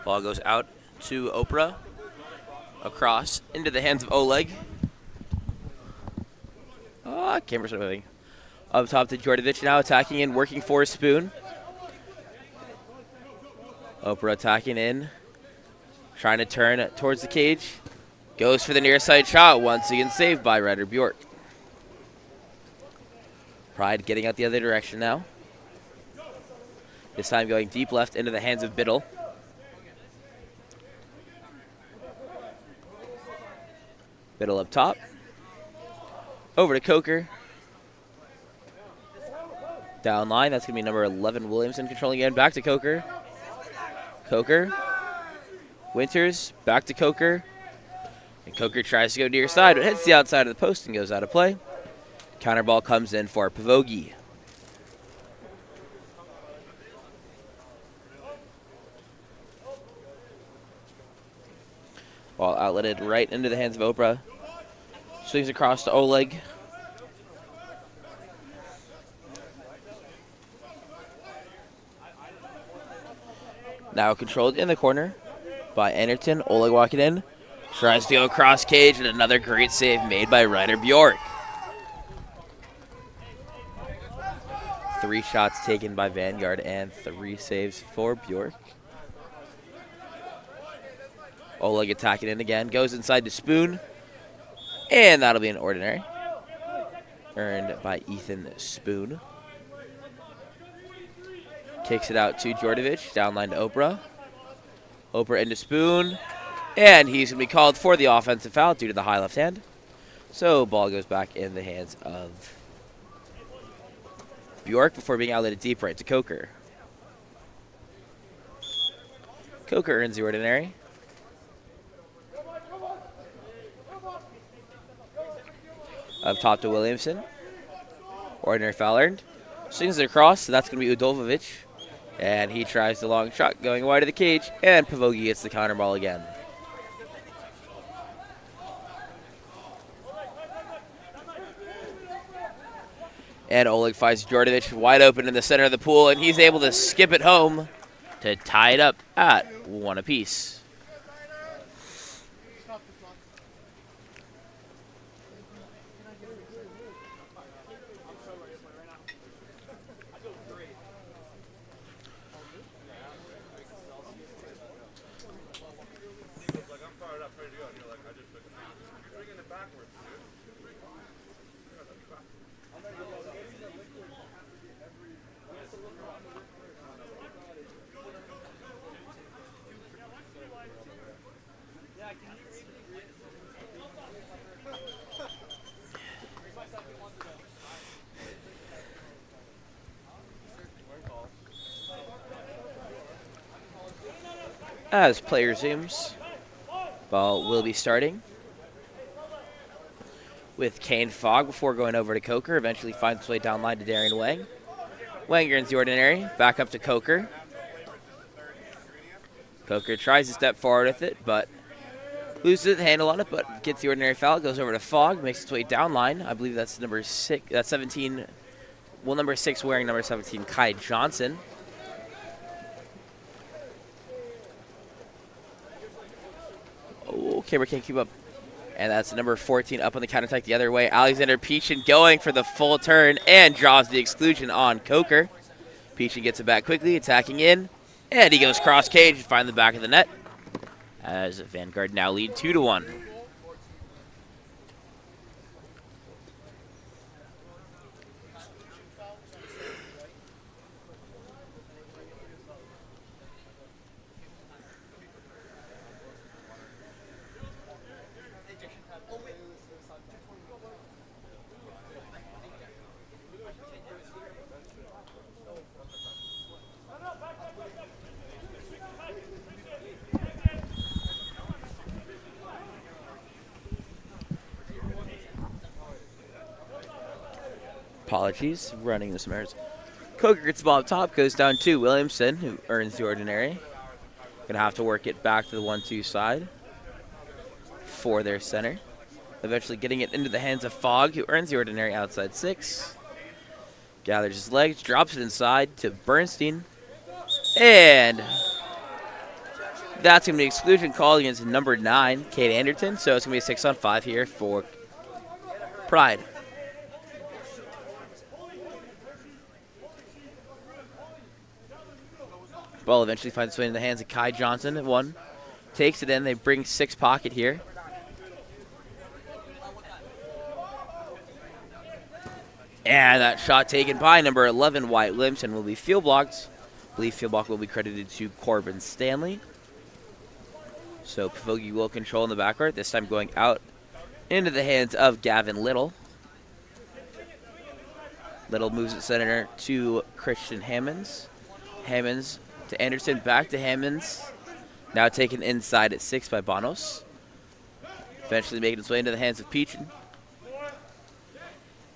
Ball goes out to Oprah. Across into the hands of Oleg. Camera's not moving. Up top to Djordjevic now attacking in, working for a spoon. Oprah attacking in. Trying to turn towards the cage. Goes for the near side shot. Once again saved by Ryder Bjork. Pride getting out the other direction now. This time going deep left into the hands of Biddle. Biddle up top. Over to Coker. Down line. That's going to be number 11, Williamson controlling again. Back to Coker. Coker. Winters. Back to Coker. And Coker tries to go near side, but hits the outside of the post and goes out of play. Counter ball comes in for Pavogi. Ball outletted right into the hands of Oprah. Swings across to Oleg. Now controlled in the corner by Anderton. Oleg walking in. Tries to go across cage, and another great save made by Ryder Bjork. 3 shots taken by Vanguard and 3 saves for Bjork. Oleg attacking in again. Goes inside to Spoon. And that'll be an ordinary. Earned by Ethan Spoon. Kicks it out to Djordjevic. Down line to Oprah. Oprah into Spoon. And he's going to be called for the offensive foul due to the high left hand. So ball goes back in the hands of Bjork before being outletted deep right to Coker. Coker earns the ordinary. Up top to Williamson. Ordinary foul earned. Swings it across, so that's going to be Udolvovic. And he tries the long shot going wide of the cage, and Pavogi gets the counter ball again. And Oleg finds Djordjevic wide open in the center of the pool, and he's able to skip it home to tie it up at 1 apiece. As play resumes, ball will be starting with Kane Fogg before going over to Coker. Eventually finds his way down line to Darian Wang. Wang earns the ordinary. Back up to Coker. Coker tries to step forward with it, but loses the handle on it, but gets the ordinary foul. Goes over to Fogg, makes its way down line. I believe that's number 6. That's 17. Well, number 6 wearing number 17, Kai Johnson. Oh, Caber can't keep up. And that's number 14 up on the counterattack the other way. Alexander Peachin going for the full turn and draws the exclusion on Coker. Peachin gets it back quickly, attacking in. And he goes cross cage and finds the back of the net. As Vanguard now lead 2-1. Apologies, running the some errors. Coker gets the ball up top, goes down to Williamson, who earns the ordinary. Gonna have to work it back to the 1-2 side for their center. Eventually getting it into the hands of Fogg, who earns the ordinary outside 6. Gathers his legs, drops it inside to Bernstein. And that's gonna be an exclusion called against number 9, Kate Anderton. So it's gonna be a 6-on-5 here for Pride. Ball eventually finds its way in the hands of Kai Johnson at 1. Takes it in. They bring 6 pocket here. And that shot taken by number 11, Wyatt Williamson, will be field blocked. I believe field block will be credited to Corbin Stanley. So Pavogi will control in the backcourt, this time going out into the hands of Gavin Little. Little moves it center to Christian Hammonds. Hammonds to Anderson, back to Hammonds. Now taken inside at 6 by Bonos. Eventually making its way into the hands of Peachin.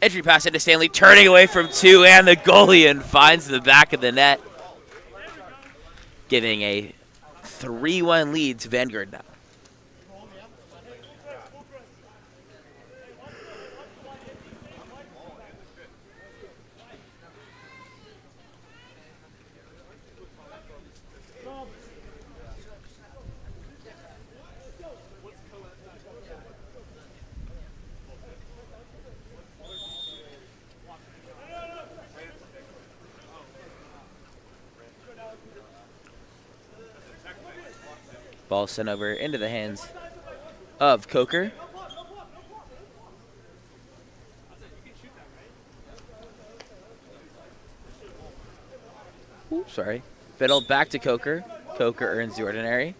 Entry pass into Stanley, turning away from 2, and the goalie and finds the back of the net. Giving a 3-1 lead to Vanguard now. Ball sent over into the hands of Coker. Ooh, sorry. Biddle back to Coker. Coker earns the ordinary.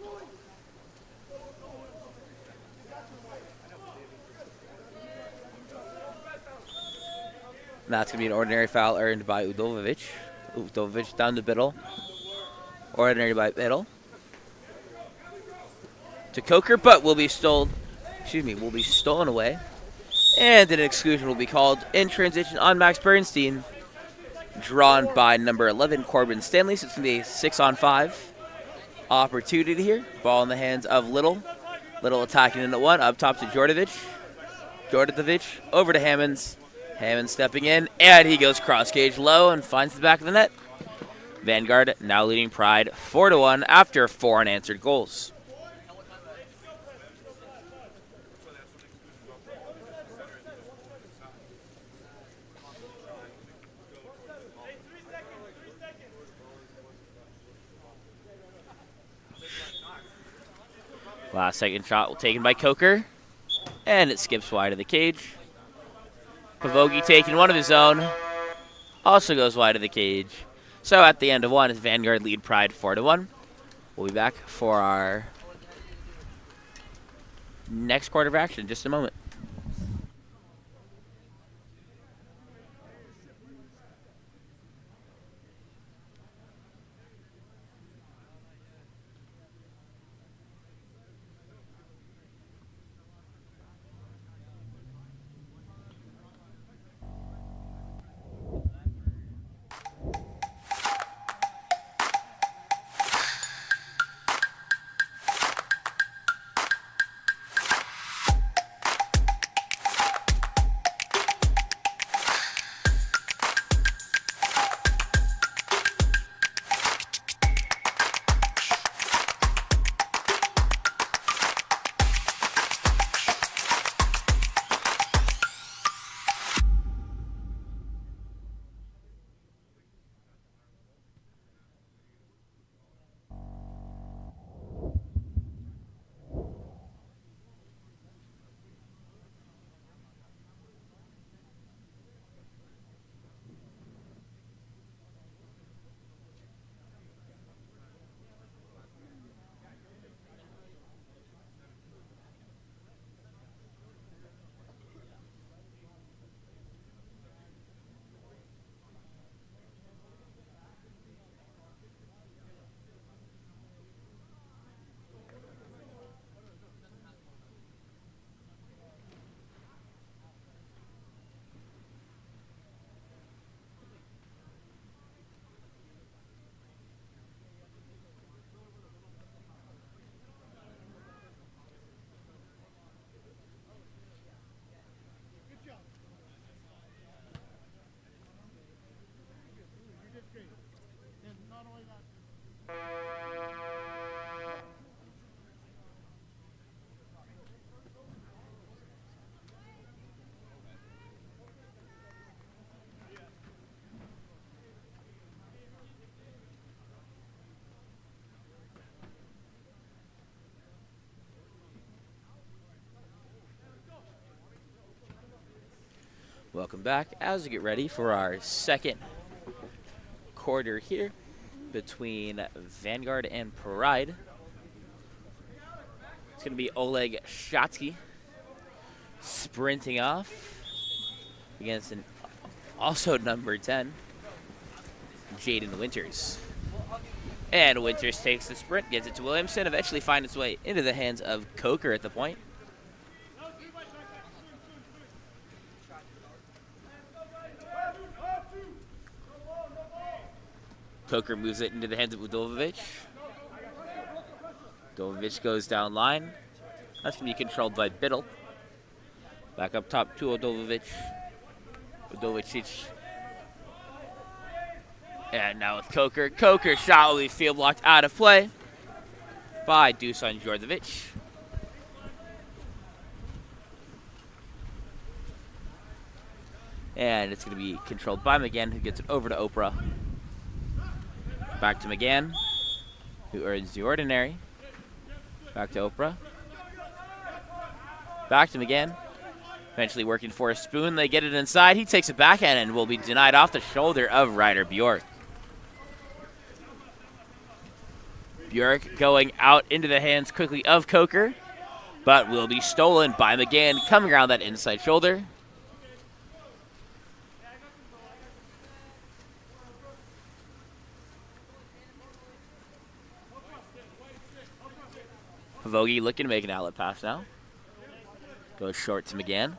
And that's going to be an ordinary foul earned by Udovic. Udovic down to Biddle. Ordinary by Biddle. To Coker, but will be stolen away. And an exclusion will be called in transition on Max Bernstein, drawn by number 11, Corbin Stanley. So it's going to be a 6-on-5 opportunity here. Ball in the hands of Little. Little attacking in at 1, up top to Jordovic. Jordovic over to Hammonds. Hammonds stepping in, and he goes cross cage low and finds the back of the net. Vanguard now leading Pride 4-1 after 4 unanswered goals. Last second shot taken by Coker, and it skips wide of the cage. Pavogi taking one of his own, also goes wide of the cage. So at the end of 1, Vanguard lead Pride 4-1. We'll be back for our next quarter of action in just a moment. Welcome back as we get ready for our second quarter here between Vanguard and Pride. It's going to be Oleg Shatsky sprinting off against an also number 10, Jaden Winters. And Winters takes the sprint, gets it to Williamson, eventually finds its way into the hands of Coker at the point. Coker moves it into the hands of Udovic. Udovic goes down line. That's going to be controlled by Biddle. Back up top to Udovic. Udovicic. And now with Coker. Coker shot will be field blocked out of play by Dusan Djordjevic. And it's going to be controlled by McGann, who gets it over to Oprah. Back to McGann, who earns the ordinary. Back to Oprah. Back to McGann. Eventually working for a spoon. They get it inside. He takes it backhand and will be denied off the shoulder of Ryder Bjork. Bjork going out into the hands quickly of Coker, but will be stolen by McGann coming around that inside shoulder. Pavogi looking to make an outlet pass now. Goes short to McGann.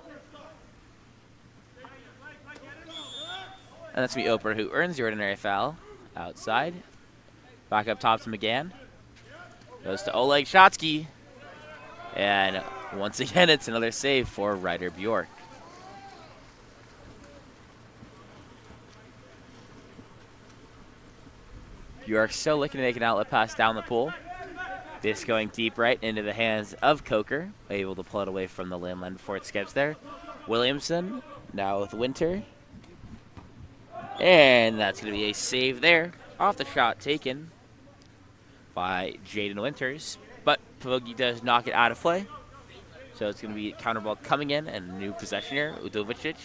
And that's me, Oprah, who earns the ordinary foul outside. Back up top to McGann. Goes to Oleg Shatsky. And once again, it's another save for Ryder Bjork. Bjork still looking to make an outlet pass down the pool. This going deep right into the hands of Coker. Able to pull it away from the landline before it skips there. Williamson now with Winter. And that's going to be a save there. Off the shot taken by Jaden Winters. But Pavogi does knock it out of play. So it's going to be a counter ball coming in and a new possession here. Udovicic.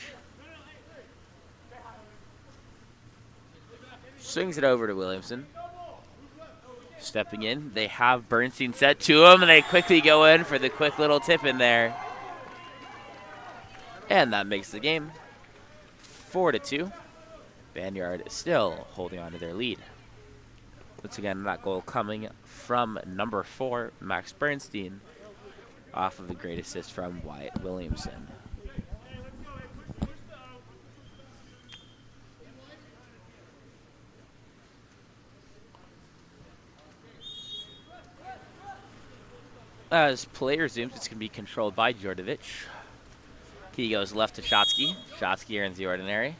Swings it over to Williamson. Stepping in, they have Bernstein set to him, and they quickly go in for the quick little tip in there. And that makes the game 4-2. Vanguard still holding on to their lead. Once again, that goal coming from number 4, Max Bernstein, off of a great assist from Wyatt Williamson. As play resumes, it's going to be controlled by Djordjevic. He goes left to Shatsky. Shatsky earns the ordinary.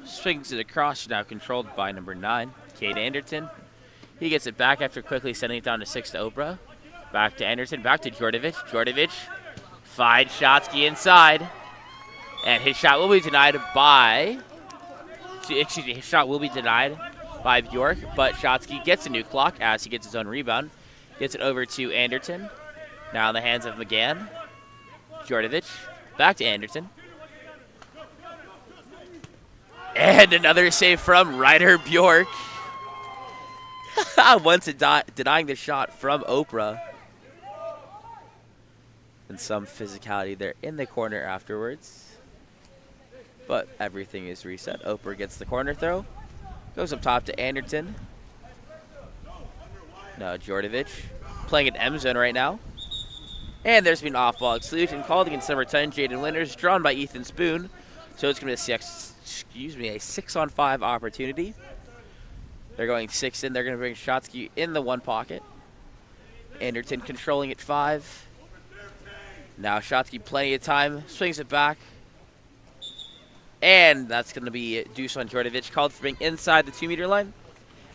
Swings it across, now controlled by number 9, Cade Anderton. He gets it back after quickly sending it down to 6 to Oprah. Back to Anderton, back to Djordjevic. Djordjevic finds Shatsky inside. And his shot will be denied by... Excuse me, his shot will be denied by Bjork, but Shatsky gets a new clock as he gets his own rebound. Gets it over to Anderton. Now in the hands of McGann. Djordjevic. Back to Anderton. And another save from Ryder Bjork. Once denying the shot from Oprah. And some physicality there in the corner afterwards. But everything is reset. Oprah gets the corner throw. Goes up top to Anderton. Now Djordjevic playing an M zone right now. And there's been an off-ball exclusion called against number 10, Jaden Winters, drawn by Ethan Spoon. So it's going to be a 6-on-5 opportunity. They're going 6 in. They're going to bring Shatsky in the one pocket. Anderton controlling at 5. Now Shatsky plenty of time. Swings it back. And that's going to be Dusan Djordjevic called for being inside the 2-meter line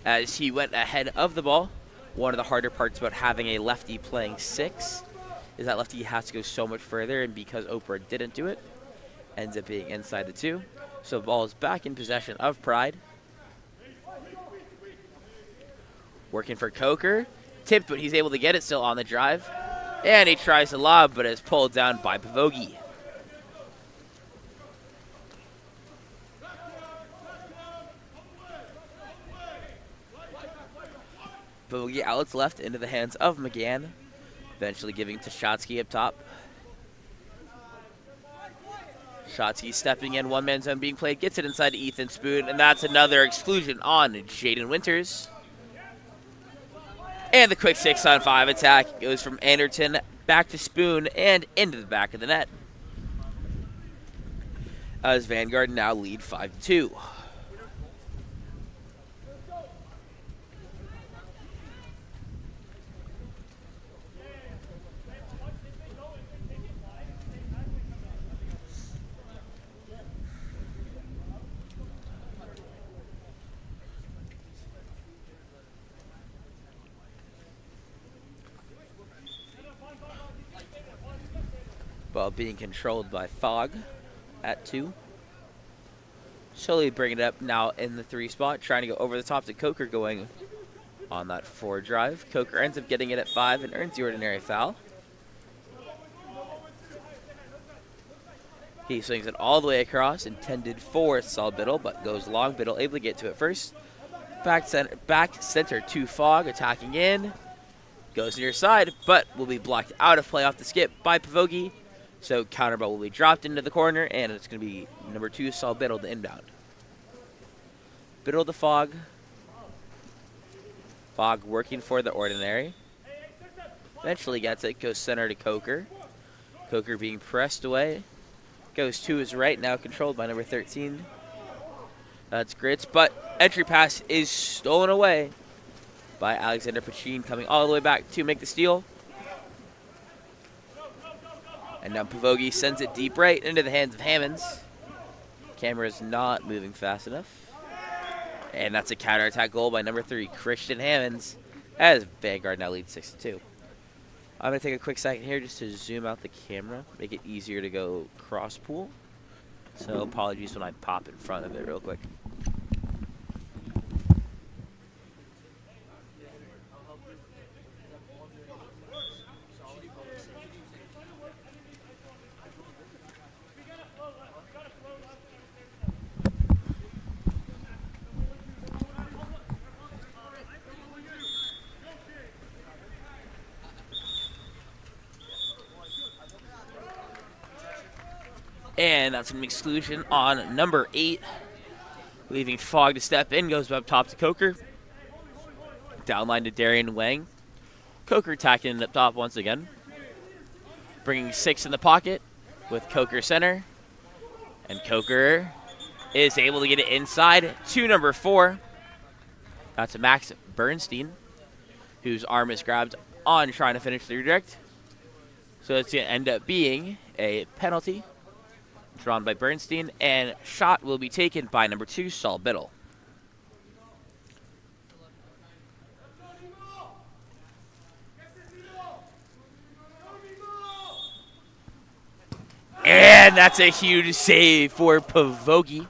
as he went ahead of the ball. One of the harder parts about having a lefty playing 6 is that lefty has to go so much further, and because Oprah didn't do it, ends up being inside the 2. So the ball is back in possession of Pride. Working for Coker. Tipped, but he's able to get it still on the drive. And he tries to lob, but is pulled down by Pavogi. Pavogi outlets left into the hands of McGann, eventually giving to Shotsky up top. Shotsky stepping in, one-man zone being played, gets it inside to Ethan Spoon, and that's another exclusion on Jaden Winters. And the quick 6-on-5 attack goes from Anderton back to Spoon and into the back of the net, as Vanguard now lead 5-2. Ball being controlled by Fogg at 2. Slowly bringing it up now in the 3 spot, trying to go over the top to Coker going on that 4 drive. Coker ends up getting it at 5 and earns the ordinary foul. He swings it all the way across, intended for Saul Biddle, but goes long. Biddle able to get to it first. Back center to Fogg, attacking in. Goes near side, but will be blocked out of play off the skip by Pavogi. So counter ball will be dropped into the corner, and it's going to be number 2, Saul Biddle, to inbound. Biddle to Fogg. Fogg working for the ordinary. Eventually gets it, goes center to Coker. Coker being pressed away. Goes to his right, now controlled by number 13. That's Grits, but entry pass is stolen away by Alexander Pachin, coming all the way back to make the steal. And now Pavogi sends it deep right into the hands of Hammonds. Camera's not moving fast enough. And that's a counterattack goal by number 3, Christian Hammonds, as Vanguard now leads 6-2. I'm going to take a quick second here just to zoom out the camera, make it easier to go cross pool. So apologies when I pop in front of it real quick. And that's an exclusion on number 8. Leaving Fogg to step in. Goes up top to Coker. Downline to Darian Wang. Coker attacking up top once again. Bringing 6 in the pocket with Coker center. And Coker is able to get it inside to number 4. That's Max Bernstein, whose arm is grabbed on trying to finish the redirect. So it's going to end up being a penalty drawn by Bernstein, and shot will be taken by number 2, Saul Biddle. And that's a huge save for Pavogi.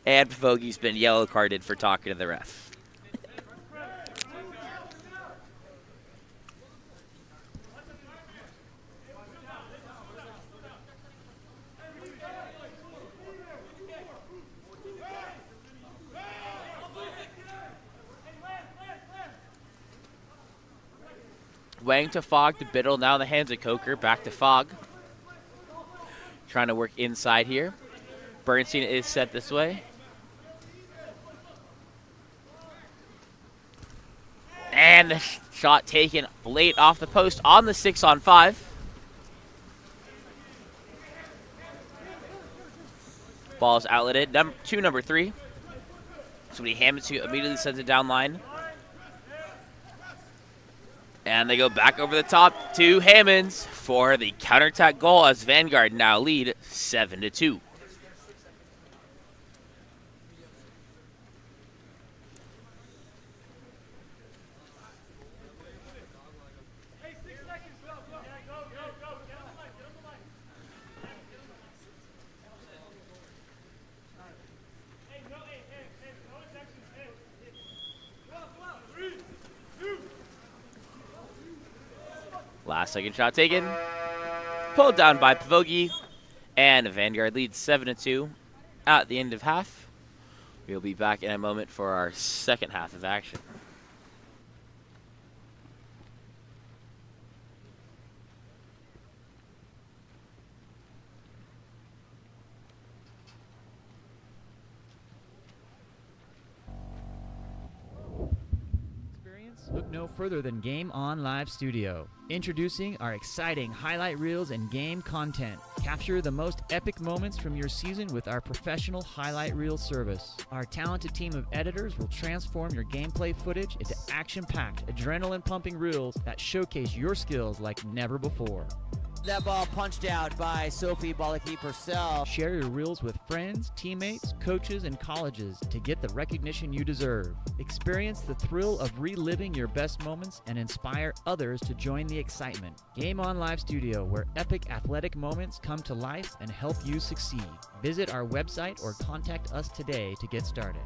And Pavogi's been yellow carded for talking to the ref. Wang to Fogg to Biddle, now in the hands of Coker, back to Fogg. Trying to work inside here. Bernstein is set this way. And the shot taken late off the post on the 6-on-5. Ball is outletted to number 3. Somebody Hammonds who immediately sends it down line. And they go back over the top to Hammonds for the counterattack goal, as Vanguard now lead 7-2. Last second shot taken. Pulled down by Pavogi. And Vanguard leads 7-2 at the end of half. We'll be back in a moment for our second half of action. Look no further than Game On Live Studio. Introducing our exciting highlight reels and game content. Capture the most epic moments from your season with our professional highlight reel service. Our talented team of editors will transform your gameplay footage into action-packed, adrenaline-pumping reels that showcase your skills like never before. That ball punched out by Sophie Bolaki-Purcell. Share your reels with friends, teammates, coaches, and colleges to get the recognition you deserve. Experience the thrill of reliving your best moments and inspire others to join the excitement. Game On Live Studio, where epic athletic moments come to life and help you succeed. Visit our website or contact us today to get started.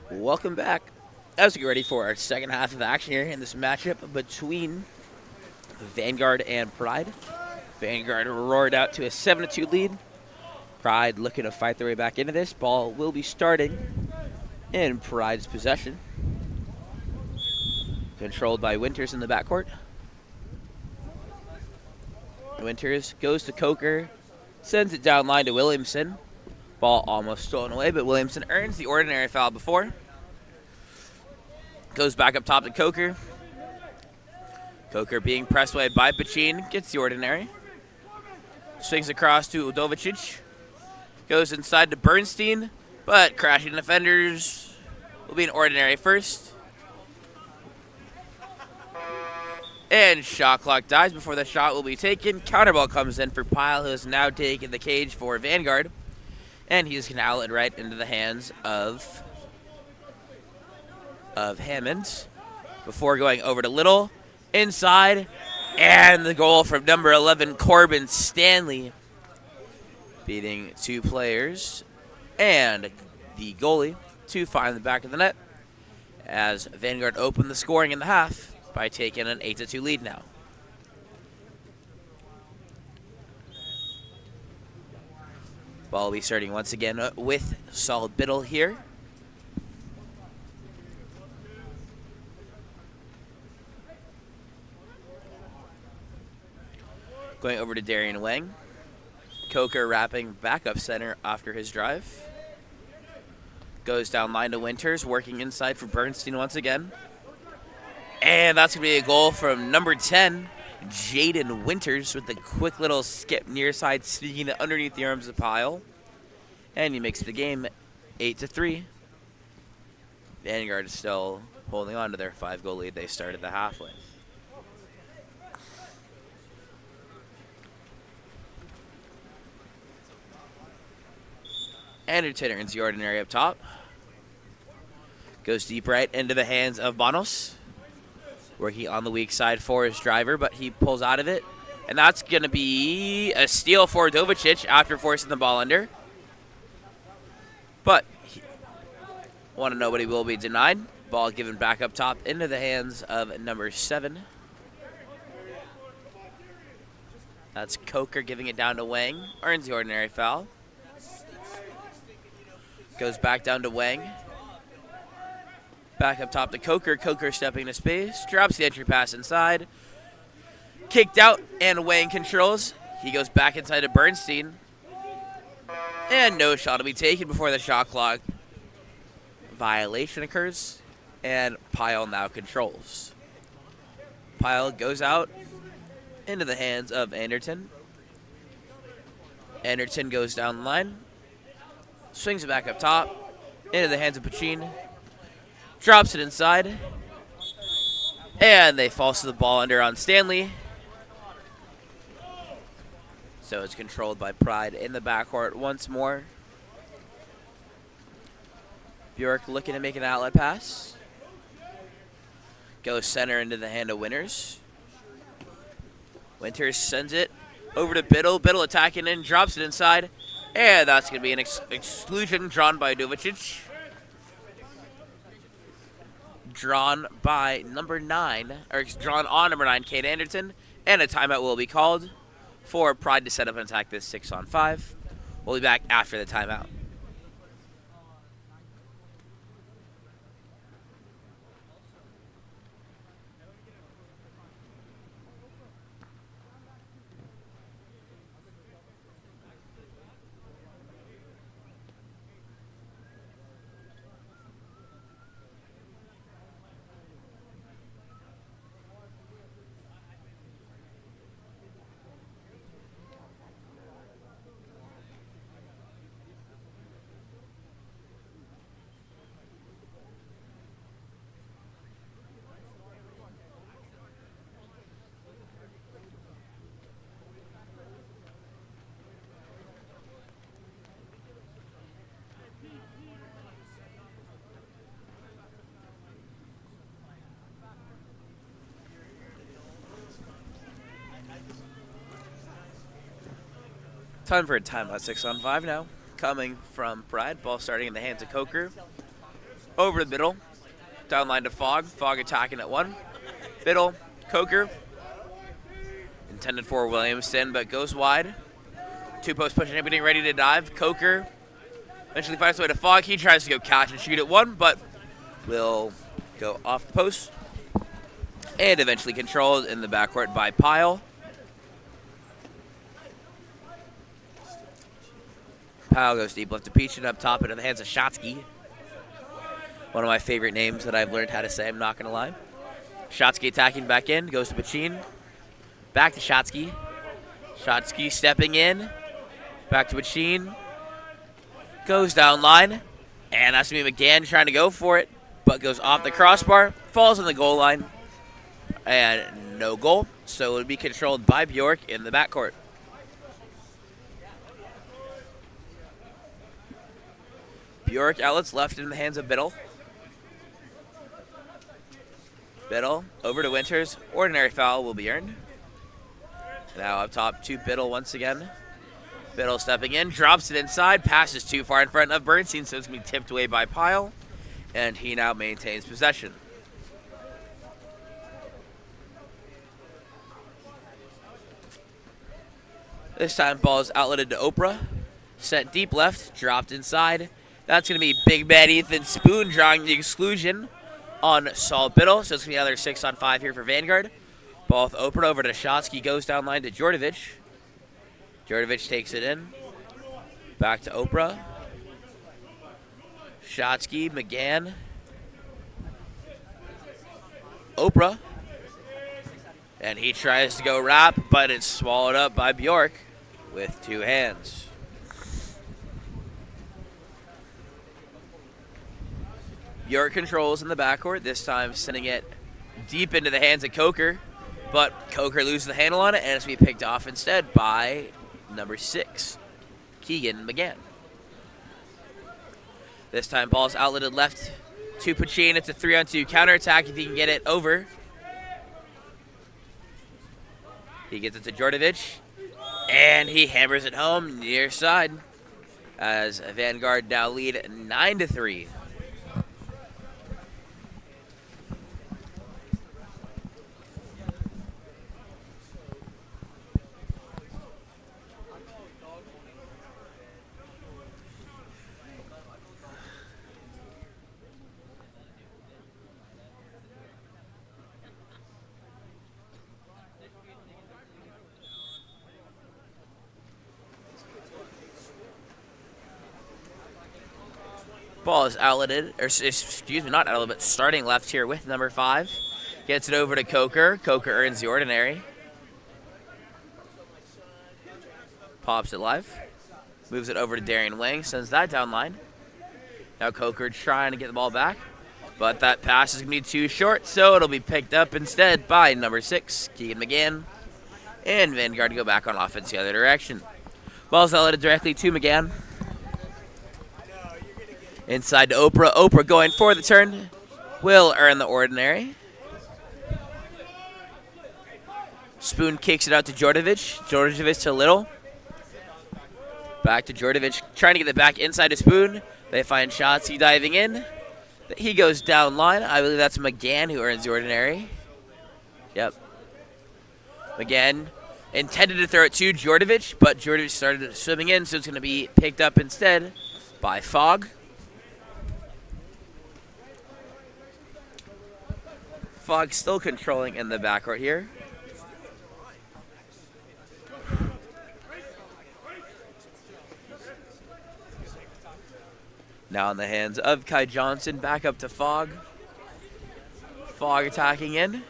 Welcome back. As we get ready for our second half of action here in this matchup between Vanguard and Pride. Vanguard roared out to a 7-2 lead. Pride looking to fight their way back into this. Ball will be starting in Pride's possession. Controlled by Winters in the backcourt. Winters goes to Coker, sends it down line to Williamson. Ball almost stolen away, but Williamson earns the ordinary foul before. Goes back up top to Coker. Coker being pressed away by Pachin, gets the ordinary. Swings across to Udovicic. Goes inside to Bernstein, but crashing defenders will be an ordinary first. And shot clock dies before the shot will be taken. Counterball comes in for Pyle, who has now taken the cage for Vanguard. And he's going to outlet right into the hands of Hammond before going over to Little. Inside, and the goal from number 11, Corbin Stanley, beating two players and the goalie to find the back of the net as Vanguard opened the scoring in the half by taking an 8-2 lead now. Ball will be starting once again with Solid Biddle here. Going over to Darian Wang. Coker wrapping back up center after his drive. Goes down line to Winters, working inside for Bernstein once again. And that's going to be a goal from number 10, Jaden Winters, with a quick little skip near side, sneaking it underneath the arms of Pyle. And he makes the game 8-3. Vanguard is still holding on to their 5-goal lead they started the half with. Anderton earns the ordinary up top. Goes deep right into the hands of Bonos. Working on the weak side for his driver, but he pulls out of it. And that's going to be a steal for Dovicic after forcing the ball under. But want to know what he will be denied. Ball given back up top into the hands of number 7. That's Coker giving it down to Wang. Earns the ordinary foul. Goes back down to Wang. Back up top to Coker. Coker stepping into space. Drops the entry pass inside. Kicked out, and Wang controls. He goes back inside to Bernstein. And no shot will be taken before the shot clock violation occurs. And Pyle now controls. Pyle goes out into the hands of Anderton. Anderton goes down the line. Swings it back up top, into the hands of Pachin. Drops it inside. And they false the ball under on Stanley. So it's controlled by Pride in the backcourt once more. Bjork looking to make an outlet pass. Goes center into the hand of Winters. Winters sends it over to Biddle. Biddle attacking in, drops it inside. And that's going to be an exclusion drawn by Dovicic. Drawn by number 9, or drawn on number 9, Kate Anderton. And a timeout will be called for Pride to set up and attack this 6-on-5. We'll be back after the timeout. Time for a timeout 6-on-5 now. Coming from Pride. Ball starting in the hands of Coker. Over the middle. Down line to Fogg. Fogg attacking at 1. Biddle. Coker. Intended for Williamson, but goes wide. 2-post push and getting ready to dive. Coker eventually finds his way to Fogg. He tries to go catch and shoot at 1, but will go off the post. And eventually controlled in the backcourt by Pyle. Pyle goes deep left to Peach and up top into the hands of Shotsky. One of my favorite names that I've learned how to say, I'm not going to lie. Shotsky attacking back in, goes to Pachin. Back to Shotsky. Shotsky stepping in. Back to Pachin. Goes down line. And that's going to be McGann trying to go for it, but goes off the crossbar, falls on the goal line, and no goal. So it would be controlled by Bjork in the backcourt. Bjork outlets left in the hands of Biddle. Biddle over to Winters. Ordinary foul will be earned. Now up top to Biddle once again. Biddle stepping in, drops it inside, passes too far in front of Bernstein, so it's going to be tipped away by Pyle, and he now maintains possession. This time, ball is outletted to Oprah. Set deep left, dropped inside. That's going to be big man Ethan Spoon drawing the exclusion on Saul Biddle, so it's going to be another 6-on-5 here for Vanguard. Ball with Oprah over to Shotsky, goes down line to Djordjevic. Djordjevic takes it in. Back to Oprah. Shotsky, McGann. Oprah. And he tries to go wrap, but it's swallowed up by Bjork with two hands. Bjork controls in the backcourt, this time sending it deep into the hands of Coker. But Coker loses the handle on it, and it's going to be picked off instead by number 6, Keegan McGann. This time, ball's outletted left to Pachin. It's a 3-on-2 counterattack if he can get it over. He gets it to Djordjevic, and he hammers it home near side as Vanguard now lead 9-3. Ball is outletted, or excuse me, not outletted, but starting left here with number 5. Gets it over to Coker. Coker earns the ordinary. Pops it live. Moves it over to Darian Wang, sends that down line. Now Coker trying to get the ball back, but that pass is going to be too short, so it'll be picked up instead by number 6, Keegan McGann. And Vanguard to go back on offense the other direction. Ball's outletted directly to McGann. Inside to Oprah. Oprah going for the turn. Will earn the ordinary. Spoon kicks it out to Djordjevic. Djordjevic to Little. Back to Djordjevic. Trying to get it back inside to Spoon. They find Shotsky diving in. He goes down line. I believe that's McGann who earns the ordinary. Yep. McGann intended to throw it to Djordjevic, but Djordjevic started swimming in, so it's going to be picked up instead by Fogg. Fogg still controlling in the backcourt here. Now in the hands of Kai Johnson, back up to Fogg. Fogg attacking in.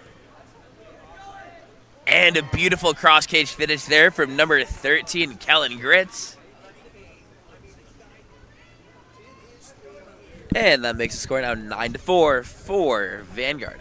And a beautiful cross-cage finish there from number 13, Kellen Gritz. And that makes the score now 9-4 for Vanguard.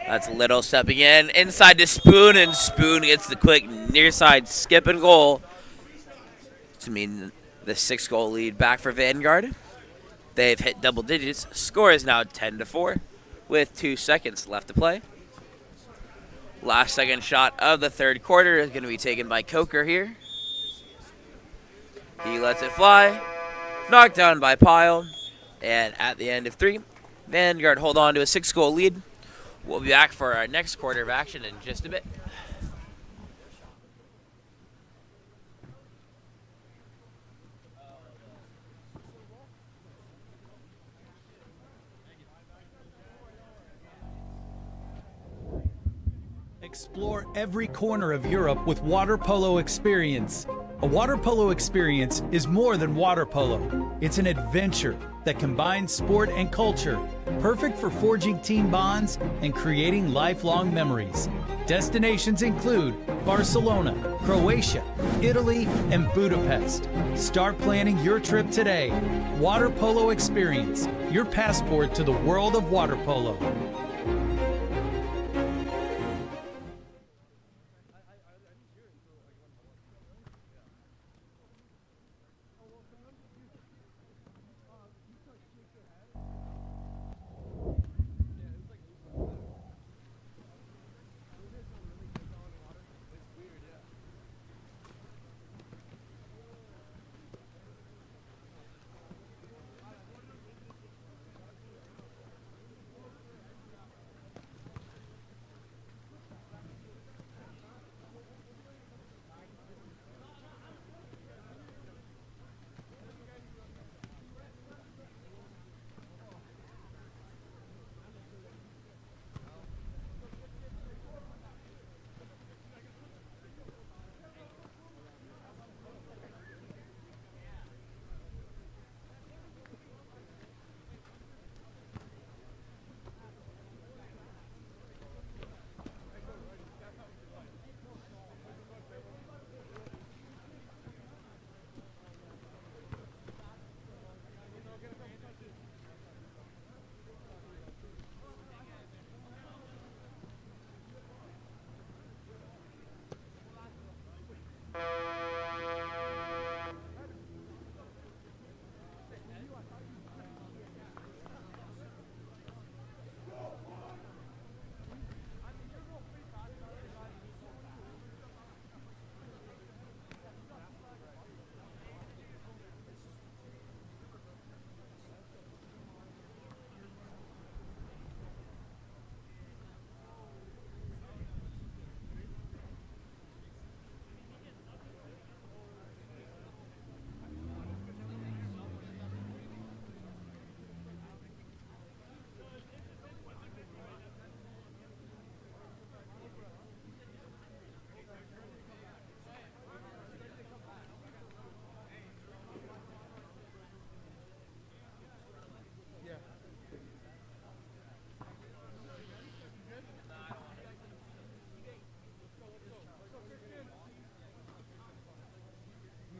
That's Little stepping in. Inside to Spoon, and Spoon gets the quick near side skip and goal to mean the 6-goal lead back for Vanguard. They've hit double digits. Score is now 10-4 with 2 seconds left to play. Last second shot of the third quarter is going to be taken by Coker here. He lets it fly. Knocked down by Pyle. And at the end of 3, Vanguard hold on to a 6-goal lead. We'll be back for our next quarter of action in just a bit. Explore every corner of Europe with water polo experience. A water polo experience is more than water polo. It's an adventure that combines sport and culture, perfect for forging team bonds and creating lifelong memories. Destinations include Barcelona, Croatia, Italy, and Budapest. Start planning your trip today. Water Polo Experience, your passport to the world of water polo.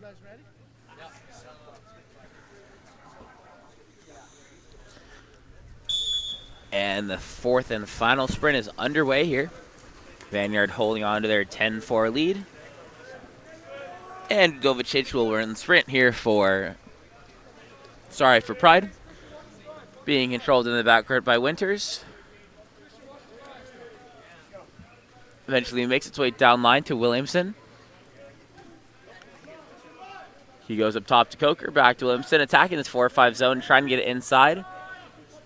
Guys ready? And the fourth and final sprint is underway here. Vanguard holding on to their 10-4 lead. And Govicic will run the sprint here for Pride. Being controlled in the backcourt by Winters. Eventually makes its way down line to Williamson. He goes up top to Coker, back to Williamson, attacking this 4-5 zone, trying to get it inside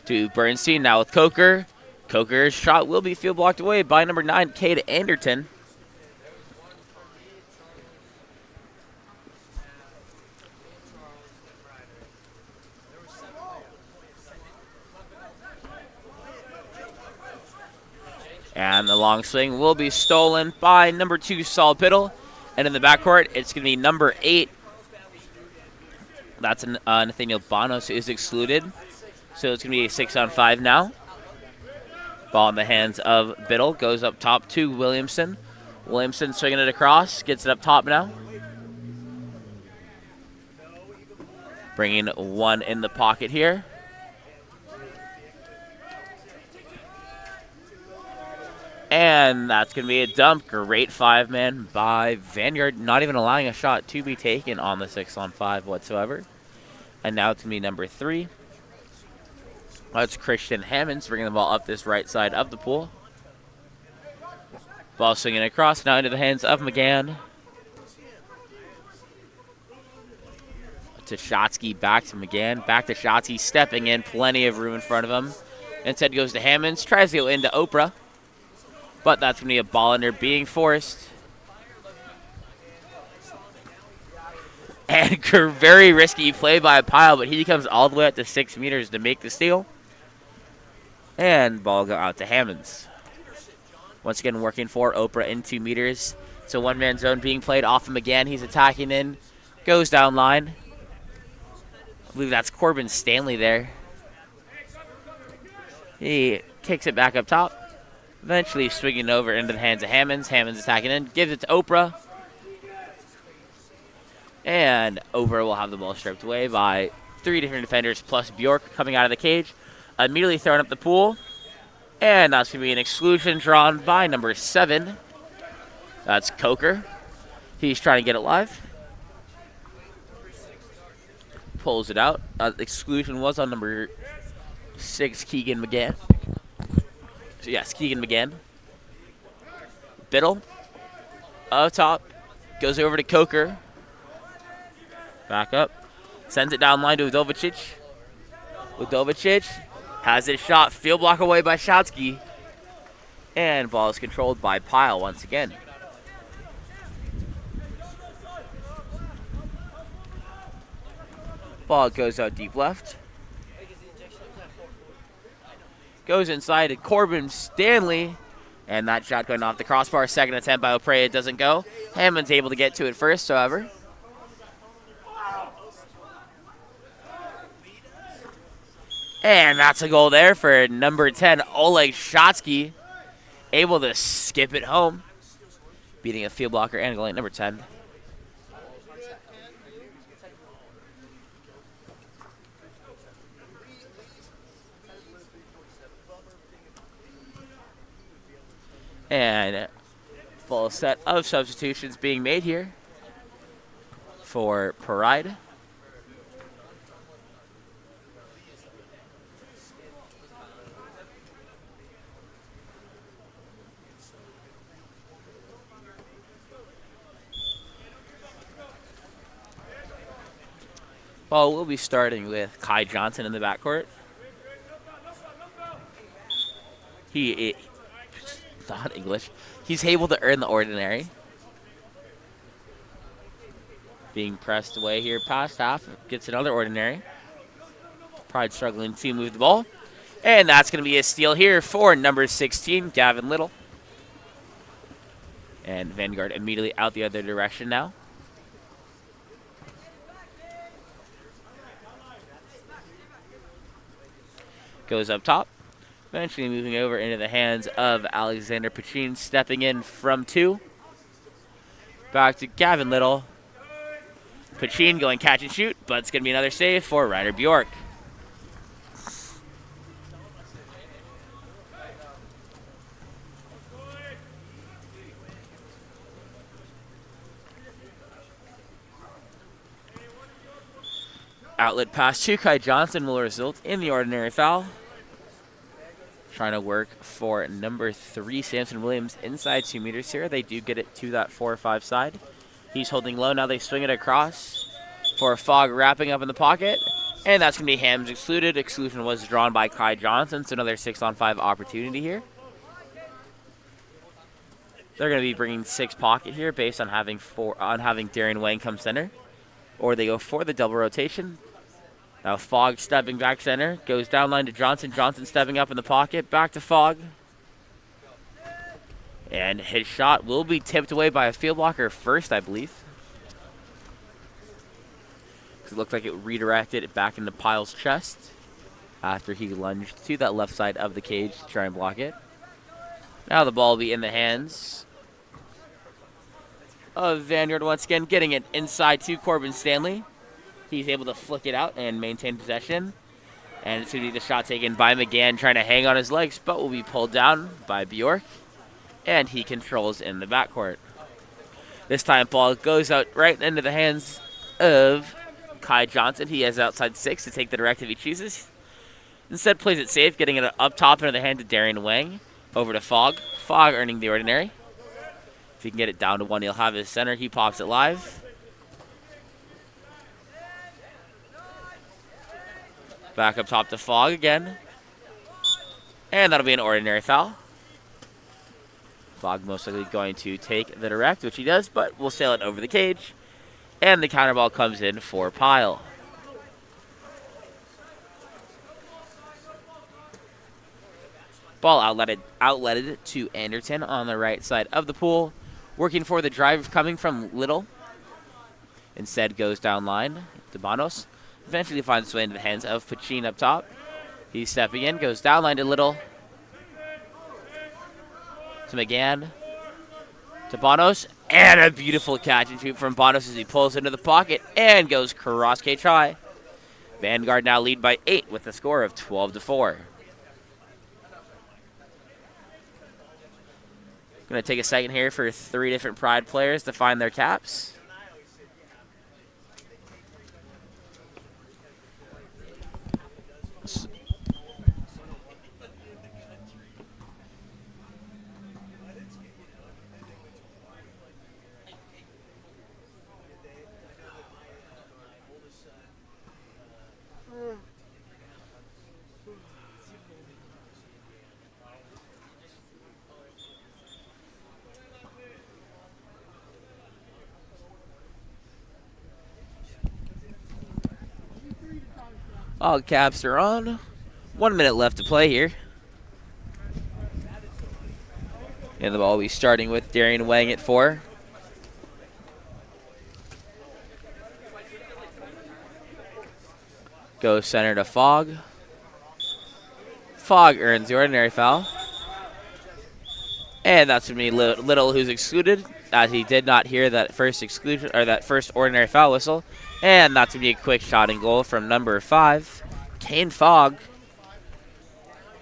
to Bernstein. Now with Coker. Coker's shot will be field blocked away by number 9, Cade Anderton. And the long swing will be stolen by number 2, Saul Biddle. And in the backcourt, it's going to be number 8. That's Nathaniel Bonos, who is excluded. So it's going to be a 6-on-5 now. Ball in the hands of Biddle. Goes up top to Williamson. Williamson swinging it across. Gets it up top now. Bringing one in the pocket here. And that's going to be a dump. Great 5-man by Vanguard. Not even allowing a shot to be taken on the 6-on-5 whatsoever. And now it's going to be number 3. That's Christian Hammonds bringing the ball up this right side of the pool. Ball swinging across now into the hands of McGann. To Shotsky, back to McGann. Back to Shotsky, stepping in. Plenty of room in front of him. Instead goes to Hammonds. Tries to go into Oprah. But that's going to be a ball under being forced. And very risky play by Pyle, but he comes all the way up to 6 meters to make the steal. And ball go out to Hammonds. Once again, working for Oprah in 2 meters. It's a one-man zone being played off him again. He's attacking in. Goes down line. I believe that's Corbin Stanley there. He kicks it back up top. Eventually swinging over into the hands of Hammonds. Hammonds attacking in. Gives it to Oprah. And Oprah will have the ball stripped away by 3 different defenders plus Bjork coming out of the cage. Immediately throwing up the pool. And that's going to be an exclusion drawn by number 7. That's Coker. He's trying to get it live. Pulls it out. Exclusion was on number 6, Keegan McGann. So yes, Keegan McGann. Biddle. Up top. Goes over to Coker. Back up. Sends it down line to Udovicic. Udovicic has his shot. Field block away by Shotsky. And ball is controlled by Pyle once again. Ball goes out deep left. Goes inside to Corbin Stanley. And that shot going off the crossbar. Second attempt by Oprea. It doesn't go. Hammond's able to get to it first, however. And that's a goal there for number 10, Oleg Shotsky. Able to skip it home. Beating a field blocker and goalie at number 10. And full set of substitutions being made here for Paride. Well, we'll be starting with Kai Johnson in the backcourt. He not English. He's able to earn the ordinary. Being pressed away here past half. Gets another ordinary. Pride struggling to move the ball. And that's going to be a steal here for number 16, Gavin Little. And Vanguard immediately out the other direction now. Goes up top. Eventually moving over into the hands of Alexander Pachin, stepping in from 2. Back to Gavin Little. Pachin going catch and shoot, but it's going to be another save for Ryder Bjork. Outlet pass to Kai Johnson will result in the ordinary foul. Trying to work for number 3, Samson Williams, inside 2 meters here. They do get it to that 4 or 5 side. He's holding low. Now they swing it across for Fogg wrapping up in the pocket. And that's going to be Hams excluded. Exclusion was drawn by Kai Johnson. So another 6-on-5 opportunity here. They're going to be bringing 6 pocket here based on having Darian Wang come center. Or they go for the double rotation. Now Fogg stepping back center. Goes down line to Johnson. Johnson stepping up in the pocket. Back to Fogg. And his shot will be tipped away by a field blocker first, I believe. It looked like it redirected it back into Pyle's chest after he lunged to that left side of the cage to try and block it. Now the ball will be in the hands of Vanguard once again, getting it inside to Corbin Stanley. He's able to flick it out and maintain possession. And it's going to be the shot taken by McGann, trying to hang on his legs, but will be pulled down by Bjork. And he controls in the backcourt. This time, ball goes out right into the hands of Kai Johnson. He has outside 6 to take the directive he chooses. Instead, plays it safe, getting it up top into the hand of Darian Wang. Over to Fogg. Fogg earning the ordinary. If he can get it down to 1, he'll have his center. He pops it live. Back up top to Fogg again. And that'll be an ordinary foul. Fogg most likely going to take the direct, which he does, but we'll sail it over the cage. And the counter ball comes in for Pyle. Ball outletted to Anderton on the right side of the pool. Working for the drive coming from Little. Instead goes down line to Bonos. Eventually finds its way into the hands of Pachin up top. He's stepping in, goes down line to Little. To McGann. To Bonos. And a beautiful catch and shoot from Bonos as he pulls into the pocket and goes cross K try. Vanguard now lead by 8 with a score of 12-4. Going to take a second here for 3 different Pride players to find their caps. All caps are on. 1 minute left to play here. And the ball will be starting with Darian Wang at 4. Goes center to Fogg. Fogg earns the ordinary foul. And that's going to be Little who's excluded, as he did not hear that first exclusion or that first ordinary foul whistle. And that's going to be a quick shot and goal from number 5. Kane Fogg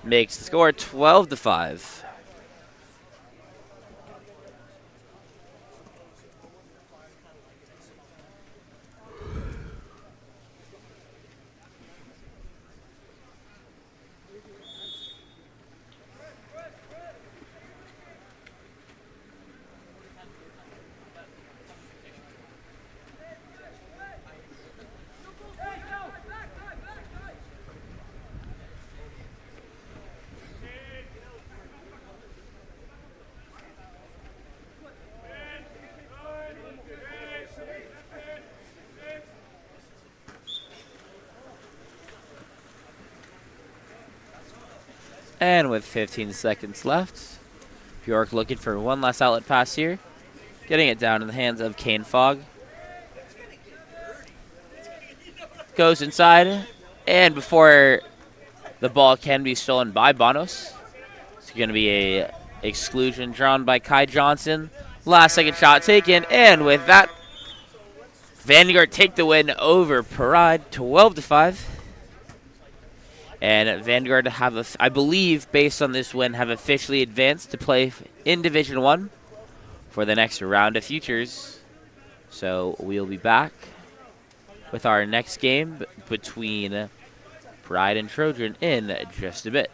makes the score 12-5. And with 15 seconds left, Bjork looking for one last outlet pass here. Getting it down in the hands of Kane Fogg. Goes inside, and before the ball can be stolen by Bonos, it's going to be a exclusion drawn by Kai Johnson. Last second shot taken, and with that, Vanguard take the win over Pride 12-5. And Vanguard have, I believe, based on this win, have officially advanced to play in Division 1 for the next round of futures. So we'll be back with our next game between Pride and Trojan in just a bit.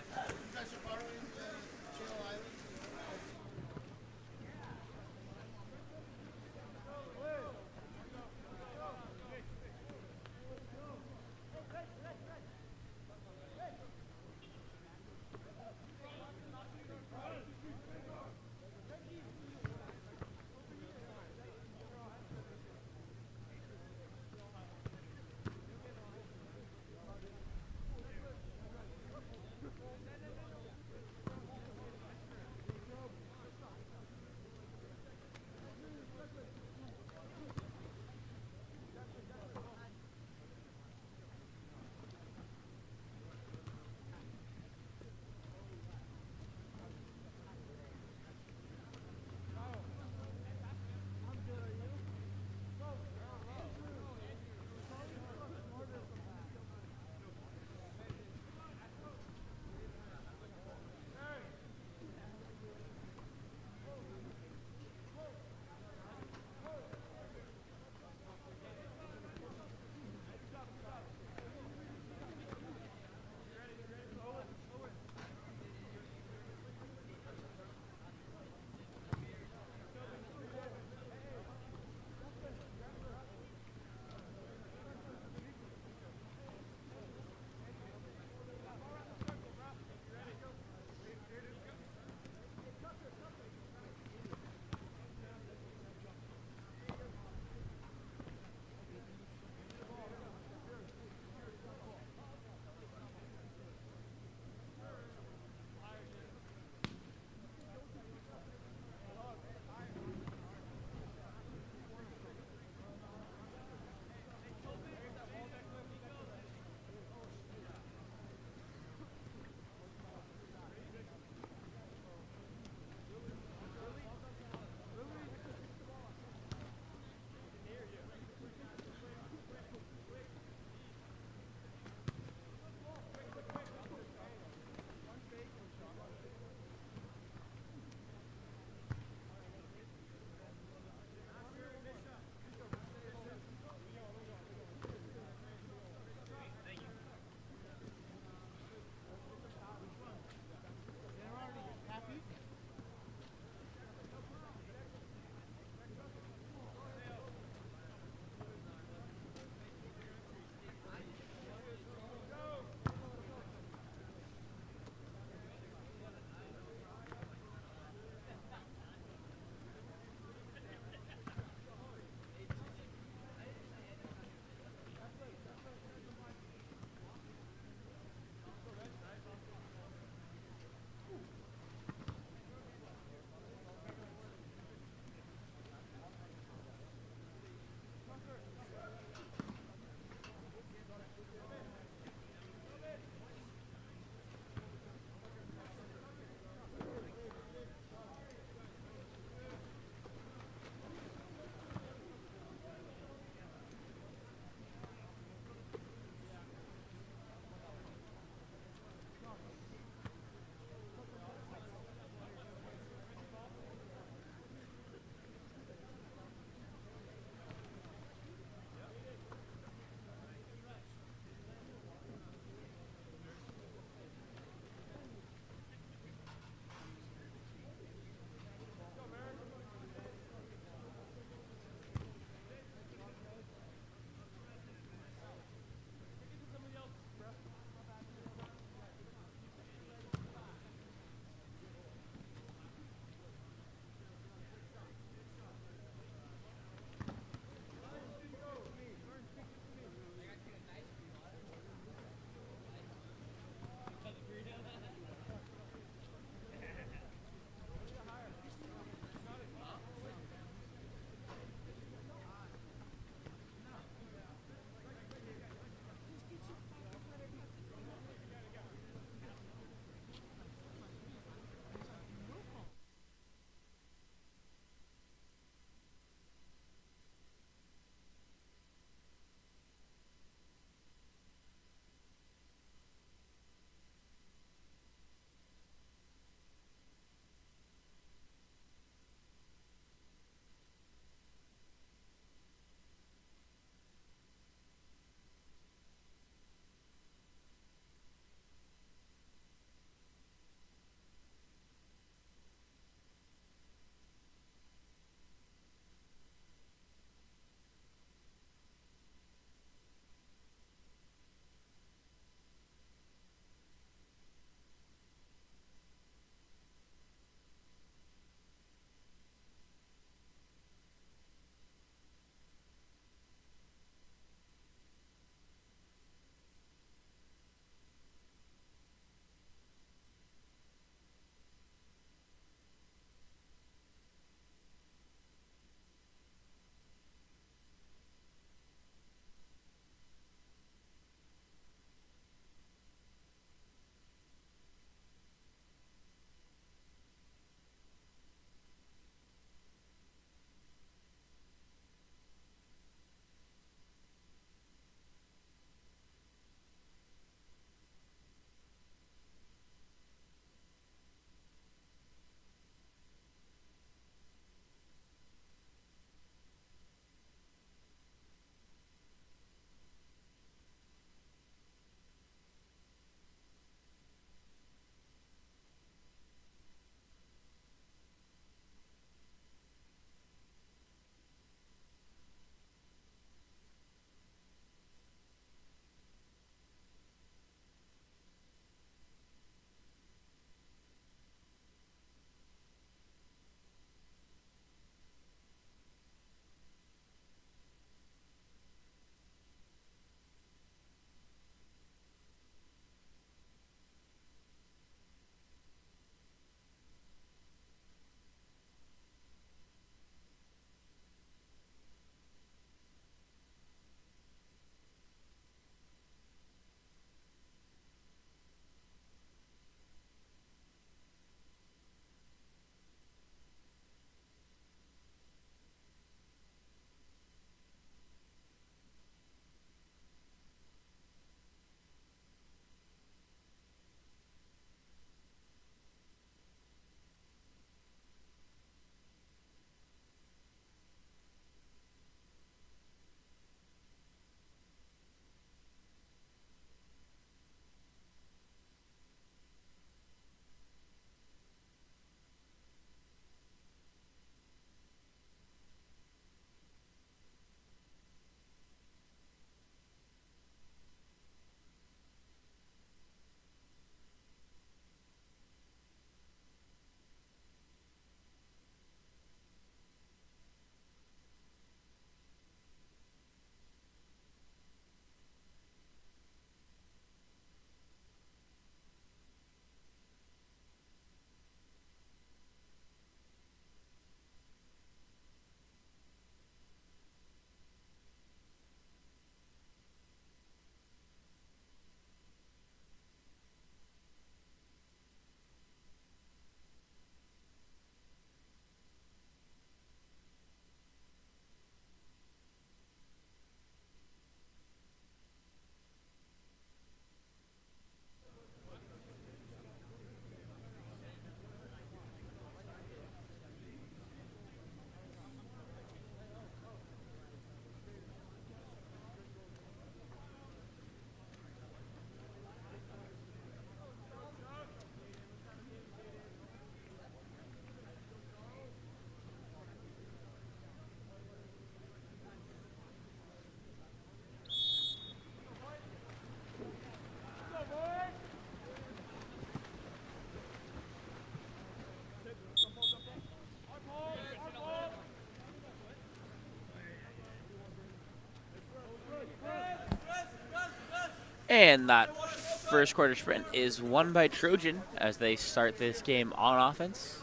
And that first quarter sprint is won by Trojan as they start this game on offense.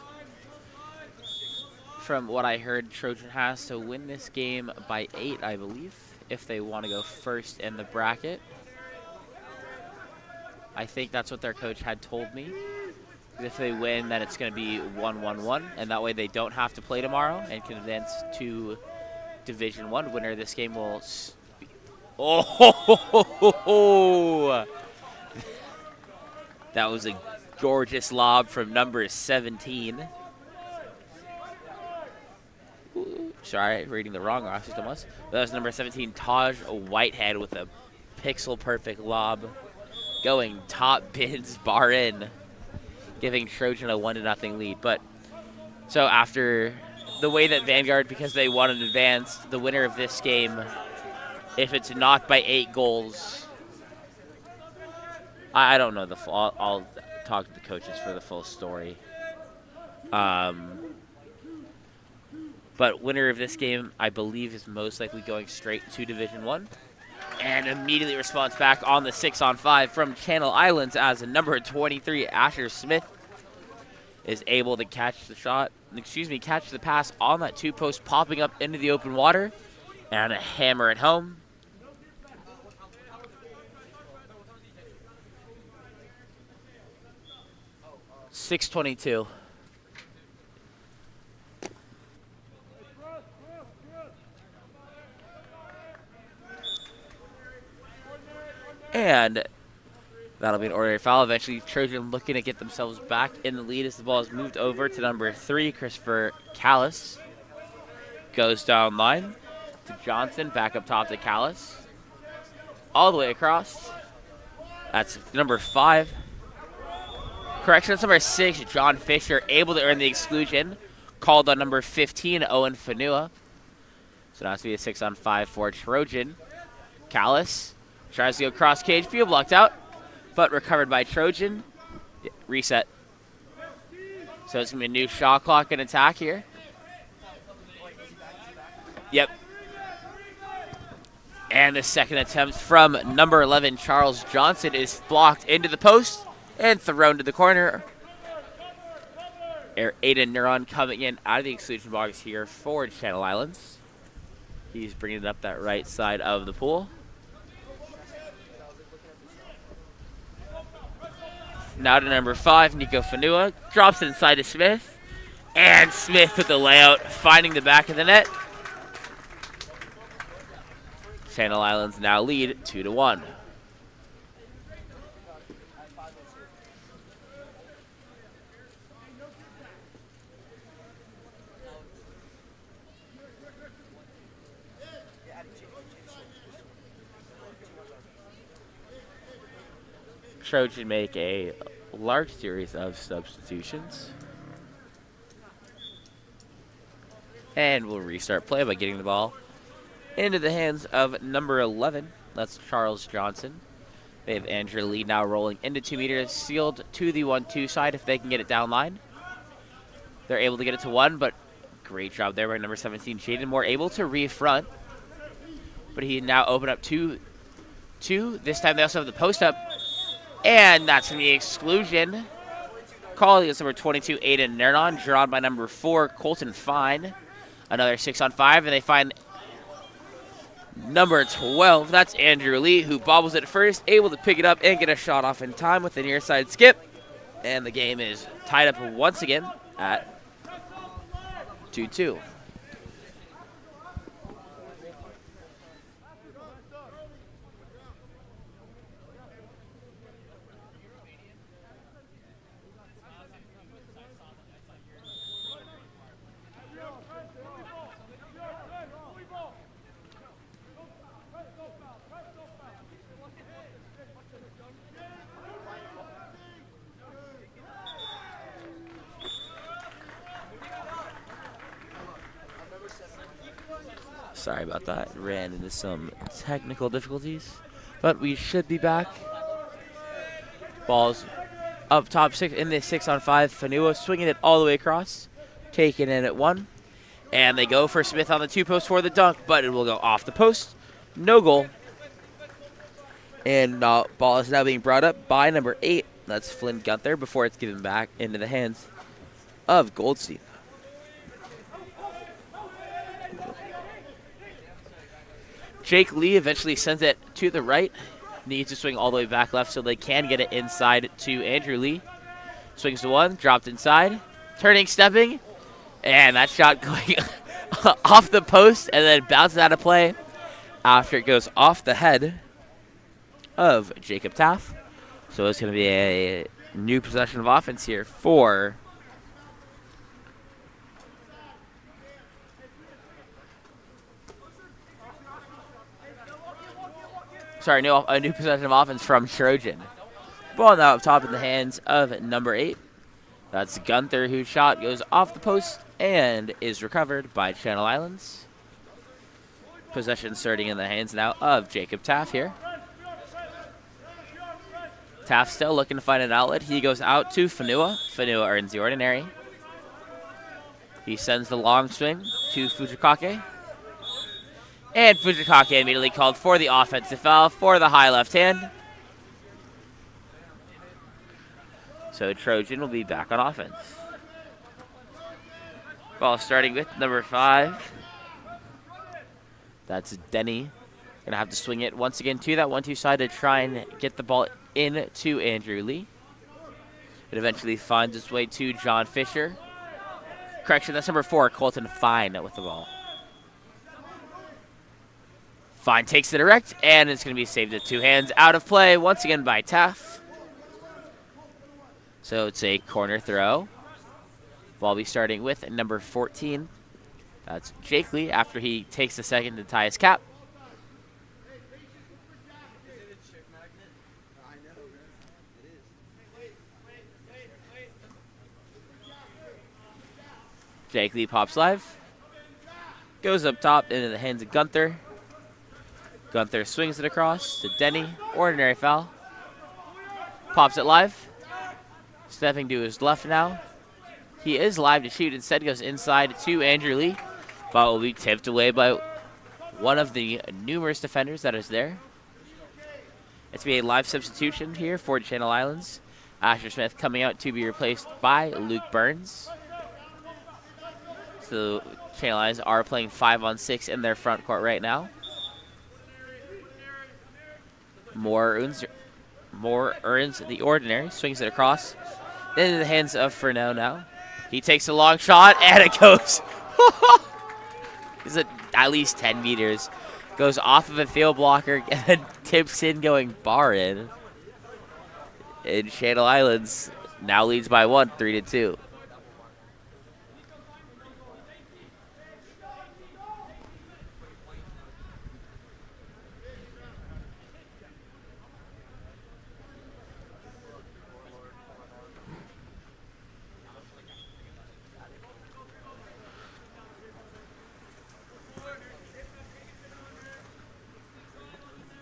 From what I heard, Trojan has to win this game by 8, I believe, if they want to go first in the bracket. I think that's what their coach had told me. If they win, then it's going to be 1-1-1, and that way they don't have to play tomorrow and can advance to Division 1. Winner of this game will... Oh! That was a gorgeous lob from number 17. Ooh, sorry, reading the wrong roster system was. That was number 17, Taj Whitehead, with a pixel-perfect lob. Going top bins, bar in, giving Trojan a 1-0 lead. But so after the way that Vanguard, because they won and advanced, the winner of this game, if it's not by 8 goals, I don't know the full. I'll talk to the coaches for the full story. But winner of this game, I believe, is most likely going straight to Division 1. And immediately responds back on the 6-on-5 from Channel Islands as number 23, Asher Smith, is able to catch the catch the pass on that 2-post, popping up into the open water, and hammer it home. .622. And that'll be an ordinary foul. Eventually, Trojan looking to get themselves back in the lead as the ball is moved over to number 3, Christopher Callis. Goes down line to Johnson, back up top to Callis. All the way across. That's number 5. Correction, that's number 6, John Fisher, able to earn the exclusion. Called on number 15, Owen Fanua. So now it's going to be a 6-on-5 for Trojan. Callis tries to go cross cage, field blocked out, but recovered by Trojan. Yeah, reset. So it's going to be a new shot clock and attack here. Yep. And the second attempt from number 11, Charles Johnson, is blocked into the post and thrown to the corner. Aiden Neuron coming in out of the exclusion box here for Channel Islands. He's bringing it up that right side of the pool. Now to number 5, Nico Fanua. Drops it inside to Smith. And Smith with the layout, finding the back of the net. Channel Islands now lead 2-1. Trojan make a large series of substitutions. And we'll restart play by getting the ball into the hands of number 11. That's Charles Johnson. They have Andrew Lee now rolling into 2 meters, sealed to the 1-2 side if they can get it down line. They're able to get it to 1, but great job there by number 17, Jaden Moore, able to re-front. But he now opened up 2. This time they also have the post up. And that's the exclusion. Call against number 22, Aiden Nernon, drawn by number 4, Colton Fine. Another 6-on-5, and they find number 12. That's Andrew Lee, who bobbles it first, able to pick it up and get a shot off in time with the near side skip. And the game is tied up once again at 2-2. Sorry about that. Ran into some technical difficulties, but we should be back. Ball's up top 6 in the 6-on-5. Fanua swinging it all the way across, taking in at 1, and they go for Smith on the 2-post for the dunk, but it will go off the post. No goal. And ball is now being brought up by number 8. That's Flynn Gunther before it's given back into the hands of Goldstein. Jake Lee eventually sends it to the right. Needs to swing all the way back left so they can get it inside to Andrew Lee. Swings to one, dropped inside, turning, stepping, and that shot going off the post and then bounces out of play after it goes off the head of Jacob Taff. So it's going to be a new possession of offense here for a new possession of offense from Trojan. Ball now up top in the hands of number 8. That's Gunther, whose shot goes off the post and is recovered by Channel Islands. Possession starting in the hands now of Jacob Taff here. Taff still looking to find an outlet. He goes out to Fanua. Fanua earns the ordinary. He sends the long swing to Fujikake. And Fujikake immediately called for the offensive foul for the high left hand. So Trojan will be back on offense. Ball starting with number 5. That's Denny. Gonna have to swing it once again to that 1-2 side to try and get the ball into Andrew Lee. It eventually finds its way to John Fisher. Correction, that's number 4, Colton Fine with the ball. Fine takes the direct, and it's going to be saved at 2 hands. Out of play once again by Taff. So it's a corner throw. Ball will be starting with number 14. That's Jake Lee after he takes a second to tie his cap. Jake Lee pops live. Goes up top into the hands of Gunther. Gunther swings it across to Denny. Ordinary foul. Pops it live. Stepping to his left now. He is live to shoot. Instead goes inside to Andrew Lee. Ball will be tipped away by one of the numerous defenders that is there. It's be a live substitution here for Channel Islands. Asher Smith coming out to be replaced by Luke Burns. So Channel Islands are playing 5-on-6 in their front court right now. Moore earns the ordinary, swings it across into the hands of Furneaux now. He takes a long shot, and it goes. Is it at least 10 meters? Goes off of a field blocker and then tips in, going bar in. And Channel Islands now leads by 1, 3-2.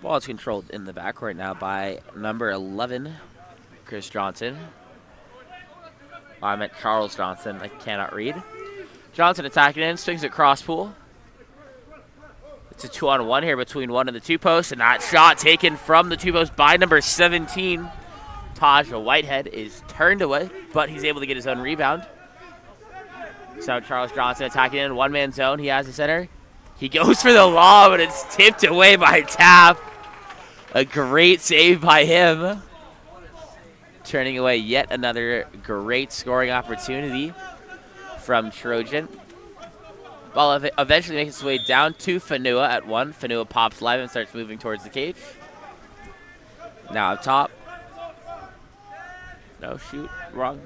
Ball is controlled in the backcourt now by number 11, Chris Johnson. I meant Charles Johnson. I cannot read. Johnson attacking in, swings it cross pool. It's a 2-on-1 here between 1 and the 2 post, and that shot taken from the 2 post by number 17. Taj Whitehead is turned away, but he's able to get his own rebound. So Charles Johnson attacking in, one-man zone. He has the center. He goes for the lob, but it's tipped away by Taff. A great save by him. Turning away yet another great scoring opportunity from Trojan. Ball eventually makes its way down to Fanua at 1. Fanua pops live and starts moving towards the cage. Now up top. No, shoot. Wrong.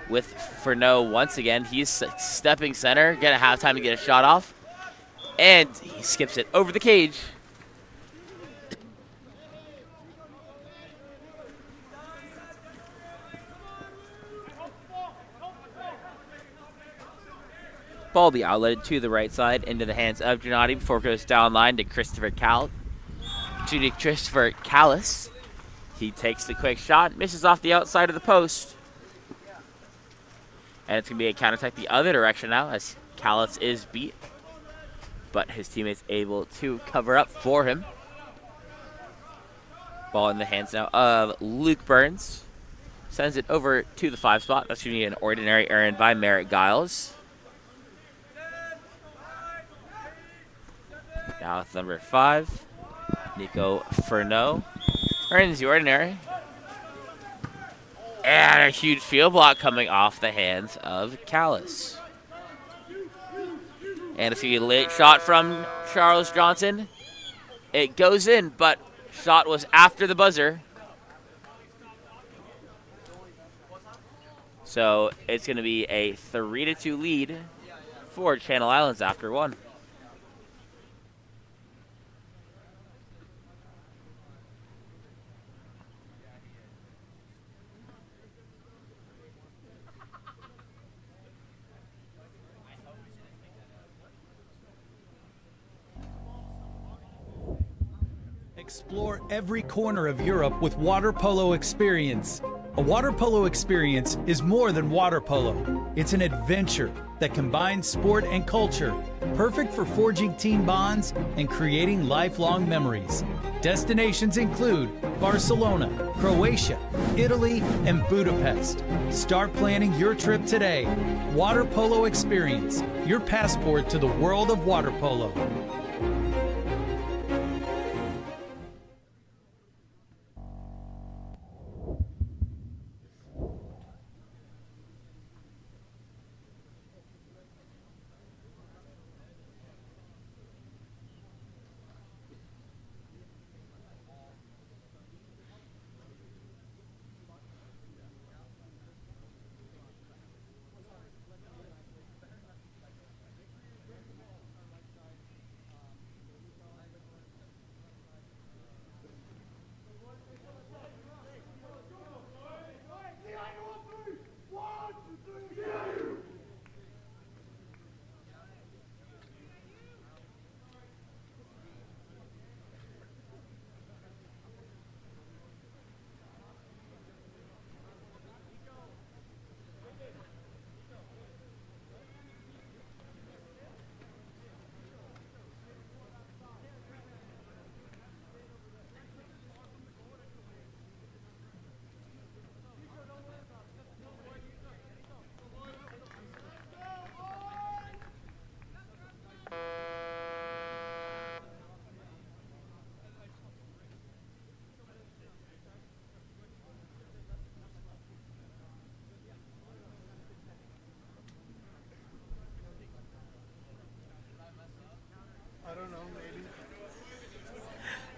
With Furneaux once again. He's stepping center. Gonna have time to get a shot off. And he skips it over the cage. Ball will be outletted to the right side into the hands of Gennady before it goes down line to Christopher Callis. He takes the quick shot, misses off the outside of the post. And it's going to be a counterattack the other direction now as Callis is beat. But his teammate's able to cover up for him. Ball in the hands now of Luke Burns. Sends it over to the 5 spot. That's going to be an ordinary errand by Merritt Giles. Now with number 5, Nico Furneaux. Earns the ordinary. And a huge field block coming off the hands of Callis. And it's going to be a late shot from Charles Johnson. It goes in, but shot was after the buzzer. So it's going to be a 3-2 lead for Channel Islands after 1. Explore every corner of Europe with water polo experience. A water polo experience is more than water polo. It's an adventure that combines sport and culture, perfect for forging team bonds and creating lifelong memories. Destinations include Barcelona, Croatia, Italy, and Budapest. Start planning your trip today. Water Polo Experience, your passport to the world of water polo.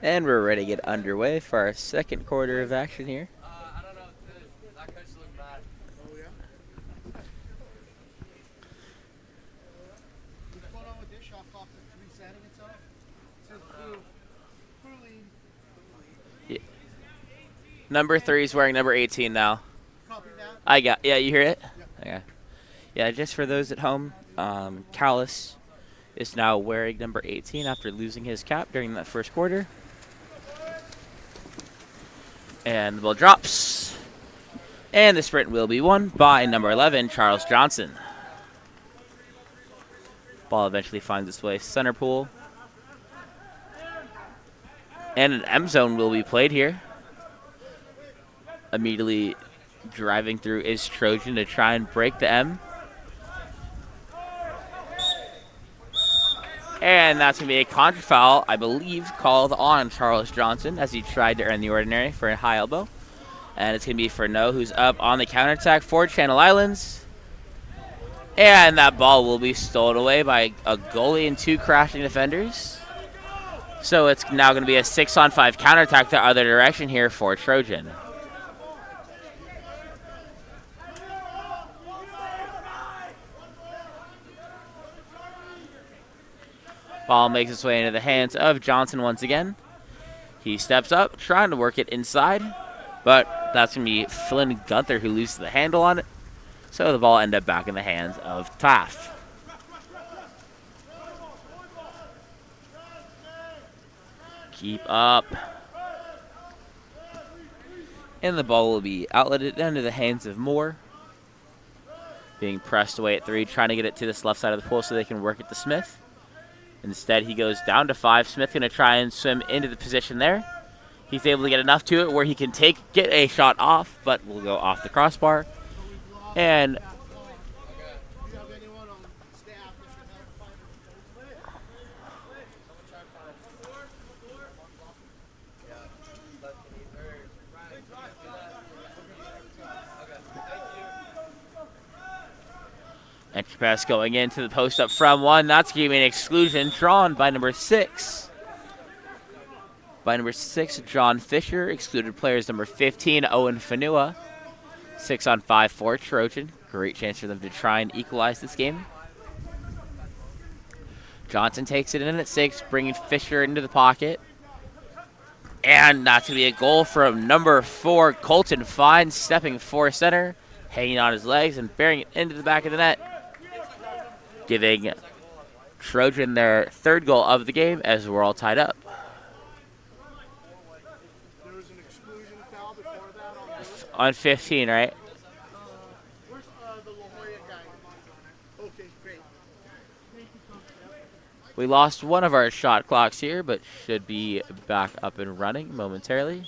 And we're ready to get underway for our second quarter of action here. I don't know. That coach looked mad. Oh, yeah? What's going on with this shot clock? It's resetting itself? It says blue. Blue lead. Yeah. Number 3 is wearing number 18 now. Copy that? Yeah, you hear it? Yeah. Okay. Yeah, just for those at home, Callis is now wearing number 18 after losing his cap during that first quarter. And the ball drops. And the sprint will be won by number 11, Charles Johnson. Ball eventually finds its way center pool. And an M zone will be played here. Immediately driving through is Trojan to try and break the M. And that's going to be a contra foul, I believe, called on Charles Johnson as he tried to earn the ordinary for a high elbow. And it's going to be Furneaux who's up on the counterattack for Channel Islands. And that ball will be stolen away by a goalie and 2 crashing defenders. So it's now going to be a 6-on-5 counterattack the other direction here for Trojan. Ball makes its way into the hands of Johnson once again. He steps up, trying to work it inside, but that's going to be Flynn Gunther who loses the handle on it. So the ball ended up back in the hands of Taft. Keep up. And the ball will be outletted into the hands of Moore. Being pressed away at 3, trying to get it to this left side of the pool so they can work it to Smith. Instead, he goes down to 5. Smith going to try and swim into the position there. He's able to get enough to it where he can get a shot off, but will go off the crossbar. And entry pass going into the post up from one. That's going to be an exclusion drawn by number 6. By number 6, John Fisher. Excluded players number 15, Owen Fanua. 6-on-5 for Trojan. Great chance for them to try and equalize this game. Johnson takes it in at 6, bringing Fisher into the pocket. And that's going to be a goal from number 4, Colton Fine, stepping for center, hanging on his legs and bearing it into the back of the net, giving Trojan their 3rd goal of the game as we're all tied up. There was an exclusion foul before that On 15, right? where's the Hoya guy? Okay, great. We lost one of our shot clocks here, but should be back up and running momentarily.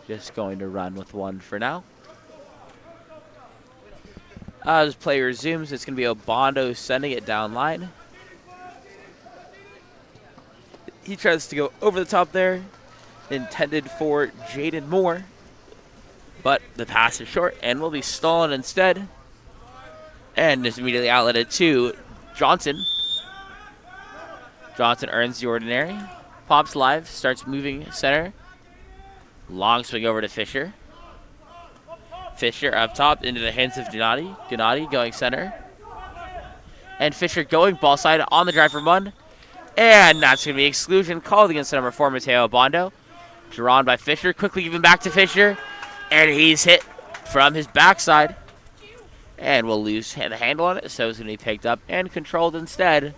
Just going to run with one for now. As play resumes, it's going to be Obando sending it down line. He tries to go over the top there, intended for Jaden Moore, but the pass is short and will be stolen instead. And is immediately outletted to Johnson. Johnson earns the ordinary, pops live, starts moving center. Long swing over to Fisher. Fisher up top into the hands of Donati. Donati going center. And Fisher going ball side on the drive for one. And that's going to be exclusion called against number 4, Mateo Bondo. Drawn by Fisher, quickly giving back to Fisher. And he's hit from his backside. And we'll lose the handle on it, so it's going to be picked up and controlled instead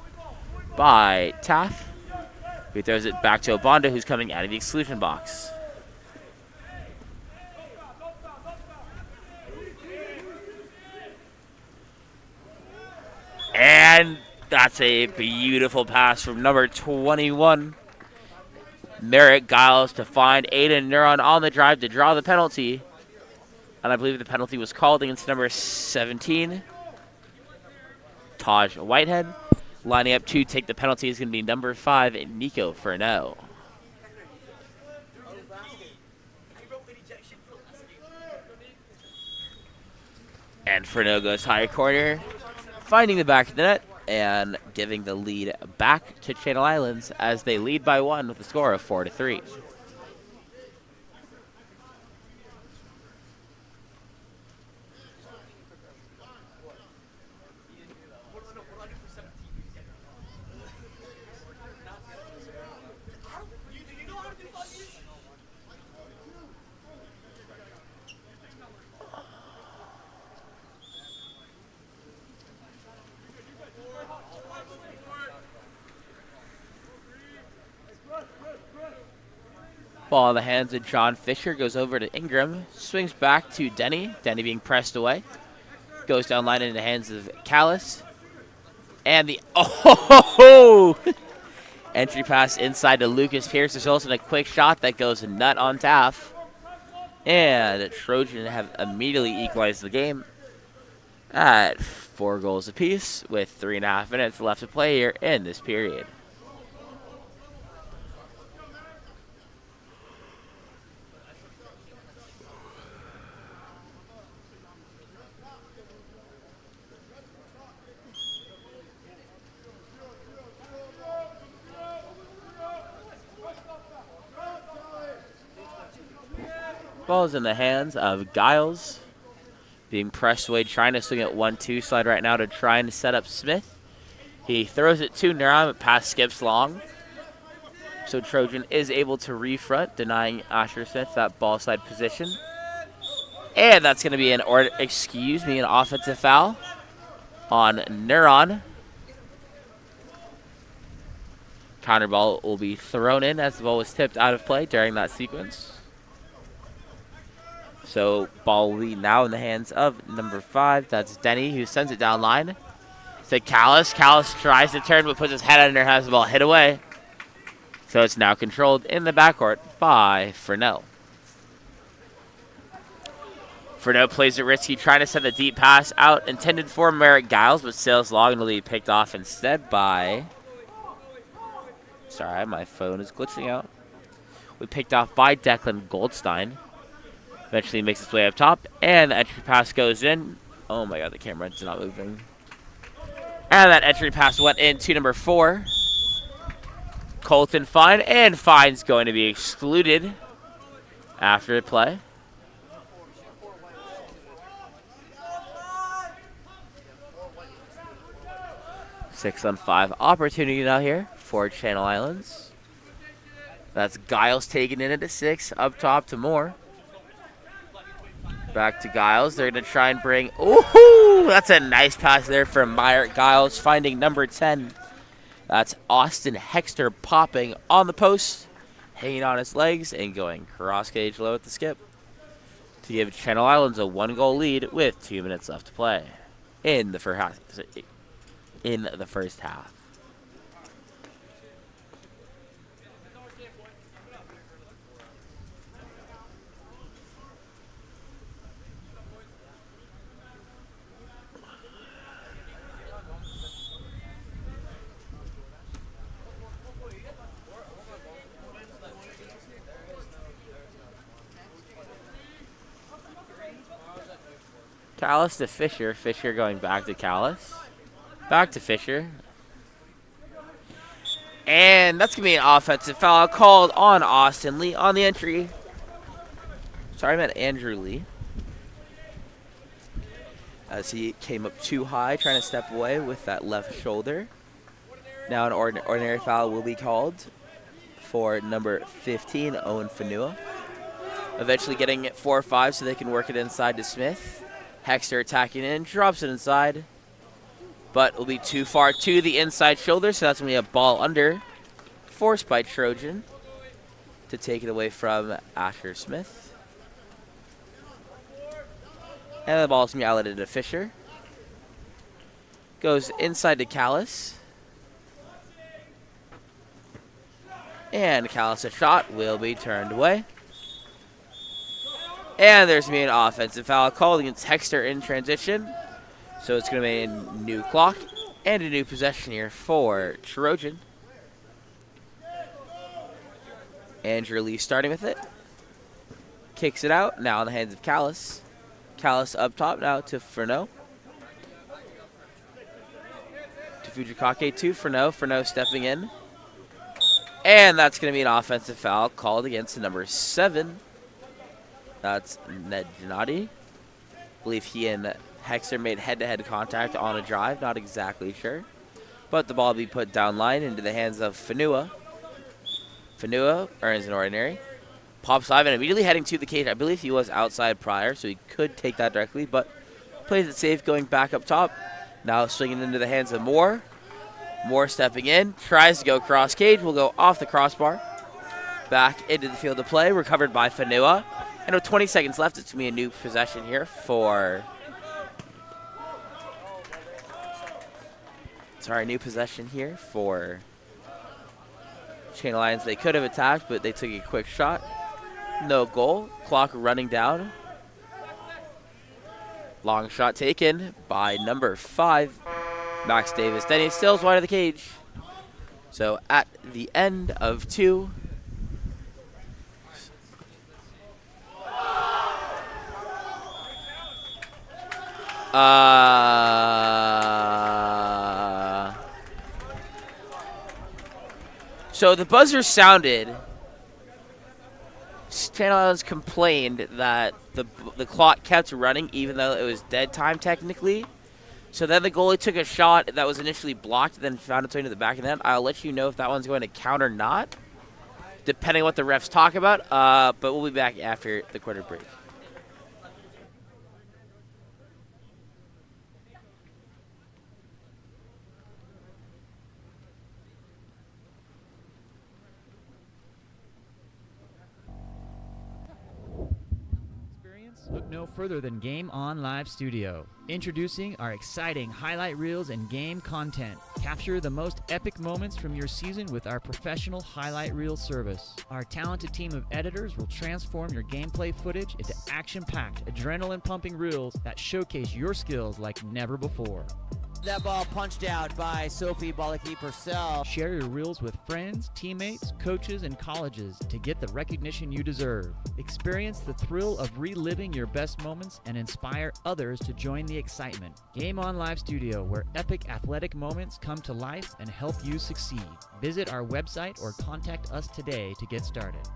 by Taff. He throws it back to Obando, who's coming out of the exclusion box. And that's a beautiful pass from number 21, Merritt Giles, to find Aiden Neuron on the drive to draw the penalty. And I believe the penalty was called against number 17, Taj Whitehead. Lining up to take the penalty is going to be number 5, Nico Furneaux. And Furneaux goes high corner, finding the back of the net and giving the lead back to Channel Islands as they lead by 1 with a score of 4-3. Ball in the hands of John Fisher, goes over to Ingram, swings back to Denny. Denny being pressed away. Goes down line into the hands of Callis. And the entry pass inside to Lucas Pierce results in a quick shot that goes nut on Taff. And Trojan have immediately equalized the game at 4 goals apiece with 3.5 minutes left to play here in this period. Ball is in the hands of Giles, being pressed away, trying to swing at 1-2 slide right now to try and set up Smith. He throws it to Neuron, but pass skips long. So Trojan is able to refront, denying Asher Smith that ball side position. And that's going to be an offensive foul on Neuron. Counter ball will be thrown in as the ball was tipped out of play during that sequence. So ball will be now in the hands of number 5. That's Denny, who sends it down line to Callis. Callis tries to turn but puts his head under, has the ball hit away. So it's now controlled in the backcourt by Fresnel. Fresnel plays it risky, trying to send a deep pass out intended for Merrick Giles, but sails long and will be picked off instead by... Sorry, my phone is glitching out. We picked off by Declan Goldstein. Eventually makes its way up top, and the entry pass goes in. Oh my god, the camera is not moving. And that entry pass went in to number 4. Colton Fine, and Fine's going to be excluded after the play. Six-on-5 opportunity now here for Channel Islands. That's Giles taking it into 6, up top to Moore. Back to Giles. They're going to try and bring... Ooh, that's a nice pass there from Myrick Giles, finding number 10. That's Austin Hexter popping on the post, hanging on his legs, and going cross-cage low at the skip to give Channel Islands a 1-goal lead with 2 minutes left to play in the first half. Callis to Fisher. Fisher going back to Callis. Back to Fisher. And that's going to be an offensive foul called on Austin Lee on the entry. Sorry, I meant Andrew Lee. As he came up too high, trying to step away with that left shoulder. Now an ordinary foul will be called for number 15, Owen Fanua. Eventually getting it 4-5 so they can work it inside to Smith. Hexter attacking in, drops it inside, but will be too far to the inside shoulder, so that's going to be a ball under, forced by Trojan to take it away from Asher Smith. And the ball's going to be outletted to Fisher. Goes inside to Callis. And Callis' shot will be turned away. And there's going to be an offensive foul called against Hexter in transition. So it's going to be a new clock and a new possession here for Trojan. Andrew Lee starting with it. Kicks it out. Now in the hands of Callis. Callis up top now to Fresnel. To Fujikake to Fresnel. Fresnel stepping in. And that's going to be an offensive foul called against the number 7. That's Ned Gennady. I believe he and Hexter made head-to-head contact on a drive. Not exactly sure. But the ball will be put down line into the hands of Fanua. Fanua earns an ordinary. Pops live and immediately heading to the cage. I believe he was outside prior, so he could take that directly, but plays it safe going back up top. Now swinging into the hands of Moore. Moore stepping in. Tries to go cross cage. Will go off the crossbar. Back into the field of play. Recovered by Fanua. And with 20 seconds left, it's going to be a new possession here for... Sorry, new possession here for Channel Islands. They could have attacked, but they took a quick shot. No goal. Clock running down. Long shot taken by number 5, Max Davis. Denny Stills wide of the cage. So at the end of 2... So the buzzer sounded. Channel Islands complained that the clock kept running even though it was dead time technically. So then the goalie took a shot that was initially blocked, then found its way to the back of the net. I'll let you know if that one's going to count or not, depending on what the refs talk about. But we'll be back after the quarter break. Look no further than Game On Live Studio. Introducing our exciting highlight reels and game content. Capture the most epic moments from your season with our professional highlight reel service. Our talented team of editors will transform your gameplay footage into action-packed, adrenaline-pumping reels that showcase your skills like never before. That ball punched out by Sophie Bolaki-Purcell. Share your reels with friends, teammates, coaches, and colleges to get the recognition you deserve. Experience the thrill of reliving your best moments and inspire others to join the excitement. Game On Live Studio, where epic athletic moments come to life and help you succeed. Visit our website or contact us today to get started.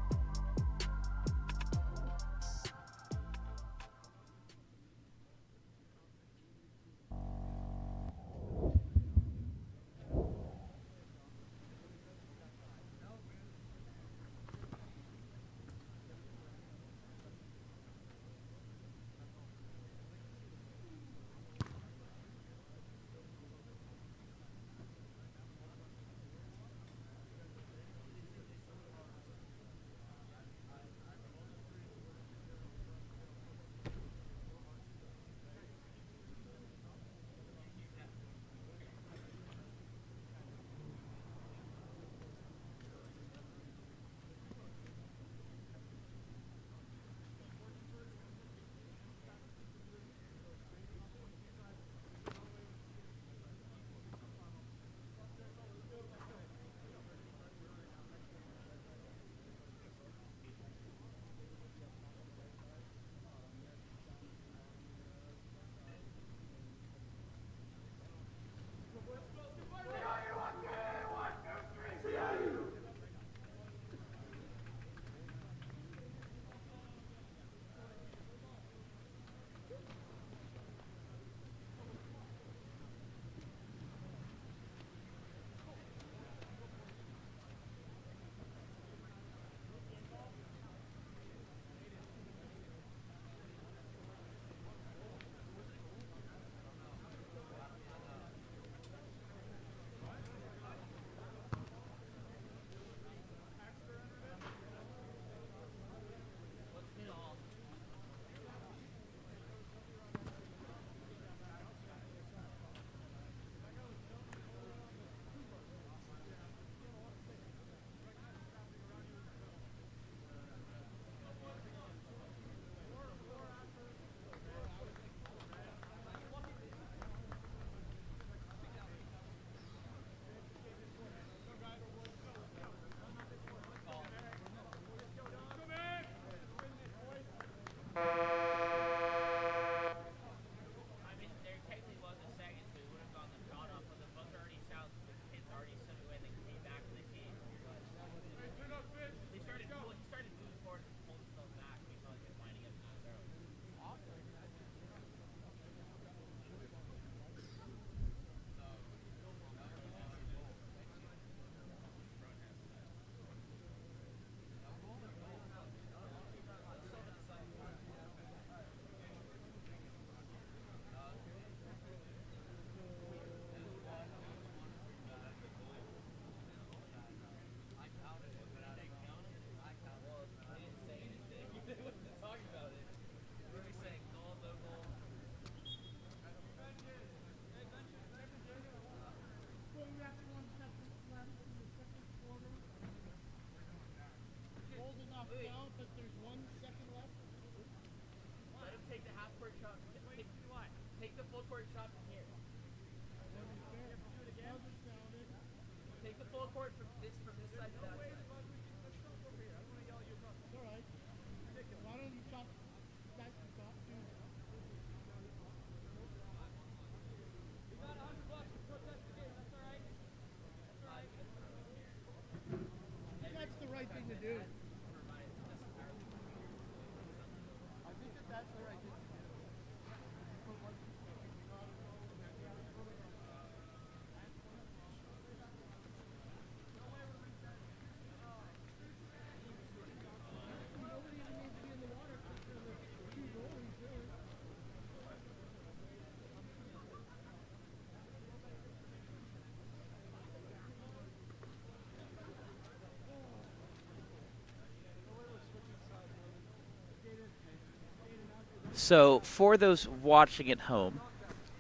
So for those watching at home,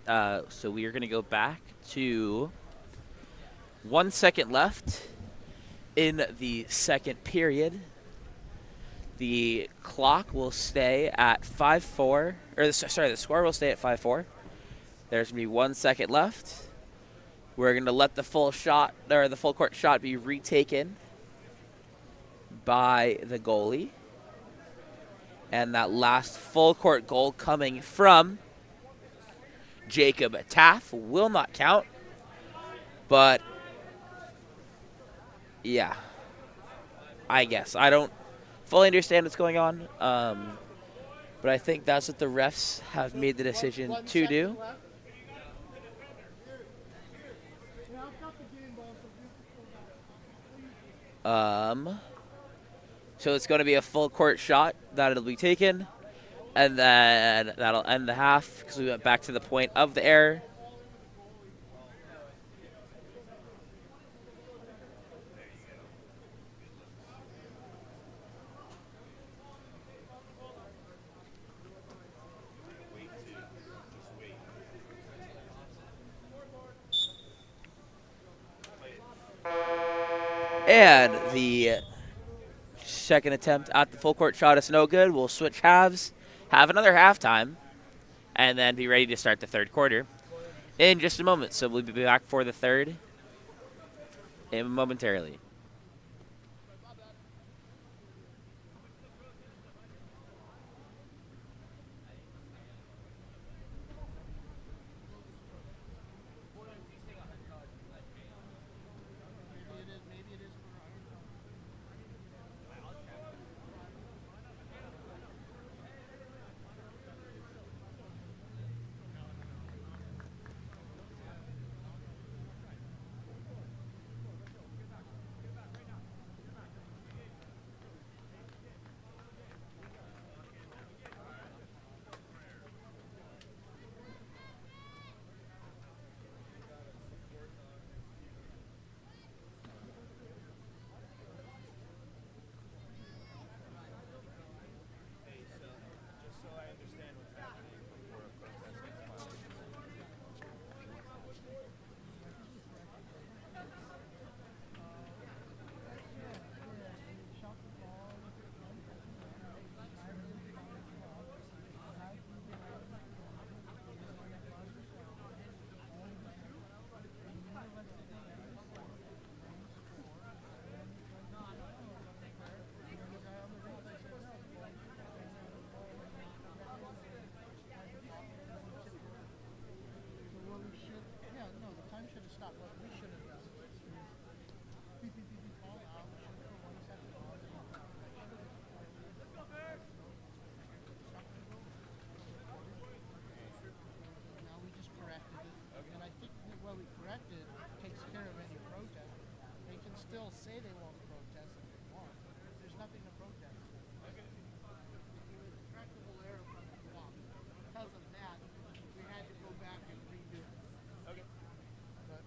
so we are going to go back to 1 second left in the second period. The clock will stay at 5-4, or the score will stay at 5-4. There's going to be 1 second left. We're going to let the full court shot be retaken by the goalie. And that last full court goal coming from Jacob Taff will not count. But yeah, I guess. I don't fully understand what's going on. But I think that's what the refs have made the decision to do. So it's going to be a full court shot that'll be taken, and then that'll end the half because we went back to the point of the error. And the second attempt at the full court shot is no good. We'll switch halves, have another halftime, and then be ready to start the third quarter in just a moment. So we'll be back for the third momentarily.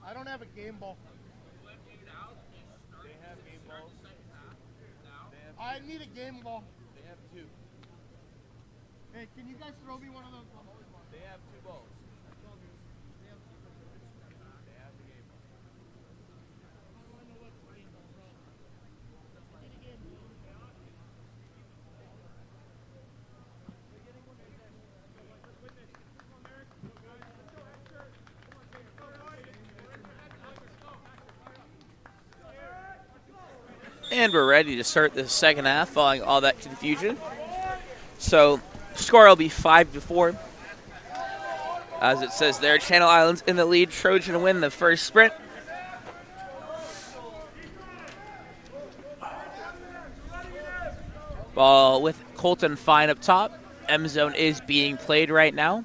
I don't have a game ball. They have game balls. I need a game ball. They have two. Hey, can you guys throw me one of those? They have two balls. They have the game ball. And we're ready to start the second half following all that confusion. So score will be 5-4. As it says there, Channel Islands in the lead. Trojan win the first sprint. Ball with Colton Fine up top. M zone is being played right now.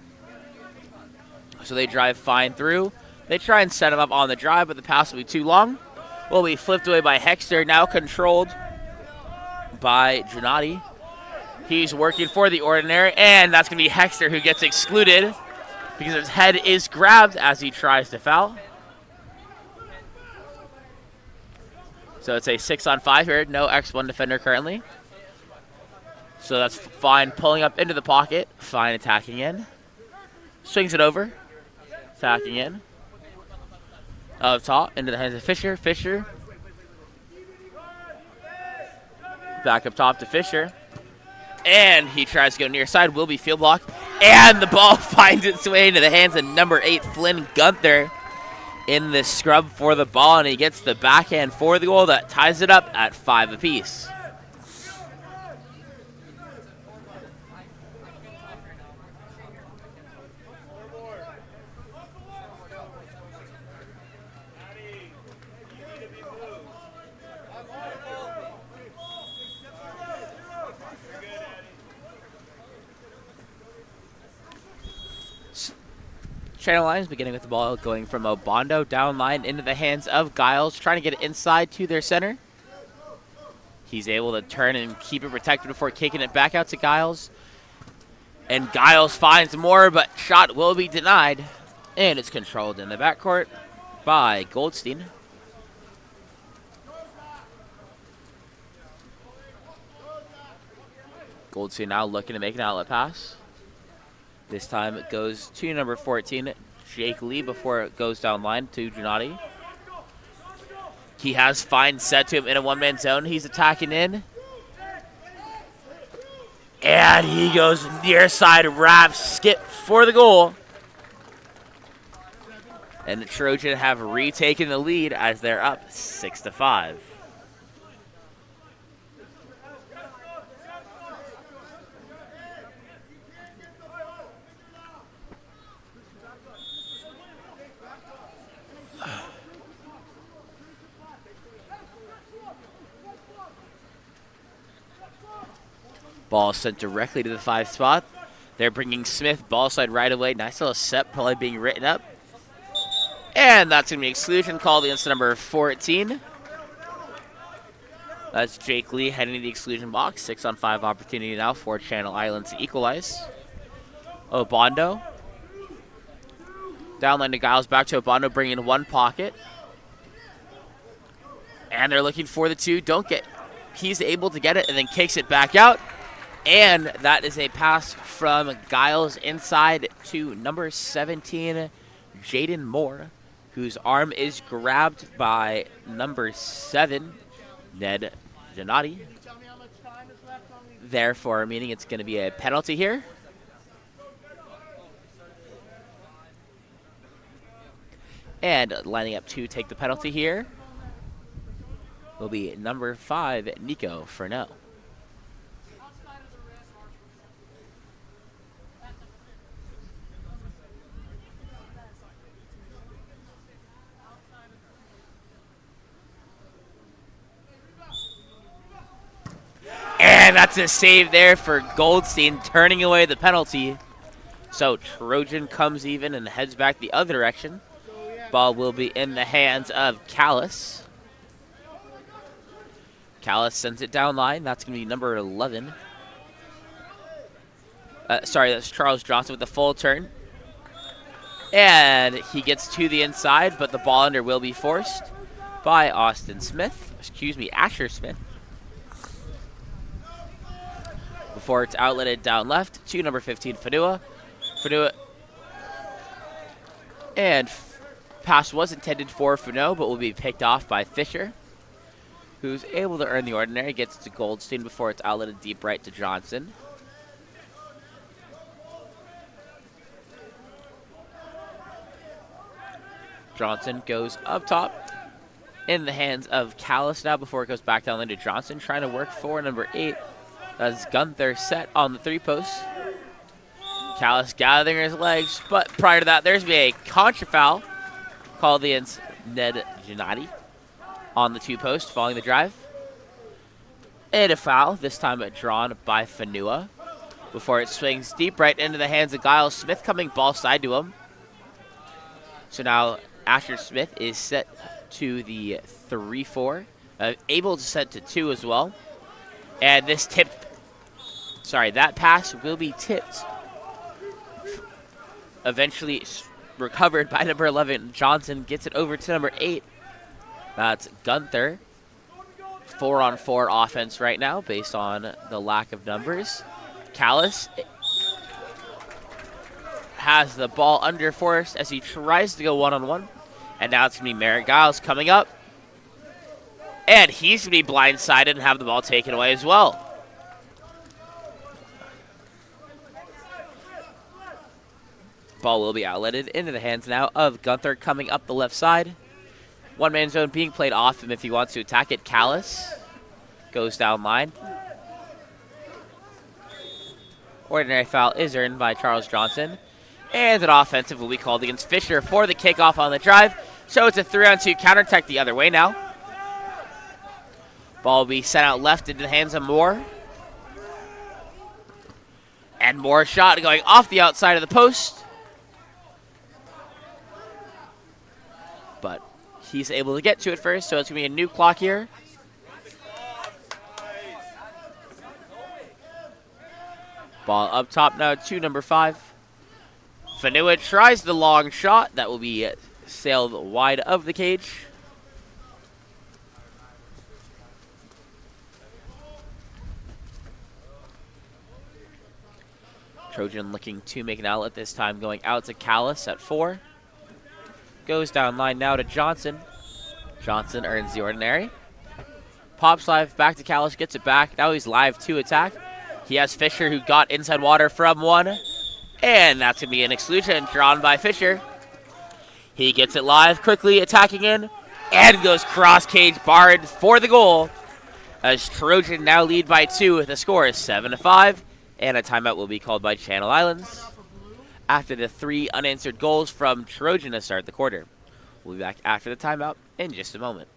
So they drive Fine through. They try and set him up on the drive, but the pass will be too long. Will be flipped away by Hexter, now controlled by Gennady. He's working for the Ordinary, and that's going to be Hexter who gets excluded because his head is grabbed as he tries to foul. So it's a 6-on-5 here, no X1 defender currently. So that's Fine pulling up into the pocket. Fine attacking in. Swings it over. Attacking in. Up top into the hands of Fisher. Fisher. Back up top to Fisher. And he tries to go near side. Will be field block. And the ball finds its way into the hands of number 8, Flynn Gunther, in the scrub for the ball. And he gets the backhand for the goal that ties it up at 5 apiece. Channel lines beginning with the ball going from Obando down line into the hands of Giles, trying to get it inside to their center. He's able to turn and keep it protected before kicking it back out to Giles. And Giles finds more, but shot will be denied. And it's controlled in the backcourt by Goldstein. Goldstein now looking to make an outlet pass. This time it goes to number 14, Jake Lee, before it goes down line to Giannotti. He has Fine set to him in a one-man zone. He's attacking in. And he goes near side wrap, skip for the goal. And the Trojan have retaken the lead as they're up 6-5. Ball sent directly to the 5 spot. They're bringing Smith ball side right away. Nice little set play being written up. And that's going to be exclusion called against number 14. That's Jake Lee heading to the exclusion box. 6-on-5 opportunity now for Channel Islands to equalize. Obando. Downline to Giles, back to Obando, bringing in one pocket. And they're looking for the 2. Don't get. He's able to get it and then kicks it back out. And that is a pass from Giles inside to number 17, Jaden Moore, whose arm is grabbed by number 7, Ned Giannotti. Therefore, meaning it's going to be a penalty here. And lining up to take the penalty here will be number 5, Nico Furneaux. And that's a save there for Goldstein, turning away the penalty. So Trojan comes even and heads back the other direction. Ball will be in the hands of Callis. Callis sends it down line. That's going to be number 11. Sorry, that's Charles Johnson with the full turn. And he gets to the inside, but the ball under will be forced by Asher Smith. Before it's outletted down left to number 15, Fanua. And pass was intended for Fano, but will be picked off by Fisher, who's able to earn the ordinary. Gets to Goldstein before it's outletted deep right to Johnson. Johnson goes up top in the hands of Callis now before it goes back down lane to Johnson, trying to work for number 8. As Gunther set on the 3-post. Callis gathering his legs, but prior to that, there's been a contra foul called against Ned Giannotti on the 2-post following the drive. And a foul, this time drawn by Fanua, before it swings deep right into the hands of Giles Smith, coming ball side to him. So now Asher Smith is set to the 3-4, able to set to 2 as well. And this that pass will be tipped. Eventually recovered by number 11. Johnson gets it over to number 8. That's Gunther. 4-on-4 offense right now based on the lack of numbers. Callis has the ball under force as he tries to go one-on-one. And now it's going to be Merritt Giles coming up. And he's going to be blindsided and have the ball taken away as well. Ball will be outletted into the hands now of Gunther coming up the left side. One-man zone being played off him if he wants to attack it. Callis goes down line. Ordinary foul is earned by Charles Johnson. And an offensive will be called against Fisher for the kickoff on the drive. So it's a 3-on-2 counterattack the other way now. Ball will be sent out left into the hands of Moore. And Moore's shot going off the outside of the post. But he's able to get to it first, so it's going to be a new clock here. Ball up top now to number 5. Fanua tries the long shot. That will be sailed wide of the cage. Trojan looking to make an outlet this time, going out to Callis at 4. Goes down line now to Johnson. Johnson earns the ordinary. Pops live back to Callis, gets it back. Now he's live to attack. He has Fisher who got inside water from 1. And that's going to be an exclusion drawn by Fisher. He gets it live, quickly attacking in. And goes cross cage barred for the goal. As Trojan now lead by 2. The score is 7-5. And a timeout will be called by Channel Islands after the 3 unanswered goals from Trojan to start the quarter. We'll be back after the timeout in just a moment.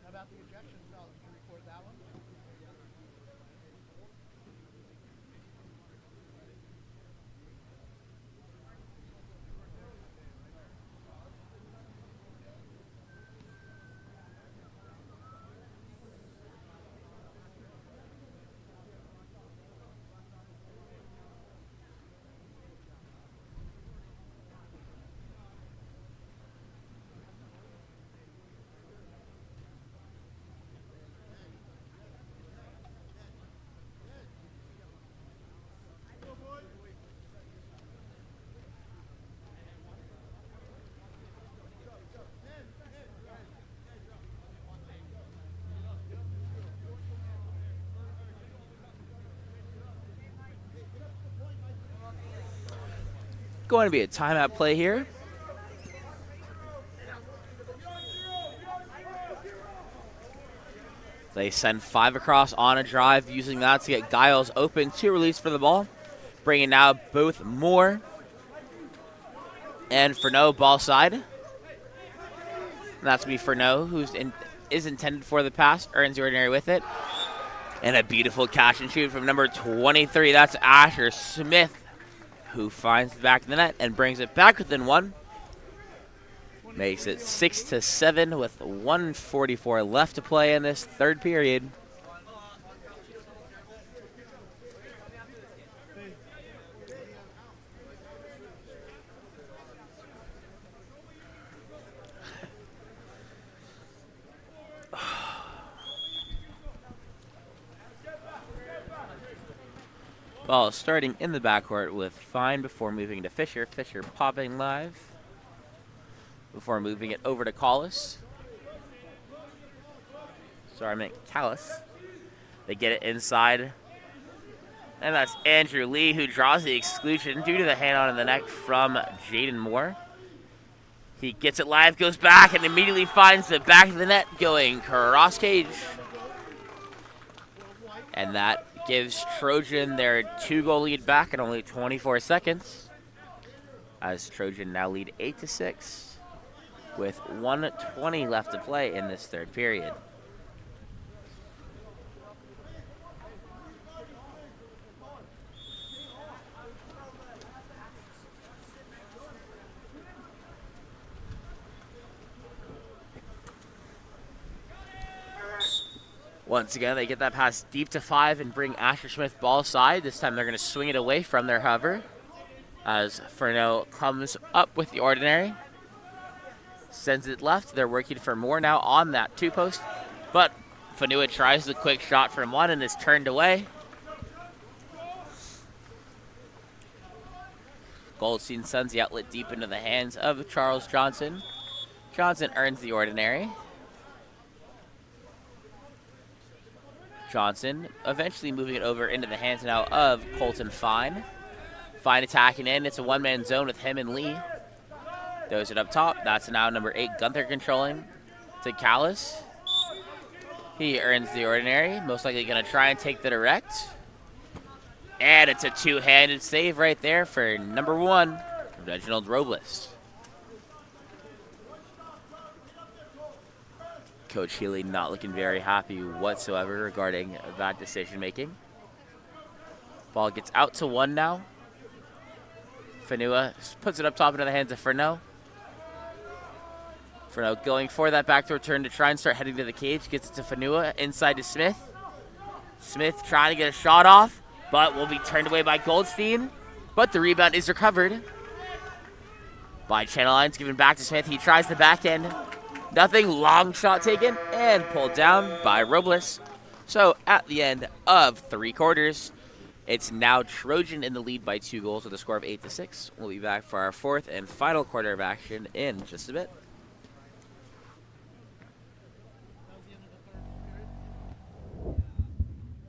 How about the ejection foul? Did you record that one? Going to be a timeout play here. They send 5 across on a drive, using that to get Giles open to release for the ball. Bringing now both Moore and Furneaux ball side. And that's going to be Furneaux, who is intended for the pass, earns the ordinary with it. And a beautiful catch and shoot from number 23. That's Asher Smith, who finds the back of the net and brings it back within 1. Makes it 6-7 with 1:44 left to play in this third period. Ball starting in the backcourt with Fine before moving to Fisher. Fisher popping live before moving it over to Callis. Sorry, I meant Callis. They get it inside. And that's Andrew Lee, who draws the exclusion due to the hand-on in the neck from Jaden Moore. He gets it live, goes back, and immediately finds the back of the net going cross cage. And that gives Trojan their 2-goal lead back in only 24 seconds. As Trojan now lead 8-6 with 1:20 left to play in this third period. Once again, they get that pass deep to 5 and bring Asher Smith ball side. This time they're going to swing it away from their hover as Furneaux comes up with the ordinary. Sends it left. They're working for more now on that 2-post. But Fanua tries the quick shot from 1 and is turned away. Goldstein sends the outlet deep into the hands of Charles Johnson. Johnson earns the ordinary. Johnson eventually moving it over into the hands now of Colton Fine. Fine attacking in. It's a one-man zone with him and Lee. Throws it up top. That's now number 8, Gunther controlling to Callis. He earns the ordinary. Most likely going to try and take the direct. And it's a two-handed save right there for number 1, Reginald Robles. Coach Healy not looking very happy whatsoever regarding that decision-making. Ball gets out to 1 now. Fanua puts it up top into the hands of Furneaux. Furneaux going for that backdoor turn to try and start heading to the cage. Gets it to Fanua, inside to Smith. Smith trying to get a shot off, but will be turned away by Goldstein. But the rebound is recovered by Channel Lines, given back to Smith. He tries the back end. Nothing, long shot taken and pulled down by Robles. So at the end of 3 quarters, it's now Trojan in the lead by 2 goals with a score of 8-6. We'll be back for our 4th and final quarter of action in just a bit.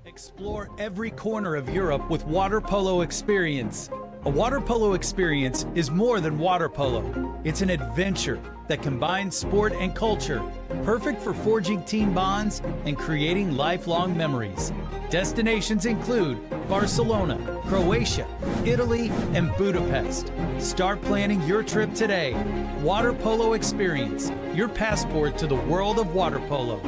Explore every corner of Europe with water polo experience. A water polo experience is more than water polo. It's an adventure that combines sport and culture, perfect for forging team bonds and creating lifelong memories. Destinations include Barcelona, Croatia, Italy, and Budapest. Start planning your trip today. Water Polo Experience, your passport to the world of water polo.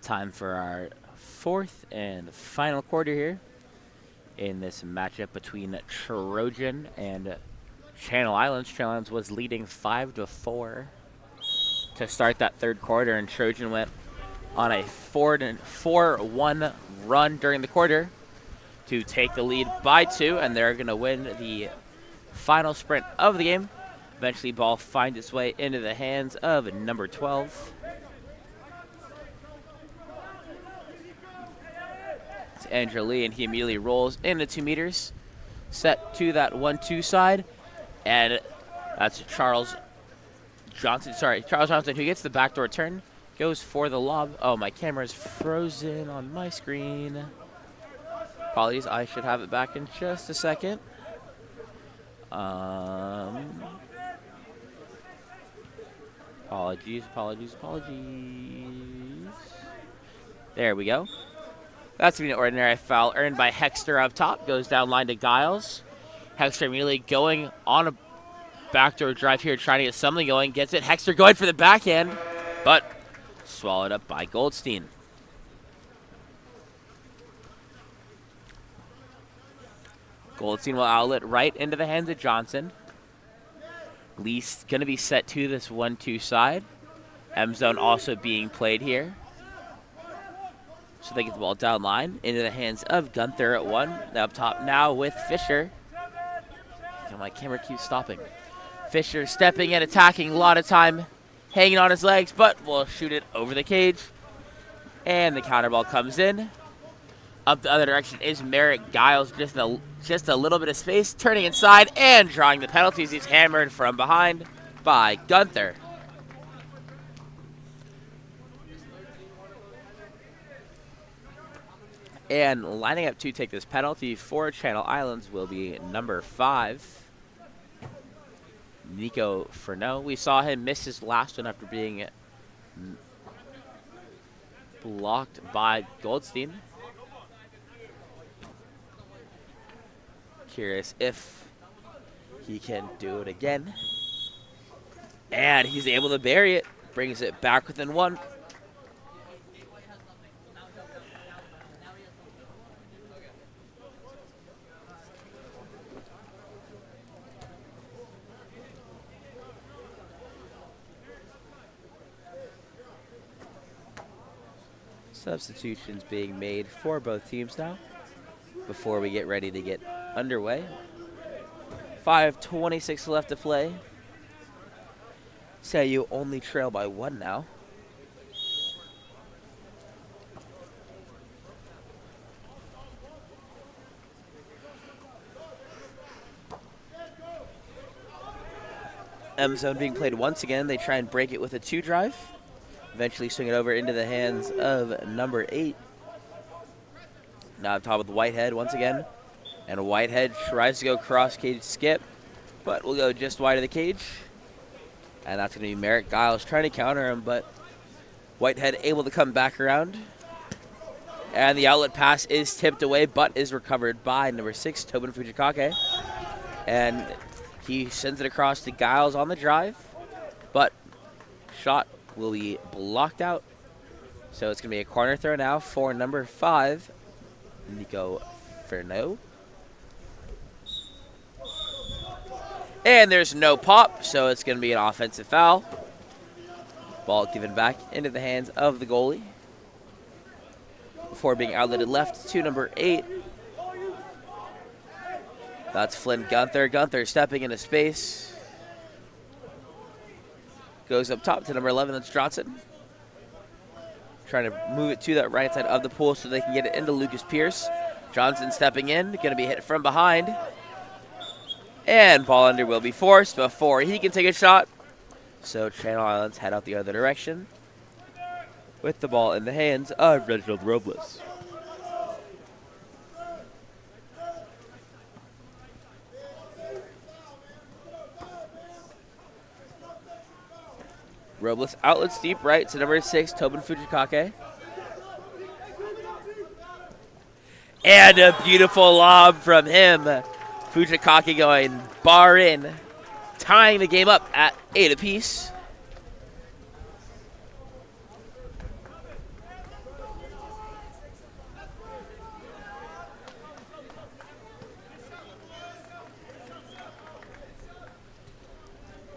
Time for our 4th and final quarter here in this matchup between Trojan and Channel Islands. Channel Islands was leading 5-4 to start that 3rd quarter, and Trojan went on a 4-1 run during the quarter to take the lead by 2, and they're going to win the final sprint of the game. Eventually, ball finds its way into the hands of number 12. Andrew Lee, and he immediately rolls into 2 meters, set to that 1-2 side, and that's Charles Johnson, who gets the backdoor turn, goes for the lob. Oh, my camera's frozen on my screen. Apologies, I should have it back in just a second. Apologies. There we go. That's going to be an ordinary foul earned by Hexter up top. Goes down line to Giles. Hexter immediately going on a backdoor drive here, trying to get something going. Gets it. Hexter going for the backhand, but swallowed up by Goldstein. Goldstein will outlet right into the hands of Johnson. Lee's going to be set to this 1-2 side. M-zone also being played here. So they get the ball down line into the hands of Gunther at 1. Up top now with Fisher. My camera keeps stopping. Fisher stepping and attacking, a lot of time hanging on his legs, but will shoot it over the cage. And the counter ball comes in. Up the other direction is Merrick Giles, just a little bit of space, turning inside and drawing the penalties. He's hammered from behind by Gunther. And lining up to take this penalty for Channel Islands will be number 5, Nico Furneaux. We saw him miss his last one after being blocked by Goldstein. Curious if he can do it again. And he's able to bury it. Brings it back within 1. Substitutions being made for both teams now before we get ready to get underway. 5:26 left to play. Say you only trail by 1 now. M-zone being played once again. They try and break it with a 2 drive. Eventually swing it over into the hands of number 8. Now up top with Whitehead once again. And Whitehead tries to go cross cage skip, but will go just wide of the cage. And that's going to be Merrick Giles trying to counter him, but Whitehead able to come back around. And the outlet pass is tipped away, but is recovered by number 6, Tobin Fujikake. And he sends it across to Giles on the drive, but shot will be blocked out. So it's going to be a corner throw now for number 5, Nico Furneaux. And there's no pop, so it's going to be an offensive foul. Ball given back into the hands of the goalie before being outletted left to number 8. That's Flynn Gunther. Gunther stepping into space. Goes up top to number 11, that's Johnson. Trying to move it to that right side of the pool so they can get it into Lucas Pierce. Johnson stepping in, going to be hit from behind. And ball under will be forced before he can take a shot. So Channel Islands head out the other direction with the ball in the hands of Reginald Robles. Robles outlets deep right to number 6, Tobin Fujikake. And a beautiful lob from him. Fujikake going bar in, tying the game up at 8 apiece.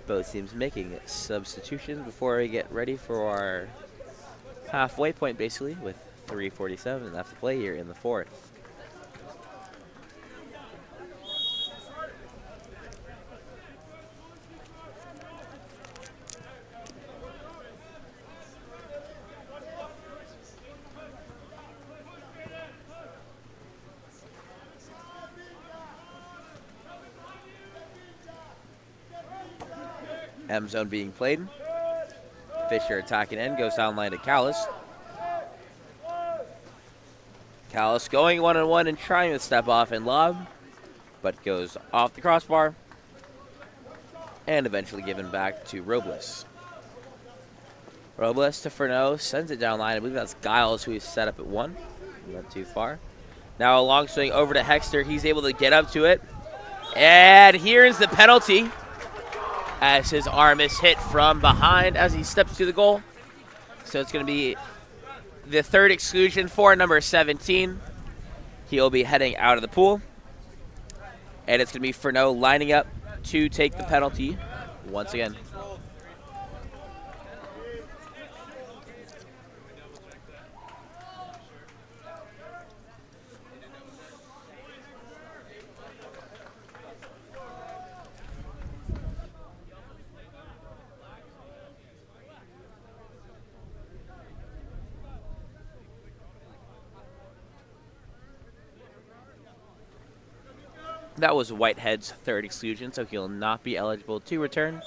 Both teams making substitutions before we get ready for our halfway point, basically, with 3:47 left to play here in the 4th. M-zone being played. Fisher attacking in, goes down line to Callis. Callis going one-on-one and trying to step off and lob, but goes off the crossbar and eventually given back to Robles. Robles to Furneaux, sends it down line. I believe that's Giles who is set up at 1. Not too far. Now a long swing over to Hexter. He's able to get up to it. And here's the penalty as his arm is hit from behind as he steps to the goal. So it's going to be the third exclusion for number 17. He'll be heading out of the pool. And it's going to be Furneaux lining up to take the penalty once again. That was Whitehead's third exclusion, so he'll not be eligible to return.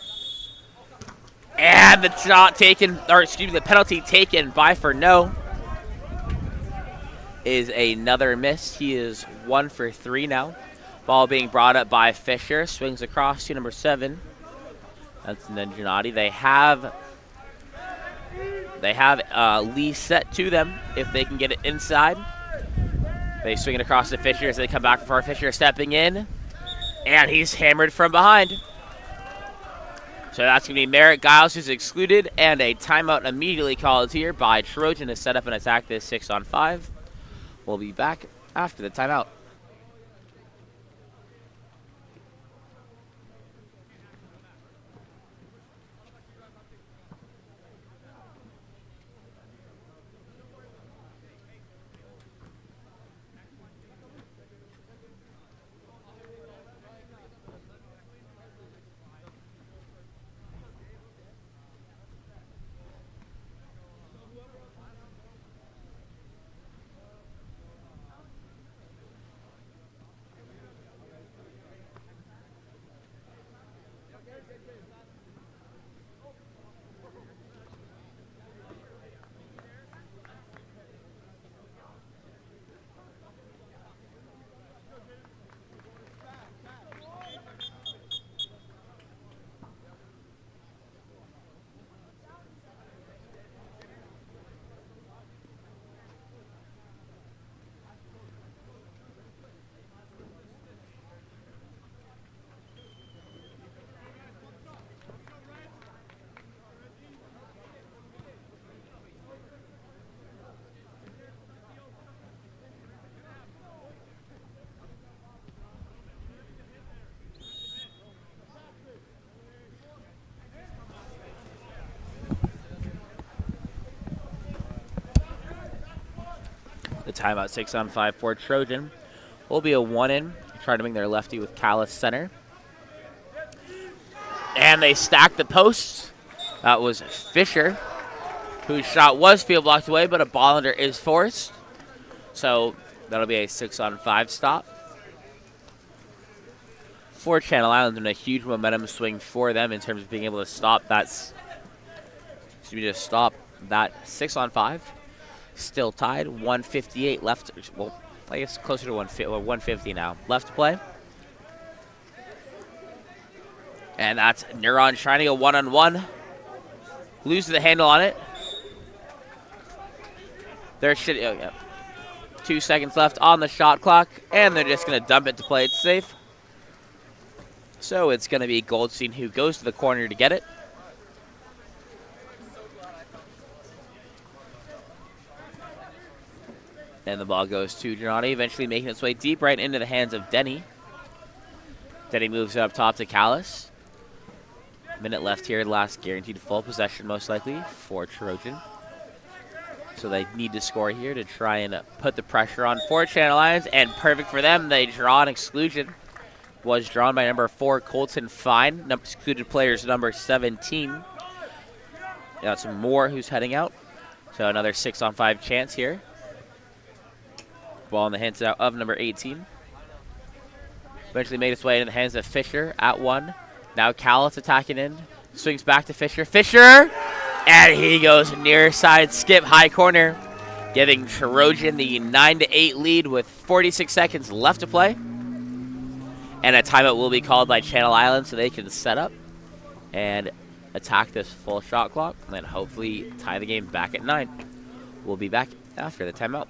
And the shot taken, or excuse me, the penalty taken by Furneaux is another miss. He is 1 for 3 now. Ball being brought up by Fisher, swings across to number 7. That's Nanjanati. They have Lee set to them if they can get it inside. They swing it across to Fisher as they come back for Fisher stepping in. And he's hammered from behind. So that's going to be Merritt Giles who's excluded. And a timeout immediately called here by Trojan to set up and attack this 6-on-5. We'll be back after the timeout. The timeout 6-on-5 for Trojan will be a 1-in. Trying to bring their lefty with Callis center. And they stack the posts. That was Fisher, whose shot was field blocked away, but a ball under is forced. So that'll be a 6-on-5 stop. For Channel Islands, and a huge momentum swing for them in terms of being able to stop that. Just stop that 6-on-5. Still tied, 158 left. Well, I guess closer to 150 now. Left to play. And that's Neuron trying to go one-on-one. Loses the handle on it. There should, 2 seconds left on the shot clock, and they're just going to dump it to play it safe. So it's going to be Goldstein who goes to the corner to get it. And the ball goes to Giannotti, eventually making its way deep right into the hands of Denny. Denny moves it up top to Callis. Minute left here, last guaranteed full possession most likely for Trojan. So they need to score here to try and put the pressure on for Channel Islands, and perfect for them. They draw an exclusion. Was drawn by number 4, Colton Fine. Excluded players number 17. Got some more who's heading out. So another 6-on-5 chance here. Ball in the hands out of number 18. Eventually made its way into the hands of Fisher at 1. Now Callis attacking in. Swings back to Fisher. Fisher! And he goes near side skip high corner, giving Trojan the 9-8 lead with 46 seconds left to play. And a timeout will be called by Channel Islands so they can set up and attack this full shot clock and then hopefully tie the game back at 9. We'll be back after the timeout.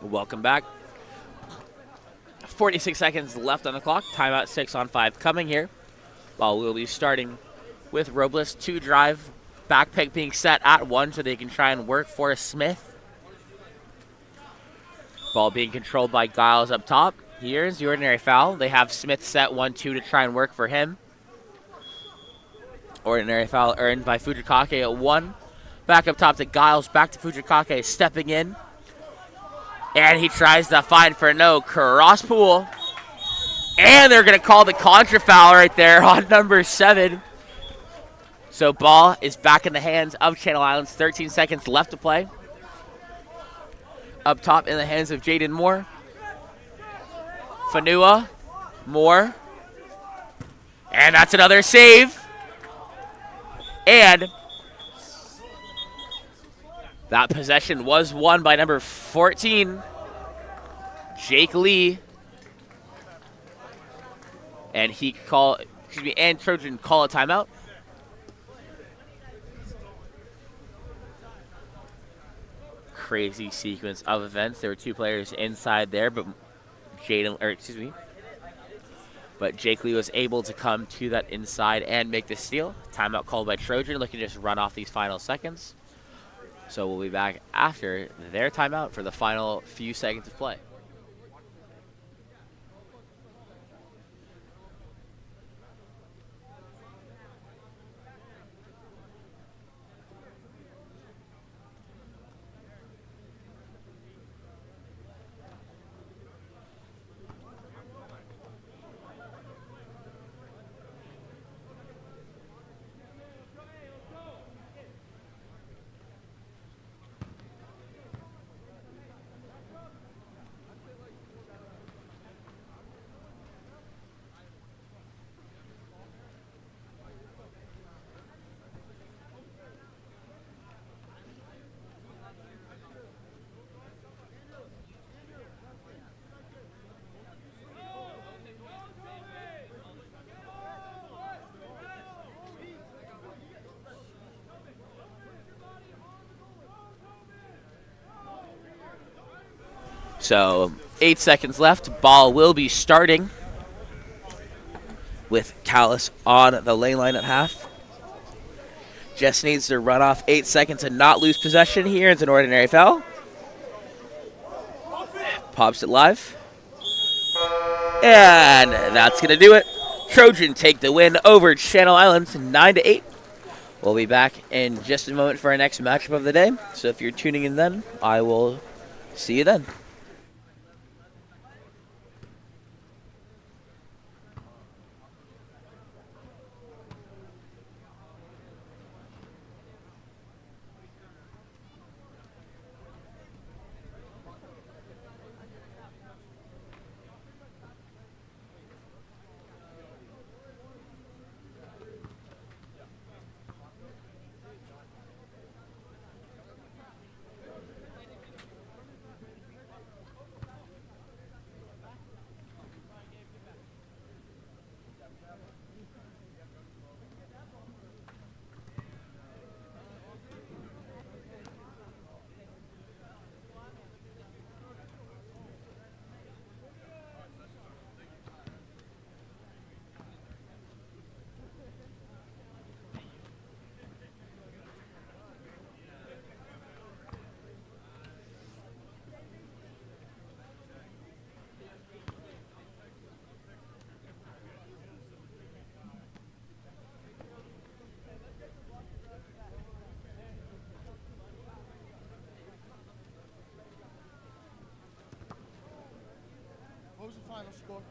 Welcome back. 46 seconds left on the clock. Timeout 6 on 5 coming here. Ball will be starting with Robles. 2 drive. Back pick being set at 1 so they can try and work for Smith. Ball being controlled by Giles up top. Here's the ordinary foul. They have Smith set 1-2 to try and work for him. Ordinary foul earned by Fujikake at 1. Back up top to Giles. Back to Fujikake stepping in. And he tries to find for no cross pool. And they're going to call the contra foul right there on number 7. So ball is back in the hands of Channel Islands. 13 seconds left to play. Up top in the hands of Jaden Moore. Fanua. Moore. And that's another save. And that possession was won by number 14, Jake Lee. And and Trojan call a timeout. Crazy sequence of events. There were 2 players inside there, but but Jake Lee was able to come to that inside and make the steal. Timeout called by Trojan, looking to just run off these final seconds. So we'll be back after their timeout for the final few seconds of play. So 8 seconds left. Ball will be starting with Callis on the lane line at half. Just needs to run off 8 seconds and not lose possession. Here it's an ordinary foul. Pops it live. And that's going to do it. Trojan take the win over Channel Islands 9-8. We'll be back in just a moment for our next matchup of the day. So if you're tuning in then, I will see you then. What was the final score?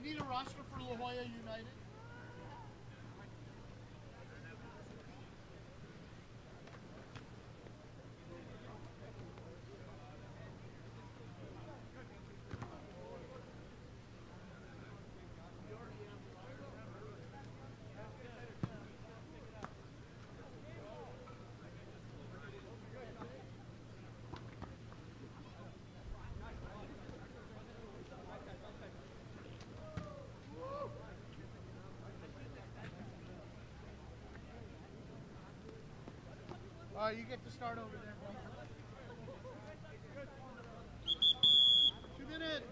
need a roster for La Jolla United? You get to start over there, bro. 2 minutes.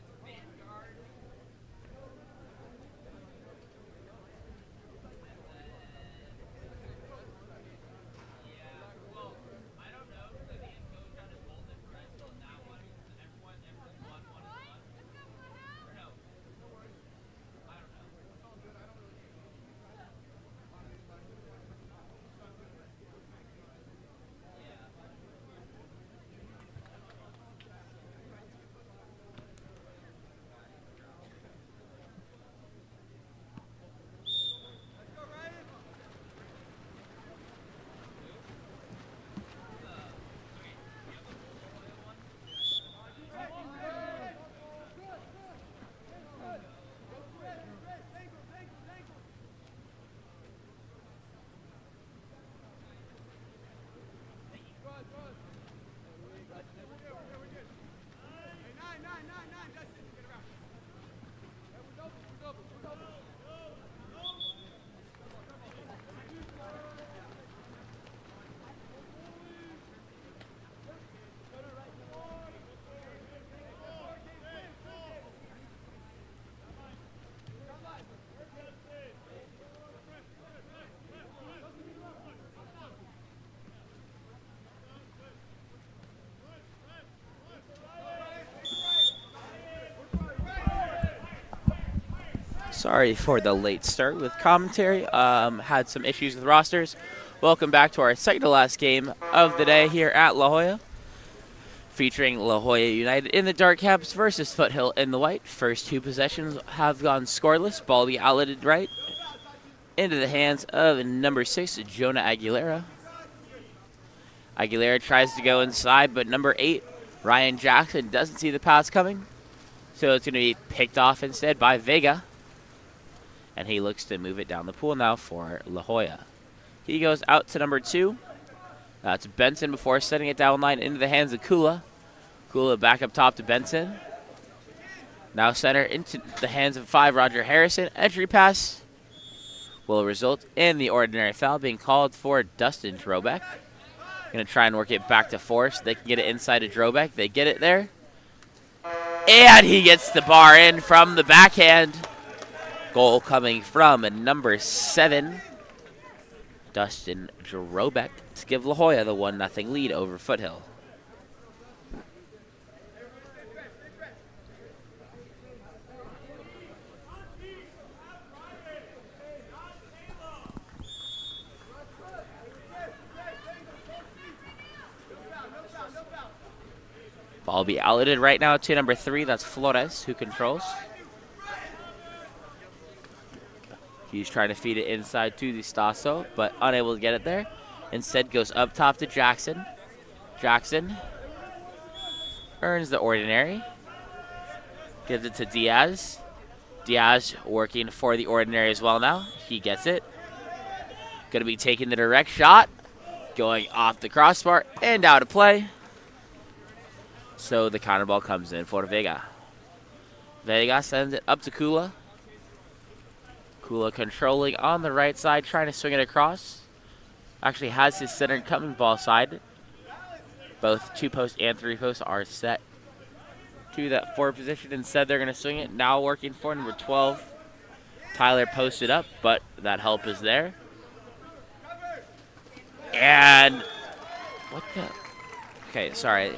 It's Vanguard. Yeah, well, I don't know, because I think Trojan is both differential in that one. Everyone's one is one. Or no. I don't know. Yeah. Sorry for the late start with commentary. Had some issues with rosters. Welcome back to our second to last game of the day here at La Jolla, featuring La Jolla United in the dark caps versus Foothill in the white. First two possessions have gone scoreless. Ball be outletted right into the hands of number 6, Jonah Aguilera. Aguilera tries to go inside, but number 8, Ryan Jackson, doesn't see the pass coming. So it's going to be picked off instead by Vega. And he looks to move it down the pool now for La Jolla. He goes out to number 2. That's Benson before setting it down line into the hands of Kula. Kula back up top to Benson. Now center into the hands of 5, Roger Harrison. Entry pass will result in the ordinary foul being called for Dustin Drobeck. Going to try and work it back to four so they can get it inside of Drobeck. They get it there. And he gets the bar in from the backhand. Goal coming from number 7, Dustin Drobeck, to give La Jolla the 1-0 lead over Foothill. Ball will be outletted right now to number 3. That's Flores, who controls. He's trying to feed it inside to Di Stasso, but unable to get it there. Instead goes up top to Jackson. Jackson earns the ordinary. Gives it to Diaz. Diaz working for the ordinary as well now. He gets it. Going to be taking the direct shot. Going off the crossbar and out of play. So the counter ball comes in for Vega. Vega sends it up to Kula. Kula controlling on the right side, trying to swing it across. Actually has his center coming ball side. Both 2-post and 3-post are set to that 4 position. Instead, they're going to swing it. Now working for number 12. Tyler posted up, but that help is there. And what the? Okay, sorry.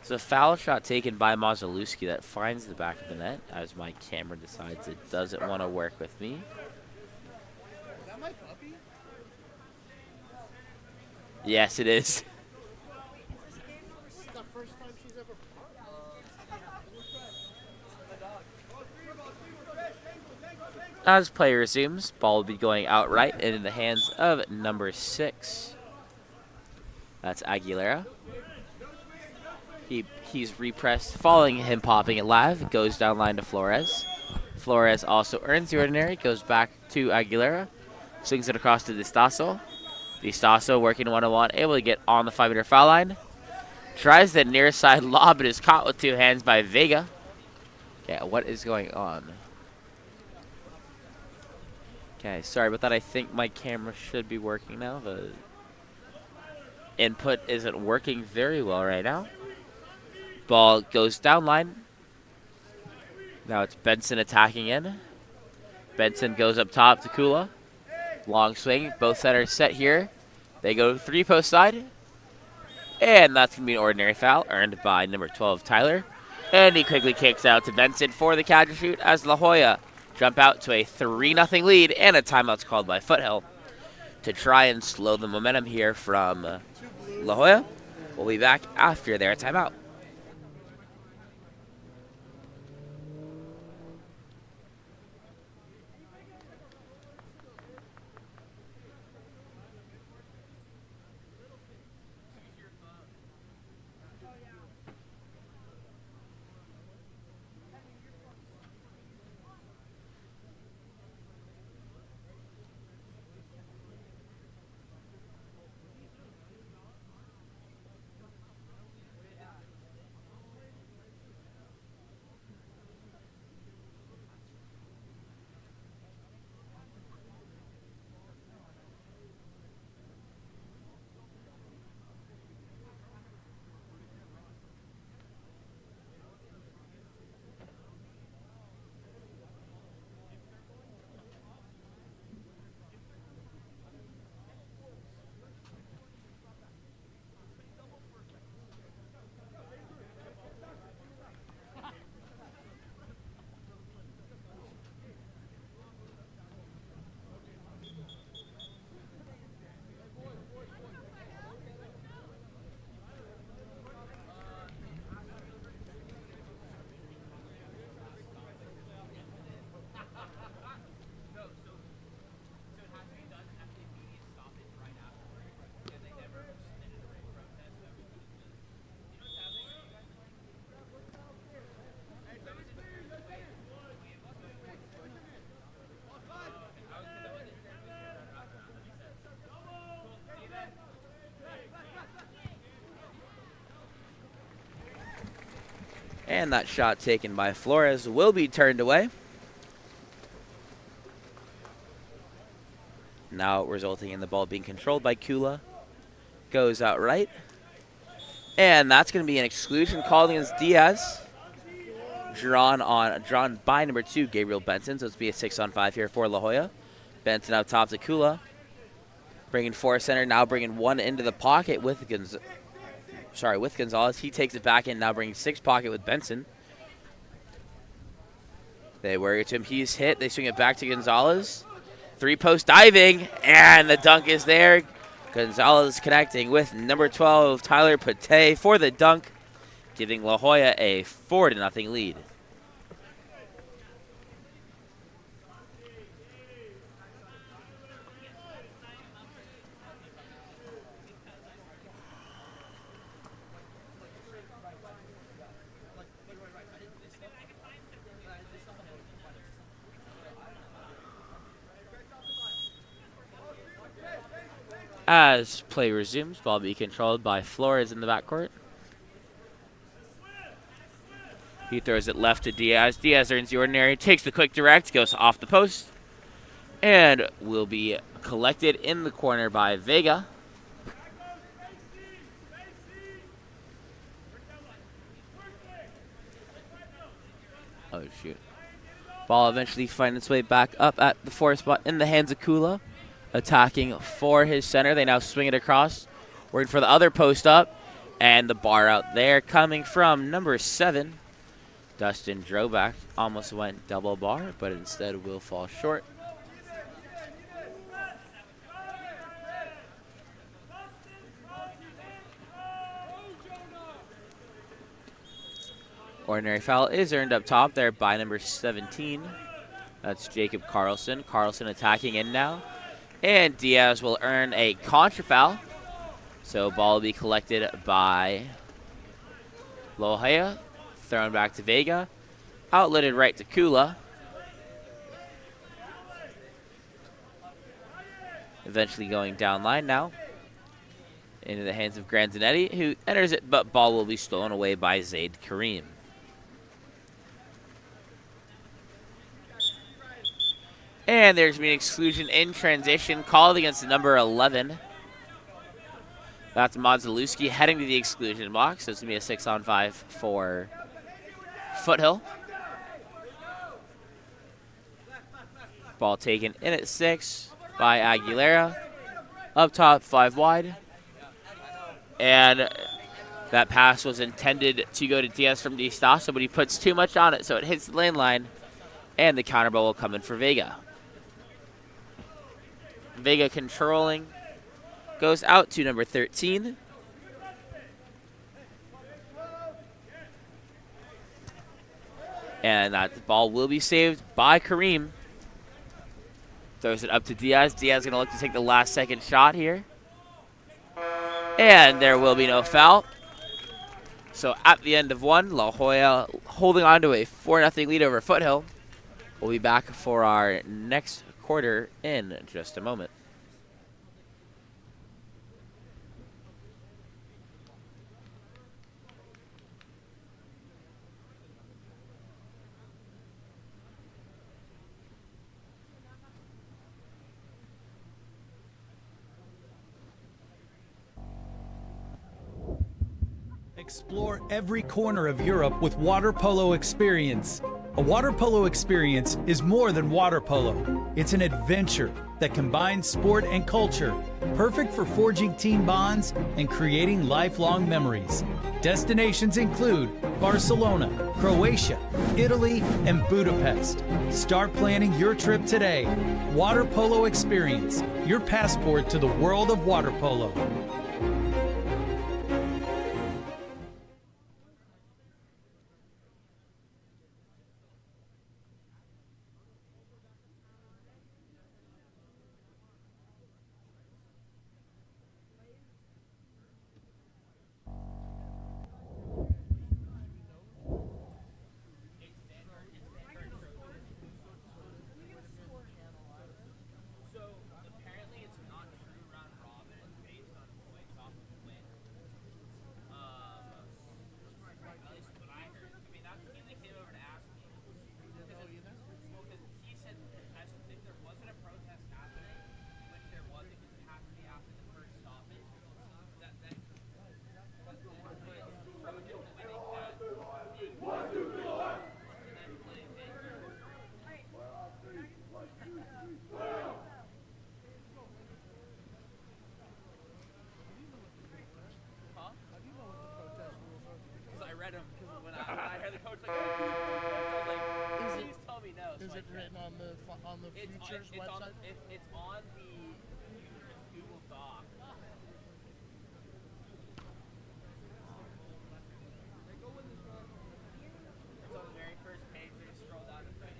It's a foul shot taken by Mazalewski that finds the back of the net as my camera decides it doesn't want to work with me. Is that my puppy? Yes, it is. This is the first time she's ever As play resumes, ball will be going outright and in the hands of number 6. That's Aguilera. He's repressed, following him popping it live. It goes down line to Flores. Flores also earns the ordinary, goes back to Aguilera. Swings it across to Di Stasso. Di Stasso working 1-on-1, able to get on the 5-meter foul line. Tries the near side lob, but is caught with 2 hands by Vega. Yeah, what is going on? Okay, sorry about that. I think my camera should be working now. The input isn't working very well right now. Ball goes down line. Now it's Benson attacking in. Benson goes up top to Kula. Long swing. Both centers set here. They go 3-post side. And that's going to be an ordinary foul earned by number 12, Tyler. And he quickly kicks out to Benson for the catch and shoot as La Jolla jump out to a 3-0 lead, and a timeout's called by Foothill to try and slow the momentum here from La Jolla. We'll be back after their timeout. And that shot taken by Flores will be turned away. now resulting in the ball being controlled by Kula. Goes out right. And that's going to be an exclusion called against Diaz. Drawn by number 2, Gabriel Benson. So it's be a 6-on-5 here for La Jolla. Benson out top to Kula. Bringing 4 center, now bringing 1 into the pocket with Gonzalez. He takes it back in, now bringing 6 pocket with Benson. They worry to him. He's hit. They swing it back to Gonzalez. 3-post diving, and the dunk is there. Gonzalez connecting with number 12, Tyler Pate for the dunk, giving La Jolla a 4-0 lead. As play resumes, ball be controlled by Flores in the backcourt. He throws it left to Diaz. Diaz earns the ordinary, takes the quick direct, goes off the post, and will be collected in the corner by Vega. Oh, shoot. Ball eventually finds its way back up at the 4 spot in the hands of Kula. Attacking for his center. They now swing it across. Working for the other post up. And the bar out there coming from number 7. Dustin Drobach almost went double bar, but instead will fall short. Ordinary foul is earned up top there by number 17. That's Jacob Carlson. Carlson attacking in now. And Diaz will earn a contra foul. So ball will be collected by La Jolla. Thrown back to Vega. Outletted right to Kula. Eventually going down line now. Into the hands of Grandinetti, who enters it, but ball will be stolen away by Zaid Kareem. And there's been an exclusion in transition called against number 11. That's Modzelewski heading to the exclusion box. So it's going to be a 6-on-5 for Foothill. Ball taken in at 6 by Aguilera. Up top, 5 wide. And that pass was intended to go to Diaz from Distaso, but he puts too much on it, so it hits the lane line. And the counter ball will come in for Vega. Vega controlling. Goes out to number 13. And that ball will be saved by Kareem. Throws it up to Diaz. Diaz going to look to take the last second shot here. And there will be no foul. So at the end of one, La Jolla holding on to a 4-0 lead over Foothill. We'll be back for our next quarter in just a moment. Explore every corner of Europe with Water Polo Experience. A water polo experience is more than water polo. It's an adventure that combines sport and culture, perfect for forging team bonds and creating lifelong memories. Destinations include Barcelona, Croatia, Italy, and Budapest. Start planning your trip today. Water Polo Experience, your passport to the world of water polo. the Futures website? It's on the Google Doc. It's on the very first page. When you scroll down to finish.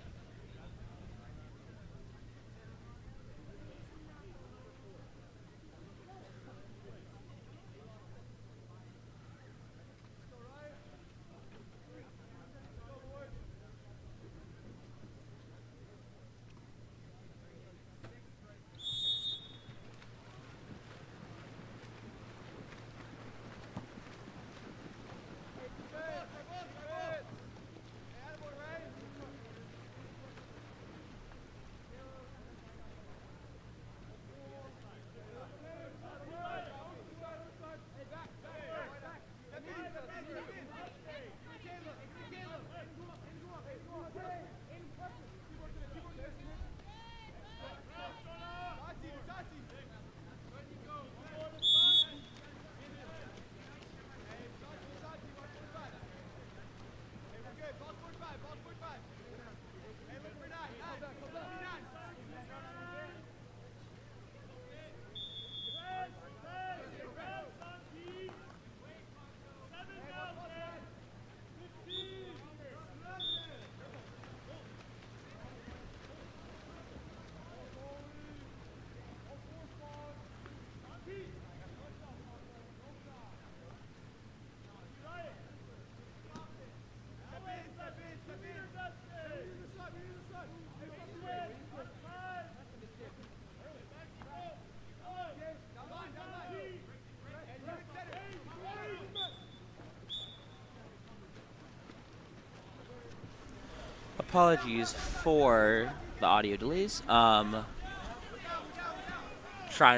Apologies for the audio delays. Trying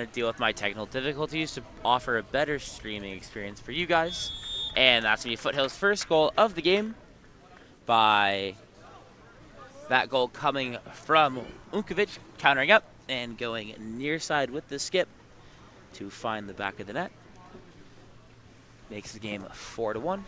to deal with my technical difficulties to offer a better streaming experience for you guys. And that's going to be Foothill's first goal of the game, by that goal coming from Unkovic, countering up and going near side with the skip to find the back of the net. Makes the game 4-1.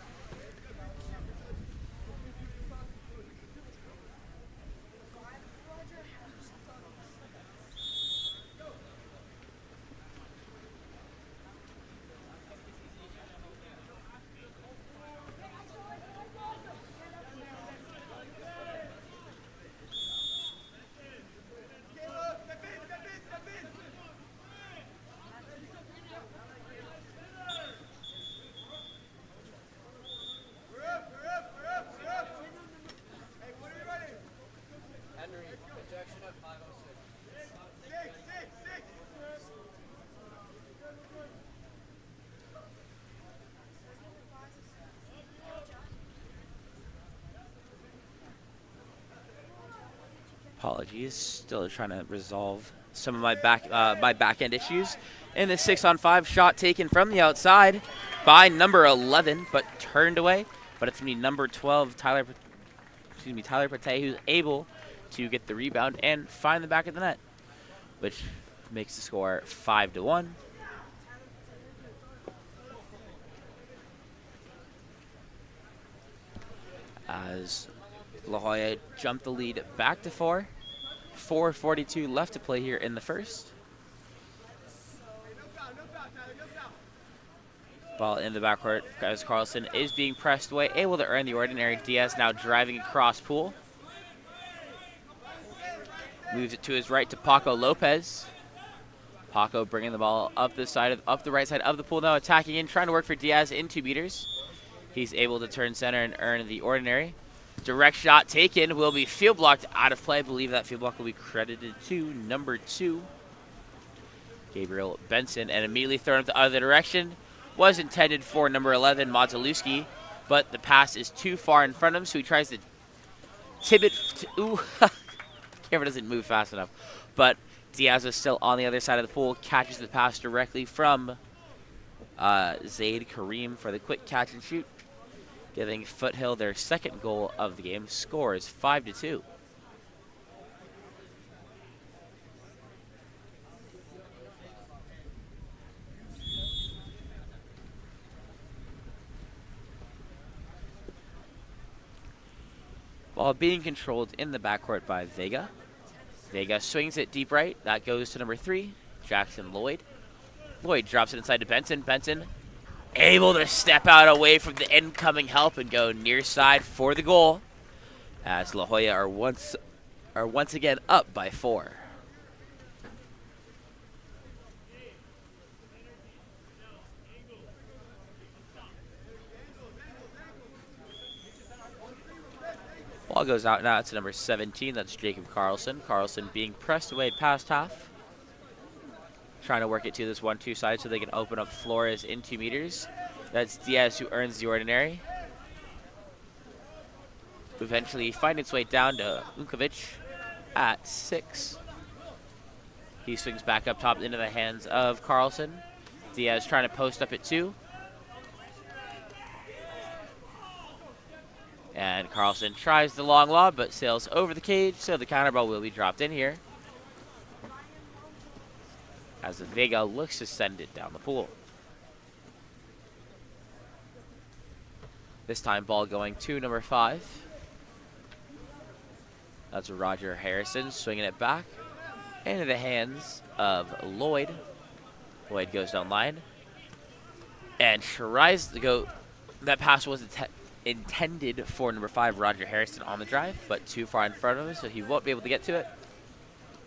Apologies, still trying to resolve some of my back end issues. In the 6-on-5 shot taken from the outside by number 11, but turned away. But it's gonna be number 12, Tyler Pate, who's able to get the rebound and find the back of the net, which makes the score 5-1. As La Hoya jumped the lead back to 4. 4:42 left to play here in the first. Ball in the backcourt as Carlson is being pressed away, able to earn the ordinary. Diaz now driving across pool. Moves it to his right to Paco Lopez. Paco bringing the ball up the right side of the pool now, attacking in, trying to work for Diaz in 2 meters. He's able to turn center and earn the ordinary. Direct shot taken, will be field blocked out of play. I believe that field block will be credited to number 2, Gabriel Benson, and immediately thrown up the other direction. Was intended for number 11, Mazalewski, but the pass is too far in front of him, so he tries to tip it. Ooh, camera doesn't move fast enough. But Diaz is still on the other side of the pool, catches the pass directly from Zaid Kareem for the quick catch and shoot, giving Foothill their second goal of the game. Score is 5-2. Ball being controlled in the backcourt by Vega. Vega swings it deep right. That goes to number 3, Jackson Lloyd. Lloyd drops it inside to Benson. Benson able to step out away from the incoming help and go near side for the goal, as La Jolla are once again up by 4. Ball goes out now to number 17. That's Jacob Carlson. Carlson being pressed away past half. Trying to work it to this 1-2 side so they can open up Flores in 2 meters. That's Diaz who earns the ordinary. Eventually find its way down to Unkovic at 6. He swings back up top into the hands of Carlson. Diaz trying to post up at 2. And Carlson tries the long lob, but sails over the cage, so the counter ball will be dropped in here, as Vega looks to send it down the pool. This time, ball going to number 5. That's Roger Harrison swinging it back into the hands of Lloyd. Lloyd goes down line and tries to go. That pass was intended for number 5, Roger Harrison, on the drive, but too far in front of him, so he won't be able to get to it.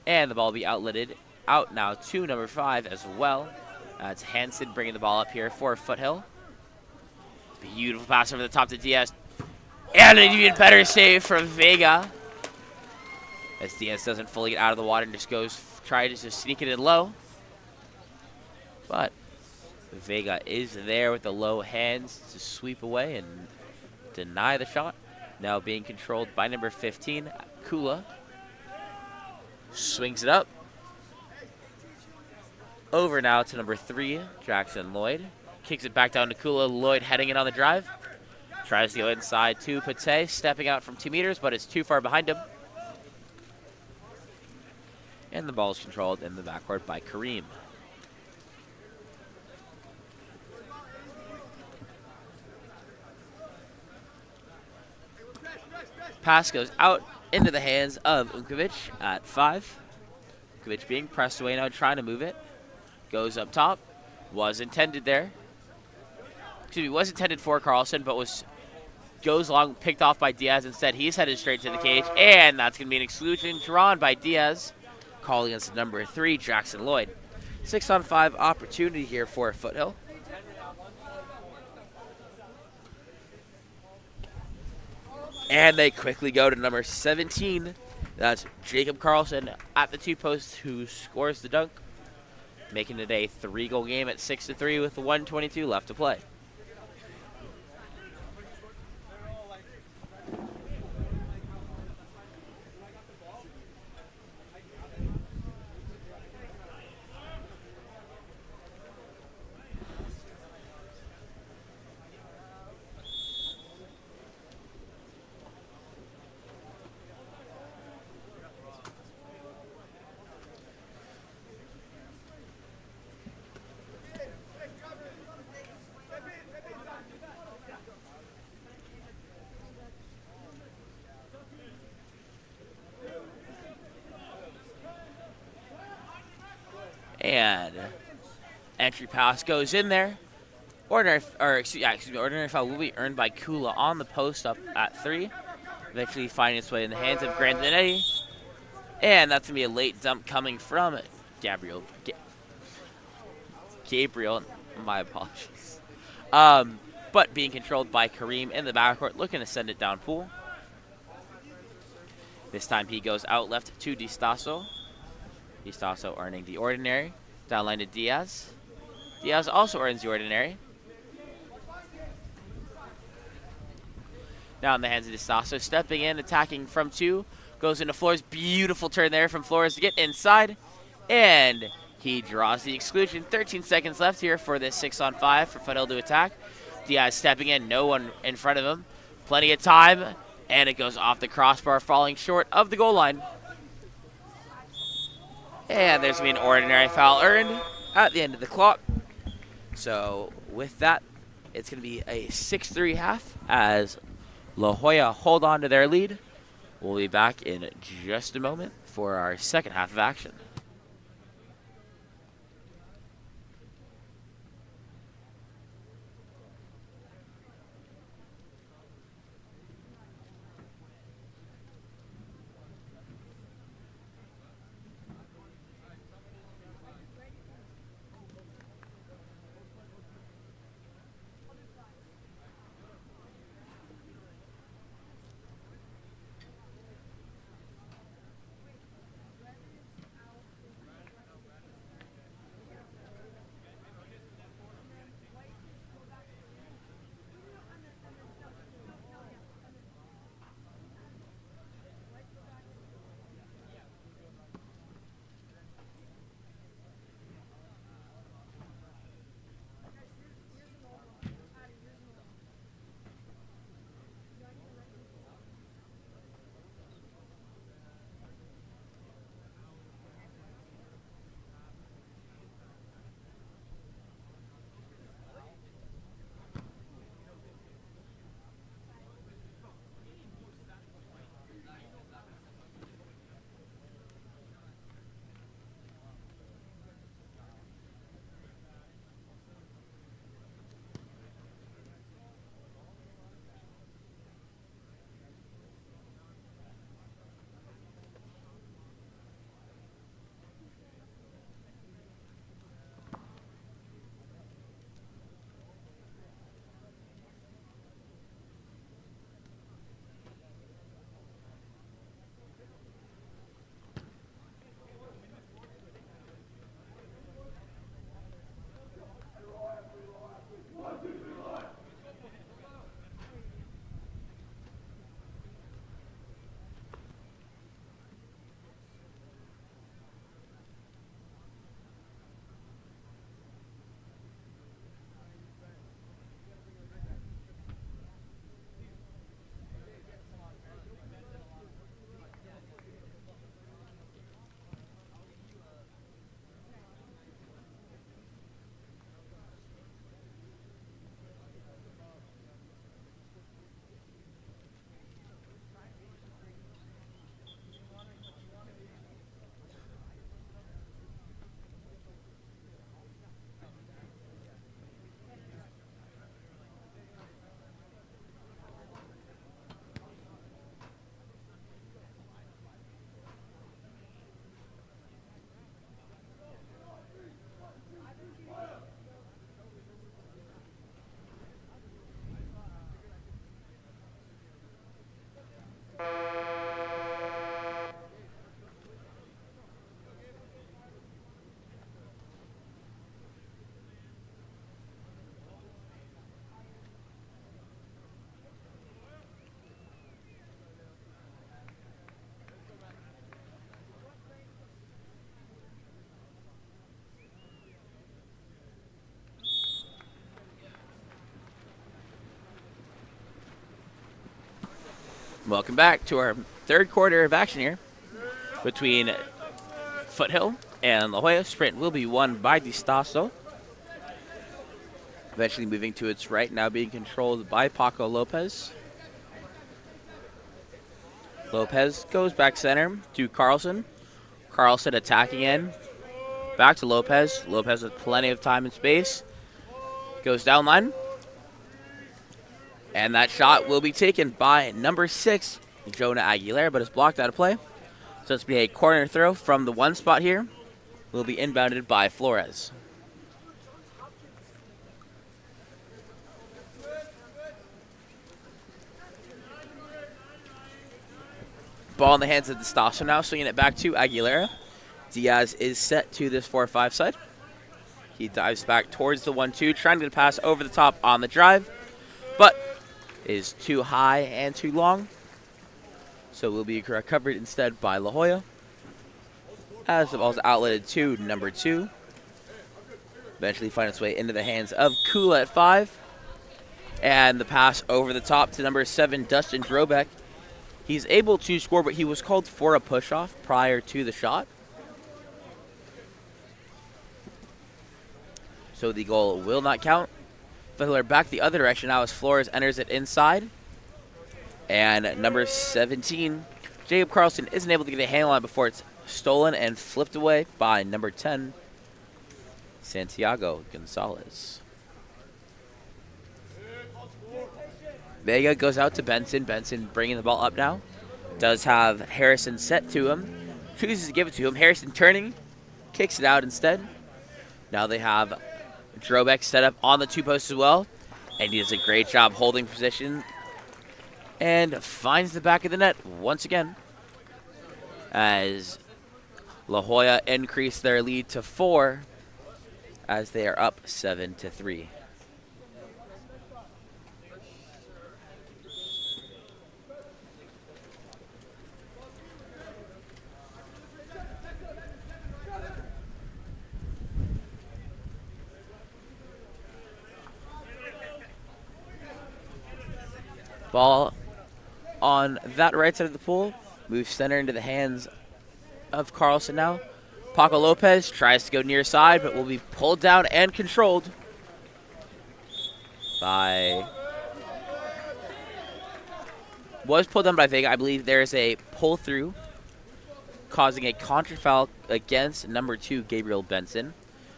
And the ball will be outletted out now to number 5 as well. It's Hansen bringing the ball up here for Foothill. Beautiful pass over the top to Diaz. And an even better save from Vega, as Diaz doesn't fully get out of the water and just goes, try to just sneak it in low. But Vega is there with the low hands to sweep away and deny the shot. Now being controlled by number 15, Kula. Swings it up. Over now to number 3, Jackson Lloyd. Kicks it back down to Kula. Lloyd heading in on the drive. Tries to go inside to Pate, stepping out from 2 meters, but it's too far behind him. And the ball is controlled in the backcourt by Kareem. Pass goes out into the hands of Unkovic at 5. Unkovic being pressed away now, trying to move it. Goes up top. Was intended there. Excuse me, was intended for Carlson, but goes long, picked off by Diaz instead. He's headed straight to the cage, and that's going to be an exclusion drawn by Diaz, calling us number 3, Jackson Lloyd. 6-on-5 opportunity here for Foothill. And they quickly go to number 17. That's Jacob Carlson at the 2 posts, who scores the dunk, making it a 3-goal game at 6-3 with 1:22 left to play. And entry pass goes in there. Ordinary foul will be earned by Kula on the post up at 3. Eventually finding its way in the hands of Grandinetti. And that's going to be a late dump coming from Gabriel, my apologies. But being controlled by Kareem in the backcourt, looking to send it down pool. This time he goes out left to Distaso. Distaso earning the ordinary. Downline to Diaz. Diaz also earns the ordinary. Now in the hands of Distaso, stepping in, attacking from 2. Goes into Flores. Beautiful turn there from Flores to get inside. And he draws the exclusion. 13 seconds left here for this 6-on-5 for Foothill to attack. Diaz stepping in, no one in front of him. Plenty of time. And it goes off the crossbar, falling short of the goal line. And there's going to be an ordinary foul earned at the end of the clock. So with that, it's going to be a 6-3 half as La Jolla hold on to their lead. We'll be back in just a moment. for our second half of action. Welcome back to our third quarter of action here between Foothill and La Hoya. Sprint will be won by Distaso. Eventually moving to its right, now being controlled by Paco Lopez. Lopez goes back center to Carlson. Carlson attacking in. Back to Lopez. Lopez with plenty of time and space. Goes down line. And that shot will be taken by number 6, Jonah Aguilera, but is blocked out of play. So it's be a corner throw from the one spot here. Will be inbounded by Flores. Ball in the hands of Distaso now, swinging it back to Aguilera. Diaz is set to this 4-5 side. He dives back towards the 1-2, trying to get a pass over the top on the drive, but is too high and too long. So will be recovered instead by La Hoya. As the ball's outletted to number 2. Eventually find its way into the hands of Kula at 5. And the pass over the top to number 7, Dustin Drobeck. He's able to score, but he was called for a push-off prior to the shot. So the goal will not count. Foothill back the other direction now as Flores enters it inside. And number 17, Jacob Carlson isn't able to get a handle on it before it's stolen and flipped away by number 10, Santiago Gonzalez. Vega goes out to Benson. Benson bringing the ball up now. Does have Harrison set to him. Chooses to give it to him. Harrison turning. Kicks it out instead. Now they have Drobek set up on the 2 posts as well. And he does a great job holding position. And finds the back of the net once again. As La Jolla increase their lead to 4. As they are up 7-3. Ball on that right side of the pool. Moves center into the hands of Carlson now. Paco Lopez tries to go near side, but will be pulled down and controlled by... Was pulled down by Vega. I believe there's a pull through causing a contra foul against number 2, Gabriel Benson.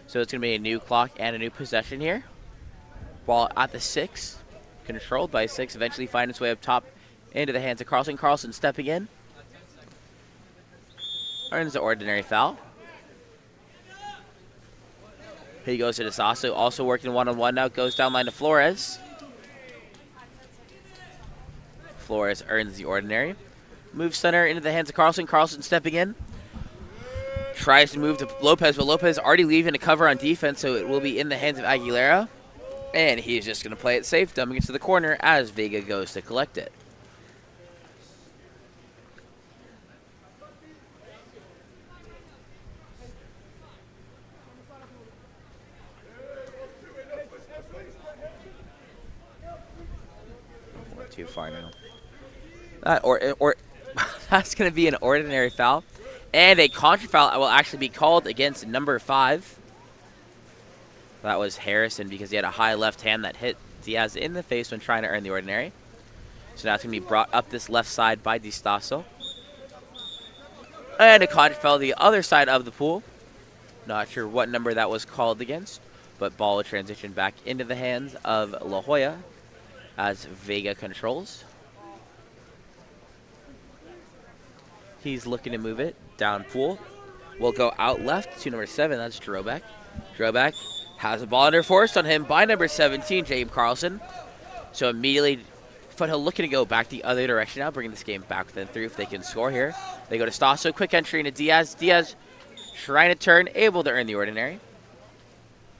So it's going to be a new clock and a new possession here. Ball at the 6. Controlled by 6, eventually find its way up top into the hands of Carlson. Carlson stepping in. Earns the ordinary foul. Here he goes to DeSasso, also working one-on-one now. Goes down line to Flores. Flores earns the ordinary. Moves center into the hands of Carlson. Carlson stepping in. Tries to move to Lopez, but Lopez already leaving to cover on defense, so it will be in the hands of Aguilera. And he's just going to play it safe, dumping it to the corner as Vega goes to collect it. Too far now. Or that's going to be an ordinary foul. And a contra foul will actually be called against number 5. That was Harrison because he had a high left hand that hit Diaz in the face when trying to earn the ordinary. So now it's going to be brought up this left side by DeStasso. And a contra foul the other side of the pool. Not sure what number that was called against, but ball will transition back into the hands of La Jolla as Vega controls. He's looking to move it down pool. Will go out left to number 7. That's Drobek. Drobek has a ball under forced on him by number 17, Jacob Carlson. So immediately, Foothill looking to go back the other direction now, bringing this game back within 3 if they can score here. They go to Stasso, quick entry into Diaz. Diaz trying to turn, able to earn the ordinary.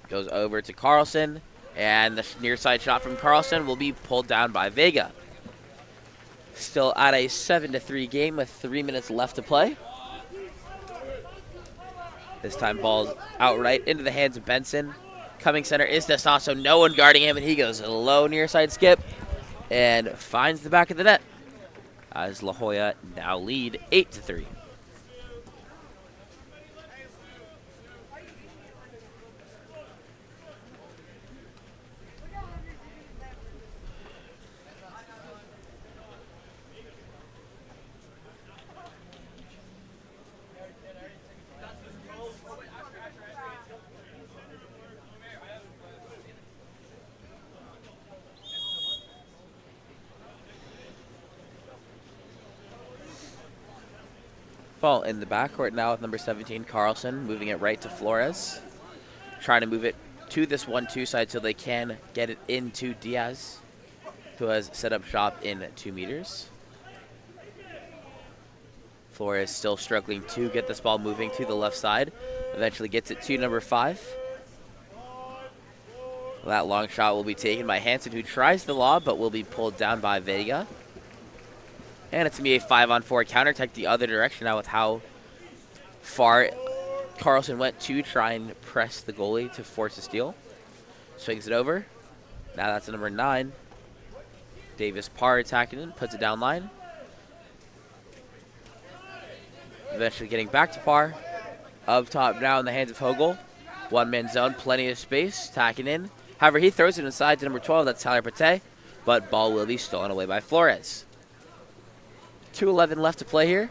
Goes over to Carlson, and the near side shot from Carlson will be pulled down by Vega. Still at a 7-3 game with 3 minutes left to play. This time ball's outright into the hands of Benson. Coming center is DeSasso. No one guarding him, and he goes a low near side skip and finds the back of the net as La Jolla now lead 8-3. Ball in the backcourt now with number 17, Carlson, moving it right to Flores. Trying to move it to this 1-2 side so they can get it into Diaz, who has set up shop in 2 meters. Flores still struggling to get this ball moving to the left side. Eventually gets it to number 5. That long shot will be taken by Hansen, who tries the lob but will be pulled down by Vega. And it's going to be a 5-on-4 counterattack the other direction now with how far Carlson went to try and press the goalie to force a steal. Swings it over. Now that's number 9. Davis Parr attacking it, puts it down line. Eventually getting back to Parr. Up top now in the hands of Hogel. One-man zone, plenty of space, tacking in. However, he throws it inside to number 12, that's Tyler Pate. But ball will be stolen away by Flores. 2:11 left to play here.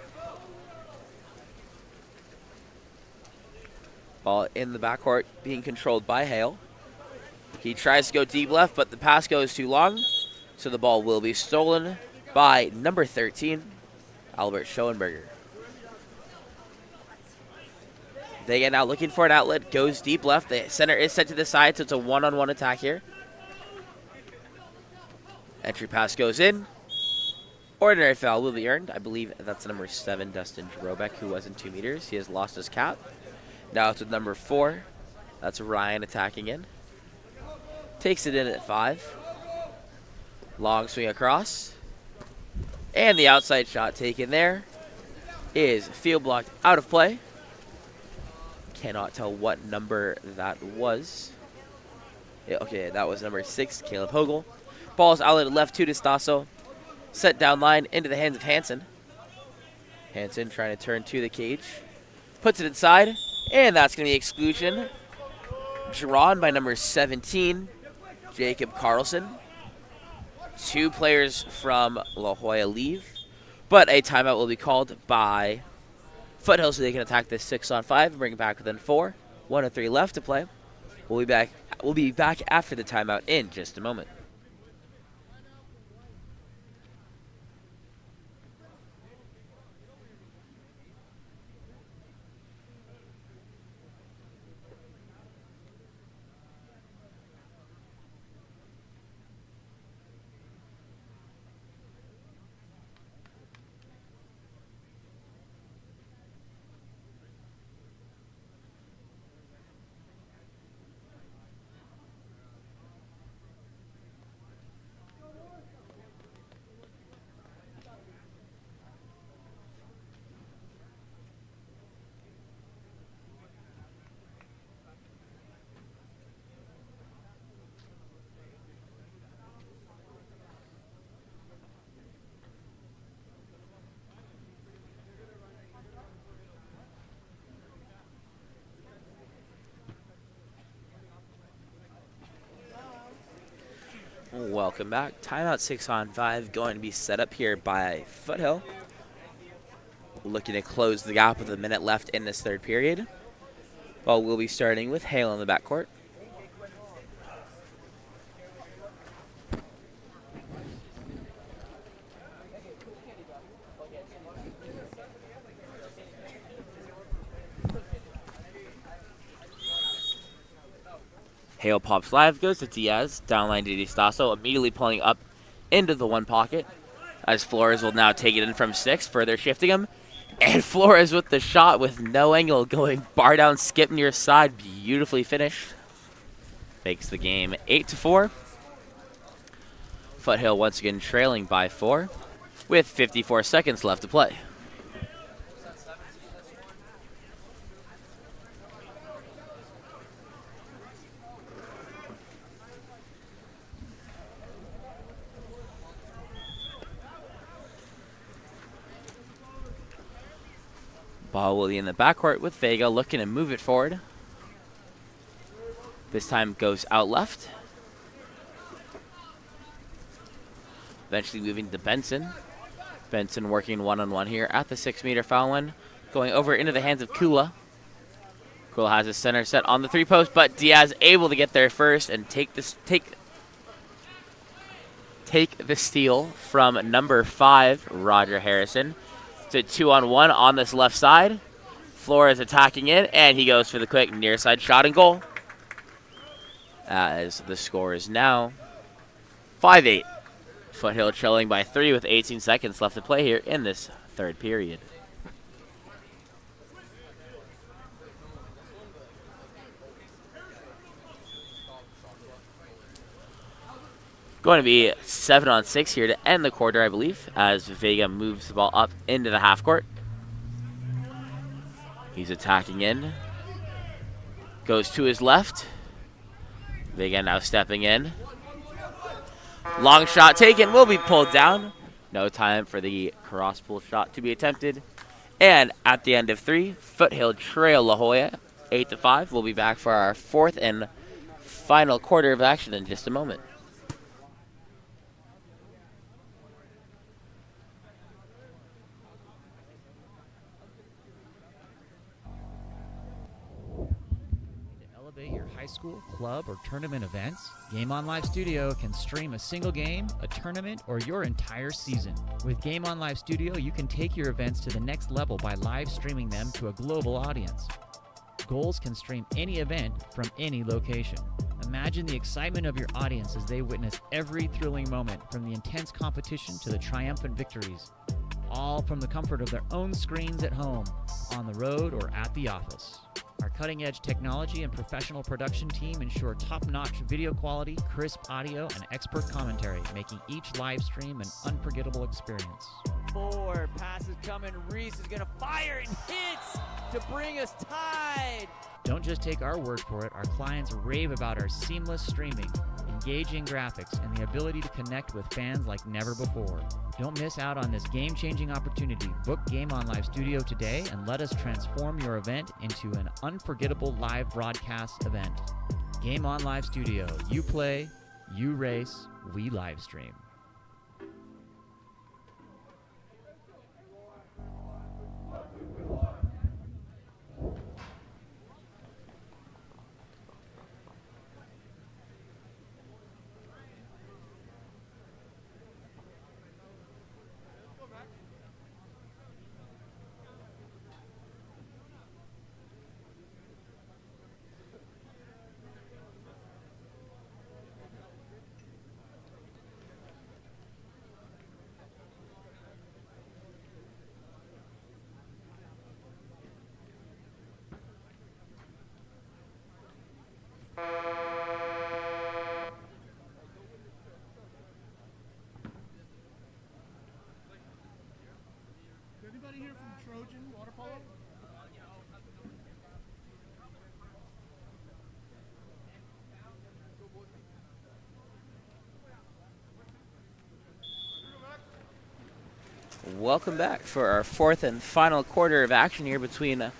Ball in the backcourt being controlled by Hale. He tries to go deep left, but the pass goes too long, so the ball will be stolen by number 13, Albert Schoenberger. They get now looking for an outlet, goes deep left. The center is set to the side, so it's a one-on-one attack here. Entry pass goes in. Ordinary foul will be earned. I believe that's number 7, Dustin Drobek, who was in 2 meters. He has lost his cap. Now it's with number 4. That's Ryan attacking in. Takes it in at 5. Long swing across. And the outside shot taken there is field blocked out of play. Cannot tell what number that was. Yeah, okay, that was number 6, Caleb Hogel. Ball's outlet left to Distaso. Set down line into the hands of Hansen. Hansen trying to turn to the cage. Puts it inside, and that's going to be exclusion. Drawn by number 17, Jacob Carlson. 2 players from La Jolla leave, but a timeout will be called by Foothill so they can attack this 6-on-5 and bring it back within 4. 1-3 left to play. We'll be back after the timeout in just a moment. Welcome back. Timeout 6-on-5 going to be set up here by Foothill. Looking to close the gap with a minute left in this third period. Ball will be starting with Hale in the backcourt. Hale pops live, goes to Diaz, downline to Distaso, immediately pulling up into the one pocket, as Flores will now take it in from 6, further shifting him. And Flores with the shot with no angle, going bar down, skip near side, beautifully finished. Makes the game 8-4. Foothill once again trailing by 4, with 54 seconds left to play. Ball will be in the backcourt with Vega looking to move it forward. This time goes out left. Eventually moving to Benson. Benson working one-on-one here at the 6-meter foul line. Going over into the hands of Kula. Kula has his center set on the 3-post, but Diaz able to get there first and take the steal from number 5, Roger Harrison. It's a 2-on-1 on this left side. Flores attacking in, and he goes for the quick near side shot and goal. As the score is now 5-8. Foothill trailing by 3 with 18 seconds left to play here in this third period. Going to be 7-on-6 here to end the quarter, I believe, as Vega moves the ball up into the half court. He's attacking in. Goes to his left. Vega now stepping in. Long shot taken, will be pulled down. No time for the cross pull shot to be attempted. And at the end of 3, Foothill trail La Jolla 8-5. We'll be back for our fourth and final quarter of action in just a moment. school, club, or tournament events? Game On Live Studio can stream a single game, a tournament, or your entire season. With Game On Live Studio, you can take your events to the next level by live streaming them to a global audience. Goals can stream any event from any location. Imagine the excitement of your audience as they witness every thrilling moment, from the intense competition to the triumphant victories, all from the comfort of their own screens at home, on the road, or at the office. Our cutting-edge technology and professional production team ensure top-notch video quality, crisp audio, and expert commentary, making each live stream an unforgettable experience. Forward, pass is coming. Reese is going to fire and hits to bring us tied. Don't just take our word for it. Our clients rave about our seamless streaming, engaging graphics, and the ability to connect with fans like never before. Don't miss out on this game-changing opportunity. Book Game On Live Studio today and let us transform your event into an unforgettable live broadcast event. Game On Live Studio. You play, you race, we live stream. Is anybody here from Trojan water polo? Welcome back for our fourth and final quarter of action here between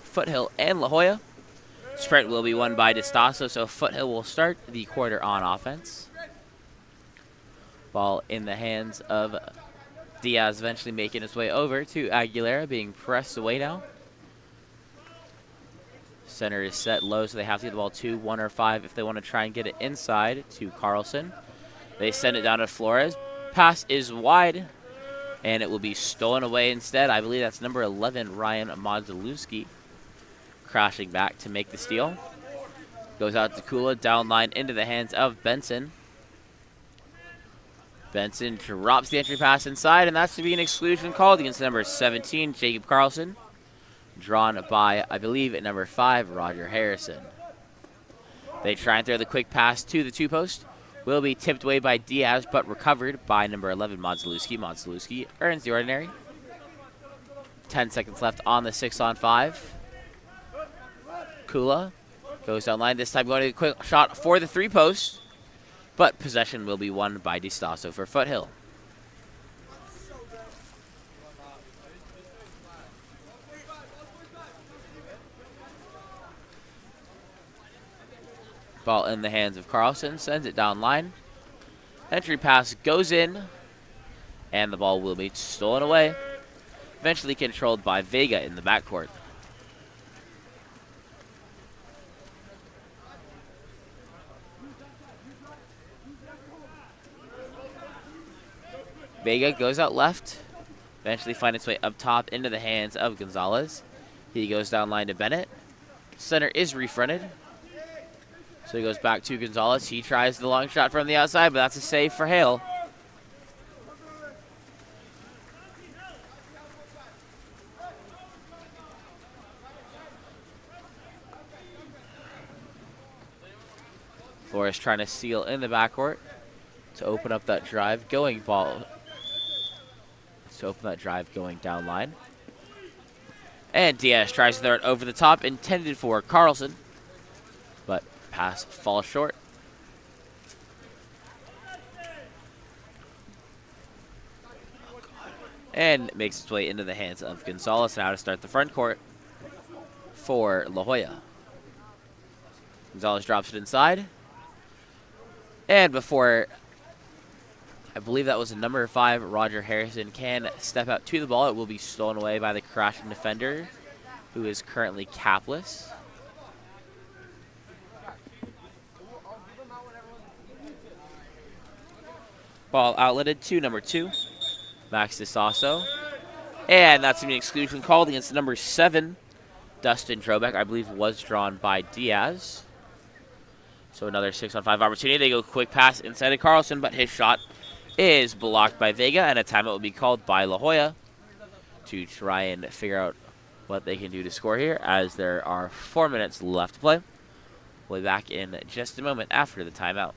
Foothill and La Jolla. Sprint will be won by Distaso, so Foothill will start the quarter on offense. Ball in the hands of Diaz, eventually making his way over to Aguilera, being pressed away now. Center is set low, so they have to get the ball 2, 1, or 5 if they want to try and get it inside to Carlson. They send it down to Flores. Pass is wide, and it will be stolen away instead. I believe that's number 11, Ryan Modzelewski, crashing back to make the steal. Goes out to Kula, down line into the hands of Benson. Benson drops the entry pass inside, and that's to be an exclusion called against number 17, Jacob Carlson. Drawn by, I believe, at number 5, Roger Harrison. They try and throw the quick pass to the 2-post. Will be tipped away by Diaz, but recovered by number 11, Modzelewski. Modzelewski earns the ordinary. 10 seconds left on the 6-on-5. Kula goes down line, this time going to a quick shot for the 3-post. But possession will be won by Distaso for Foothill. Ball in the hands of Carlson, sends it down line. Entry pass goes in, and the ball will be stolen away. Eventually controlled by Vega in the backcourt. Vega goes out left, eventually finds its way up top into the hands of Gonzalez. He goes down line to Bennett. Center is refronted. So he goes back to Gonzalez. He tries the long shot from the outside, but that's a save for Hale. Flores trying to seal in the backcourt to open up that drive going ball. To open that drive going down line. And Diaz tries to throw it over the top, intended for Carlson. But pass falls short. And makes its way into the hands of Gonzalez. Now to start the front court for La Jolla. Gonzalez drops it inside. And before, I believe that was a number 5, Roger Harrison, can step out to the ball, it will be stolen away by the crashing defender, who is currently capless. Ball outletted to number 2, Max DeSasso. And that's going to be an exclusion called against number 7, Dustin Trobeck. I believe was drawn by Diaz. So another 6-on-5 opportunity. They go quick pass inside of Carlson, but his shot is blocked by Vega, and a timeout will be called by La Jolla to try and figure out what they can do to score here, as there are 4 minutes left to play. We'll be back in just a moment after the timeout.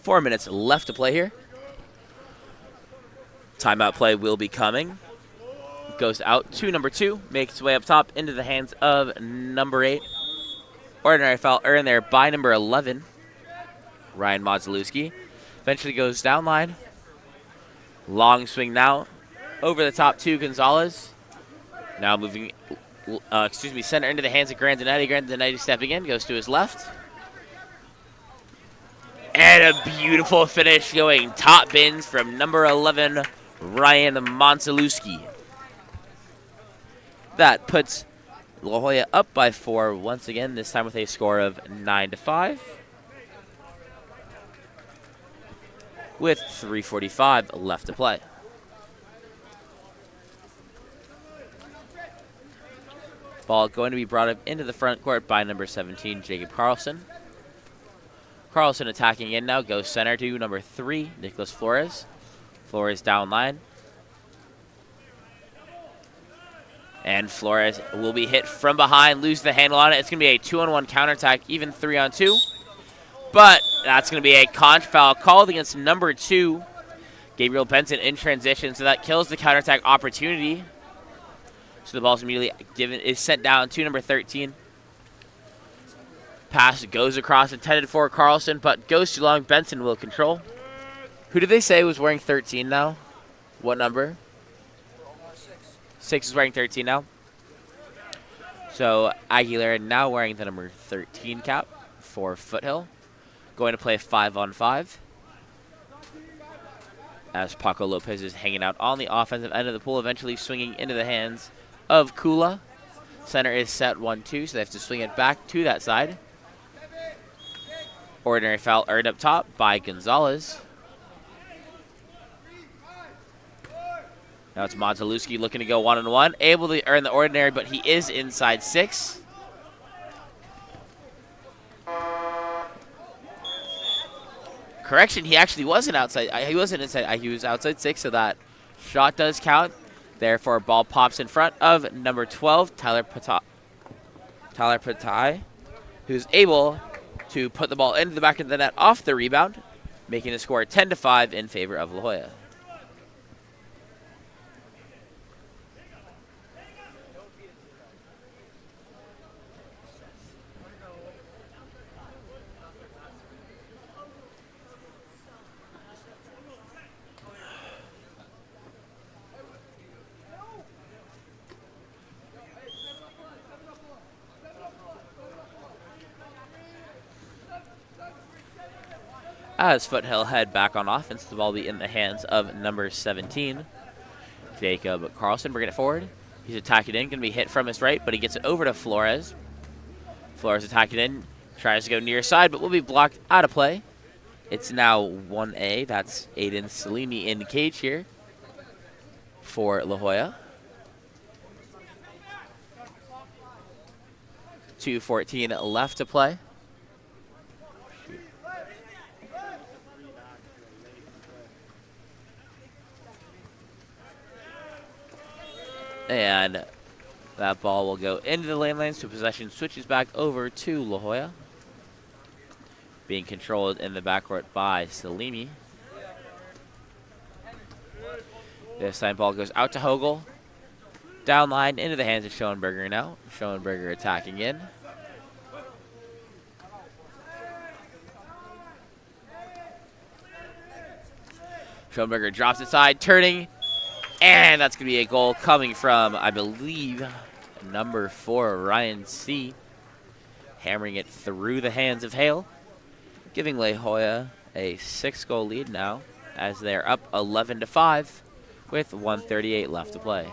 Four minutes left to play here. Timeout play will be coming. Goes out to number 2. Makes its way up top into the hands of number 8. Ordinary foul earned there by number 11, Ryan Modzelewski. Eventually goes down line. Long swing now. Over the top to Gonzalez. Now moving, center into the hands of Grandinetti. Grandinetti stepping in. Goes to his left. And a beautiful finish going top bins from number 11, Ryan Modzelewski. That puts La Jolla up by 4 once again, this time with a score of 9-5. With 3:45 left to play. Ball going to be brought up into the front court by number 17, Jacob Carlson. Carlson attacking in now, goes center to number 3, Nicholas Flores. Flores down line. And Flores will be hit from behind, lose the handle on it. It's going to be a 2-on-1 counterattack, even 3-on-2. But that's going to be a contra foul called against number 2, Gabriel Benson in transition. So that kills the counterattack opportunity. So the ball's immediately is sent down to number 13. Pass goes across, intended for Carlson, but goes too long. Benson will control. Who did they say was wearing 13 now? What number? 6 is wearing 13 now. So Aguilera now wearing the number 13 cap for Foothill. Going to play 5-on-5. As Paco Lopez is hanging out on the offensive end of the pool, eventually swinging into the hands of Kula. Center is set 1-2, so they have to swing it back to that side. Ordinary foul earned up top by Gonzalez. Now it's Modzelewski looking to go 1-on-1. Able to earn the ordinary, but he is inside 6. Correction, he actually wasn't outside. He wasn't inside. He was outside 6, so that shot does count. Therefore, ball pops in front of number 12, Tyler Patai, who's able to put the ball into the back of the net off the rebound, making the score 10-5 in favor of La Jolla. As Foothill head back on offense, the ball will be in the hands of number 17, Jacob Carlson, bringing it forward. He's attacking in, going to be hit from his right, but he gets it over to Flores. Flores attacking in, tries to go near side, but will be blocked out of play. It's now 1A. That's Aiden Salimi in the cage here for La Jolla. 2:14 left to play. And that ball will go into the lane lanes, so possession switches back over to La Jolla. Being controlled in the backcourt by Salimi. This time ball goes out to Hogel. Down line into the hands of Schoenberger now. Schoenberger attacking in. Schoenberger drops inside, turning. And that's going to be a goal coming from, I believe, number 4, Ryan C. Hammering it through the hands of Hale. Giving La Jolla a 6-goal lead now as they're up 11-5 with 1:38 left to play.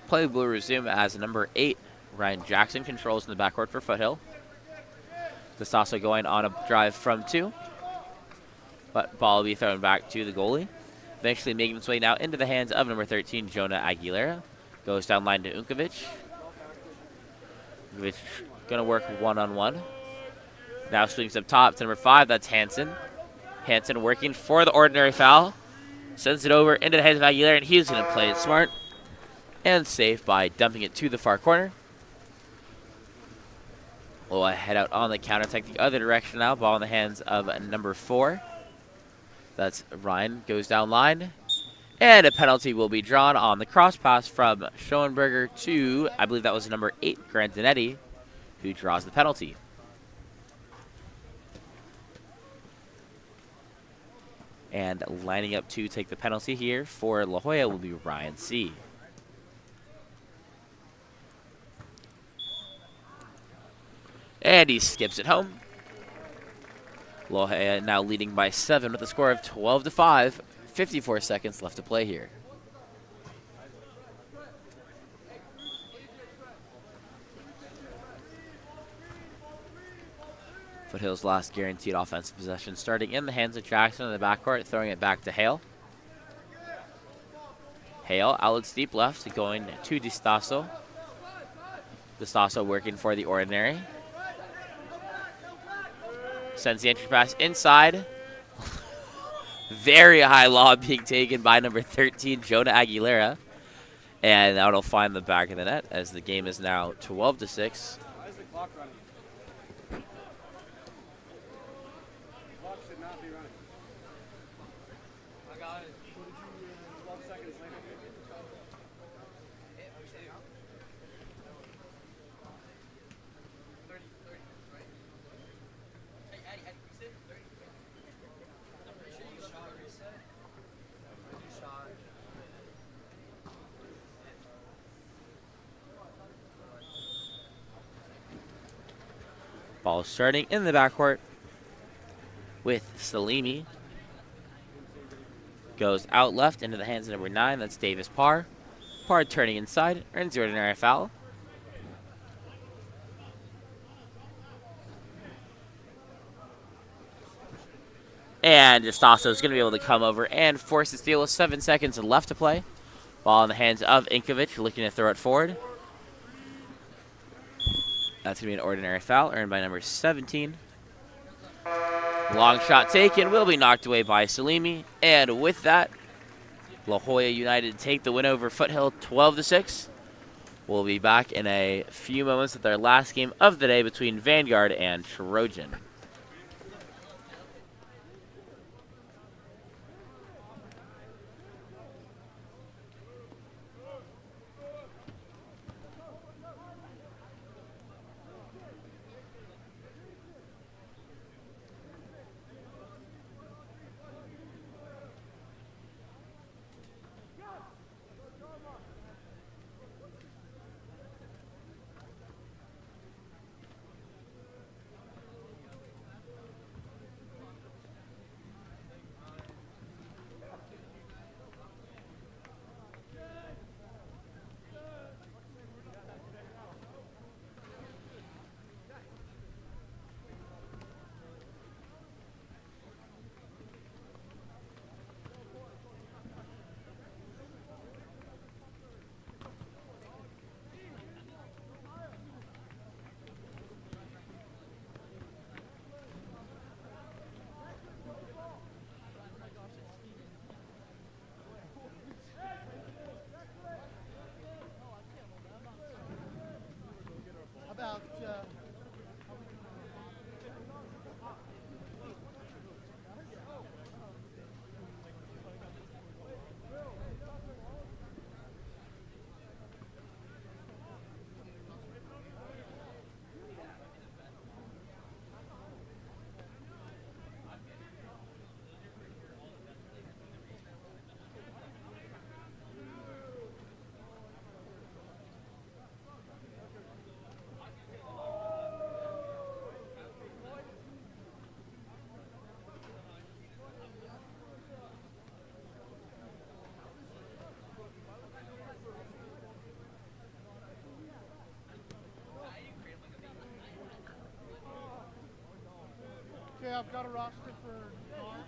Play will resume as number 8, Ryan Jackson, controls in the backcourt for Foothill. D'Estasso going on a drive from 2. But ball will be thrown back to the goalie. Eventually making its way now into the hands of number 13, Jonah Aguilera. Goes down line to Unkovic. Unkovic going to work one-on-one. Now swings up top to number 5, that's Hansen. Hansen working for the ordinary foul. Sends it over into the hands of Aguilera, and he's going to play it smart and safe by dumping it to the far corner. We'll head out on the counterattack the other direction now. Ball in the hands of number 4. That's Ryan, goes down line. And a penalty will be drawn on the cross pass from Schoenberger to, I believe that was number 8, Grandinetti, who draws the penalty. And lining up to take the penalty here for La Jolla will be Ryan C. And he skips it home. La Jolla now leading by 7 with a score of 12-5. 54 seconds left to play here. Foothill's last guaranteed offensive possession starting in the hands of Jackson in the backcourt, throwing it back to Hale. Hale, outlets deep left, going to D'Estasso. D'Estasso working for the ordinary. Sends the entry pass inside. Very high lob being taken by number 13, Jonah Aguilera. And that'll find the back of the net as the game is now 12-6. Why is the clock running? The clock should not be running. I got it. What did you 12 seconds later? Ball starting in the backcourt with Salimi. Goes out left into the hands of number 9. That's Davis Parr. Parr turning inside, earns the ordinary foul. And D'Estasso is going to be able to come over and force the steal with 7 seconds left to play. Ball in the hands of Inkovic, looking to throw it forward. That's going to be an ordinary foul earned by number 17. Long shot taken, will be knocked away by Salimi. And with that, La Jolla United take the win over Foothill 12-6. We'll be back in a few moments with our last game of the day between Vanguard and Trojan. Okay, I've got a roster for Mark.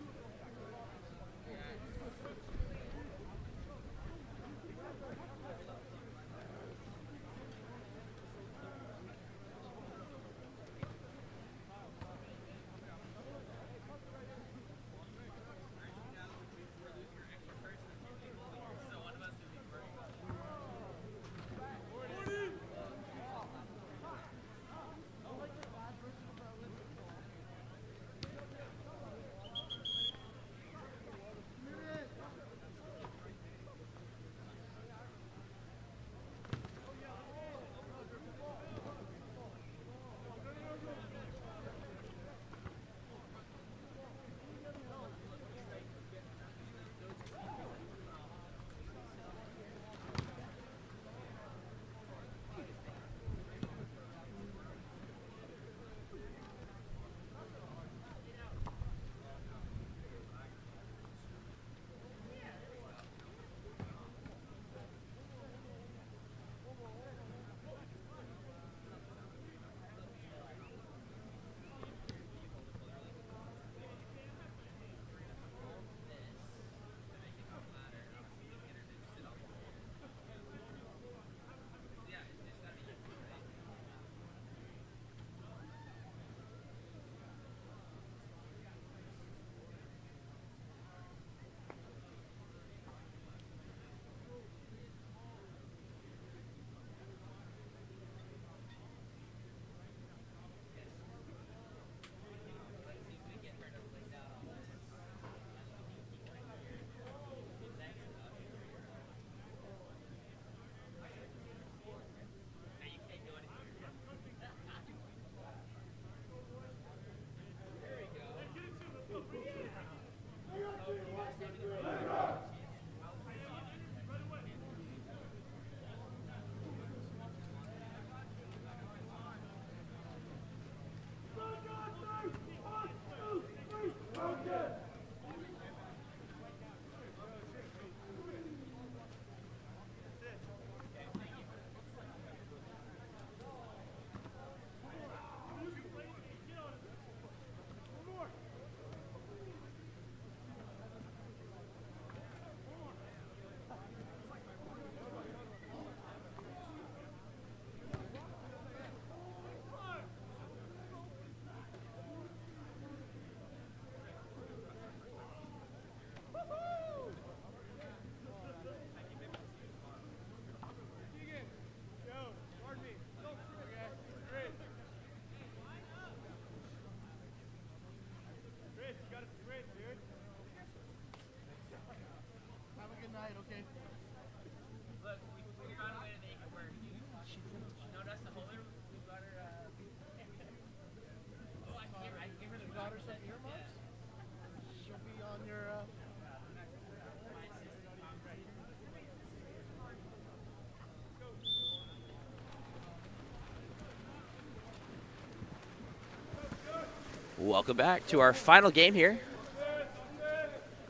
Welcome back to our final game here,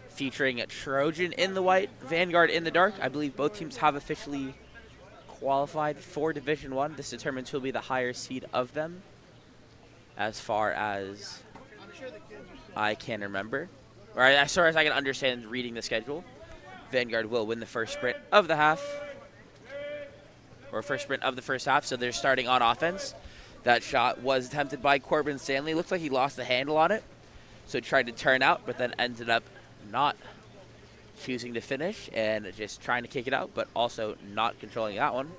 featuring Trojan in the white, Vanguard in the dark. I believe both teams have officially qualified for Division I. This determines who will be the higher seed of them, as far as I can remember, or as far as I can understand reading the schedule. Vanguard will win the first sprint of the half, or first sprint of the first half, so they're starting on offense. That shot was attempted by Corbin Stanley. Looks like he lost the handle on it, so tried to turn out, but then ended up not choosing to finish and just trying to kick it out, but also not controlling that one.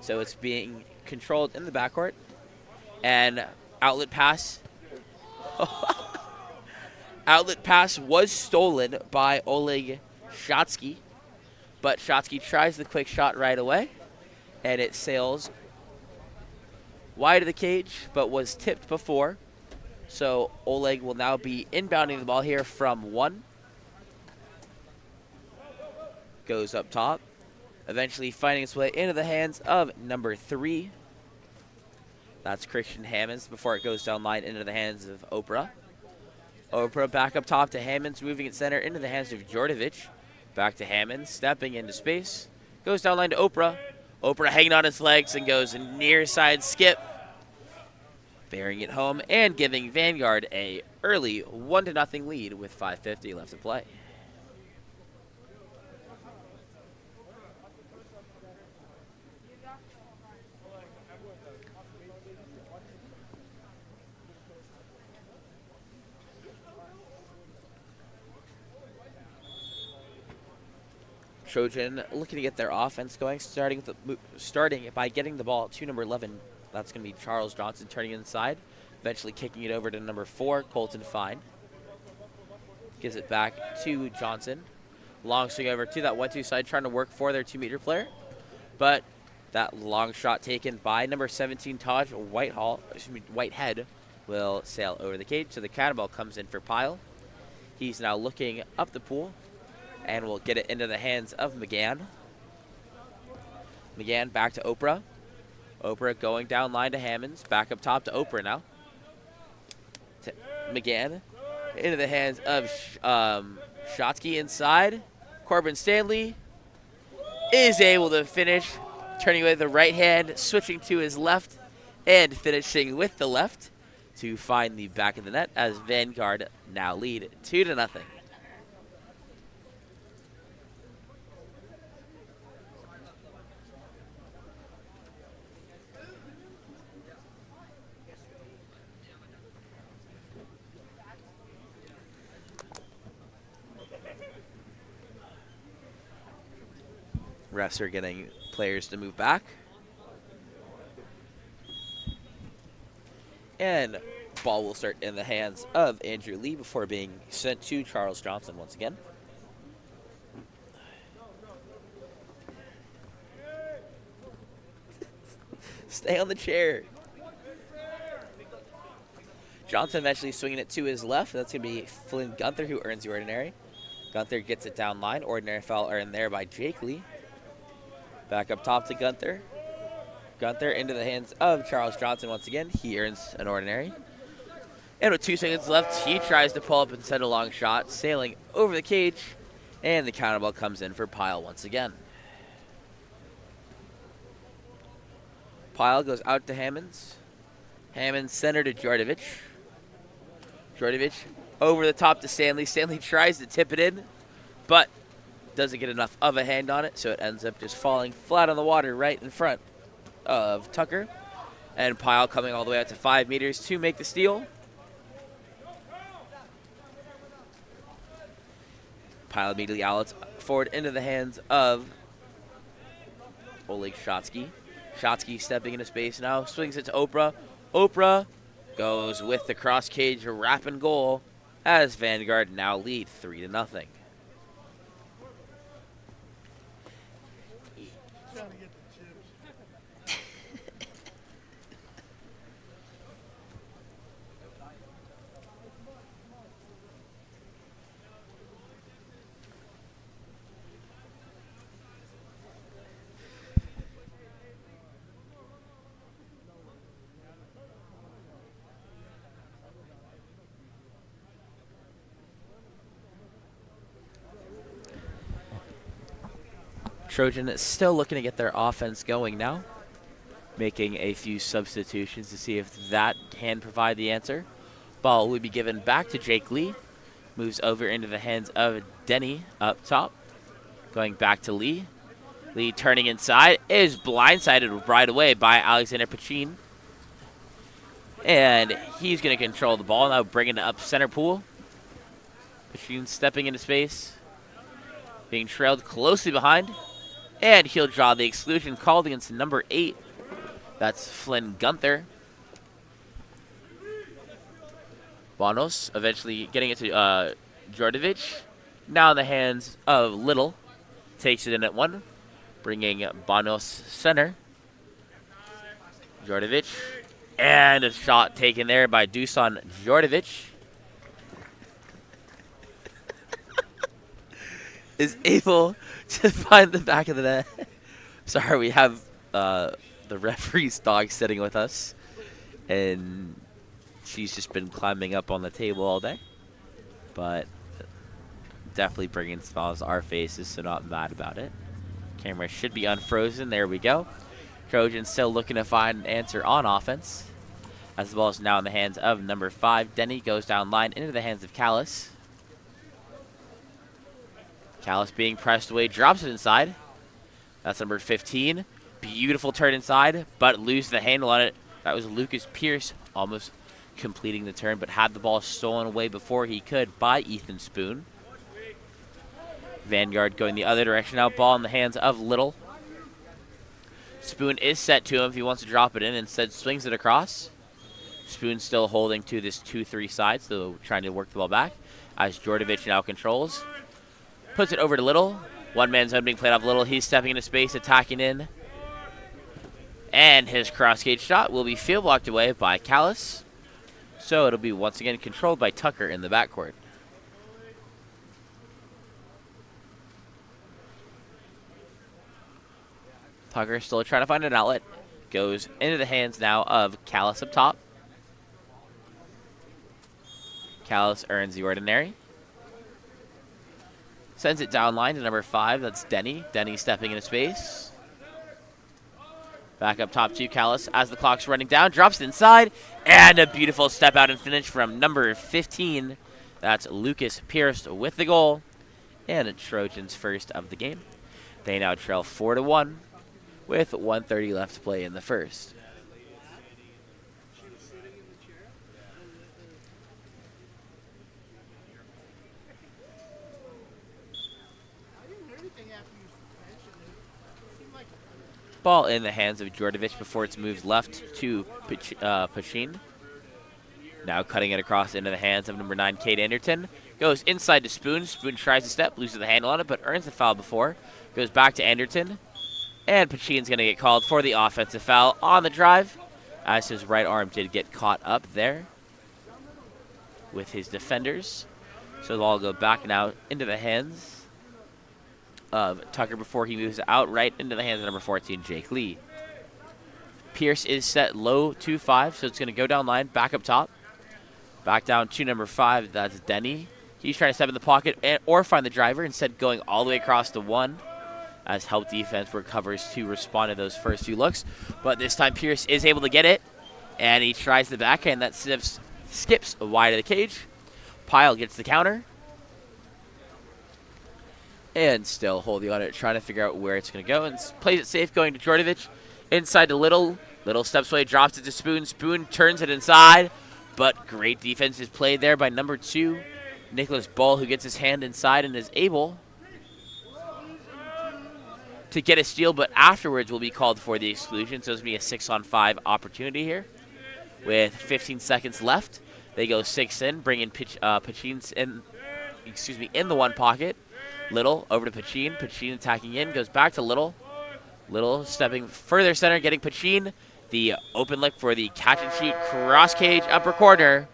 So it's being controlled in the backcourt. And outlet pass. Outlet pass was stolen by Oleg Shotsky, but Shotsky tries the quick shot right away, and it sails wide of the cage, but was tipped before. So Oleg will now be inbounding the ball here from 1. Goes up top, eventually finding its way into the hands of number 3. That's Christian Hammonds before it goes down line into the hands of Oprah. Oprah back up top to Hammonds, moving it center into the hands of Djordjevic. Back to Hammonds, stepping into space. Goes down line to Oprah. Oprah hanging on his legs and goes near side skip. bearing it home and giving Vanguard a early 1-0 lead with 5:50 left to play. Trojan looking to get their offense going, starting by getting the ball to number 11. That's going to be Charles Johnson turning inside, eventually kicking it over to number 4, Colton Fine. Gives it back to Johnson. Long swing over to that 1-2 side, trying to work for their 2-meter player. But that long shot taken by number 17, Taj Whitehead, will sail over the cage. So the cannonball comes in for Pyle. He's now looking up the pool and will get it into the hands of McGann. McGann back to Oprah. Oprah going down line to Hammonds. Back up top to Oprah now. To McGann. Into the hands of Shotsky inside. Corbin Stanley is able to finish. Turning with the right hand, switching to his left, and finishing with the left to find the back of the net as Vanguard now lead 2-0. Refs are getting players to move back. And ball will start in the hands of Andrew Lee before being sent to Charles Johnson once again. Stay on the chair. Johnson eventually swinging it to his left. That's going to be Flynn Gunther who earns the ordinary. Gunther gets it down line. Ordinary foul earned there by Jake Lee. Back up top to Gunther. Gunther into the hands of Charles Johnson once again. He earns an ordinary. And with 2 seconds left, he tries to pull up and send a long shot, sailing over the cage. And the counterball comes in for Pyle once again. Pyle goes out to Hammonds. Hammonds center to Djordjevic. Djordjevic over the top to Stanley. Stanley tries to tip it in, but doesn't get enough of a hand on it, so it ends up just falling flat on the water right in front of Tucker. And Pyle coming all the way out to 5 meters to make the steal. Pyle immediately outlets forward into the hands of Oleg Shotsky. Shotsky stepping into space now, swings it to Oprah. Oprah goes with the cross cage wrap and goal as Vanguard now lead 3-0. Trying to get the chips. Trojan is still looking to get their offense going now, making a few substitutions to see if that can provide the answer. Ball will be given back to Jake Lee. Moves over into the hands of Denny up top. Going back to Lee. Lee turning inside is blindsided right away by Alexander Pachin. And he's going to control the ball now, bringing it up center pool. Pachin stepping into space, being trailed closely behind. And he'll draw the exclusion called against number 8. That's Flynn Gunther. Bonos eventually getting it to Djordjevic. Now in the hands of Little. Takes it in at 1. Bringing Bonos center. Djordjevic. And a shot taken there by Dusan Djordjevic. Is able to find the back of the net. Sorry, we have the referee's dog sitting with us, and she's just been climbing up on the table all day. But definitely bringing smiles to our faces, so not mad about it. Camera should be unfrozen. There we go. Trojan still looking to find an answer on offense. As the ball is now in the hands of number 5, Denny goes down line into the hands of Callis. Callis being pressed away, drops it inside. That's number 15. Beautiful turn inside, but lose the handle on it. That was Lucas Pierce almost completing the turn, but had the ball stolen away before he could by Ethan Spoon. Vanguard going the other direction now. Ball in the hands of Little. Spoon is set to him if he wants to drop it in. Instead swings it across. Spoon still holding to this 2-3 side, so trying to work the ball back. As Djordjevic now controls. Puts it over to Little. One man's zone being played off Little. He's stepping into space, attacking in. And his cross-cage shot will be field blocked away by Callis. So it'll be once again controlled by Tucker in the backcourt. Tucker still trying to find an outlet. Goes into the hands now of Callis up top. Callis earns the ordinary. Sends it down line to number 5. That's Denny. Denny stepping into space. Back up top to Callis as the clock's running down. Drops it inside. And a beautiful step out and finish from number 15. That's Lucas Pierce with the goal. And Trojan's first of the game. They now trail 4-1 with 1:30 left to play in the first. Ball in the hands of Djordjevic before it's moved left to Pachin. Now cutting it across into the hands of number 9, Kate Anderton. Goes inside to Spoon. Spoon tries to step, loses the handle on it, but earns the foul before. Goes back to Anderton. And Pachin's going to get called for the offensive foul on the drive, as his right arm did get caught up there with his defenders. So the ball will go back now into the hands of Tucker before he moves out right into the hands of number 14, Jake Lee. Pierce is set low 2-5, so it's going to go down line, back up top. Back down to number 5, that's Denny. He's trying to step in the pocket or find the driver, instead going all the way across to 1, as help defense recovers to respond to those first few looks. But this time Pierce is able to get it, and he tries the backhand. That skips wide of the cage. Pyle gets the counter. And still holding on it, trying to figure out where it's going to go. And plays it safe, going to Djordjevic. Inside to Little. Little steps away, drops it to Spoon. Spoon turns it inside. But great defense is played there by number 2, Nicholas Ball, who gets his hand inside and is able to get a steal, but afterwards will be called for the exclusion. So it's going to be a 6-on-5 opportunity here. With 15 seconds left, they go 6 in, bringing Pachin's in the one pocket. Little over to Pachin. Pachin attacking in, goes back to Little. Little stepping further center, getting Pachin the open look for the catch and shoot cross cage upper corner.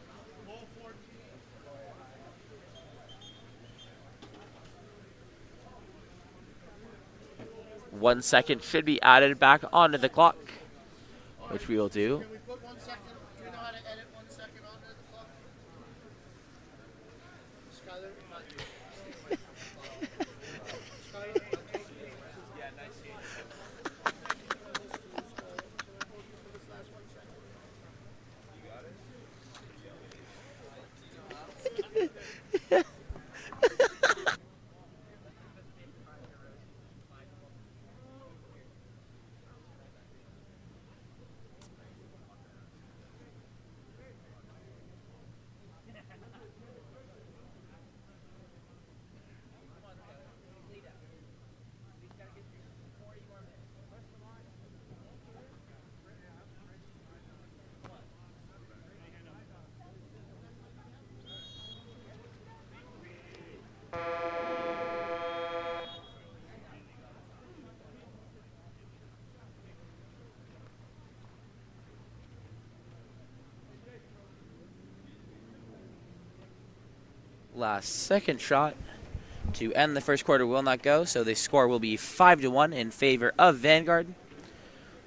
One second should be added back onto the clock, which we will do. Can we put 1 second? Do we know how to edit 1 second onto the clock? Skyler, yeah, nice seeing you. Last second shot to end the first quarter will not go, so the score will be 5-1 in favor of Vanguard.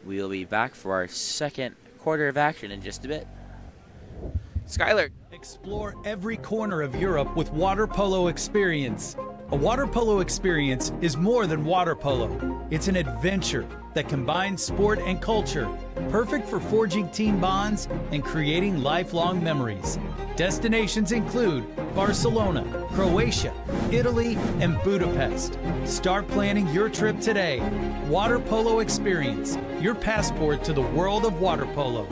We'll be back for our second quarter of action in just a bit. Skyler. Explore every corner of Europe with water polo experience. A water polo experience is more than water polo. It's an adventure that combines sport and culture, perfect for forging team bonds and creating lifelong memories. Destinations include Barcelona, Croatia, Italy, and Budapest. Start planning your trip today. Water Polo Experience, your passport to the world of water polo.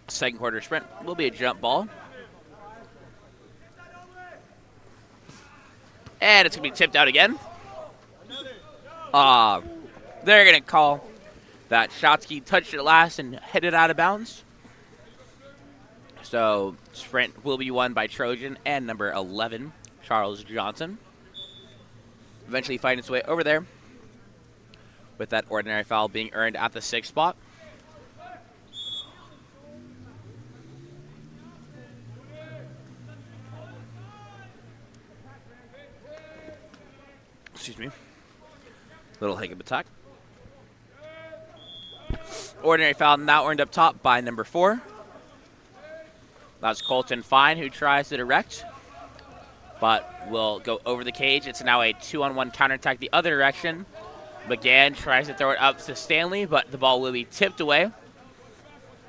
Second quarter sprint will be a jump ball. And it's going to be tipped out again. They're going to call that Shotsky touched it last and hit it out of bounds. So sprint will be won by Trojan and number 11, Charles Johnson. Eventually fighting its way over there with that ordinary foul being earned at the 6th spot. Excuse me. Little hiccup attack. Ordinary foul now earned up top by number 4. That's Colton Fine who tries to direct, but will go over the cage. It's now a 2-on-1 counterattack the other direction. McGann tries to throw it up to Stanley, but the ball will be tipped away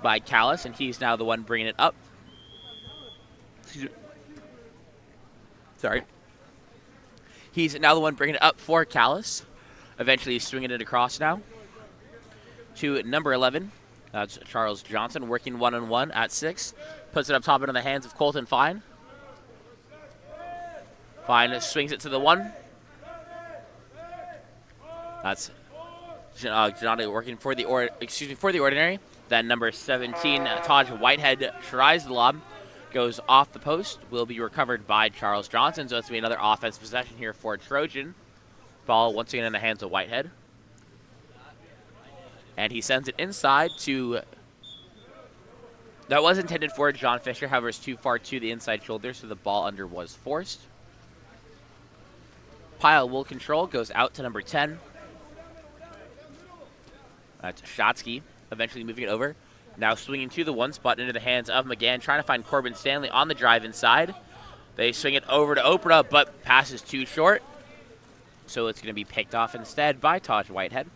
by Callis, and he's now the one bringing it up. Sorry. He's now the one bringing it up for Callis. Eventually swinging it across now to number 11. That's Charles Johnson working one-on-one at 6. Puts it up top into the hands of Colton Fine. Fine swings it to the 1. That's Johnny working for the ordinary. Then number 17, Taj Whitehead tries the lob. Goes off the post, will be recovered by Charles Johnson. So it's going to be another offensive possession here for Trojan. Ball once again in the hands of Whitehead. And he sends it inside to... That was intended for John Fisher, however, it's too far to the inside shoulder, so the ball under was forced. Pile will control, goes out to number 10. That's Shotsky, eventually moving it over. Now swinging to the 1 spot into the hands of McGann, trying to find Corbin Stanley on the drive inside. They swing it over to Oprah, but pass is too short. So it's going to be picked off instead by Taj Whitehead.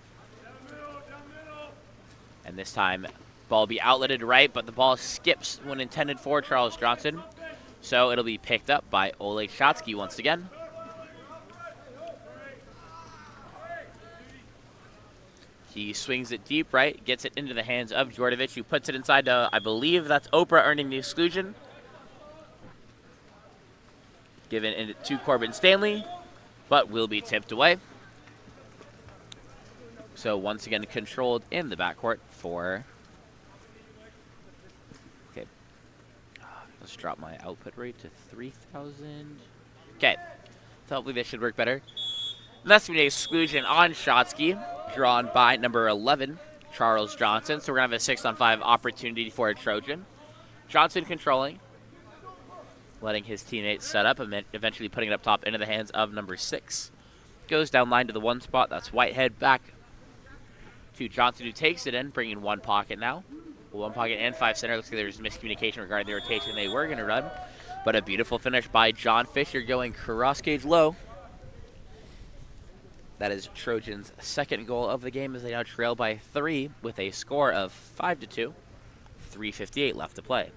And this time, ball will be outletted right, but the ball skips when intended for Charles Johnson. So it'll be picked up by Oleg Shotsky once again. He swings it deep right, gets it into the hands of Djordjevic, who puts it inside to, I believe that's Oprah earning the exclusion. Given it to Corbin Stanley, but will be tipped away. So once again controlled in the backcourt for Let's drop my output rate to 3,000. Okay. So hopefully this should work better. That's going to be an exclusion on Shotsky, drawn by number 11, Charles Johnson. So we're going to have a 6-on-5 opportunity for a Trojan. Johnson controlling, letting his teammates set up, and eventually putting it up top into the hands of number 6. Goes down line to the 1 spot. That's Whitehead back to Johnson, who takes it in, bringing 1 pocket now. 1 pocket and 5 center. Looks like there's miscommunication regarding the rotation they were going to run. But a beautiful finish by John Fisher, going cross gauge low. That is Trojan's 2nd goal of the game, as they now trail by 3 with a score of 5-2. 3:58 left to play.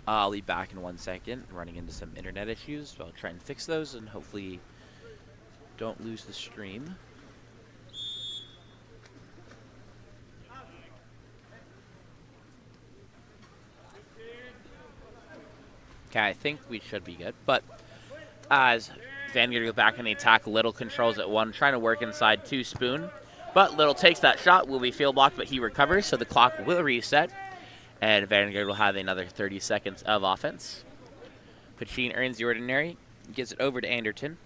I'll be back in 1 second, running into some internet issues, so I'll try and fix those and hopefully don't lose the stream. Okay, I think we should be good, but as Vanguard go back in the attack, Little controls at 1, trying to work inside 2 Spoon, but Little takes that shot, will be field blocked, but he recovers, so the clock will reset. And Vanguard will have another 30 seconds of offense. Pachin earns the ordinary, gives it over to Anderton.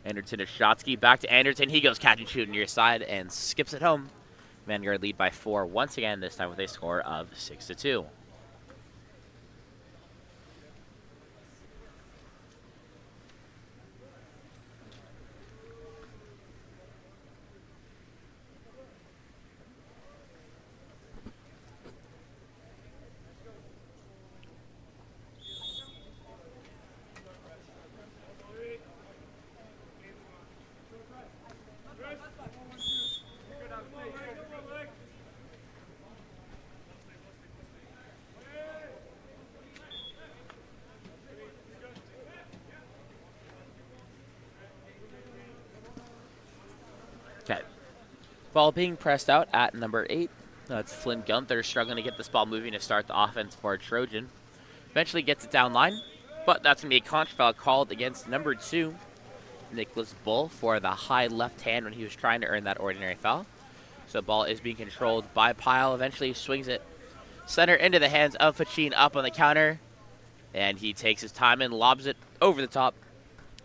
Anderton to Shotsky, back to Anderton. He goes catch and shoot near side and skips it home. Vanguard lead by 4 once again, this time with a score of 6-2. Okay. Ball being pressed out at number 8. That's Flynn Gunther struggling to get this ball moving to start the offense for Trojan. Eventually gets it down line, but that's going to be a contra foul called against number 2, Nicholas Bull, for the high left hand when he was trying to earn that ordinary foul. So ball is being controlled by Pyle. Eventually swings it center into the hands of Pachin up on the counter. And he takes his time and lobs it over the top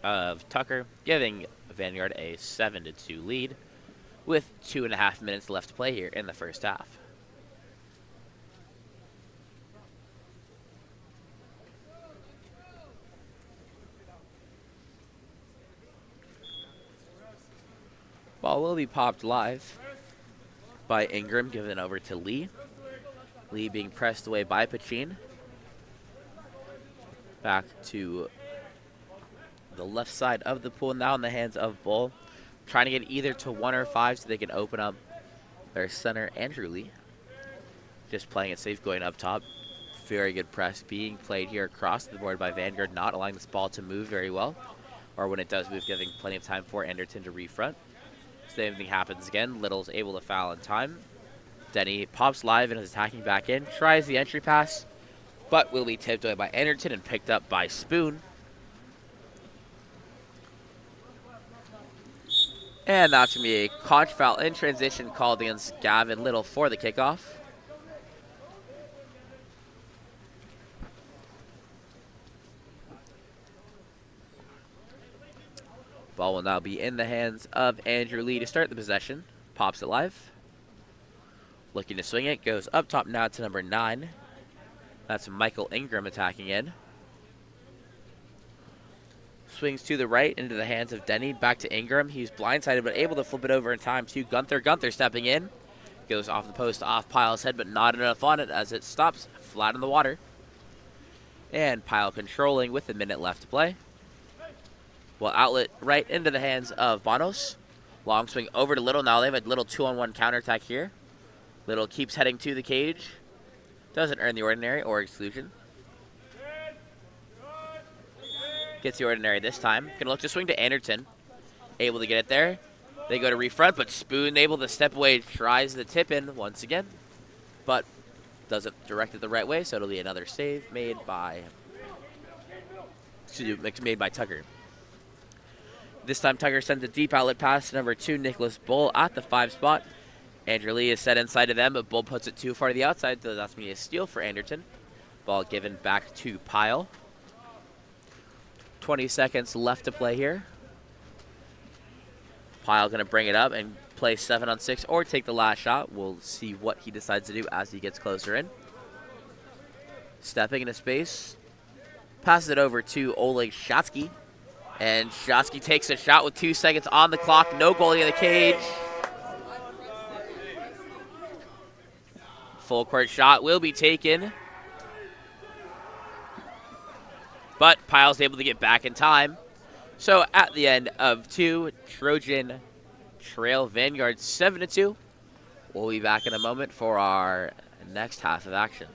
of Tucker, giving Vanguard a 7-2 lead, with 2.5 minutes left to play here in the first half. Ball will be popped live by Ingram, given over to Lee. Lee being pressed away by Pachin. Back to the left side of the pool, now in the hands of Bull. Trying to get either to 1 or 5 so they can open up their center, Andrew Lee. Just playing it safe, going up top. Very good press being played here across the board by Vanguard, not allowing this ball to move very well. Or when it does move, giving plenty of time for Anderton to refront. Same thing happens again. Little's able to foul in time. Denny pops live and is attacking back in. Tries the entry pass, but will be tipped away by Anderton and picked up by Spoon. And that's going to be a contra foul in transition called against Gavin Little for the kickoff. Ball will now be in the hands of Andrew Lee to start the possession. Pops it live. Looking to swing it. Goes up top now to number 9. That's Michael Ingram attacking in. Swings to the right into the hands of Denny. Back to Ingram. He's blindsided but able to flip it over in time to Gunther. Gunther stepping in. Goes off the post, off Pyle's head, but not enough on it as it stops flat in the water. And Pyle controlling with a minute left to play. Well, outlet right into the hands of Bonos. Long swing over to Little. Now they have a little 2-on-1 counterattack here. Little keeps heading to the cage. Doesn't earn the ordinary or exclusion. Gets the ordinary this time. Gonna look to swing to Anderton. Able to get it there. They go to refront, but Spoon able to step away, tries the tip in once again, but doesn't direct it the right way, so it'll be another save made by Tucker. This time Tucker sends a deep outlet pass to number 2, Nicholas Bull, at the 5 spot. Andrew Lee is set inside of them, but Bull puts it too far to the outside, so that's going to be a steal for Anderton. Ball given back to Pyle. 20 seconds left to play here. Pyle going to bring it up and play 7-on-6 or take the last shot. We'll see what he decides to do as he gets closer in. Stepping into space. Passes it over to Oleg Shatsky. And Shatsky takes a shot with 2 seconds on the clock. No goalie in the cage. Full court shot will be taken. But Pyle's able to get back in time. So at the end of 2, Trojan trail Vanguard 7-2. We'll be back in a moment for our next half of action.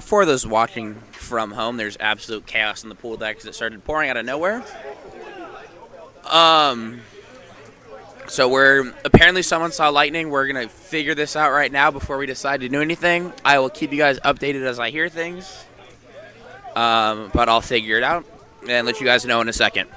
For those watching from home, there's absolute chaos in the pool deck because it started pouring out of nowhere. So apparently someone saw lightning. We're going to figure this out right now before we decide to do anything. I will keep you guys updated as I hear things. But I'll figure it out and let you guys know in a second.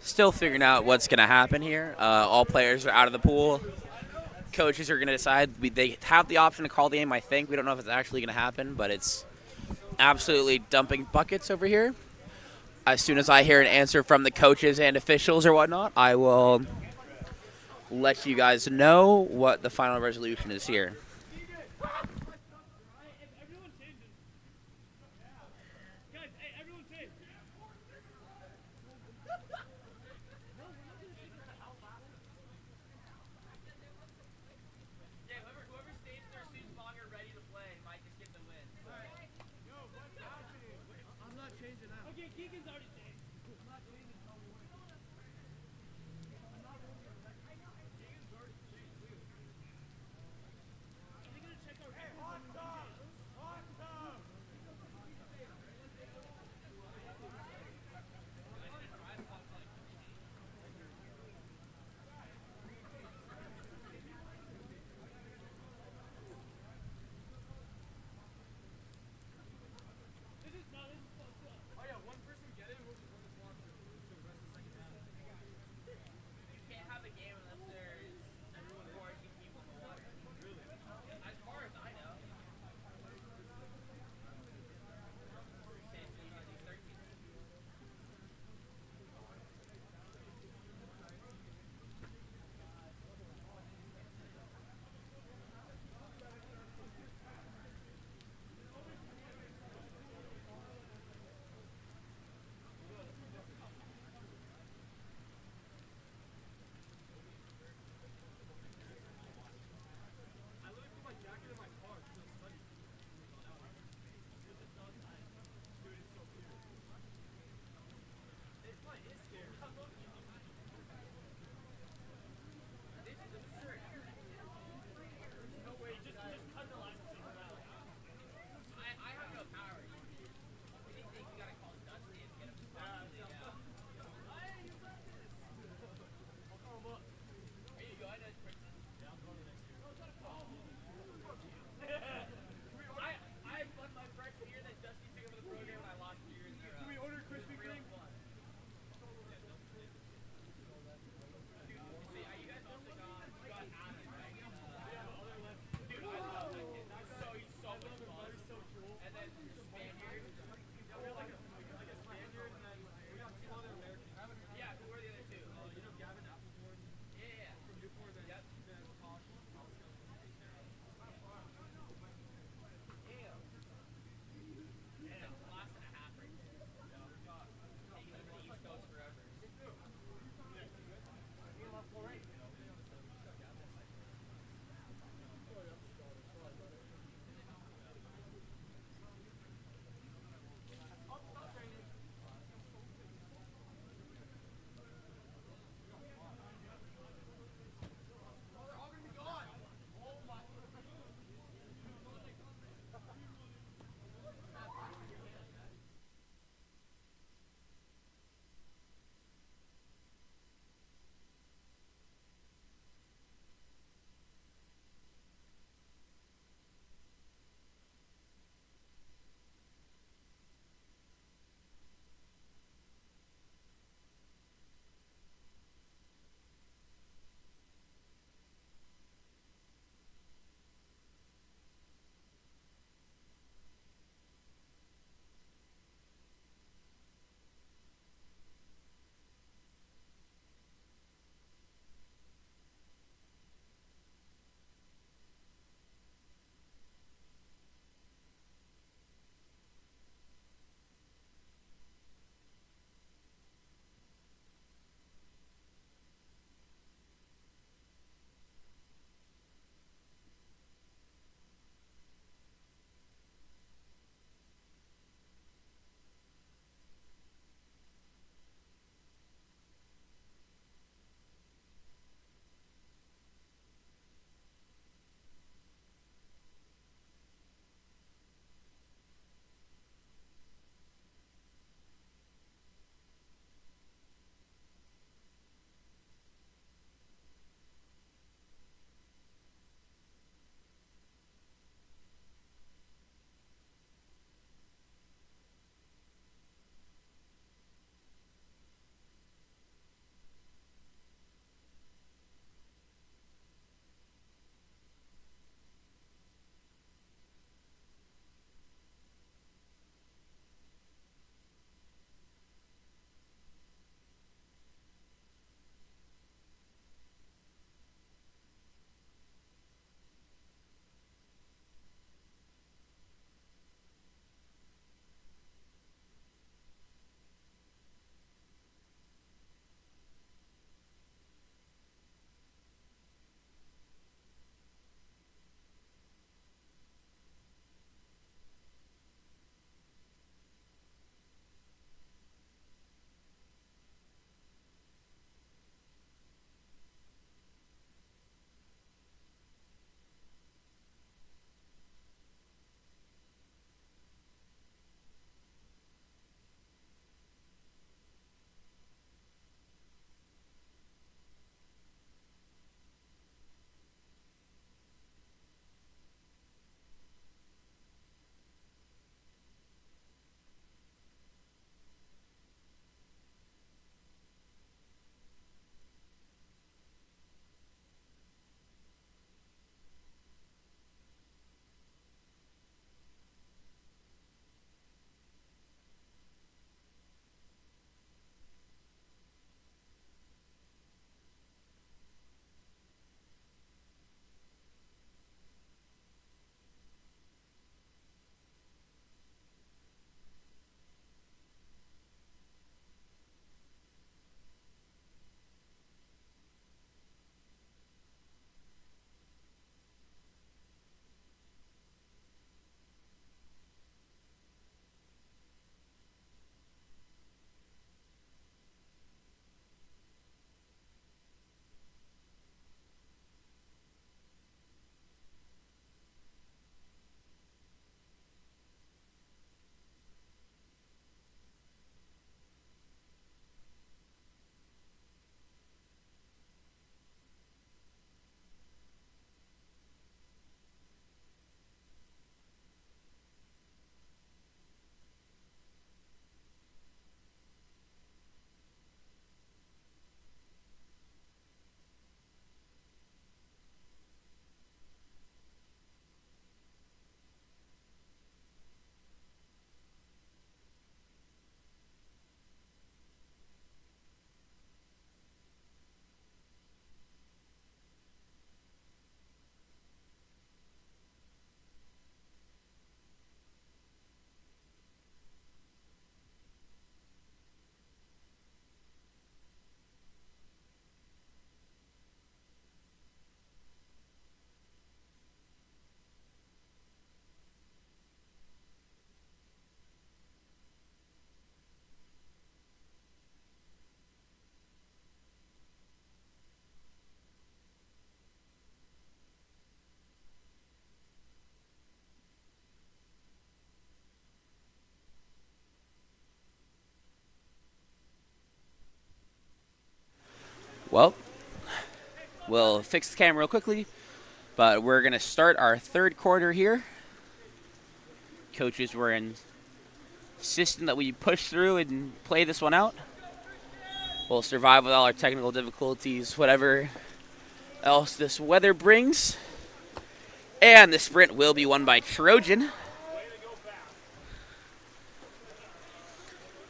Still figuring out what's going to happen here. All players are out of the pool. Coaches are going to decide. They have the option to call the game, I think. We don't know if it's actually going to happen, but it's absolutely dumping buckets over here. As soon as I hear an answer from the coaches and officials or whatnot, I will let you guys know what the final resolution is here. Oh yeah, one person get it, we'll just run this walk through. Well, we'll fix the camera real quickly, but we're going to start our third quarter here. Coaches were insisting that we push through and play this one out. We'll survive with all our technical difficulties, whatever else this weather brings. And the sprint will be won by Trojan.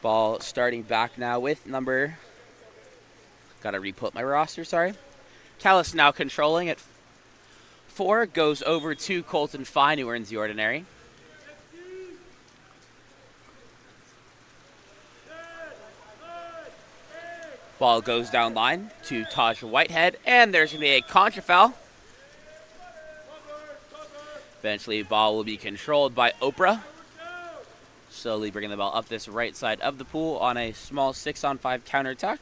Ball starting back now with number... Got to re-put my roster, sorry. Callis now controlling at 4. Goes over to Colton Fine, who earns the ordinary. Ball goes down line to Taj Whitehead, and there's going to be a contra foul. Eventually, ball will be controlled by Oprah. Slowly bringing the ball up this right side of the pool on a small 6-on-5 counterattack.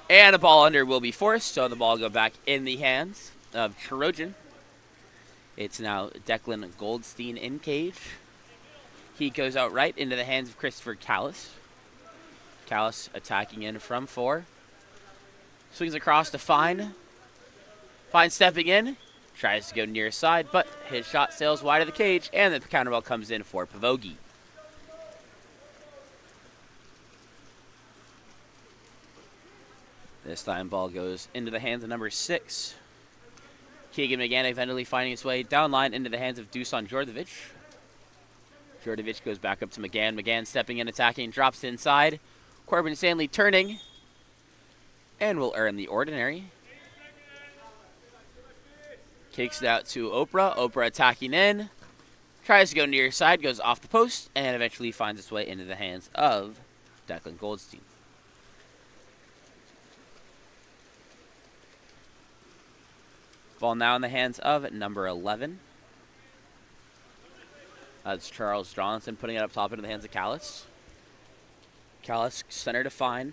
And a ball under will be forced, so the ball will go back in the hands of Trojan. It's now Declan Goldstein in cage. He goes out right into the hands of Christopher Callis. Callis attacking in from 4. Swings across to Fine. Fine stepping in. Tries to go near side, but his shot sails wide of the cage, and the counter ball comes in for Pavogi. This time, ball goes into the hands of number 6. Keegan McGann eventually finding his way down line into the hands of Dusan Djordjevic. Djordjevic goes back up to McGann. McGann stepping in, attacking, drops inside. Corbin Stanley turning, and will earn the ordinary. Kicks it out to Oprah. Oprah attacking in. Tries to go near side, goes off the post, and eventually finds its way into the hands of Declan Goldstein. Ball now in the hands of number 11. That's Charles Johnson putting it up top into the hands of Callis. Callis center to Fine.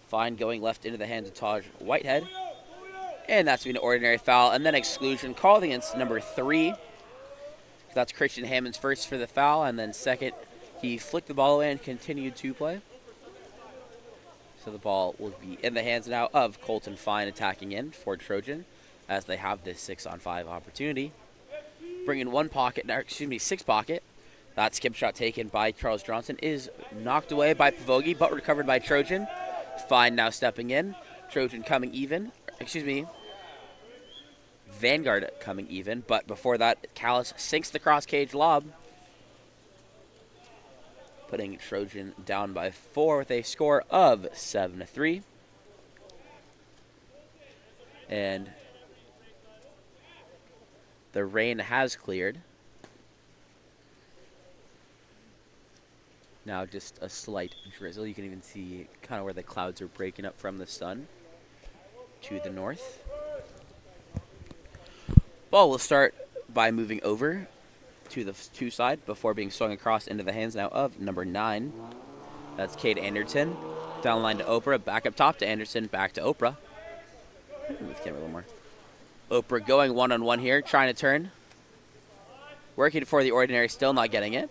Fine going left into the hands of Taj Whitehead. And that's been an ordinary foul. And then exclusion called against number 3. That's Christian Hammond's first for the foul. And then second, he flicked the ball away and continued to play. So the ball will be in the hands now of Colton Fine attacking in for Trojan, as they have this 6-on-5 opportunity. Bringing 6 pocket. That skip shot taken by Charles Johnson is knocked away by Pavogi, but recovered by Trojan. Fine now stepping in. Trojan coming even. Vanguard coming even, but before that, Callis sinks the cross cage lob, putting Trojan down by 4 with a score of 7-3. And the rain has cleared. Now just a slight drizzle. You can even see kind of where the clouds are breaking up from the sun to the north. Ball will start by moving over to the 2 side before being swung across into the hands now of number 9. That's Cade Anderton. Down line to Oprah. Back up top to Anderson. Back to Oprah. Move the camera a little more. Oprah going one-on-one here, trying to turn. Working for the ordinary, still not getting it.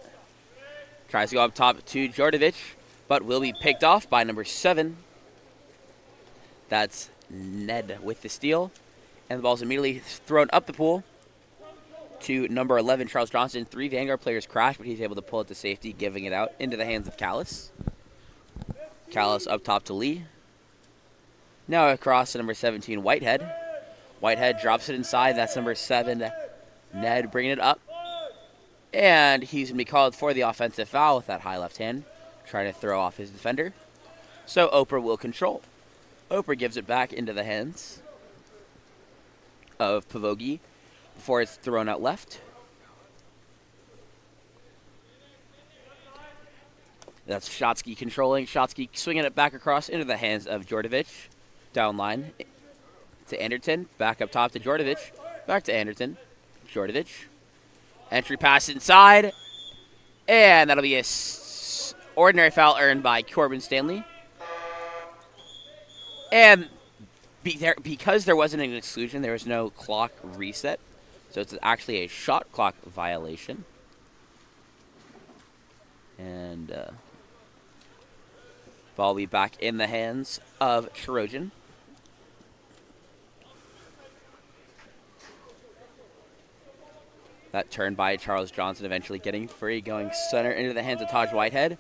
Tries to go up top to Djordjevic, but will be picked off by number 7. That's Ned with the steal. And the ball's immediately thrown up the pool to number 11, Charles Johnson. 3 Vanguard players crash, but he's able to pull it to safety, giving it out into the hands of Callis. Callis up top to Lee. Now across to number 17, Whitehead. Whitehead drops it inside. That's number 7, Ned, bringing it up. And he's going to be called for the offensive foul with that high left hand, trying to throw off his defender. So Oprah will control. Oprah gives it back into the hands of Pavogi before it's thrown out left. That's Shotsky controlling. Shotsky swinging it back across into the hands of Djordjevic. Down line to Anderton. Back up top to Djordjevic. Back to Anderton. Djordjevic. Entry pass inside. And that'll be a ordinary foul earned by Corbin Stanley. And because there wasn't an exclusion, there was no clock reset. So it's actually a shot clock violation. And Ball will be back in the hands of Trojan. That turn by Charles Johnson eventually getting free, going center into the hands of Taj Whitehead.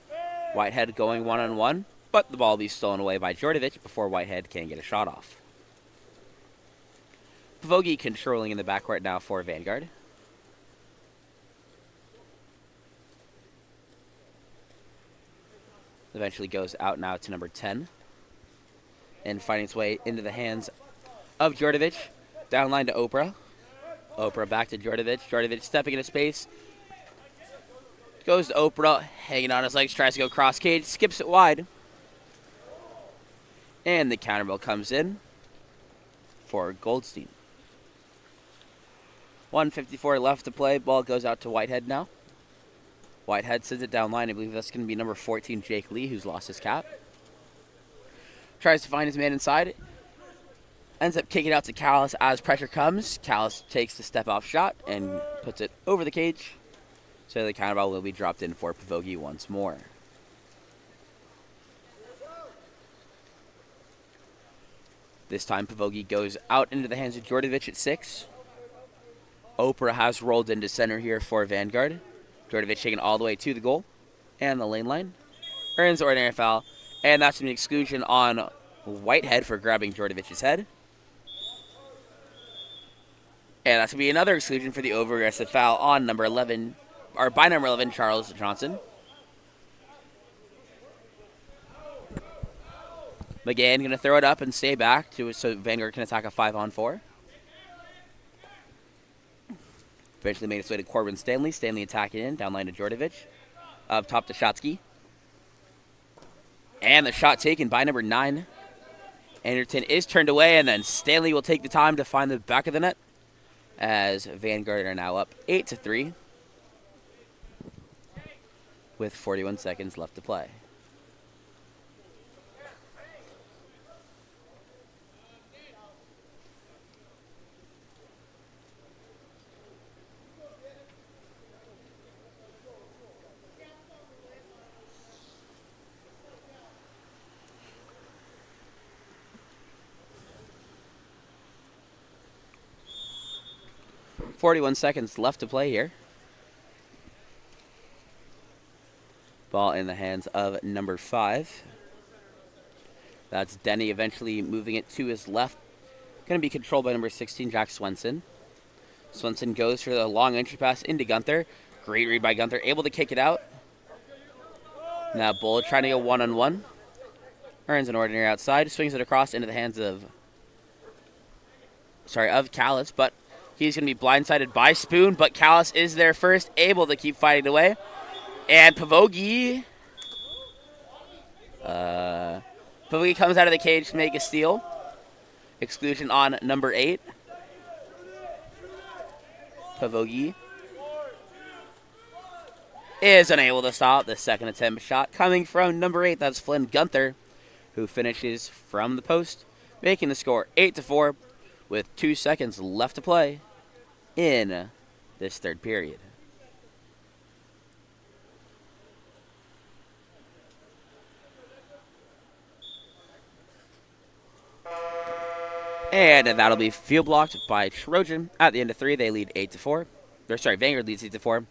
Whitehead going one-on-one, but the ball will be stolen away by Djordjevic before Whitehead can get a shot off. Pavogi controlling in the backcourt now for Vanguard. Eventually goes out now to number 10. And finding its way into the hands of Djordjevic. Down line to Oprah. Oprah back to Djordjevic. Djordjevic stepping into space. Goes to Oprah, hanging on his legs, tries to go cross cage, skips it wide. And the counter ball comes in for Goldstein. 1:54 left to play. Ball goes out to Whitehead now. Whitehead sends it down line. I believe that's going to be number 14, Jake Lee, who's lost his cap. Tries to find his man inside. Ends up kicking out to Callis as pressure comes. Callis takes the step-off shot and puts it over the cage. So the counter ball will be dropped in for Pavogi once more. This time Pavogi goes out into the hands of Djordjevic at 6. Oprah has rolled into center here for Vanguard. Djordjevic taken all the way to the goal and the lane line. Earns the ordinary foul. And that's an exclusion on Whitehead for grabbing Djordjevic's head. And that's going to be another exclusion for the over-aggressive foul on number 11, or by number 11, Charles Johnson. McGann going to throw it up and stay back so Vanguard can attack a 5-on-4. Eventually made its way to Corbin Stanley. Stanley attacking in, down line to Djordjevic. Up top to Shotsky. And the shot taken by number 9. Anderton is turned away, and then Stanley will take the time to find the back of the net as Vanguard are now up 8-3 with 41 seconds left to play. .41 seconds left to play here. Ball in the hands of number 5. That's Denny eventually moving it to his left. Going to be controlled by number 16, Jack Swenson. Swenson goes for the long entry pass into Gunther. Great read by Gunther, able to kick it out. Now Bull trying to go one-on-one. Earns an ordinary outside, swings it across into the hands of Callis, but he's going to be blindsided by Spoon, but Callis is there first, able to keep fighting away. And Pavogi comes out of the cage to make a steal. Exclusion on number 8. Pavogi is unable to stop the second attempt shot coming from number 8. That's Flynn Gunther, who finishes from the post, making the score 8-4 with 2 seconds left to play in this third period. And that'll be field blocked by Trojan. At the end of 3, they lead 8-4. Vanguard leads 8-4.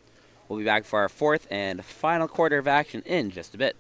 We'll be back for our fourth and final quarter of action in just a bit.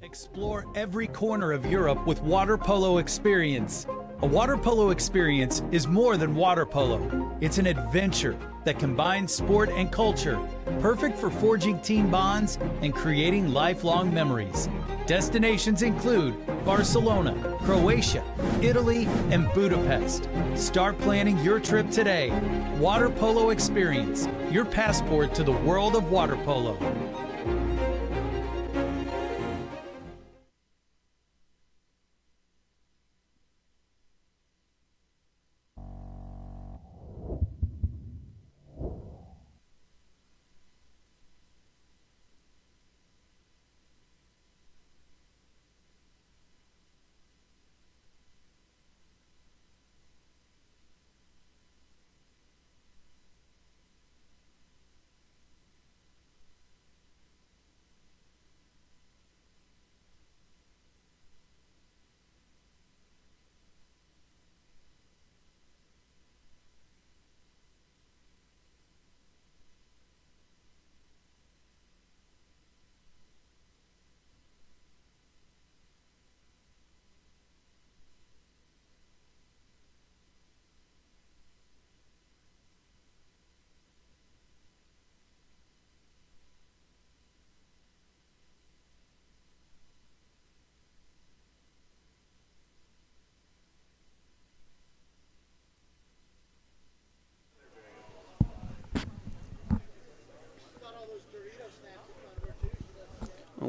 Explore every corner of Europe with Water Polo Experience. A water polo experience is more than water polo. It's an adventure that combines sport and culture, perfect for forging team bonds and creating lifelong memories. Destinations include Barcelona, Croatia, Italy, and Budapest. Start planning your trip today. Water Polo Experience, your passport to the world of water polo.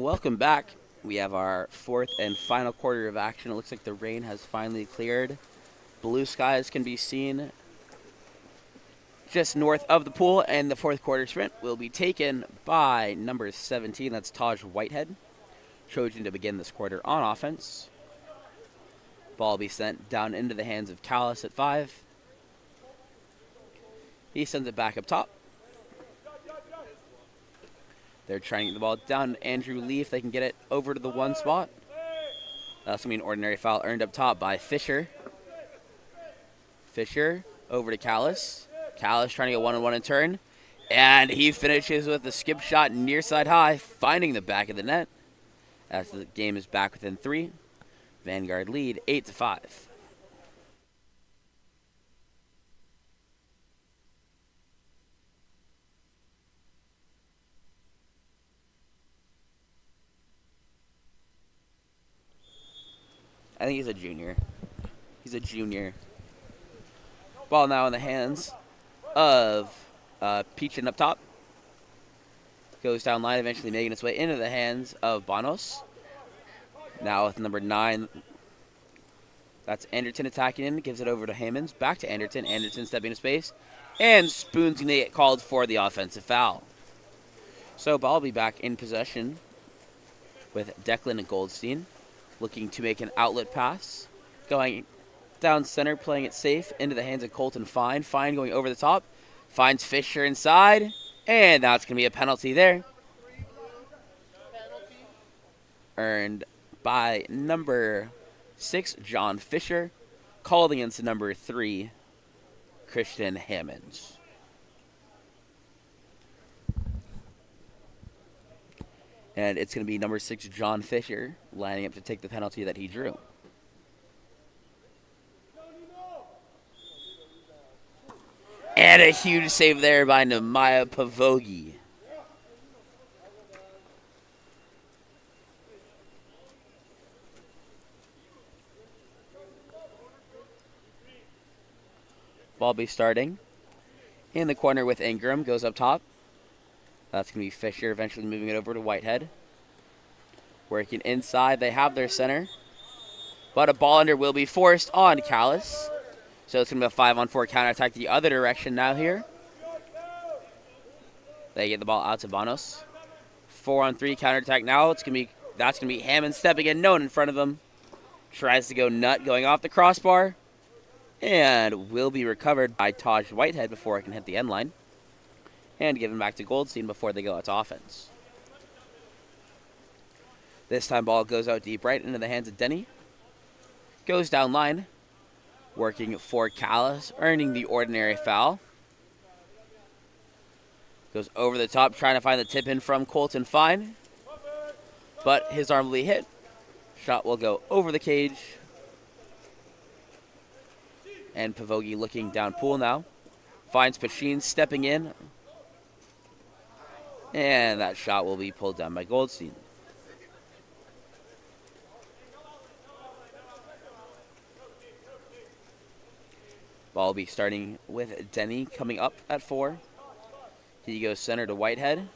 Welcome back. We have our fourth and final quarter of action. It looks like the rain has finally cleared. Blue skies can be seen just north of the pool, and the fourth quarter sprint will be taken by number 17. That's Taj Whitehead. Trojan to begin this quarter on offense. Ball will be sent down into the hands of Callis at 5. He sends it back up top. They're trying to get the ball down to Andrew Lee if they can get it over to the 1 spot. That's going to be an ordinary foul earned up top by Fisher. Fisher over to Callis. Callis trying to get 1-on-1 in turn. And he finishes with a skip shot near side high, finding the back of the net. As the game is back within 3. Vanguard lead 8-5. I think he's a junior. He's a junior. Ball now in the hands of Peachin up top. Goes down line, eventually making its way into the hands of Bonos. Now with number 9, that's Anderton attacking in. Gives it over to Hammonds. Back to Anderton. Anderton stepping into space. And Spoon's going to get called for the offensive foul. So ball will be back in possession with Declan and Goldstein. Looking to make an outlet pass. Going down center, playing it safe into the hands of Colton Fine. Fine going over the top. Finds Fisher inside. And that's going to be a penalty there. Earned by number 6, John Fisher. Called against number 3, Christian Hammonds. And it's going to be number 6, John Fisher, lining up to take the penalty that he drew. And a huge save there by Nemaya Pavogi. Ball be starting in the corner with Ingram. Goes up top. That's going to be Fisher, eventually moving it over to Whitehead. Working inside. They have their center. But a ball under will be forced on Callis. So it's going to be a 5-on-4 counterattack the other direction now here. They get the ball out to Bonos. 4-on-3 counterattack now. That's going to be Hammond stepping in, no one in front of him. Tries to go nut, going off the crossbar. And will be recovered by Taj Whitehead before it can hit the end line. And given back to Goldstein before they go out to offense. This time ball goes out deep right into the hands of Denny. Goes down line. Working for Callis, earning the ordinary foul. Goes over the top, trying to find the tip in from Colton Fine. But his arm will be hit. Shot will go over the cage. And Pavogi looking down pool now. Finds Pachin stepping in. And that shot will be pulled down by Goldstein. Ball will be starting with Denny coming up at 4. He goes center to Whitehead.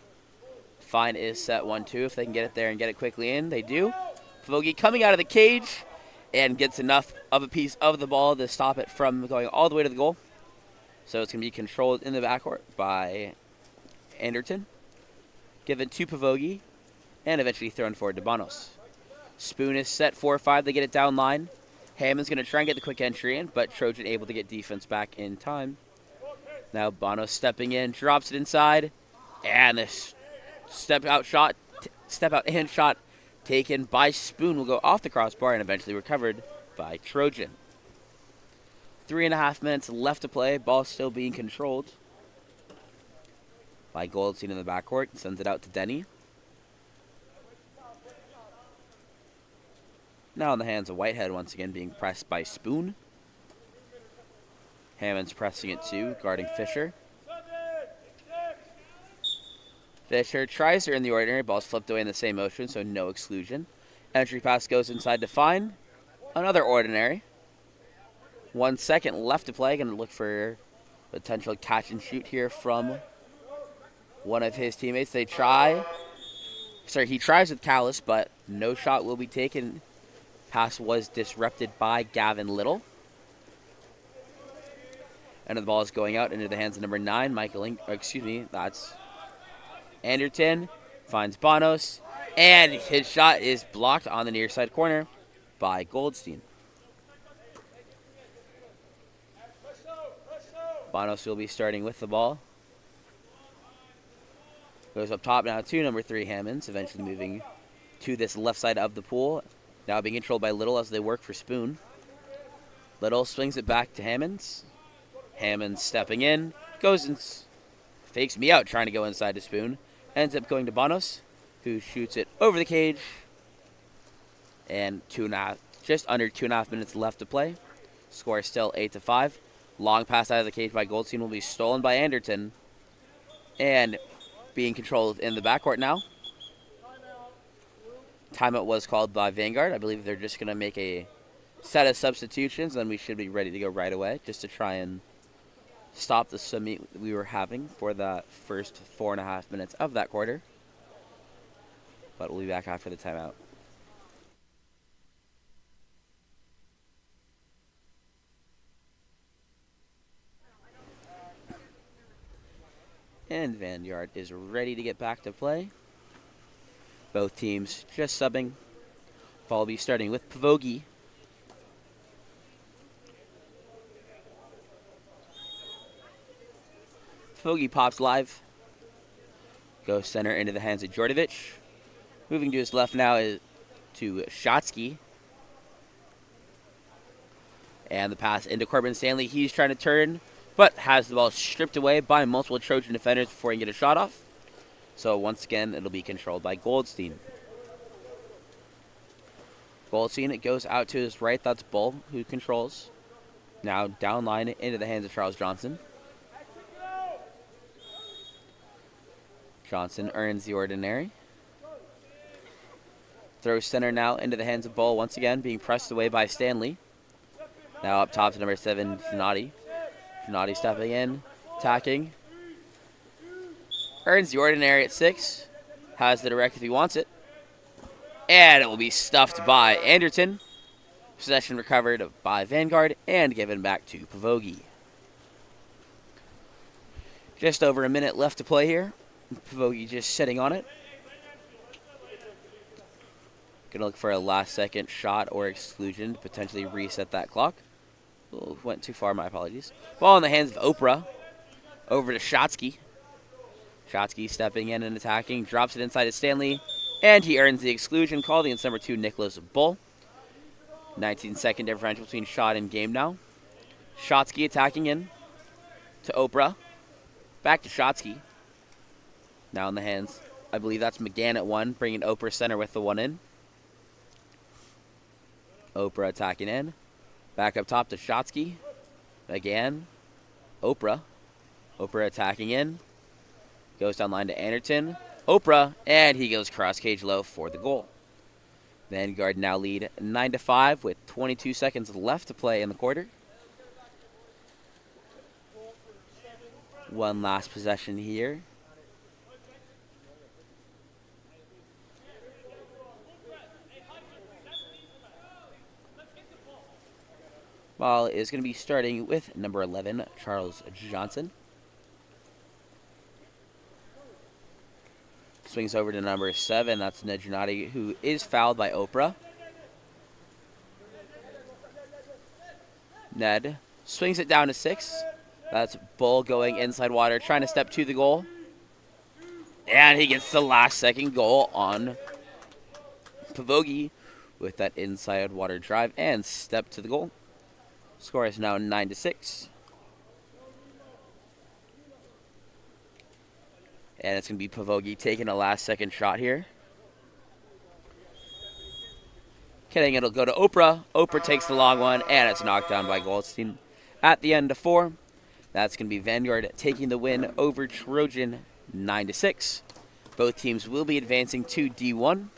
Fine is set 1-2. If they can get it there and get it quickly in, they do. Pavogi coming out of the cage and gets enough of a piece of the ball to stop it from going all the way to the goal. So it's going to be controlled in the backcourt by Anderton. Given to Pavogi, and eventually thrown forward to Bonos. Spoon is set 4-5. They get it down line. Hammond's going to try and get the quick entry in, but Trojan able to get defense back in time. Now Bonos stepping in, drops it inside, and this step out in shot taken by Spoon will go off the crossbar and eventually recovered by Trojan. 3.5 minutes left to play. Ball still being controlled by Goldstein in the backcourt. Sends it out to Denny. Now in the hands of Whitehead, once again being pressed by Spoon. Hammond's pressing it too, guarding Fisher. Fisher tries to earn the ordinary. Ball's flipped away in the same motion, so no exclusion. Entry pass goes inside to Fine. Another ordinary. 1 second left to play. Going to look for potential catch and shoot here from one of his teammates. They try. Sorry, he tries with Callus, but no shot will be taken. Pass was disrupted by Gavin Little. And the ball is going out into the hands of number 9, that's Anderton. Finds Bonos. And his shot is blocked on the near side corner by Goldstein. Bonos will be starting with the ball. Goes up top now to number 3, Hammonds, eventually moving to this left side of the pool. Now being controlled by Little as they work for Spoon. Little swings it back to Hammonds. Hammonds stepping in, goes and fakes me out trying to go inside to Spoon. Ends up going to Bonos, who shoots it over the cage. And just under 2.5 minutes left to play. Score is still 8-5. Long pass out of the cage by Goldstein will be stolen by Anderton. And being controlled in the backcourt now. Timeout was called by Vanguard. I believe they're just going to make a set of substitutions, and we should be ready to go right away just to try and stop the semi we were having for the first 4.5 minutes of that quarter. But we'll be back after the timeout. And Vanguard is ready to get back to play. Both teams just subbing. Ball will be starting with Pavogi. Pavogi pops live. Goes center into the hands of Djordjevic. Moving to his left now is to Shotsky. And the pass into Corbin Stanley. He's trying to turn, but has the ball stripped away by multiple Trojan defenders before he can get a shot off. So once again, it'll be controlled by Goldstein. Goldstein, it goes out to his right. That's Bull who controls. Now down line into the hands of Charles Johnson. Johnson earns the ordinary. Throws center now into the hands of Bull. Once again, being pressed away by Stanley. Now up top to number 7, Gennady. Gennady stepping in, attacking. Earns the ordinary at 6. Has the direct if he wants it. And it will be stuffed by Anderton. Possession recovered by Vanguard and given back to Pavogi. Just over a minute left to play here. Pavogi just sitting on it. Gonna look for a last second shot or exclusion to potentially reset that clock. Oh, went too far, my apologies. Ball in the hands of Oprah. Over to Shotsky. Shotsky stepping in and attacking. Drops it inside to Stanley. And he earns the exclusion call against number 2, Nicholas Bull. 19-second differential between shot and game now. Shotsky attacking in to Oprah. Back to Shotsky. Now in the hands. I believe that's McGann at 1, bringing Oprah center with the 1 in. Oprah attacking in. Back up top to Shotsky. Again. Oprah. Oprah attacking in. Goes down line to Anderton. Oprah, and he goes cross cage low for the goal. Vanguard now lead 9-5 with 22 seconds left to play in the quarter. One last possession here. Ball is going to be starting with number 11, Charles Johnson. Swings over to number 7. That's Ned Gennady, who is fouled by Oprah. Ned swings it down to 6. That's Bull going inside water, trying to step to the goal. And he gets the last second goal on Pavogi with that inside water drive and step to the goal. Score is now 9-6. And it's going to be Pavogi taking a last second shot here. Kidding, it'll go to Oprah. Oprah takes the long one, and it's knocked down by Goldstein. At the end of 4, that's going to be Vanguard taking the win over Trojan 9-6. Both teams will be advancing to D1.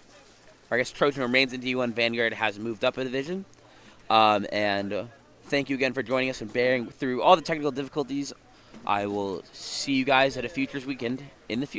Or I guess Trojan remains in D1. Vanguard has moved up a division. Thank you again for joining us and bearing through all the technical difficulties. I will see you guys at a Futures weekend in the future.